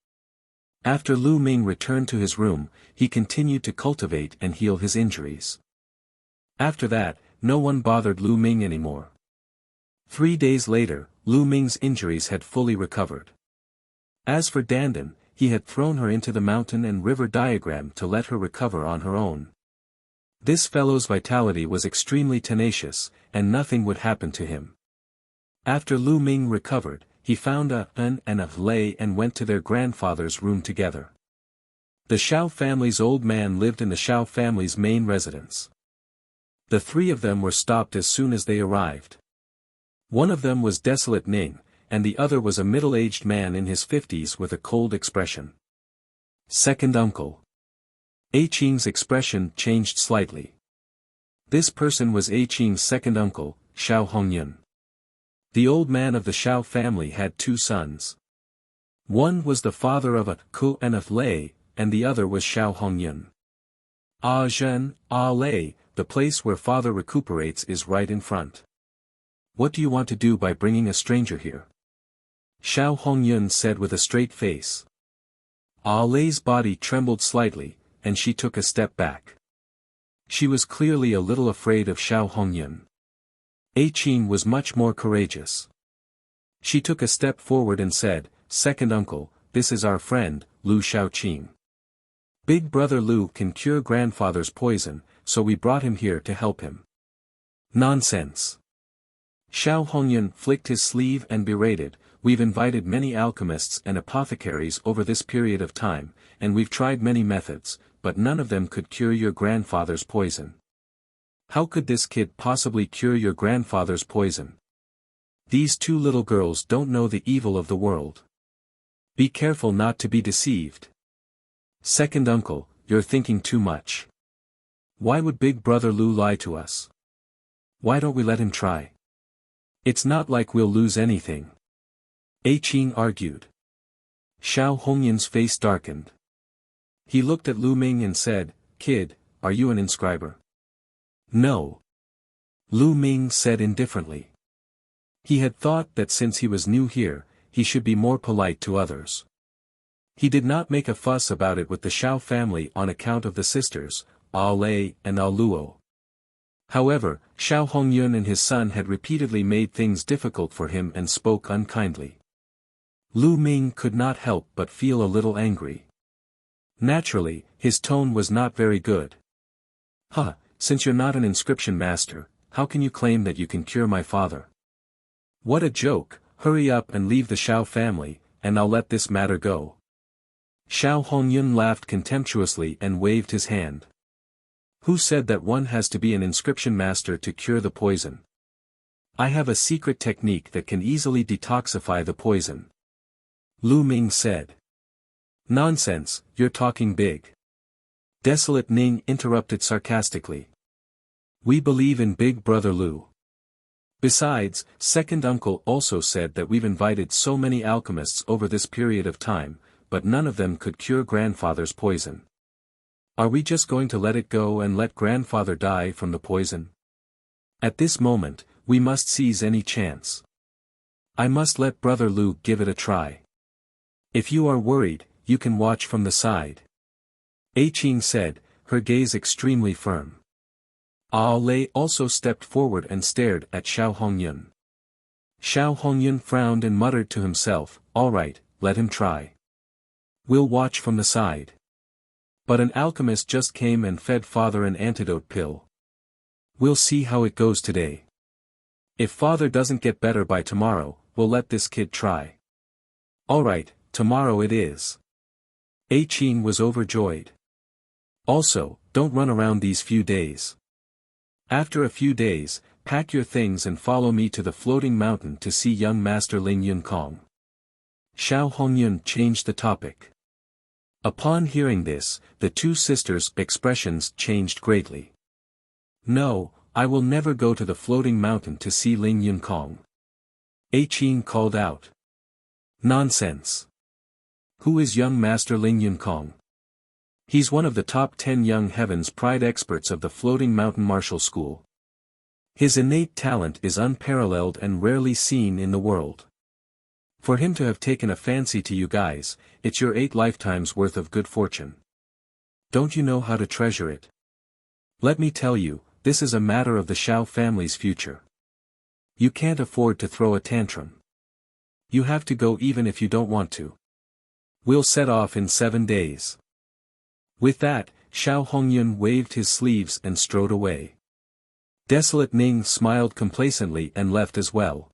After Lu Ming returned to his room, he continued to cultivate and heal his injuries. After that, no one bothered Lu Ming anymore. 3 days later, Lu Ming's injuries had fully recovered. As for Dandan, he had thrown her into the mountain and river diagram to let her recover on her own. This fellow's vitality was extremely tenacious, and nothing would happen to him. After Lu Ming recovered, he found An and a Lei and went to their grandfather's room together. The Shao family's old man lived in the Shao family's main residence. The 3 of them were stopped as soon as they arrived. One of them was Desolate Ning, and the other was a middle-aged man in his 50s with a cold expression. Second uncle. A Qing's expression changed slightly. This person was A Qing's second uncle, Shao Hongyun. The old man of the Shao family had 2 sons. One was the father of a Ku and a Lei, and the other was Shao Hongyun. Ah Zhen, Ah Lei, the place where father recuperates is right in front. What do you want to do by bringing a stranger here? Shao Hongyun said with a straight face. Ah Lei's body trembled slightly, and she took a step back. She was clearly a little afraid of Shao Hongyun. A Qin was much more courageous. She took a step forward and said, Second uncle, this is our friend, Lu Shaoqing. Big brother Lu can cure grandfather's poison, so we brought him here to help him. Nonsense. Shao Hongyun flicked his sleeve and berated, we've invited many alchemists and apothecaries over this period of time, and we've tried many methods, but none of them could cure your grandfather's poison. How could this kid possibly cure your grandfather's poison? These two little girls don't know the evil of the world. Be careful not to be deceived. Second uncle, you're thinking too much. Why would Big Brother Lu lie to us? Why don't we let him try? It's not like we'll lose anything. Qing argued. Xiao Hongyun's face darkened. He looked at Lu Ming and said, "Kid, are you an inscriber?" "No." Lu Ming said indifferently. He had thought that since he was new here, he should be more polite to others. He did not make a fuss about it with the Xiao family on account of the sisters, A Lei and A Luo. However, Xiao Hongyun and his son had repeatedly made things difficult for him and spoke unkindly. Lu Ming could not help but feel a little angry. Naturally, his tone was not very good. "Huh, since you're not an inscription master, how can you claim that you can cure my father? What a joke, hurry up and leave the Xiao family, and I'll let this matter go." Xiao Hongyun laughed contemptuously and waved his hand. "Who said that one has to be an inscription master to cure the poison? I have a secret technique that can easily detoxify the poison." Lu Ming said. "Nonsense, you're talking big." Desolate Ning interrupted sarcastically. "We believe in Big Brother Lu. Besides, second uncle also said that we've invited so many alchemists over this period of time, but none of them could cure grandfather's poison. Are we just going to let it go and let grandfather die from the poison? At this moment, we must seize any chance. I must let Brother Lu give it a try. If you are worried, you can watch from the side." Qing said, her gaze extremely firm. A Lei also stepped forward and stared at Xiao Hongyun. Xiao Hongyun frowned and muttered to himself, "All right, let him try. We'll watch from the side." But an alchemist just came and fed father an antidote pill. "We'll see how it goes today. If father doesn't get better by tomorrow, we'll let this kid try." "All right, tomorrow it is." Qing was overjoyed. "Also, don't run around these few days. After a few days, pack your things and follow me to the floating mountain to see young Master Ling Yunkong." Xiao Hongyun changed the topic. Upon hearing this, the two sisters' expressions changed greatly. "No, I will never go to the floating mountain to see Ling Yunkong." Qing called out. "Nonsense. Who is young Master Ling Yunkong?" "He's one of the top 10 young heavens pride experts of the Floating Mountain Martial School. His innate talent is unparalleled and rarely seen in the world. For him to have taken a fancy to you guys, it's your 8 lifetimes worth of good fortune. Don't you know how to treasure it? Let me tell you, this is a matter of the Xiao family's future. You can't afford to throw a tantrum. You have to go even if you don't want to. We'll set off in 7 days." With that, Xiao Hongyun waved his sleeves and strode away. Desolate Ning smiled complacently and left as well.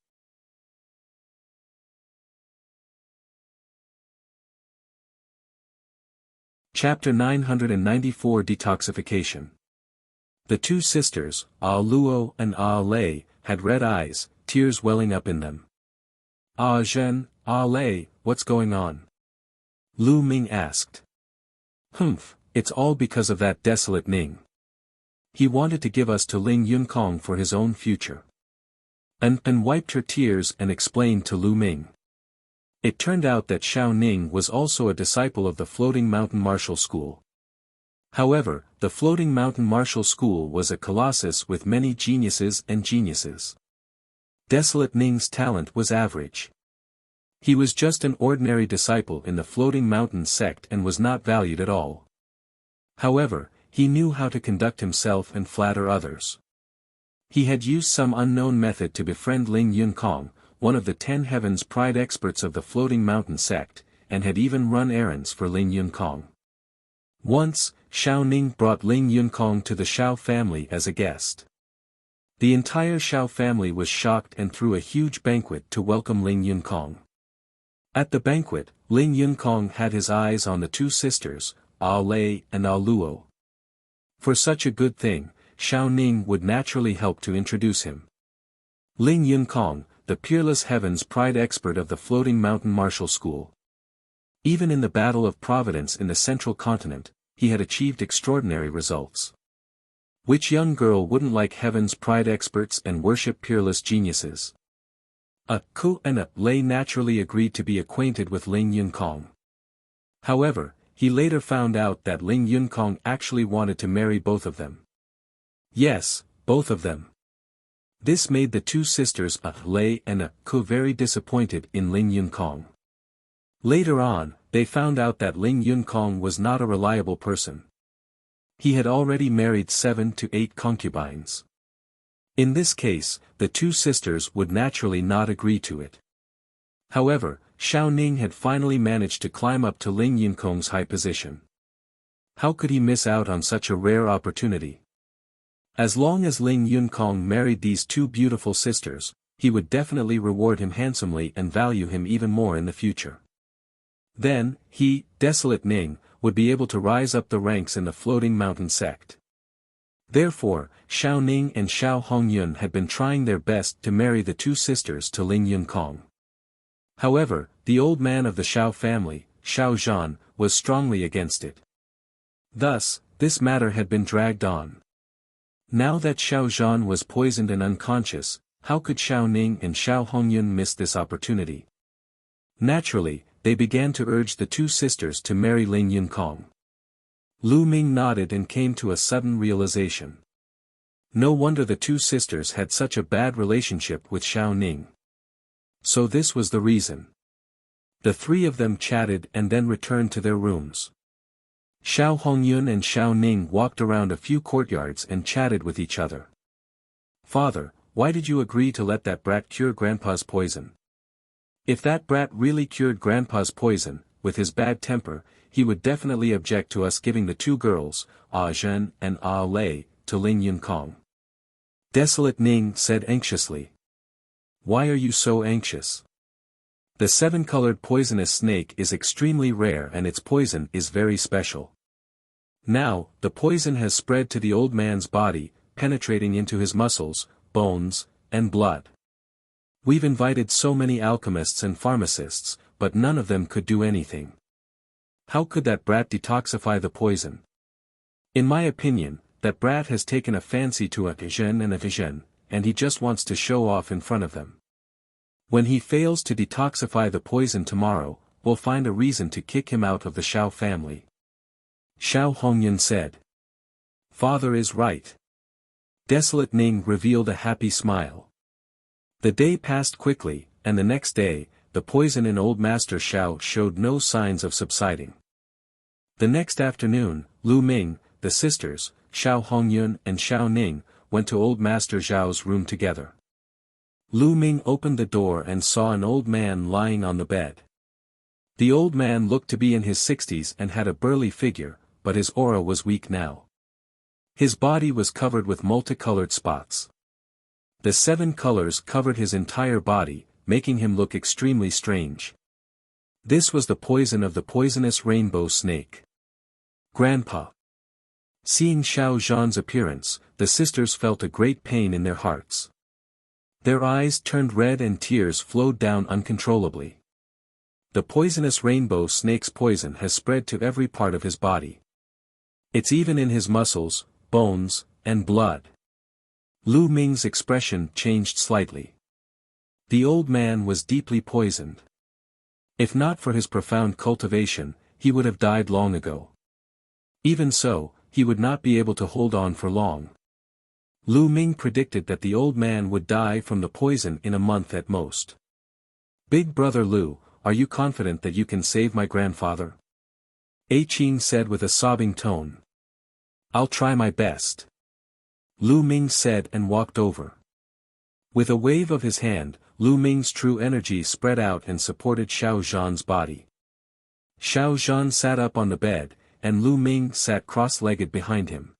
Chapter 994 Detoxification. The two sisters, A Luo and A Lei, had red eyes, tears welling up in them. "Ah Zhen, A Lei, what's going on?" Lu Ming asked. "Humph, it's all because of that desolate Ning. He wanted to give us to Ling Yunkong for his own future." And wiped her tears and explained to Lu Ming. It turned out that Xiao Ning was also a disciple of the Floating Mountain Martial School. However, the Floating Mountain Martial School was a colossus with many geniuses and geniuses. Desolate Ning's talent was average. He was just an ordinary disciple in the Floating Mountain sect and was not valued at all. However, he knew how to conduct himself and flatter others. He had used some unknown method to befriend Ling Yunkong, one of the 10 heavens pride experts of the Floating Mountain sect, and had even run errands for Ling Yunkong. Once, Xiao Ning brought Ling Yunkong to the Xiao family as a guest. The entire Xiao family was shocked and threw a huge banquet to welcome Ling Yunkong. At the banquet, Ling Yunkong had his eyes on the two sisters, Ah Lei and Ah Luo. For such a good thing, Xiao Ning would naturally help to introduce him. Ling Yunkong, the peerless heavens pride expert of the floating mountain martial school. Even in the Battle of Providence in the central continent, he had achieved extraordinary results. Which young girl wouldn't like heaven's pride experts and worship peerless geniuses? Ku and Lei naturally agreed to be acquainted with Ling Yunkong. However, he later found out that Ling Yunkong actually wanted to marry both of them. Yes, both of them. This made the two sisters Lei and Ku very disappointed in Ling Yunkong. Later on, they found out that Ling Yunkong was not a reliable person. He had already married 7 to 8 concubines. In this case, the two sisters would naturally not agree to it. However, Xiao Ning had finally managed to climb up to Ling Yunkong's high position. How could he miss out on such a rare opportunity? As long as Ling Yunkong married these two beautiful sisters, he would definitely reward him handsomely and value him even more in the future. Then, he, Desolate Ning, would be able to rise up the ranks in the floating mountain sect. Therefore, Xiao Ning and Xiao Hongyun had been trying their best to marry the two sisters to Ling Yunkong. However, the old man of the Xiao family, Xiao Zhan, was strongly against it. Thus, this matter had been dragged on. Now that Xiao Zhan was poisoned and unconscious, how could Xiao Ning and Xiao Hongyun miss this opportunity? Naturally, they began to urge the two sisters to marry Ling Yunkong. Lu Ming nodded and came to a sudden realization. No wonder the two sisters had such a bad relationship with Xiao Ning. So this was the reason. The three of them chatted and then returned to their rooms. Xiao Hongyun and Xiao Ning walked around a few courtyards and chatted with each other. "Father, why did you agree to let that brat cure Grandpa's poison? If that brat really cured Grandpa's poison, with his bad temper, he would definitely object to us giving the two girls, Ah Zhen and Ah Lei, to Ling Yunkong." Desolate Ning said anxiously. "Why are you so anxious? The 7-colored poisonous snake is extremely rare and its poison is very special. Now, the poison has spread to the old man's body, penetrating into his muscles, bones, and blood. We've invited so many alchemists and pharmacists, but none of them could do anything. How could that brat detoxify the poison? In my opinion, that brat has taken a fancy to a Zhen and a Zhen, and he just wants to show off in front of them. When he fails to detoxify the poison tomorrow, we'll find a reason to kick him out of the Xiao family." Xiao Hongyun said. "Father is right." Desolate Ning revealed a happy smile. The day passed quickly, and the next day, the poison in old Master Xiao showed no signs of subsiding. The next afternoon, Lu Ming, the sisters, Xiao Hongyun and Xiao Ning, went to old Master Zhao's room together. Lu Ming opened the door and saw an old man lying on the bed. The old man looked to be in his 60s and had a burly figure, but his aura was weak now. His body was covered with multicolored spots. The 7 colors covered his entire body, making him look extremely strange. This was the poison of the poisonous rainbow snake. "Grandpa." Seeing Xiao Zhan's appearance, the sisters felt a great pain in their hearts. Their eyes turned red and tears flowed down uncontrollably. The poisonous rainbow snake's poison has spread to every part of his body. It's even in his muscles, bones, and blood. Lu Ming's expression changed slightly. The old man was deeply poisoned. If not for his profound cultivation, he would have died long ago. Even so, he would not be able to hold on for long. Lu Ming predicted that the old man would die from the poison in a month at most. "Big brother Lu, are you confident that you can save my grandfather?" A Qing said with a sobbing tone. "I'll try my best," Lu Ming said and walked over. With a wave of his hand, Lu Ming's true energy spread out and supported Xiao Zhan's body. Xiao Zhan sat up on the bed, and Lu Ming sat cross-legged behind him.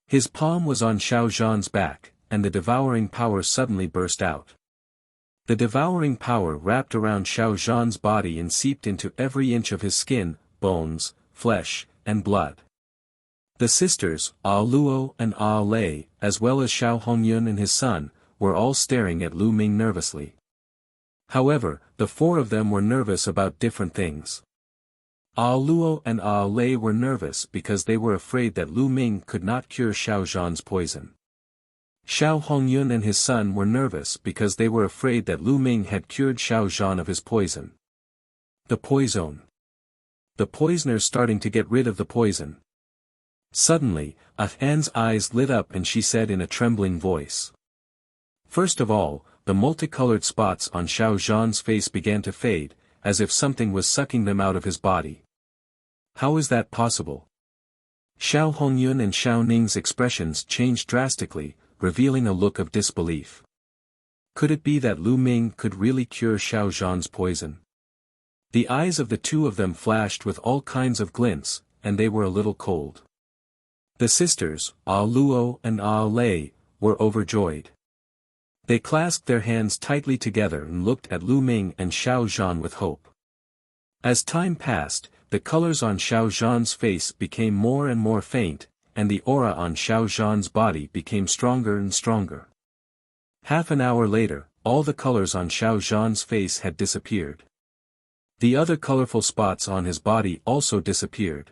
His palm was on Xiao Zhan's back, and the devouring power suddenly burst out. The devouring power wrapped around Xiao Zhan's body and seeped into every inch of his skin, bones, flesh, and blood. The sisters, A Luo and A Lei, as well as Xiao Hongyun and his son, were all staring at Lu Ming nervously. However, the four of them were nervous about different things. A Luo and A Lei were nervous because they were afraid that Lu Ming could not cure Xiao Zhan's poison. Xiao Hongyun and his son were nervous because they were afraid that Lu Ming had cured Xiao Zhan of his poison. The poison. The poisoner's starting to get rid of the poison. Suddenly, An's eyes lit up and she said in a trembling voice. First of all, the multicolored spots on Xiao Zhan's face began to fade, as if something was sucking them out of his body. How is that possible? Xiao Hongyun and Xiao Ning's expressions changed drastically, revealing a look of disbelief. Could it be that Lu Ming could really cure Xiao Zhan's poison? The eyes of the two of them flashed with all kinds of glints, and they were a little cold. The sisters, A Luo and A Lei, were overjoyed. They clasped their hands tightly together and looked at Lu Ming and Xiao Zhan with hope. As time passed, the colors on Xiao Zhan's face became more and more faint, and the aura on Xiao Zhan's body became stronger and stronger. Half an hour later, all the colors on Xiao Zhan's face had disappeared. The other colorful spots on his body also disappeared.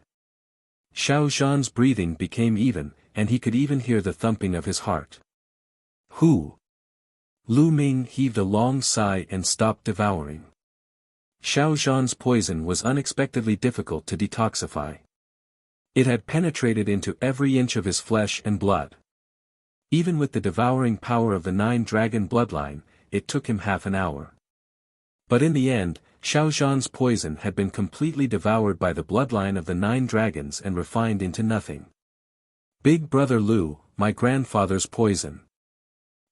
Xiao Zhan's breathing became even, and he could even hear the thumping of his heart. Who? Lu Ming heaved a long sigh and stopped devouring. Xiao Zhan's poison was unexpectedly difficult to detoxify. It had penetrated into every inch of his flesh and blood. Even with the devouring power of the nine-dragon bloodline, it took him half an hour. But in the end, Xiao Zhan's poison had been completely devoured by the bloodline of the nine dragons and refined into nothing. Big Brother Lu, my grandfather's poison.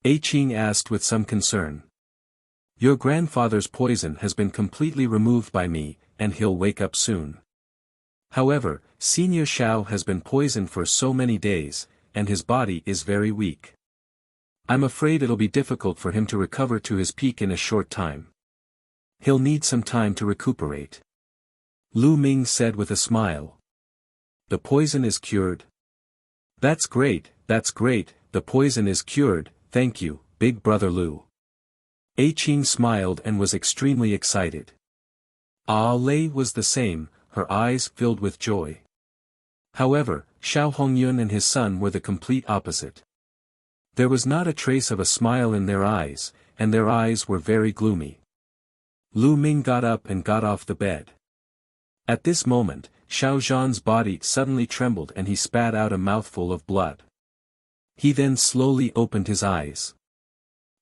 A Qing asked with some concern. Your grandfather's poison has been completely removed by me, and he'll wake up soon. However, Senior Xiao has been poisoned for so many days, and his body is very weak. I'm afraid it'll be difficult for him to recover to his peak in a short time. He'll need some time to recuperate. Lu Ming said with a smile. The poison is cured. That's great, the poison is cured, thank you, Big Brother Lu. A Qing smiled and was extremely excited. A Lei was the same, her eyes filled with joy. However, Xiao Hongyun and his son were the complete opposite. There was not a trace of a smile in their eyes, and their eyes were very gloomy. Lu Ming got up and got off the bed. At this moment, Xiao Zhan's body suddenly trembled and he spat out a mouthful of blood. He then slowly opened his eyes.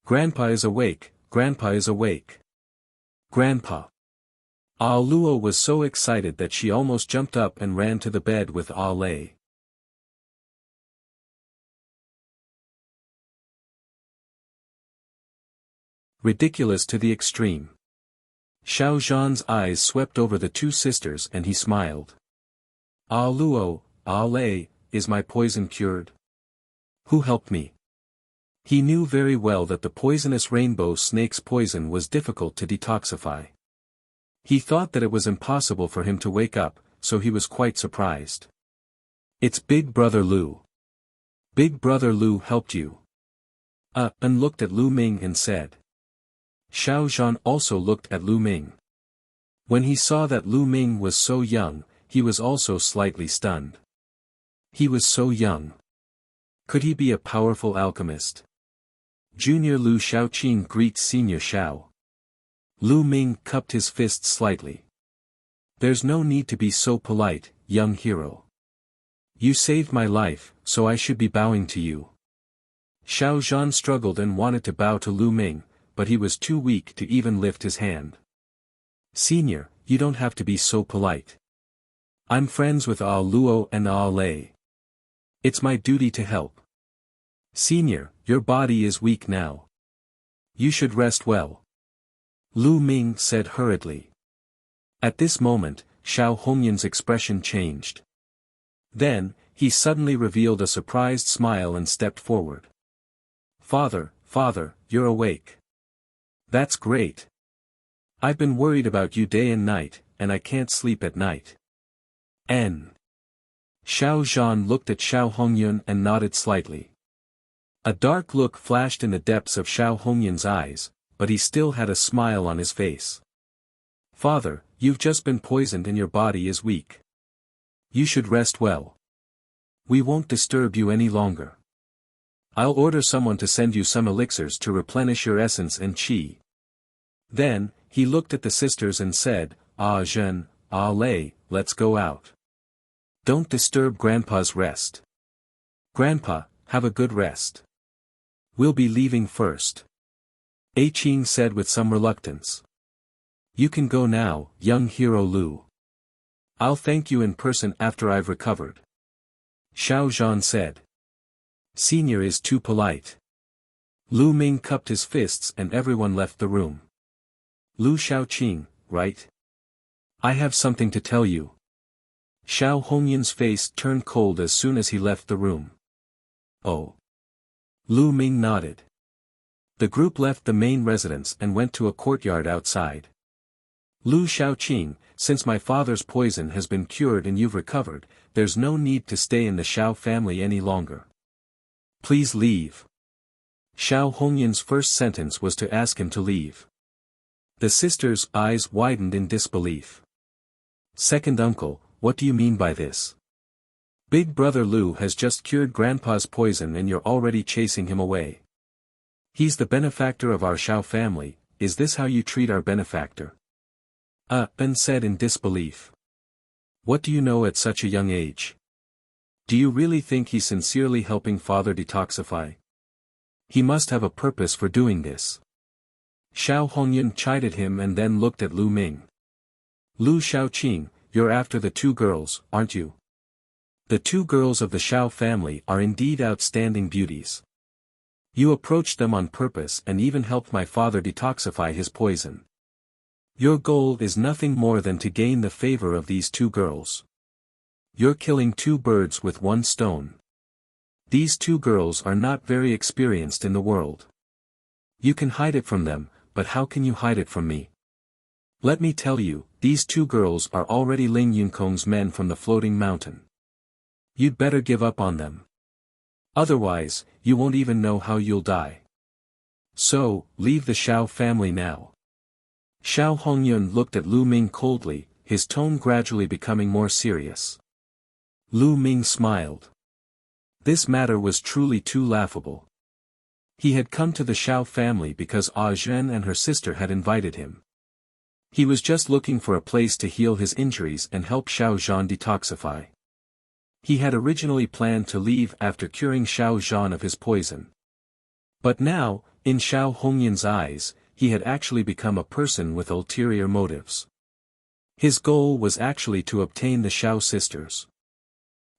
Grandpa is awake, Grandpa is awake. Grandpa. A Luo was so excited that she almost jumped up and ran to the bed with A Lei. Ridiculous to the extreme. Xiao Zhan's eyes swept over the two sisters and he smiled. A Luo, A Lei, is my poison cured? Who helped me? He knew very well that the poisonous rainbow snake's poison was difficult to detoxify. He thought that it was impossible for him to wake up, so he was quite surprised. It's Big Brother Lu. Big Brother Lu helped you. And looked at Lu Ming and said. Xiao Zhan also looked at Lu Ming. When he saw that Lu Ming was so young, he was also slightly stunned. He was so young. Could he be a powerful alchemist? Junior Lu Xiaoqing greets Senior Xiao. Lu Ming cupped his fist slightly. There's no need to be so polite, young hero. You saved my life, so I should be bowing to you. Xiao Zhan struggled and wanted to bow to Lu Ming, but he was too weak to even lift his hand. Senior, you don't have to be so polite. I'm friends with A Luo and A Lei. It's my duty to help. Senior, your body is weak now. You should rest well. Lu Ming said hurriedly. At this moment, Xiao Hongyun's expression changed. Then, he suddenly revealed a surprised smile and stepped forward. Father, you're awake. That's great. I've been worried about you day and night, and I can't sleep at night. N. Xiao Zhan looked at Xiao Hongyun and nodded slightly. A dark look flashed in the depths of Xiao Hongyun's eyes, but he still had a smile on his face. Father, you've just been poisoned and your body is weak. You should rest well. We won't disturb you any longer. I'll order someone to send you some elixirs to replenish your essence and qi. Then, he looked at the sisters and said, Ah Zhen, Ah Lei, let's go out. Don't disturb Grandpa's rest. Grandpa, have a good rest. We'll be leaving first. A Qing said with some reluctance. You can go now, young hero Lu. I'll thank you in person after I've recovered. Xiao Zhan said. Senior is too polite. Lu Ming cupped his fists and everyone left the room. Lu Xiaoqing, right? I have something to tell you. Xiao Hongyun's face turned cold as soon as he left the room. Oh. Lu Ming nodded. The group left the main residence and went to a courtyard outside. Lu Xiaoqing, since my father's poison has been cured and you've recovered, there's no need to stay in the Xiao family any longer. Please leave. Xiao Hongyun's first sentence was to ask him to leave. The sisters' eyes widened in disbelief. Second uncle, what do you mean by this? Big brother Lu has just cured Grandpa's poison and you're already chasing him away. He's the benefactor of our Xiao family, is this how you treat our benefactor? Ben said in disbelief. What do you know at such a young age? Do you really think he's sincerely helping father detoxify? He must have a purpose for doing this. Xiao Hongyun chided him and then looked at Lu Ming. Lu Xiaoqing, you're after the two girls, aren't you? The two girls of the Xiao family are indeed outstanding beauties. You approached them on purpose and even helped my father detoxify his poison. Your goal is nothing more than to gain the favor of these two girls. You're killing two birds with one stone. These two girls are not very experienced in the world. You can hide it from them, but how can you hide it from me? Let me tell you, these two girls are already Ling Yunkong's men from the floating mountain. You'd better give up on them. Otherwise, you won't even know how you'll die. So, leave the Xiao family now. Xiao Hongyun looked at Lu Ming coldly, his tone gradually becoming more serious. Lu Ming smiled. This matter was truly too laughable. He had come to the Xiao family because Ah Zhen and her sister had invited him. He was just looking for a place to heal his injuries and help Xiao Zhan detoxify. He had originally planned to leave after curing Xiao Zhan of his poison. But now, in Xiao Hongyun's eyes, he had actually become a person with ulterior motives. His goal was actually to obtain the Xiao sisters.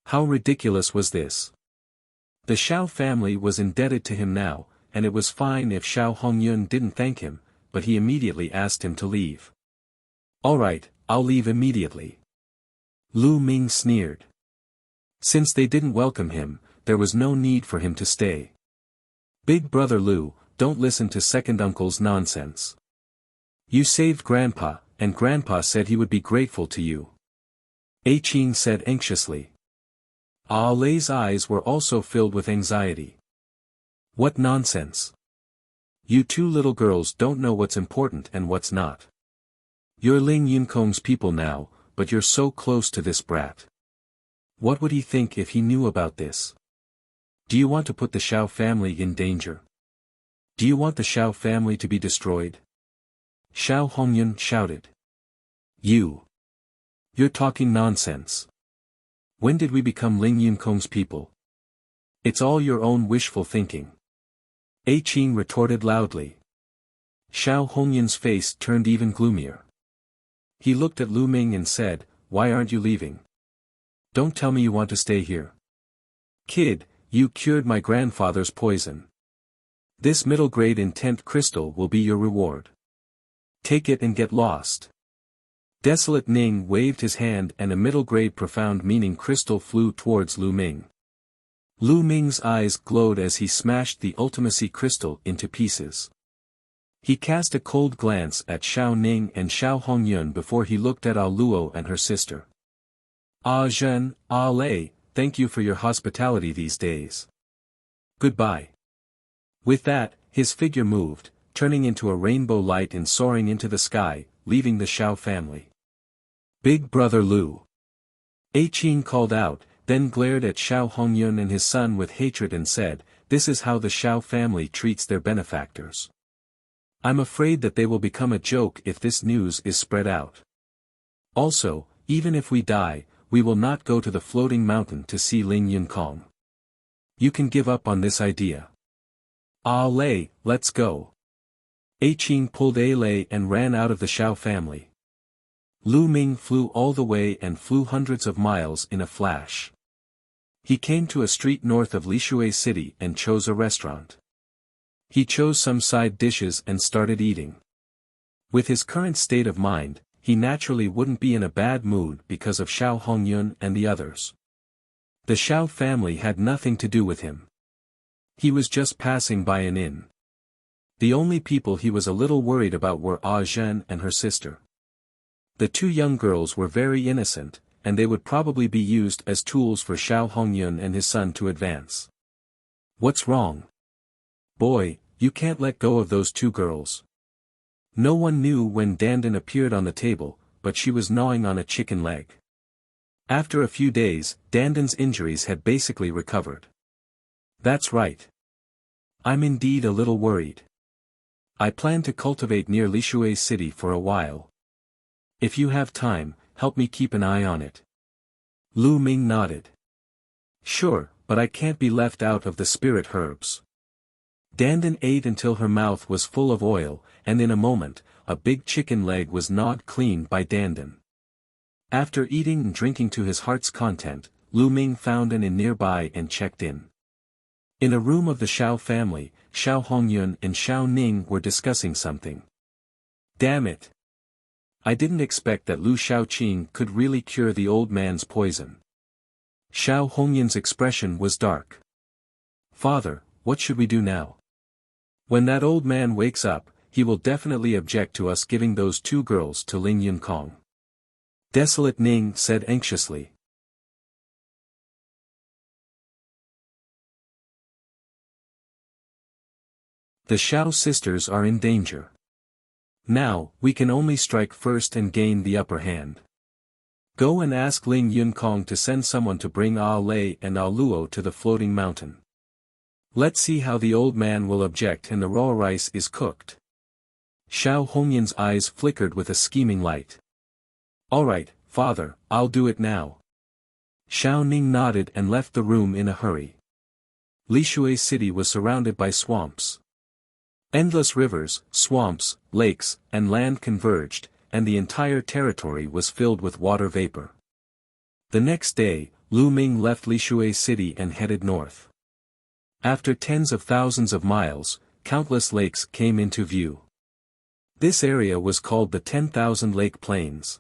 How ridiculous was this? The Xiao family was indebted to him now, and it was fine if Xiao Hongyun didn't thank him, but he immediately asked him to leave. Alright, I'll leave immediately. Lu Ming sneered. Since they didn't welcome him, there was no need for him to stay. Big brother Lu, don't listen to second uncle's nonsense. You saved Grandpa, and Grandpa said he would be grateful to you. A Qing said anxiously. Ah Lei's eyes were also filled with anxiety. What nonsense. You two little girls don't know what's important and what's not. You're Ling Yunkong's people now, but you're so close to this brat. What would he think if he knew about this? Do you want to put the Xiao family in danger? Do you want the Xiao family to be destroyed? Xiao Hongyun shouted. You're talking nonsense. When did we become Ling Yunkong's people? It's all your own wishful thinking. A Qing retorted loudly. Xiao Hongyun's face turned even gloomier. He looked at Lu Ming and said, Why aren't you leaving? Don't tell me you want to stay here. Kid, you cured my grandfather's poison. This middle-grade intent crystal will be your reward. Take it and get lost. Desolate Ning waved his hand and a middle-grade profound meaning crystal flew towards Lu Ming. Lu Ming's eyes glowed as he smashed the ultimacy crystal into pieces. He cast a cold glance at Xiao Ning and Xiao Hongyun before he looked at Ah Luo and her sister. Ah Zhen, Ah Lei, thank you for your hospitality these days. Goodbye. With that, his figure moved, turning into a rainbow light and soaring into the sky, leaving the Xiao family. Big brother Lu. Qing called out, then glared at Xiao Hongyun and his son with hatred and said, this is how the Xiao family treats their benefactors. I'm afraid that they will become a joke if this news is spread out. Also, even if we die, we will not go to the floating mountain to see Ling Yunkong. You can give up on this idea. Ah Lei, let's go. Qing pulled A Lei and ran out of the Xiao family. Lu Ming flew all the way and flew hundreds of miles in a flash. He came to a street north of Lishui City and chose a restaurant. He chose some side dishes and started eating. With his current state of mind, he naturally wouldn't be in a bad mood because of Xiao Hongyun and the others. The Xiao family had nothing to do with him. He was just passing by an inn. The only people he was a little worried about were Ah Zhen and her sister. The two young girls were very innocent, and they would probably be used as tools for Xiao Hongyun and his son to advance. What's wrong? Boy, you can't let go of those two girls. No one knew when Dandan appeared on the table, but she was gnawing on a chicken leg. After a few days, Dandan's injuries had basically recovered. That's right. I'm indeed a little worried. I plan to cultivate near Lishui City for a while. If you have time, help me keep an eye on it. Lu Ming nodded. Sure, but I can't be left out of the spirit herbs. Dandan ate until her mouth was full of oil, and in a moment, a big chicken leg was gnawed clean by Dandan. After eating and drinking to his heart's content, Lu Ming found an inn nearby and checked in. In a room of the Xiao family, Xiao Hongyun and Xiao Ning were discussing something. Damn it! I didn't expect that Lu Xiaoqing could really cure the old man's poison. Xiao Hongyun's expression was dark. Father, what should we do now? When that old man wakes up, he will definitely object to us giving those two girls to Ling Yunkong. Desolate Ning said anxiously. The Xiao sisters are in danger. Now, we can only strike first and gain the upper hand. Go and ask Ling Yunkong to send someone to bring Ah Lei and Ah Luo to the floating mountain. Let's see how the old man will object and the raw rice is cooked. Xiao Hongyun's eyes flickered with a scheming light. Alright, father, I'll do it now. Xiao Ning nodded and left the room in a hurry. Lishui City was surrounded by swamps. Endless rivers, swamps, lakes, and land converged, and the entire territory was filled with water vapor. The next day, Lu Ming left Lishui City and headed north. After tens of thousands of miles, countless lakes came into view. This area was called the 10,000 Lake Plains.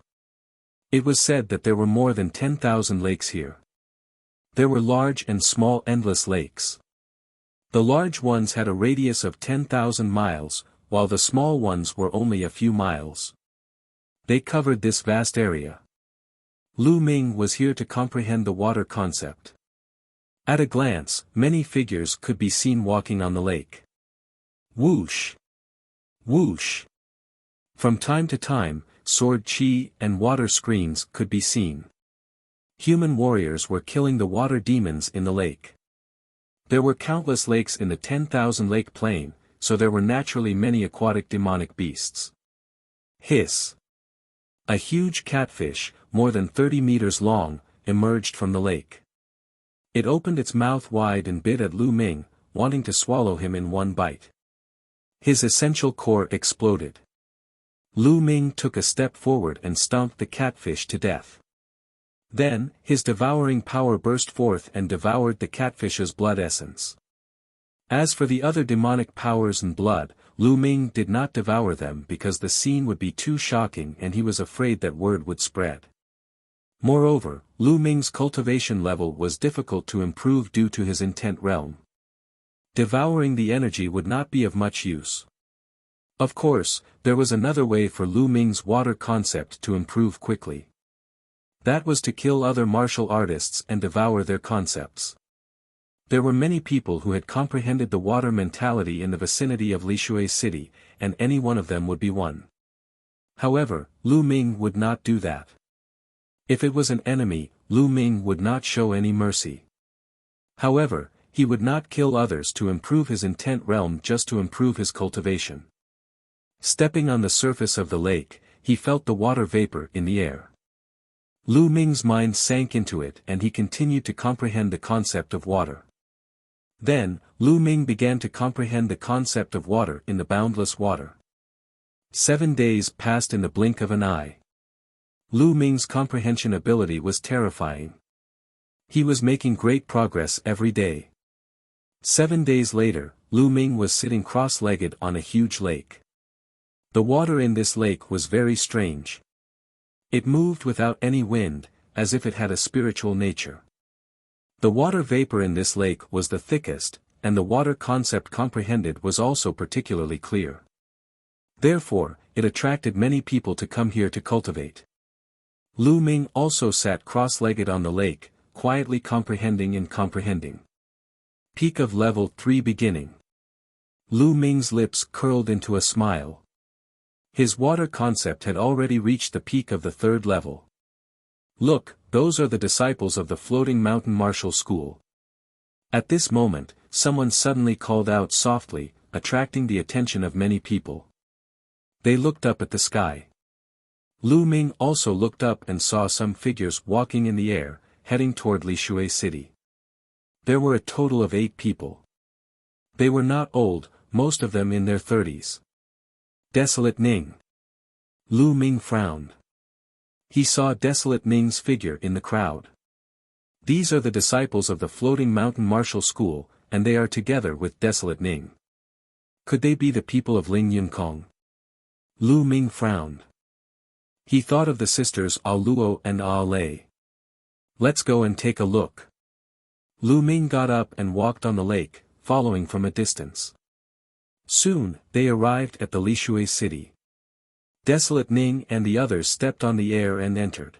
It was said that there were more than 10,000 lakes here. There were large and small endless lakes. The large ones had a radius of 10,000 miles, while the small ones were only a few miles. They covered this vast area. Lu Ming was here to comprehend the water concept. At a glance, many figures could be seen walking on the lake. Whoosh! Whoosh! From time to time, sword chi and water screens could be seen. Human warriors were killing the water demons in the lake. There were countless lakes in the 10,000 lake plain, so there were naturally many aquatic demonic beasts. Hiss! A huge catfish, more than 30 meters long, emerged from the lake. It opened its mouth wide and bit at Lu Ming, wanting to swallow him in one bite. His essential core exploded. Lu Ming took a step forward and stomped the catfish to death. Then, his devouring power burst forth and devoured the catfish's blood essence. As for the other demonic powers and blood, Lu Ming did not devour them because the scene would be too shocking and he was afraid that word would spread. Moreover, Lu Ming's cultivation level was difficult to improve due to his intent realm. Devouring the energy would not be of much use. Of course, there was another way for Lu Ming's water concept to improve quickly. That was to kill other martial artists and devour their concepts. There were many people who had comprehended the water mentality in the vicinity of Lishui City, and any one of them would be one. However, Lu Ming would not do that. If it was an enemy, Lu Ming would not show any mercy. However, he would not kill others to improve his intent realm just to improve his cultivation. Stepping on the surface of the lake, he felt the water vapor in the air. Lu Ming's mind sank into it and he continued to comprehend the concept of water. Then, Lu Ming began to comprehend the concept of water in the boundless water. 7 days passed in the blink of an eye. Lu Ming's comprehension ability was terrifying. He was making great progress every day. 7 days later, Lu Ming was sitting cross-legged on a huge lake. The water in this lake was very strange. It moved without any wind, as if it had a spiritual nature. The water vapor in this lake was the thickest, and the water concept comprehended was also particularly clear. Therefore, it attracted many people to come here to cultivate. Lu Ming also sat cross-legged on the lake, quietly comprehending and comprehending. Peak of level 3 beginning. Lu Ming's lips curled into a smile. His water concept had already reached the peak of the 3rd level. Look, those are the disciples of the Floating Mountain Martial School. At this moment, someone suddenly called out softly, attracting the attention of many people. They looked up at the sky. Lu Ming also looked up and saw some figures walking in the air, heading toward Lishui City. There were a total of 8 people. They were not old, most of them in their 30s. Desolate Ning. Lu Ming frowned. He saw Desolate Ning's figure in the crowd. These are the disciples of the Floating Mountain Martial School, and they are together with Desolate Ning. Could they be the people of Ling Yunkong? Lu Ming frowned. He thought of the sisters A Luo and A Lei. Let's go and take a look. Lu Ming got up and walked on the lake, following from a distance. Soon, they arrived at the Lishui City. Desolate Ning and the others stepped on the air and entered.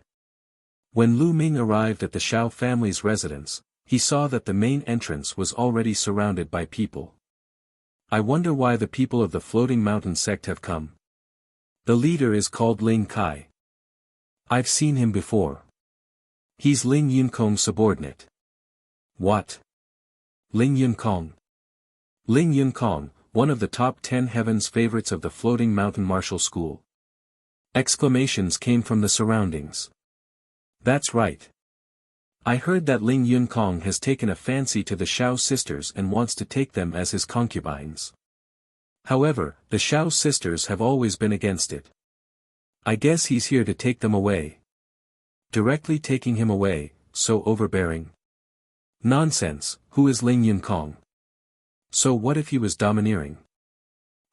When Lu Ming arrived at the Shao family's residence, he saw that the main entrance was already surrounded by people. I wonder why the people of the Floating Mountain sect have come. The leader is called Ling Kai. I've seen him before. He's Ling Yunkong's subordinate. What? Ling Yunkong. Ling Yunkong, one of the top 10 heavens favorites of the Floating Mountain Martial School. Exclamations came from the surroundings. That's right. I heard that Ling Yunkong has taken a fancy to the Shao sisters and wants to take them as his concubines. However, the Shao sisters have always been against it. I guess he's here to take them away. Directly taking him away, so overbearing. Nonsense, who is Ling Yunkong? So what if he was domineering?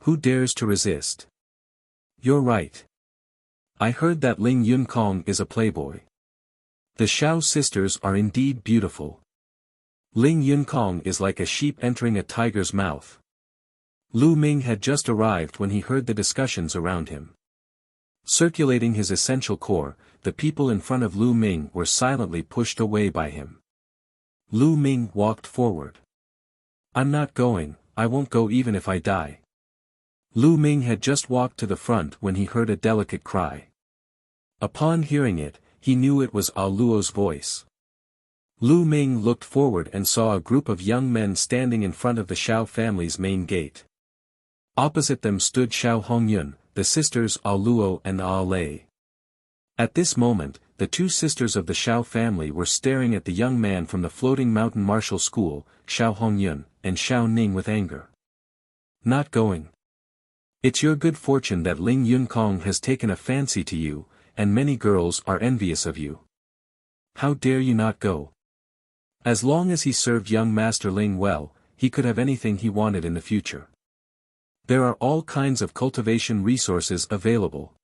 Who dares to resist? You're right. I heard that Ling Yunkong is a playboy. The Shao sisters are indeed beautiful. Ling Yunkong is like a sheep entering a tiger's mouth. Lu Ming had just arrived when he heard the discussions around him. Circulating his essential core, the people in front of Lu Ming were silently pushed away by him. Lu Ming walked forward. I'm not going, I won't go even if I die. Lu Ming had just walked to the front when he heard a delicate cry. Upon hearing it, he knew it was A Luo's voice. Lu Ming looked forward and saw a group of young men standing in front of the Shao family's main gate. Opposite them stood Shao Hongyun, the sisters A Luo and A Lei. At this moment, the 2 sisters of the Shao family were staring at the young man from the Floating Mountain Martial School, Shao Hongyun, and Shao Ning with anger. Not going. It's your good fortune that Ling Yunkong has taken a fancy to you, and many girls are envious of you. How dare you not go? As long as he served young Master Ling well, he could have anything he wanted in the future. There are all kinds of cultivation resources available.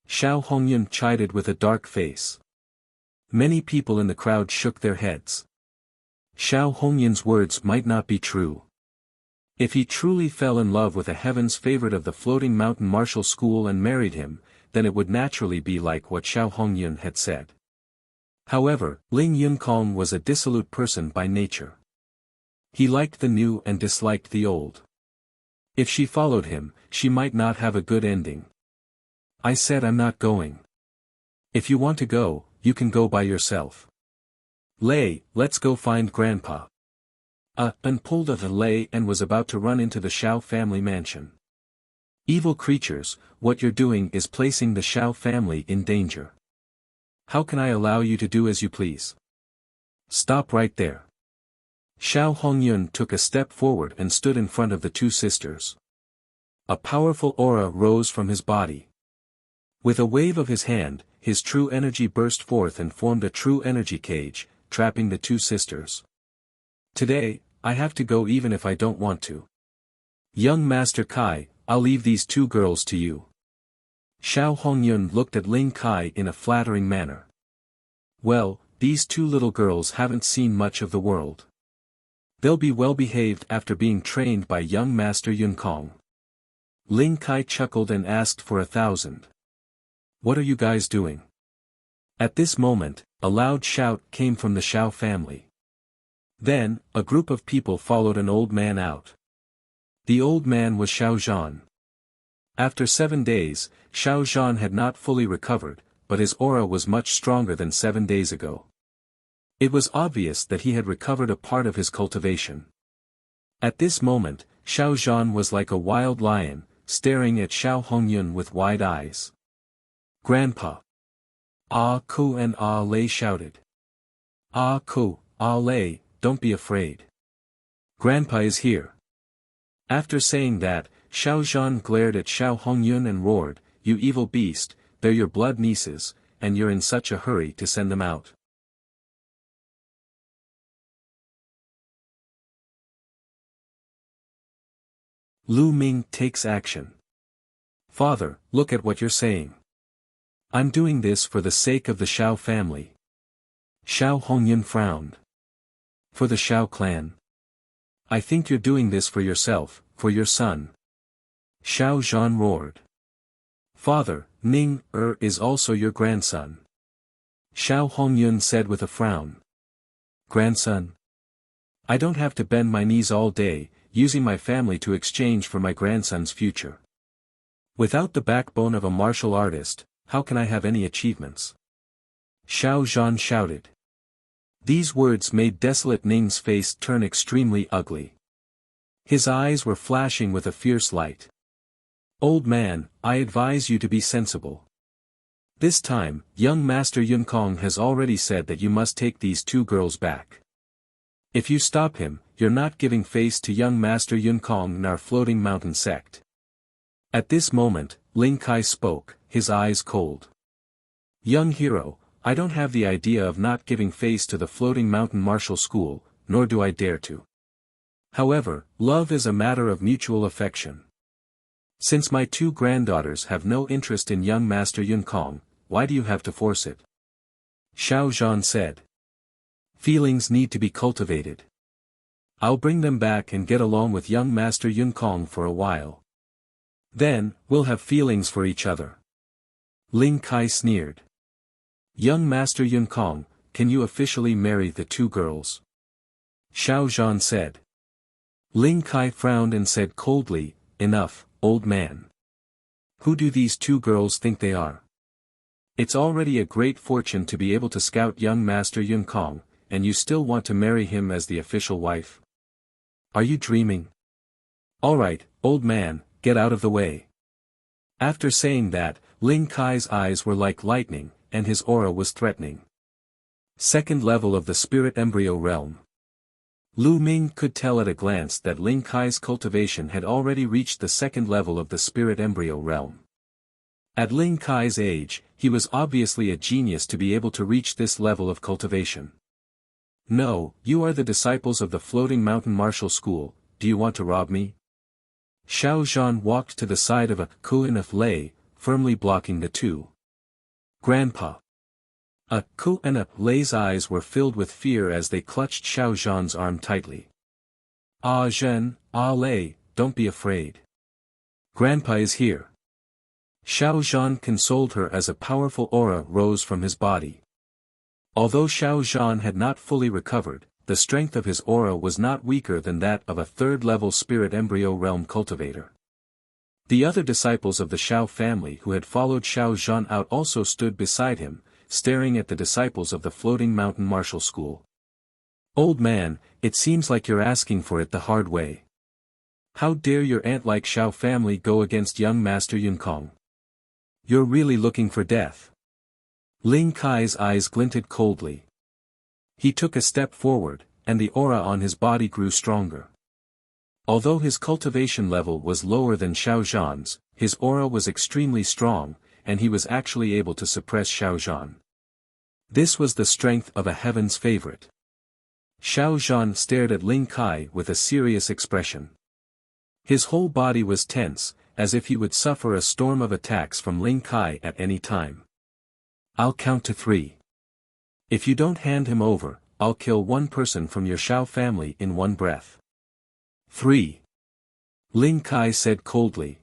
Shao Hongyun chided with a dark face. Many people in the crowd shook their heads. Shao Hongyun's words might not be true. If he truly fell in love with a heaven's favorite of the floating mountain martial school and married him, then it would naturally be like what Xiao Hongyun had said. However, Ling Yunkong was a dissolute person by nature. He liked the new and disliked the old. If she followed him, she might not have a good ending. I said I'm not going. If you want to go, you can go by yourself. Lei, let's go find Grandpa. And pulled at the Lei and was about to run into the Xiao family mansion. Evil creatures, what you're doing is placing the Xiao family in danger. How can I allow you to do as you please? Stop right there. Xiao Hongyun took a step forward and stood in front of the two sisters. A powerful aura rose from his body. With a wave of his hand, his true energy burst forth and formed a true energy cage, trapping the two sisters. Today, I have to go even if I don't want to. Young Master Kai, I'll leave these two girls to you. Xiao Hongyun looked at Ling Kai in a flattering manner. Well, these two little girls haven't seen much of the world. They'll be well behaved after being trained by young Master Yunkong. Ling Kai chuckled and asked for 1,000. What are you guys doing? At this moment, a loud shout came from the Xiao family. Then, a group of people followed an old man out. The old man was Xiao Zhan. After 7 days, Xiao Zhan had not fully recovered, but his aura was much stronger than 7 days ago. It was obvious that he had recovered a part of his cultivation. At this moment, Xiao Zhan was like a wild lion, staring at Xiao Hongyun with wide eyes. Grandpa! Ah Ku and Ah Lei shouted. Ah Ku, Ah Lei, don't be afraid. Grandpa is here. After saying that, Xiao Zhan glared at Xiao Hongyun and roared, You evil beast, they're your blood nieces, and you're in such a hurry to send them out. Lu Ming takes action. Father, look at what you're saying. I'm doing this for the sake of the Xiao family. Xiao Hongyun frowned. For the Xiao clan. I think you're doing this for yourself, for your son. Xiao Zhan roared. Father, Ning is also your grandson. Xiao Hongyun said with a frown. Grandson? I don't have to bend my knees all day, using my family to exchange for my grandson's future. Without the backbone of a martial artist, how can I have any achievements? Xiao Zhan shouted. These words made desolate Ning's face turn extremely ugly. His eyes were flashing with a fierce light. Old man, I advise you to be sensible. This time, young Master Yunkong has already said that you must take these two girls back. If you stop him, you're not giving face to young Master Yunkong and our floating mountain sect. At this moment, Ling Kai spoke, his eyes cold. Young hero, I don't have the idea of not giving face to the floating mountain martial school, nor do I dare to. However, love is a matter of mutual affection. Since my two granddaughters have no interest in young Master Yunkong, why do you have to force it? Xiao Zhan said. Feelings need to be cultivated. I'll bring them back and get along with young Master Yunkong for a while. Then, we'll have feelings for each other. Ling Kai sneered. Young Master Yunkong, can you officially marry the two girls? Xiao Zhan said. Ling Kai frowned and said coldly, Enough, old man. Who do these two girls think they are? It's already a great fortune to be able to scout young Master Yunkong, and you still want to marry him as the official wife? Are you dreaming? Alright, old man, get out of the way. After saying that, Ling Kai's eyes were like lightning, and his aura was threatening. Second level of the spirit embryo realm. Lu Ming could tell at a glance that Ling Kai's cultivation had already reached the second level of the spirit embryo realm. At Ling Kai's age, he was obviously a genius to be able to reach this level of cultivation. No, you are the disciples of the floating mountain martial school, do you want to rob me? Xiao Zhan walked to the side of a Ku and a Lei, firmly blocking the two. Grandpa. A Ku and a Lei's eyes were filled with fear as they clutched Xiao Zhan's arm tightly. Ah Zhen, ah Lei, don't be afraid. Grandpa is here. Xiao Zhan consoled her as a powerful aura rose from his body. Although Xiao Zhan had not fully recovered, the strength of his aura was not weaker than that of a third-level spirit embryo realm cultivator. The other disciples of the Xiao family who had followed Xiao Zhan out also stood beside him, staring at the disciples of the Floating Mountain Martial School. Old man, it seems like you're asking for it the hard way. How dare your ant-like Xiao family go against young Master Yunkong? You're really looking for death. Ling Kai's eyes glinted coldly. He took a step forward, and the aura on his body grew stronger. Although his cultivation level was lower than Xiao Zhan's, his aura was extremely strong, and he was actually able to suppress Xiao Zhan. This was the strength of a heaven's favorite. Xiao Zhan stared at Ling Kai with a serious expression. His whole body was tense, as if he would suffer a storm of attacks from Ling Kai at any time. I'll count to 3. If you don't hand him over, I'll kill one person from your Xiao family in one breath. 3. Ling Kai said coldly.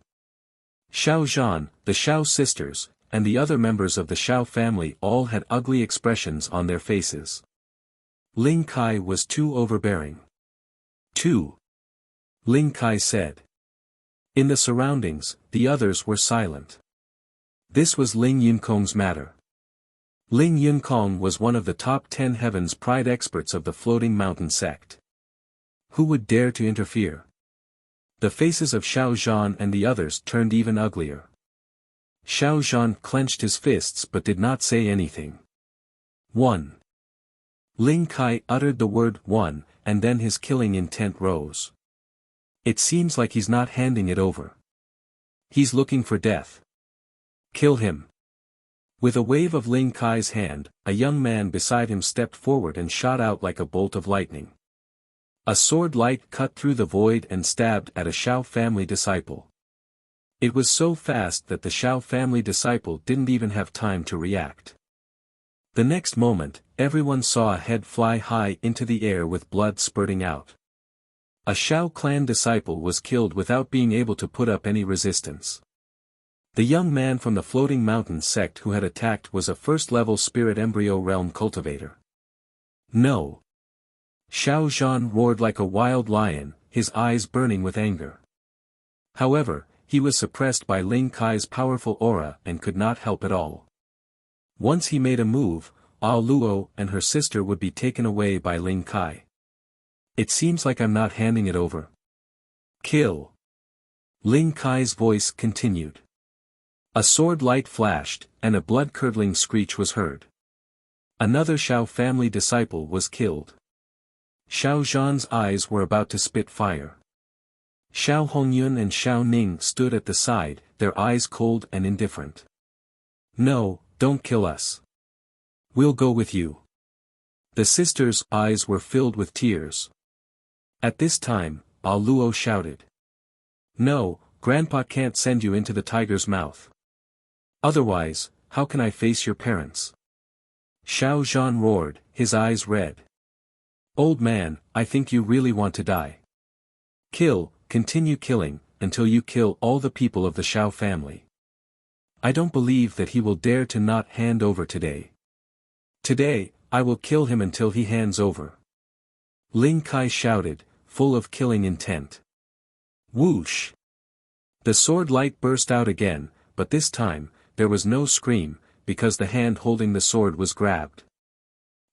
Xiao Zhan, the Xiao sisters, and the other members of the Xiao family all had ugly expressions on their faces. Ling Kai was too overbearing. 2. Ling Kai said. In the surroundings, the others were silent. This was Ling Yunkong's matter. Ling Yunkong was one of the top 10 Heaven's Pride experts of the Floating Mountain sect. Who would dare to interfere? The faces of Xiao Zhan and the others turned even uglier. Xiao Zhan clenched his fists but did not say anything. 1. Ling Kai uttered the word 1, and then his killing intent rose. It seems like he's not handing it over. He's looking for death. Kill him. With a wave of Ling Kai's hand, a young man beside him stepped forward and shot out like a bolt of lightning. A sword light cut through the void and stabbed at a Xiao family disciple. It was so fast that the Xiao family disciple didn't even have time to react. The next moment, everyone saw a head fly high into the air with blood spurting out. A Xiao clan disciple was killed without being able to put up any resistance. The young man from the Floating Mountain sect who had attacked was a first-level spirit embryo realm cultivator. No! Xiao Zhan roared like a wild lion, his eyes burning with anger. However, he was suppressed by Ling Kai's powerful aura and could not help at all. Once he made a move, Ah Luo and her sister would be taken away by Ling Kai. It seems like I'm not handing it over. Kill! Ling Kai's voice continued. A sword light flashed, and a blood-curdling screech was heard. Another Xiao family disciple was killed. Xiao Zhan's eyes were about to spit fire. Xiao Hongyun and Xiao Ning stood at the side, their eyes cold and indifferent. No, don't kill us. We'll go with you. The sisters' eyes were filled with tears. At this time, Ah Luo shouted. No, Grandpa can't send you into the tiger's mouth. Otherwise, how can I face your parents? Xiao Zhan roared, his eyes red. Old man, I think you really want to die. Continue killing, until you kill all the people of the Xiao family. I don't believe that he will dare to not hand over today. Today, I will kill him until he hands over. Ling Kai shouted, full of killing intent. Whoosh! The sword light burst out again, but this time, there was no scream, because the hand holding the sword was grabbed.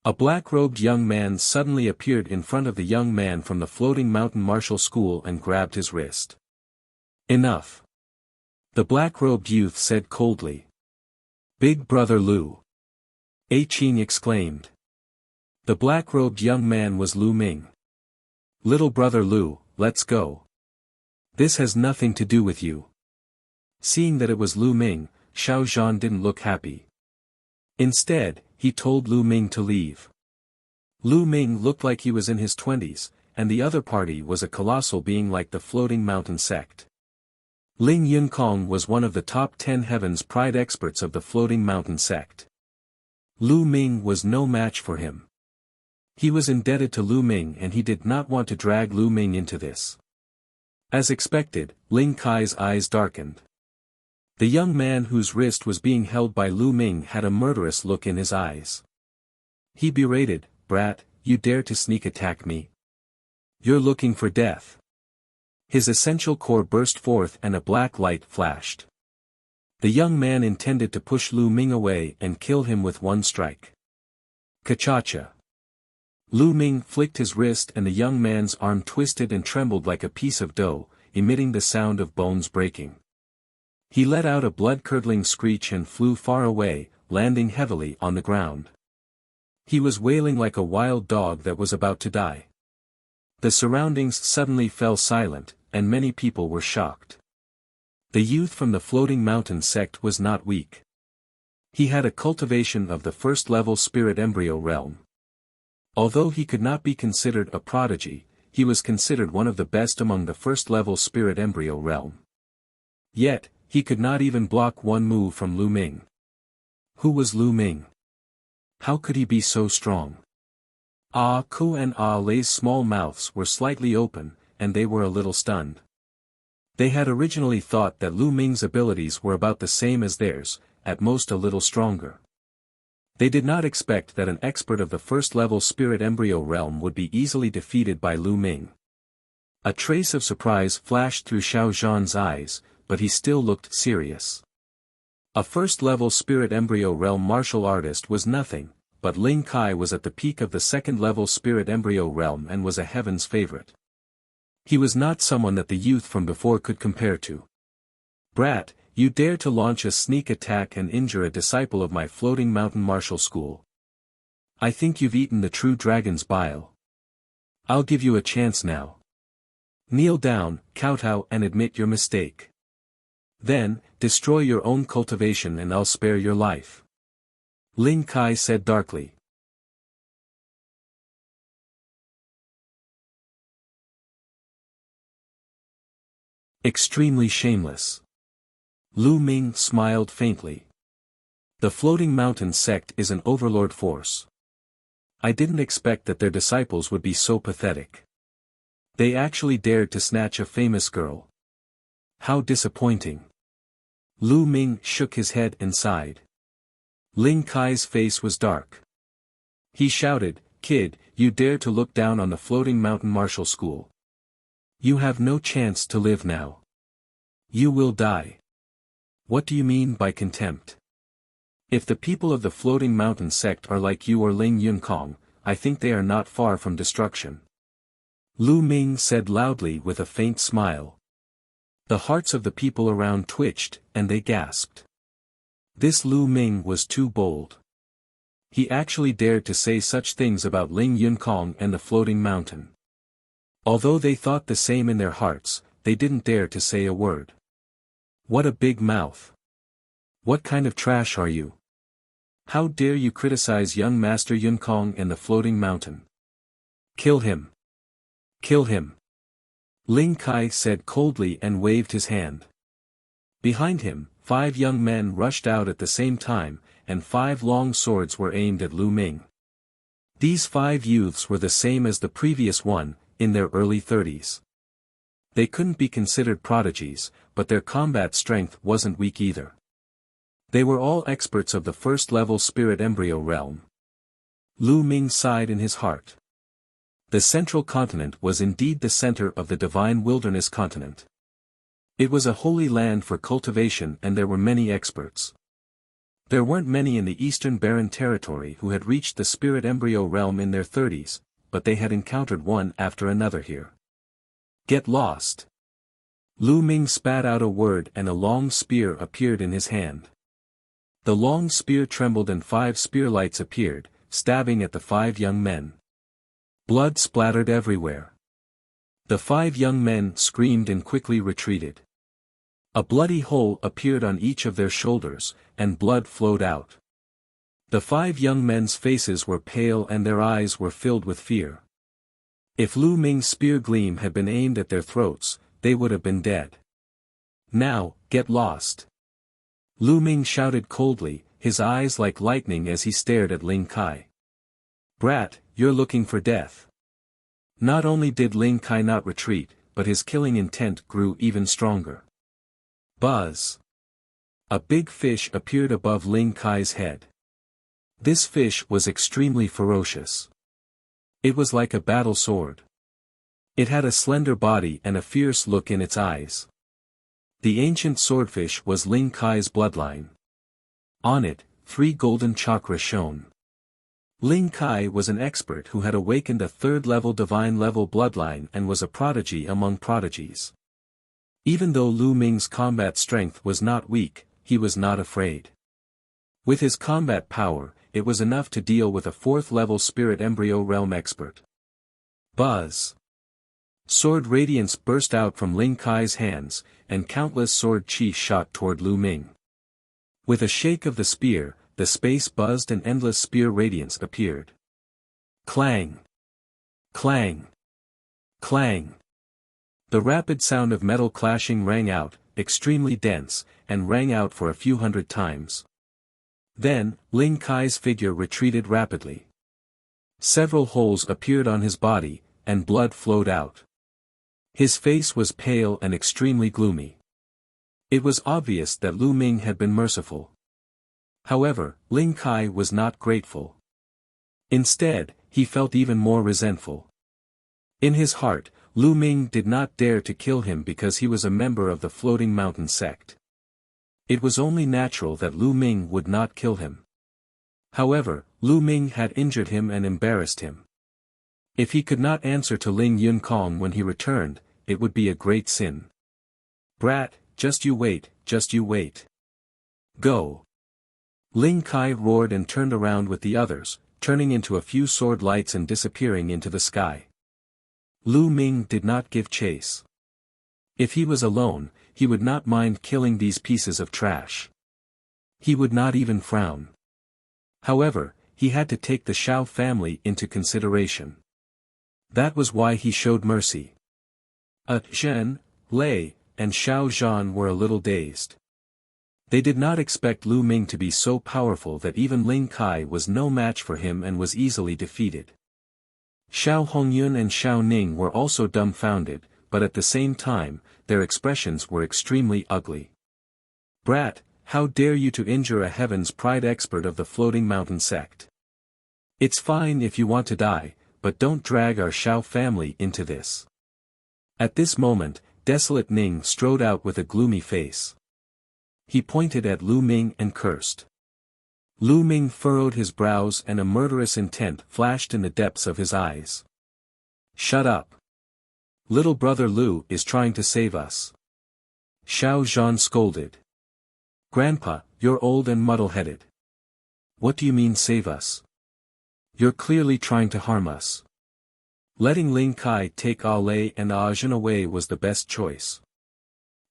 A black-robed young man suddenly appeared in front of the young man from the Floating Mountain Martial School and grabbed his wrist. Enough! The black-robed youth said coldly. Big Brother Lu! A Qing exclaimed. The black-robed young man was Lu Ming. Little Brother Lu, let's go. This has nothing to do with you. Seeing that it was Lu Ming, Xiao Zhan didn't look happy. Instead, he told Lu Ming to leave. Lu Ming looked like he was in his 20s, and the other party was a colossal being like the Floating Mountain sect. Ling Yunkong was one of the top 10 Heaven's Pride experts of the Floating Mountain sect. Lu Ming was no match for him. He was indebted to Lu Ming and he did not want to drag Lu Ming into this. As expected, Ling Kai's eyes darkened. The young man whose wrist was being held by Lu Ming had a murderous look in his eyes. He berated, "Brat, you dare to sneak attack me? You're looking for death." His essential core burst forth and a black light flashed. The young man intended to push Lu Ming away and kill him with one strike. Ka-cha-cha. Lu Ming flicked his wrist and the young man's arm twisted and trembled like a piece of dough, emitting the sound of bones breaking. He let out a blood-curdling screech and flew far away, landing heavily on the ground. He was wailing like a wild dog that was about to die. The surroundings suddenly fell silent, and many people were shocked. The youth from the Floating Mountain sect was not weak. He had a cultivation of the first-level spirit embryo realm. Although he could not be considered a prodigy, he was considered one of the best among the first-level spirit embryo realm. Yet, he could not even block one move from Lu Ming. Who was Lu Ming? How could he be so strong? Ah Ku and Ah Lei's small mouths were slightly open, and they were a little stunned. They had originally thought that Lu Ming's abilities were about the same as theirs, at most a little stronger. They did not expect that an expert of the first-level spirit embryo realm would be easily defeated by Lu Ming. A trace of surprise flashed through Xiao Zhan's eyes, but he still looked serious. A first-level spirit embryo realm martial artist was nothing, but Ling Kai was at the peak of the second-level spirit embryo realm and was a heaven's favorite. He was not someone that the youth from before could compare to. "Brat, you dare to launch a sneak attack and injure a disciple of my Floating Mountain Martial School. I think you've eaten the true dragon's bile. I'll give you a chance now. Kneel down, kowtow and admit your mistake. Then, destroy your own cultivation and I'll spare your life." Ling Kai said darkly. Extremely shameless. Lu Ming smiled faintly. The Floating Mountain sect is an overlord force. I didn't expect that their disciples would be so pathetic. They actually dared to snatch a famous girl. How disappointing. Lu Ming shook his head and sighed. Ling Kai's face was dark. He shouted, "Kid, you dare to look down on the Floating Mountain Martial School. You have no chance to live now. You will die. What do you mean by contempt? If the people of the Floating Mountain sect are like you or Ling Yunkong, I think they are not far from destruction." Lu Ming said loudly with a faint smile. The hearts of the people around twitched, and they gasped. This Lu Ming was too bold. He actually dared to say such things about Ling Yunkong and the Floating Mountain. Although they thought the same in their hearts, they didn't dare to say a word. What a big mouth. What kind of trash are you? How dare you criticize young Master Yunkong and the Floating Mountain? Kill him. Kill him. Ling Kai said coldly and waved his hand. Behind him, 5 young men rushed out at the same time, and 5 long swords were aimed at Lu Ming. These 5 youths were the same as the previous one, in their early 30s. They couldn't be considered prodigies, but their combat strength wasn't weak either. They were all experts of the first-level spirit embryo realm. Lu Ming sighed in his heart. The central continent was indeed the center of the divine wilderness continent. It was a holy land for cultivation and there were many experts. There weren't many in the Eastern Barren Territory who had reached the spirit embryo realm in their 30s, but they had encountered one after another here. Get lost. Lu Ming spat out a word and a long spear appeared in his hand. The long spear trembled and 5 spear lights appeared, stabbing at the 5 young men. Blood splattered everywhere. The 5 young men screamed and quickly retreated. A bloody hole appeared on each of their shoulders, and blood flowed out. The 5 young men's faces were pale and their eyes were filled with fear. If Lu Ming's spear gleam had been aimed at their throats, they would have been dead. Now, get lost. Lu Ming shouted coldly, his eyes like lightning as he stared at Ling Kai. Brat, you're looking for death. Not only did Ling Kai not retreat, but his killing intent grew even stronger. Buzz. A big fish appeared above Ling Kai's head. This fish was extremely ferocious. It was like a battle sword. It had a slender body and a fierce look in its eyes. The ancient swordfish was Ling Kai's bloodline. On it, 3 golden chakras shone. Ling Kai was an expert who had awakened a 3rd-level divine-level bloodline and was a prodigy among prodigies. Even though Lu Ming's combat strength was not weak, he was not afraid. With his combat power, it was enough to deal with a 4th-level spirit embryo realm expert. Buzz. Sword radiance burst out from Ling Kai's hands, and countless sword chi shot toward Lu Ming. With a shake of the spear, the space buzzed and endless spear radiance appeared. Clang! Clang! Clang! The rapid sound of metal clashing rang out, extremely dense, and rang out for a few hundred times. Then, Ling Kai's figure retreated rapidly. Several holes appeared on his body, and blood flowed out. His face was pale and extremely gloomy. It was obvious that Lu Ming had been merciful. However, Ling Kai was not grateful. Instead, he felt even more resentful. In his heart, Lu Ming did not dare to kill him because he was a member of the Floating Mountain sect. It was only natural that Lu Ming would not kill him. However, Lu Ming had injured him and embarrassed him. If he could not answer to Ling Yunkong when he returned, it would be a great sin. Brat, just you wait, just you wait. Go. Ling Kai roared and turned around with the others, turning into a few sword lights and disappearing into the sky. Lu Ming did not give chase. If he was alone, he would not mind killing these pieces of trash. He would not even frown. However, he had to take the Shao family into consideration. That was why he showed mercy. Zhen, Lei, and Xiao Zhan were a little dazed. They did not expect Lu Ming to be so powerful that even Ling Kai was no match for him and was easily defeated. Xiao Hongyun and Xiao Ning were also dumbfounded, but at the same time, their expressions were extremely ugly. Brat, how dare you to injure a Heaven's Pride expert of the Floating Mountain sect? It's fine if you want to die, but don't drag our Xiao family into this. At this moment, Desolate Ning strode out with a gloomy face. He pointed at Lu Ming and cursed. Lu Ming furrowed his brows and a murderous intent flashed in the depths of his eyes. Shut up. Little brother Lu is trying to save us. Xiao Zhan scolded. Grandpa, you're old and muddle-headed. What do you mean save us? You're clearly trying to harm us. Letting Ling Kai take Lei and Zhen away was the best choice.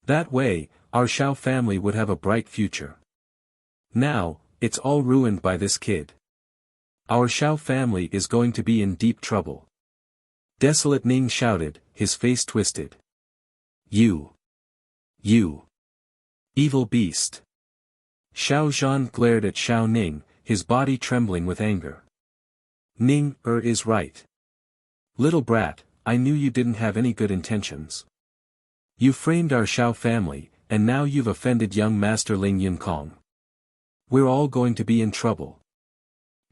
That way, our Xiao family would have a bright future. Now, it's all ruined by this kid. Our Xiao family is going to be in deep trouble. Desolate Ning shouted, his face twisted. You! Evil beast! Xiao Zhan glared at Xiao Ning, his body trembling with anger. Ning is right. Little brat, I knew you didn't have any good intentions. You framed our Xiao family, and now you've offended young Master Ling Yunkong. We're all going to be in trouble.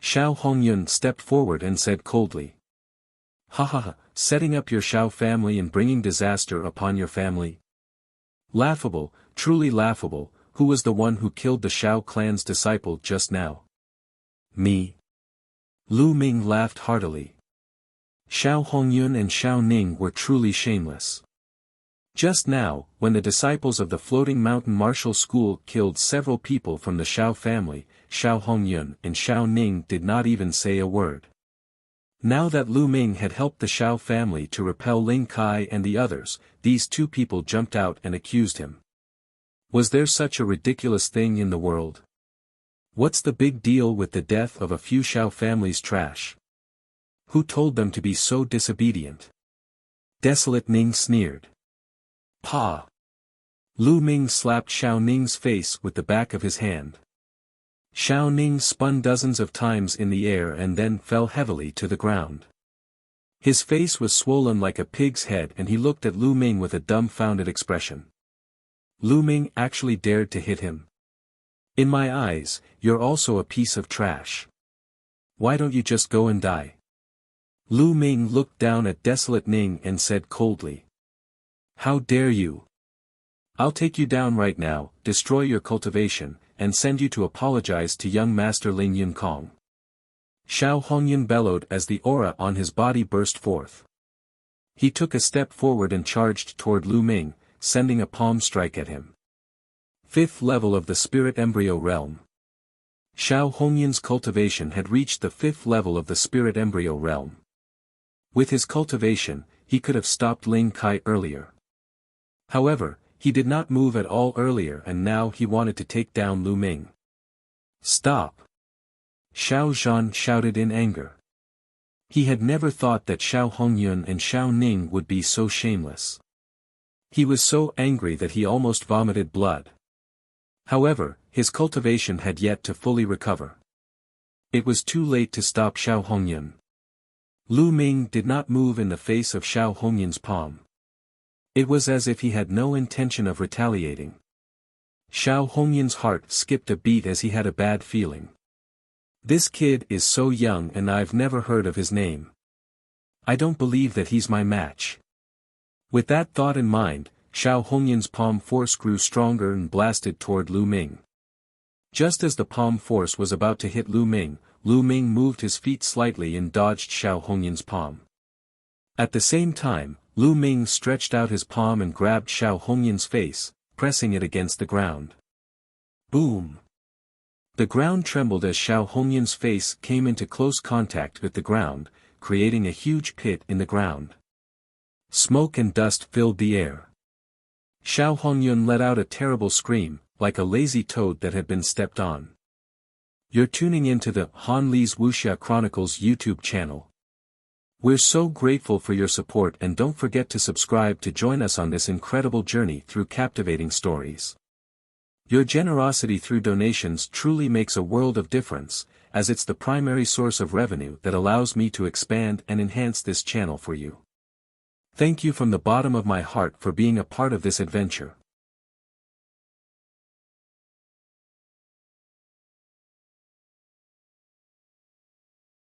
Xiao Hongyun stepped forward and said coldly. Setting up your Xiao family and bringing disaster upon your family. Laughable, truly laughable, who was the one who killed the Xiao clan's disciple just now? Me. Lu Ming laughed heartily. Xiao Hongyun and Xiao Ning were truly shameless. Just now, when the disciples of the Floating Mountain Martial School killed several people from the Xiao family, Xiao Hongyun and Xiao Ning did not even say a word. Now that Lu Ming had helped the Xiao family to repel Ling Kai and the others, these two people jumped out and accused him. Was there such a ridiculous thing in the world? What's the big deal with the death of a few Xiao family's trash? Who told them to be so disobedient? Desolate Ning sneered. Pa! Lu Ming slapped Xiao Ning's face with the back of his hand. Xiao Ning spun dozens of times in the air and then fell heavily to the ground. His face was swollen like a pig's head and he looked at Lu Ming with a dumbfounded expression. Lu Ming actually dared to hit him. In my eyes, you're also a piece of trash. Why don't you just go and die? Lu Ming looked down at desolate Ning and said coldly. How dare you? I'll take you down right now, destroy your cultivation, and send you to apologize to young Master Ling Yun Kong. Xiao Hongyun bellowed as the aura on his body burst forth. He took a step forward and charged toward Lu Ming, sending a palm strike at him. 5th level of the Spirit Embryo Realm. Xiao Hongyun's cultivation had reached the 5th level of the Spirit Embryo Realm. With his cultivation, he could have stopped Ling Kai earlier. However, he did not move at all earlier and now he wanted to take down Lu Ming. Stop! Xiao Zhan shouted in anger. He had never thought that Xiao Hongyun and Xiao Ning would be so shameless. He was so angry that he almost vomited blood. However, his cultivation had yet to fully recover. It was too late to stop Xiao Hongyun. Lu Ming did not move in the face of Xiao Hongyun's palm. It was as if he had no intention of retaliating. Xiao Hongyun's heart skipped a beat as he had a bad feeling. This kid is so young and I've never heard of his name. I don't believe that he's my match. With that thought in mind, Xiao Hongyun's palm force grew stronger and blasted toward Lu Ming. Just as the palm force was about to hit Lu Ming moved his feet slightly and dodged Xiao Hongyun's palm. At the same time, Lu Ming stretched out his palm and grabbed Xiao Hongyun's face, pressing it against the ground. Boom! The ground trembled as Xiao Hongyun's face came into close contact with the ground, creating a huge pit in the ground. Smoke and dust filled the air. Xiao Hongyun let out a terrible scream, like a lazy toad that had been stepped on. You're tuning into the Han Li's Wuxia Chronicles YouTube channel. We're so grateful for your support and don't forget to subscribe to join us on this incredible journey through captivating stories. Your generosity through donations truly makes a world of difference, as it's the primary source of revenue that allows me to expand and enhance this channel for you. Thank you from the bottom of my heart for being a part of this adventure.